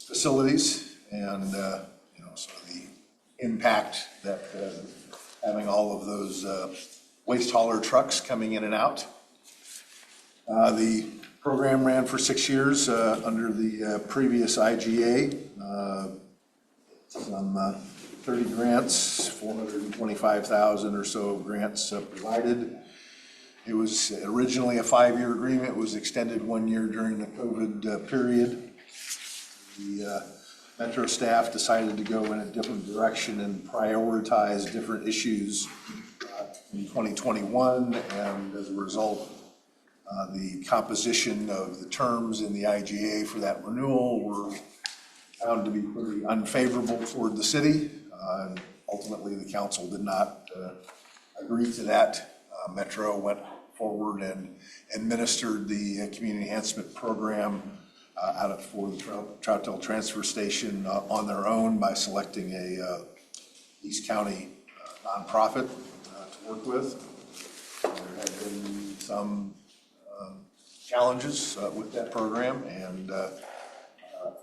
facilities and so the impact that having all of those waste hauler trucks coming in and out. The program ran for 6 years under the previous IGA. Some 30 grants, 425,000 or so grants provided. It was originally a 5-year agreement. It was extended 1 year during the COVID period. The Metro staff decided to go in a different direction and prioritize different issues in 2021, and as a result, the composition of the terms in the IGA for that renewal were found to be pretty unfavorable toward the city. ultimately, the council did not agree to that. Metro went forward and administered the community enhancement program for the Troutdale Transfer Station on their own by selecting a East County nonprofit to work with. There have been some challenges with that program, and there have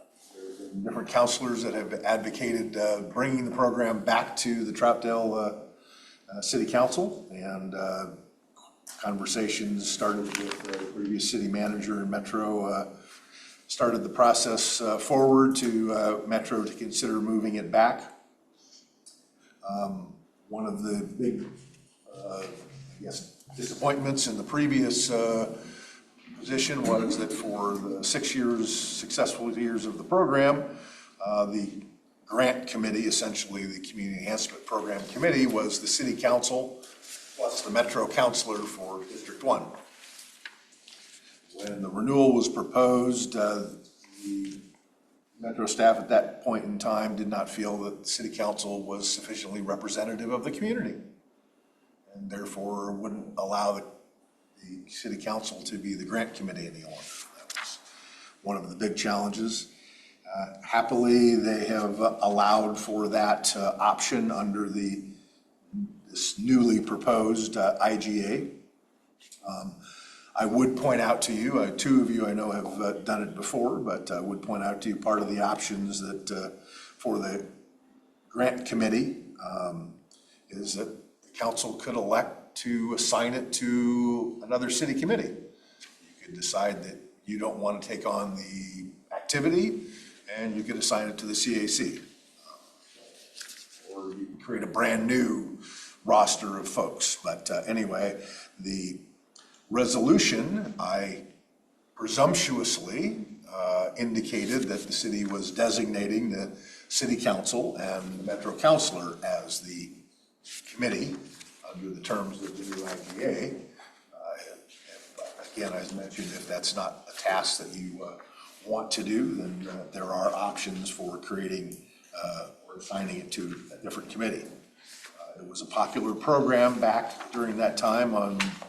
been different counselors that have advocated bringing the program back to the Troutdale City Council, and conversations started with the previous city manager and Metro, started the process forward to Metro to consider moving it back. One of the big, I guess, disappointments in the previous position was that for the 6 years, successful years of the program, the grant committee, essentially the Community Enhancement Program Committee, was the city council plus the Metro counselor for District 1. When the renewal was proposed, the Metro staff at that point in time did not feel that the city council was sufficiently representative of the community, and therefore wouldn't allow the city council to be the grant committee any longer. That was one of the big challenges. Happily, they have allowed for that option under this newly proposed IGA. I would point out to you, two of you I know have done it before, but I would point out to you part of the options that for the grant committee is that the council could elect to assign it to another city committee. You could decide that you don't want to take on the activity, and you could assign it to the CAC. Or you could create a brand new roster of folks. But anyway, the resolution, I presumptuously indicated that the city was designating the city council and the Metro councilor as the committee under the terms of the new IGA. Again, as mentioned, if that's not a task that you want to do, then there are options for creating or assigning it to a different committee. It was a popular program back during that time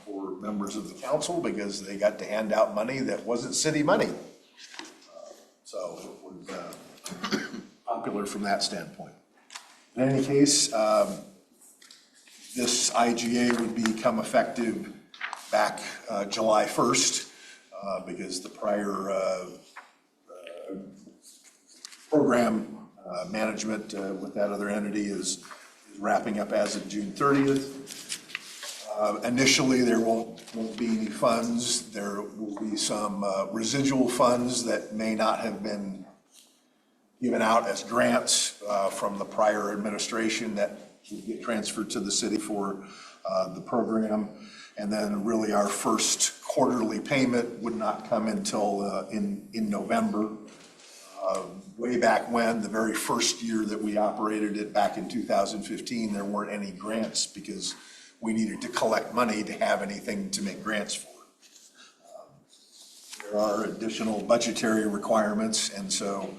for members of the council because they got to hand out money that wasn't city money. So it was popular from that standpoint. In any case, this IGA would become effective back July 1st because the prior program management with that other entity is wrapping up as of June 30th. Initially, there won't be any funds. There will be some residual funds that may not have been given out as grants from the prior administration that would get transferred to the city for the program. And then really our first quarterly payment would not come until in November. Way back when, the very first year that we operated it back in 2015, there weren't any grants because we needed to collect money to have anything to make grants for. There are additional budgetary requirements, and so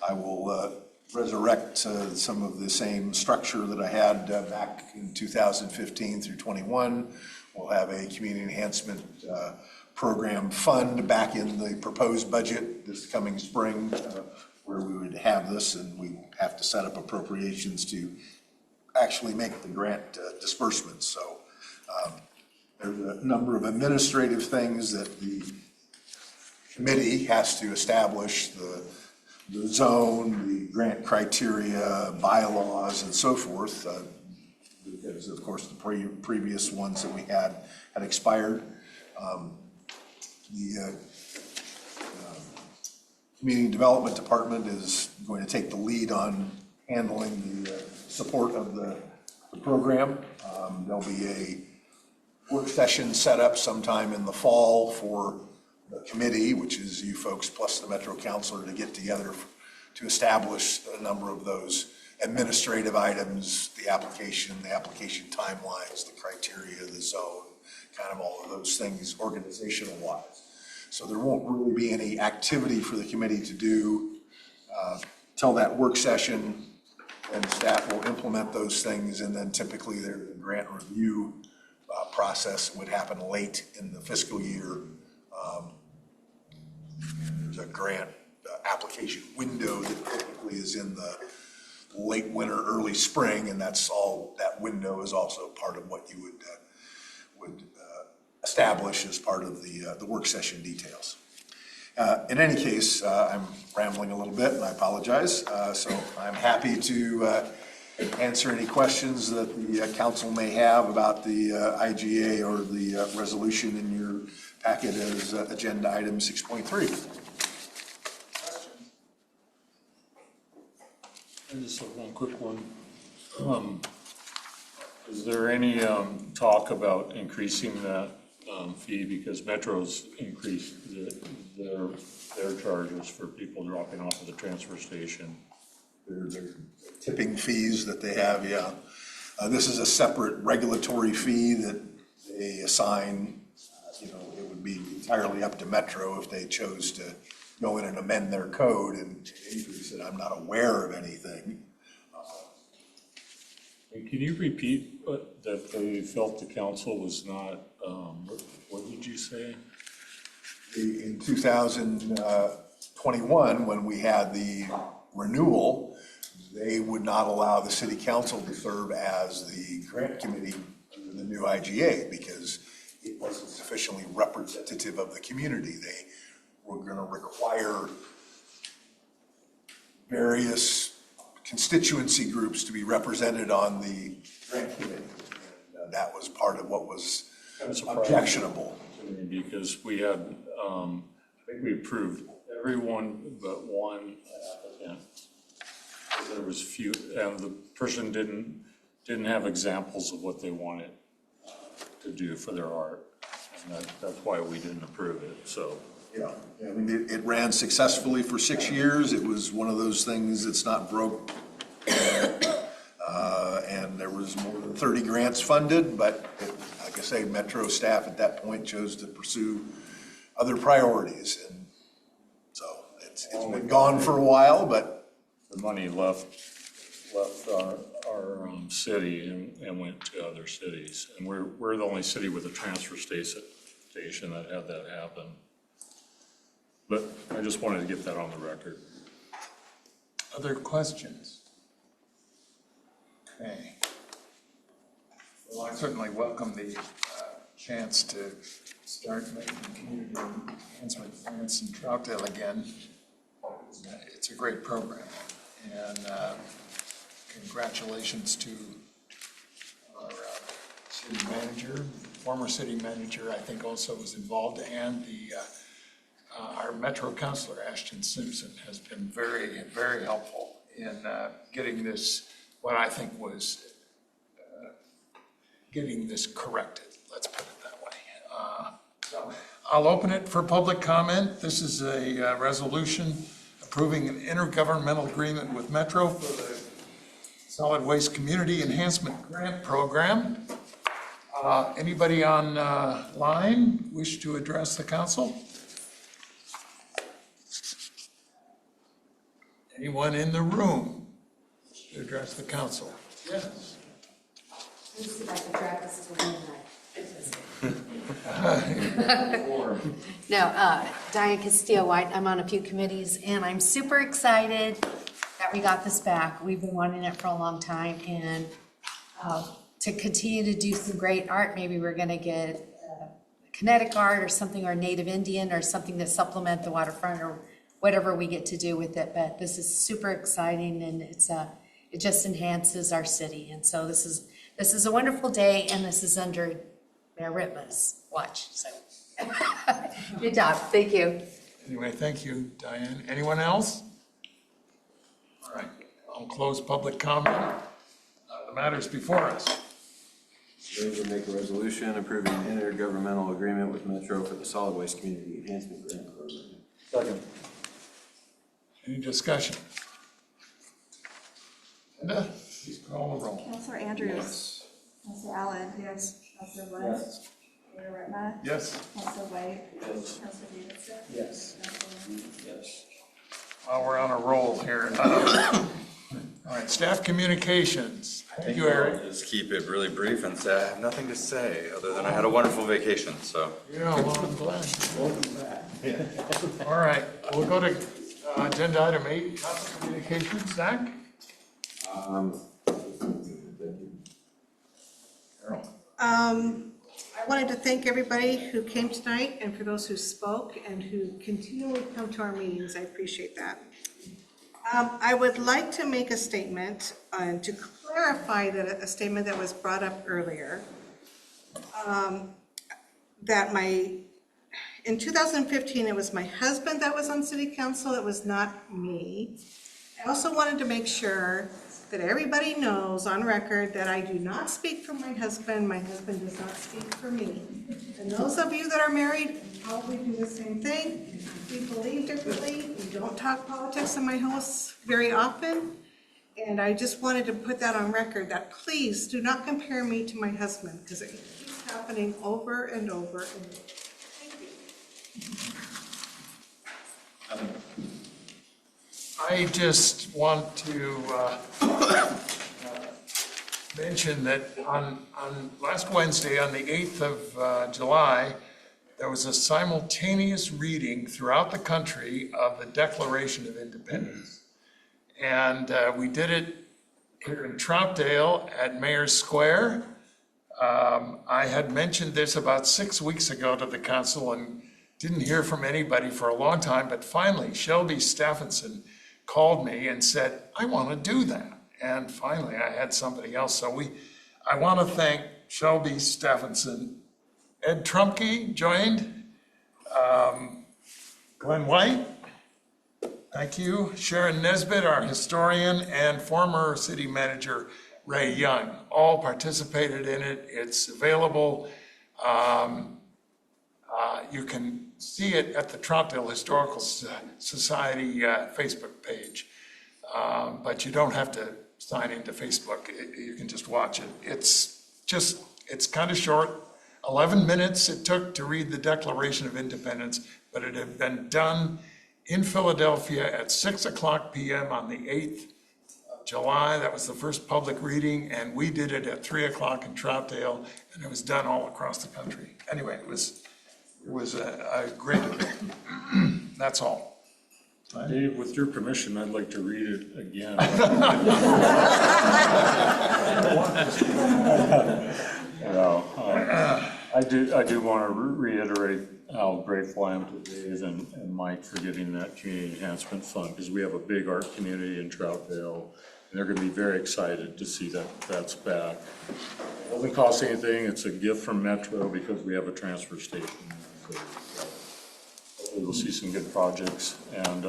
I will resurrect some of the same structure that I had back in 2015 through 21. We'll have a community enhancement program fund back in the proposed budget this coming spring where we would have this, and we have to set up appropriations to actually make the grant disbursements. So there's a number of administrative things that the committee has to establish, the zone, the grant criteria, bylaws, and so forth, because of course the previous ones that we had expired. The Community Development Department is going to take the lead on handling the support of the program. There'll be a work session set up sometime in the fall for the committee, which is you folks plus the Metro Councilor, to get together to establish a number of those administrative items, the application timelines, the criteria, the zone, kind of all of those things organizational wise. So there won't really be any activity for the committee to do till that work session. and staff will implement those things, and then typically their grant review process would happen late in the fiscal year. There's a grant application window that typically is in the late winter, early spring, and that's all, that window is also part of what you would establish as part of the work session details. In any case, I'm rambling a little bit, and I apologize. So I'm happy to answer any questions that the council may have about the IGA or the resolution in your packet as agenda item 6.3. I just have one quick one. Is there any talk about increasing that fee, because Metro's increased their charges for people dropping off at the transfer station? Their tipping fees that they have, yeah. This is a separate regulatory fee that they assign. It would be entirely up to Metro if they chose to go in and amend their code and increase it. I'm not aware of anything. Can you repeat that they felt the council was not, what did you say? In 2021, when we had the renewal, they would not allow the city council to serve as the grant committee under the new IGA because it wasn't sufficiently representative of the community. They were going to require various constituency groups to be represented on the grant committee. And that was part of what was objectionable. Because we had, I think we approved everyone but one applicant. There was few, and the person didn't have examples of what they wanted to do for their art. And that's why we didn't approve it, so. Yeah, I mean, it ran successfully for 6 years. It was one of those things that's not broke. And there was more than 30 grants funded, but like I say, Metro staff at that point chose to pursue other priorities. And so it's been gone for a while, but. The money left our city and went to other cities. And we're the only city with a transfer station that had that happen. But I just wanted to get that on the record. Other questions? Okay. Well, I certainly welcome the chance to start making community enhancement grants in Troutdale again. It's a great program, and congratulations to our city manager, former city manager, I think also was involved, and our Metro councilor, Ashton Simpson, has been very, very helpful in getting this, what I think was getting this corrected, let's put it that way. So I'll open it for public comment. This is a resolution approving an intergovernmental agreement with Metro for the Solid Waste Community Enhancement Grant Program. Anybody online wish to address the council? Anyone in the room to address the council? Yes. Let's see if I can drag this to the No, Diane Castillo-White, I'm on a few committees, and I'm super excited that we got this back. We've been wanting it for a long time, and to continue to do some great art, maybe we're gonna get kinetic art or something, or native Indian, or something to supplement the waterfront, or whatever we get to do with it. But this is super exciting, and it just enhances our city. And so this is a wonderful day, and this is under Mayor Ritma's watch. So good job. Thank you. Anyway, thank you, Diane. Anyone else? All right, I'll close public comment. The matters before us. Ranger make a resolution approving an intergovernmental agreement with Metro for the Solid Waste Community Enhancement Grant Program. Second. Any discussion? Linda, please call the roll. Councilor Andrews. Yes. Councilor Allen. Yes. Councilor Woods. Yes. Mayor Ritma. Yes. Councilor White. Yes. Councilor Davidson. Yes. Councilor Lund. Yes. Well, we're on a roll here. All right, staff communications. I Thank think you, Eric. I'll just keep it really brief and say I have nothing to say, other than I had a wonderful vacation, so. Yeah, well, I'm glad. All right, we'll go to agenda item 8, council communications. Zach? I wanted to thank everybody who came tonight and for those who spoke and who continually come to our meetings. I appreciate that. I would like to make a statement to clarify that a statement that was brought up earlier. That in 2015, it was my husband that was on city council, it was not me. I also wanted to make sure that everybody knows on record that I do not speak for my husband does not speak for me. And those of you that are married probably do the same thing. We believe differently, we don't talk politics in my house very often. And I just wanted to put that on record, that please do not compare me to my husband, because it keeps happening over and over and over. Thank you. I just want to mention that on last Wednesday, on the 8th of July, there was a simultaneous reading throughout the country of the Declaration of Independence. And we did it here in Troutdale at Mayor's Square. I had mentioned this about 6 weeks ago to the council and didn't hear from anybody for a long time, but finally Shelby Stephenson called me and said, I want to do that. And finally I had somebody else. So I want to thank Shelby Stephenson. Ed Trumke joined, Glenn White, thank you. Sharon Nesbitt, our historian, and former city manager Ray Young, all participated in it. It's available. You can see it at the Troutdale Historical Society Facebook page, but you don't have to sign into Facebook. You can just watch it. It's kind of short. 11 minutes it took to read the Declaration of Independence, but it had been done in Philadelphia at 6:00 p.m. on the 8th of July. That was the first public reading, and we did it at 3:00 in Troutdale, and it was done all across the country. Anyway, it was a great event. That's all. Dave, with your permission, I'd like to read it again. I do want to reiterate how grateful I am to Dave and Mike for getting that community enhancement fund, because we have a big art community in Troutdale, and they're going to be very excited to see that's back. It doesn't cost anything. It's a gift from Metro because we have a transfer station. So hopefully we'll see some good projects. And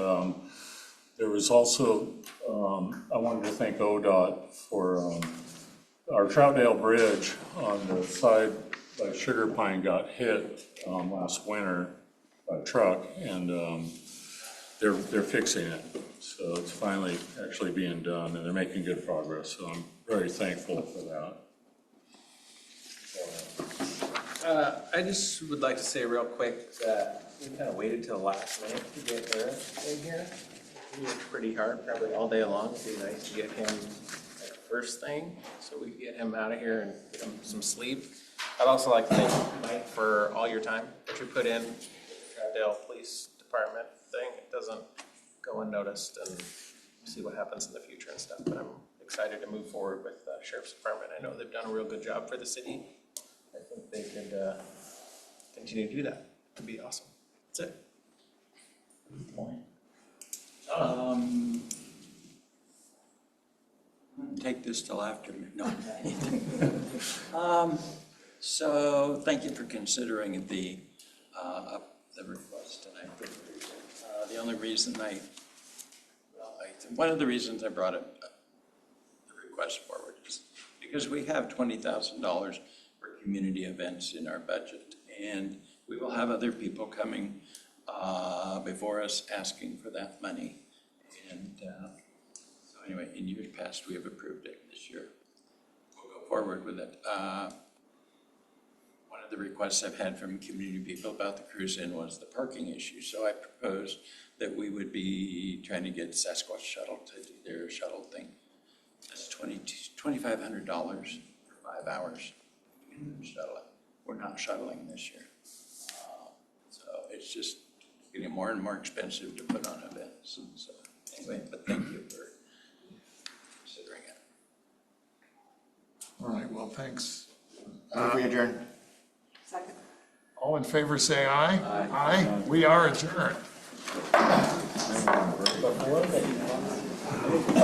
there was also, I wanted to thank ODOT for our Troutdale Bridge on the side by Sugar Pine got hit last winter by a truck, and they're fixing it. So it's finally actually being done, and they're making good progress. So I'm very thankful for that. I just would like to say real quick that we kind of waited till the last minute to get Eric in here. He worked pretty hard, probably all day long. It'd be nice to get him like first thing, so we can get him out of here and get him some sleep. I'd also like to thank Mike for all your time that you put in the Troutdale Police Department thing. It doesn't go unnoticed, and see what happens in the future and stuff. But I'm excited to move forward with the Sheriff's Department. I know they've done a real good job for the city. I think they could continue to do that. It'd be awesome. That's it. Good point. Take this till after midnight. So thank you for considering the request tonight. The only reason one of the reasons I brought the request forward is because we have $20,000 for community events in our budget, and we will have other people coming before us asking for that money. And so anyway, in years past, we have approved it. This year, we'll go forward with it. One of the requests I've had from community people about the cruise-in was the parking issue. So I proposed that we would be trying to get Sasquatch Shuttle to do their shuttle thing That's $2,500 for 5 hours. Shuttle it. We're not shuttling this year. So it's just getting more and more expensive to put on events. And so anyway, but thank you for considering it. All right, well, thanks. Move we adjourn. Second. All in favor, say aye. Aye. We are adjourned.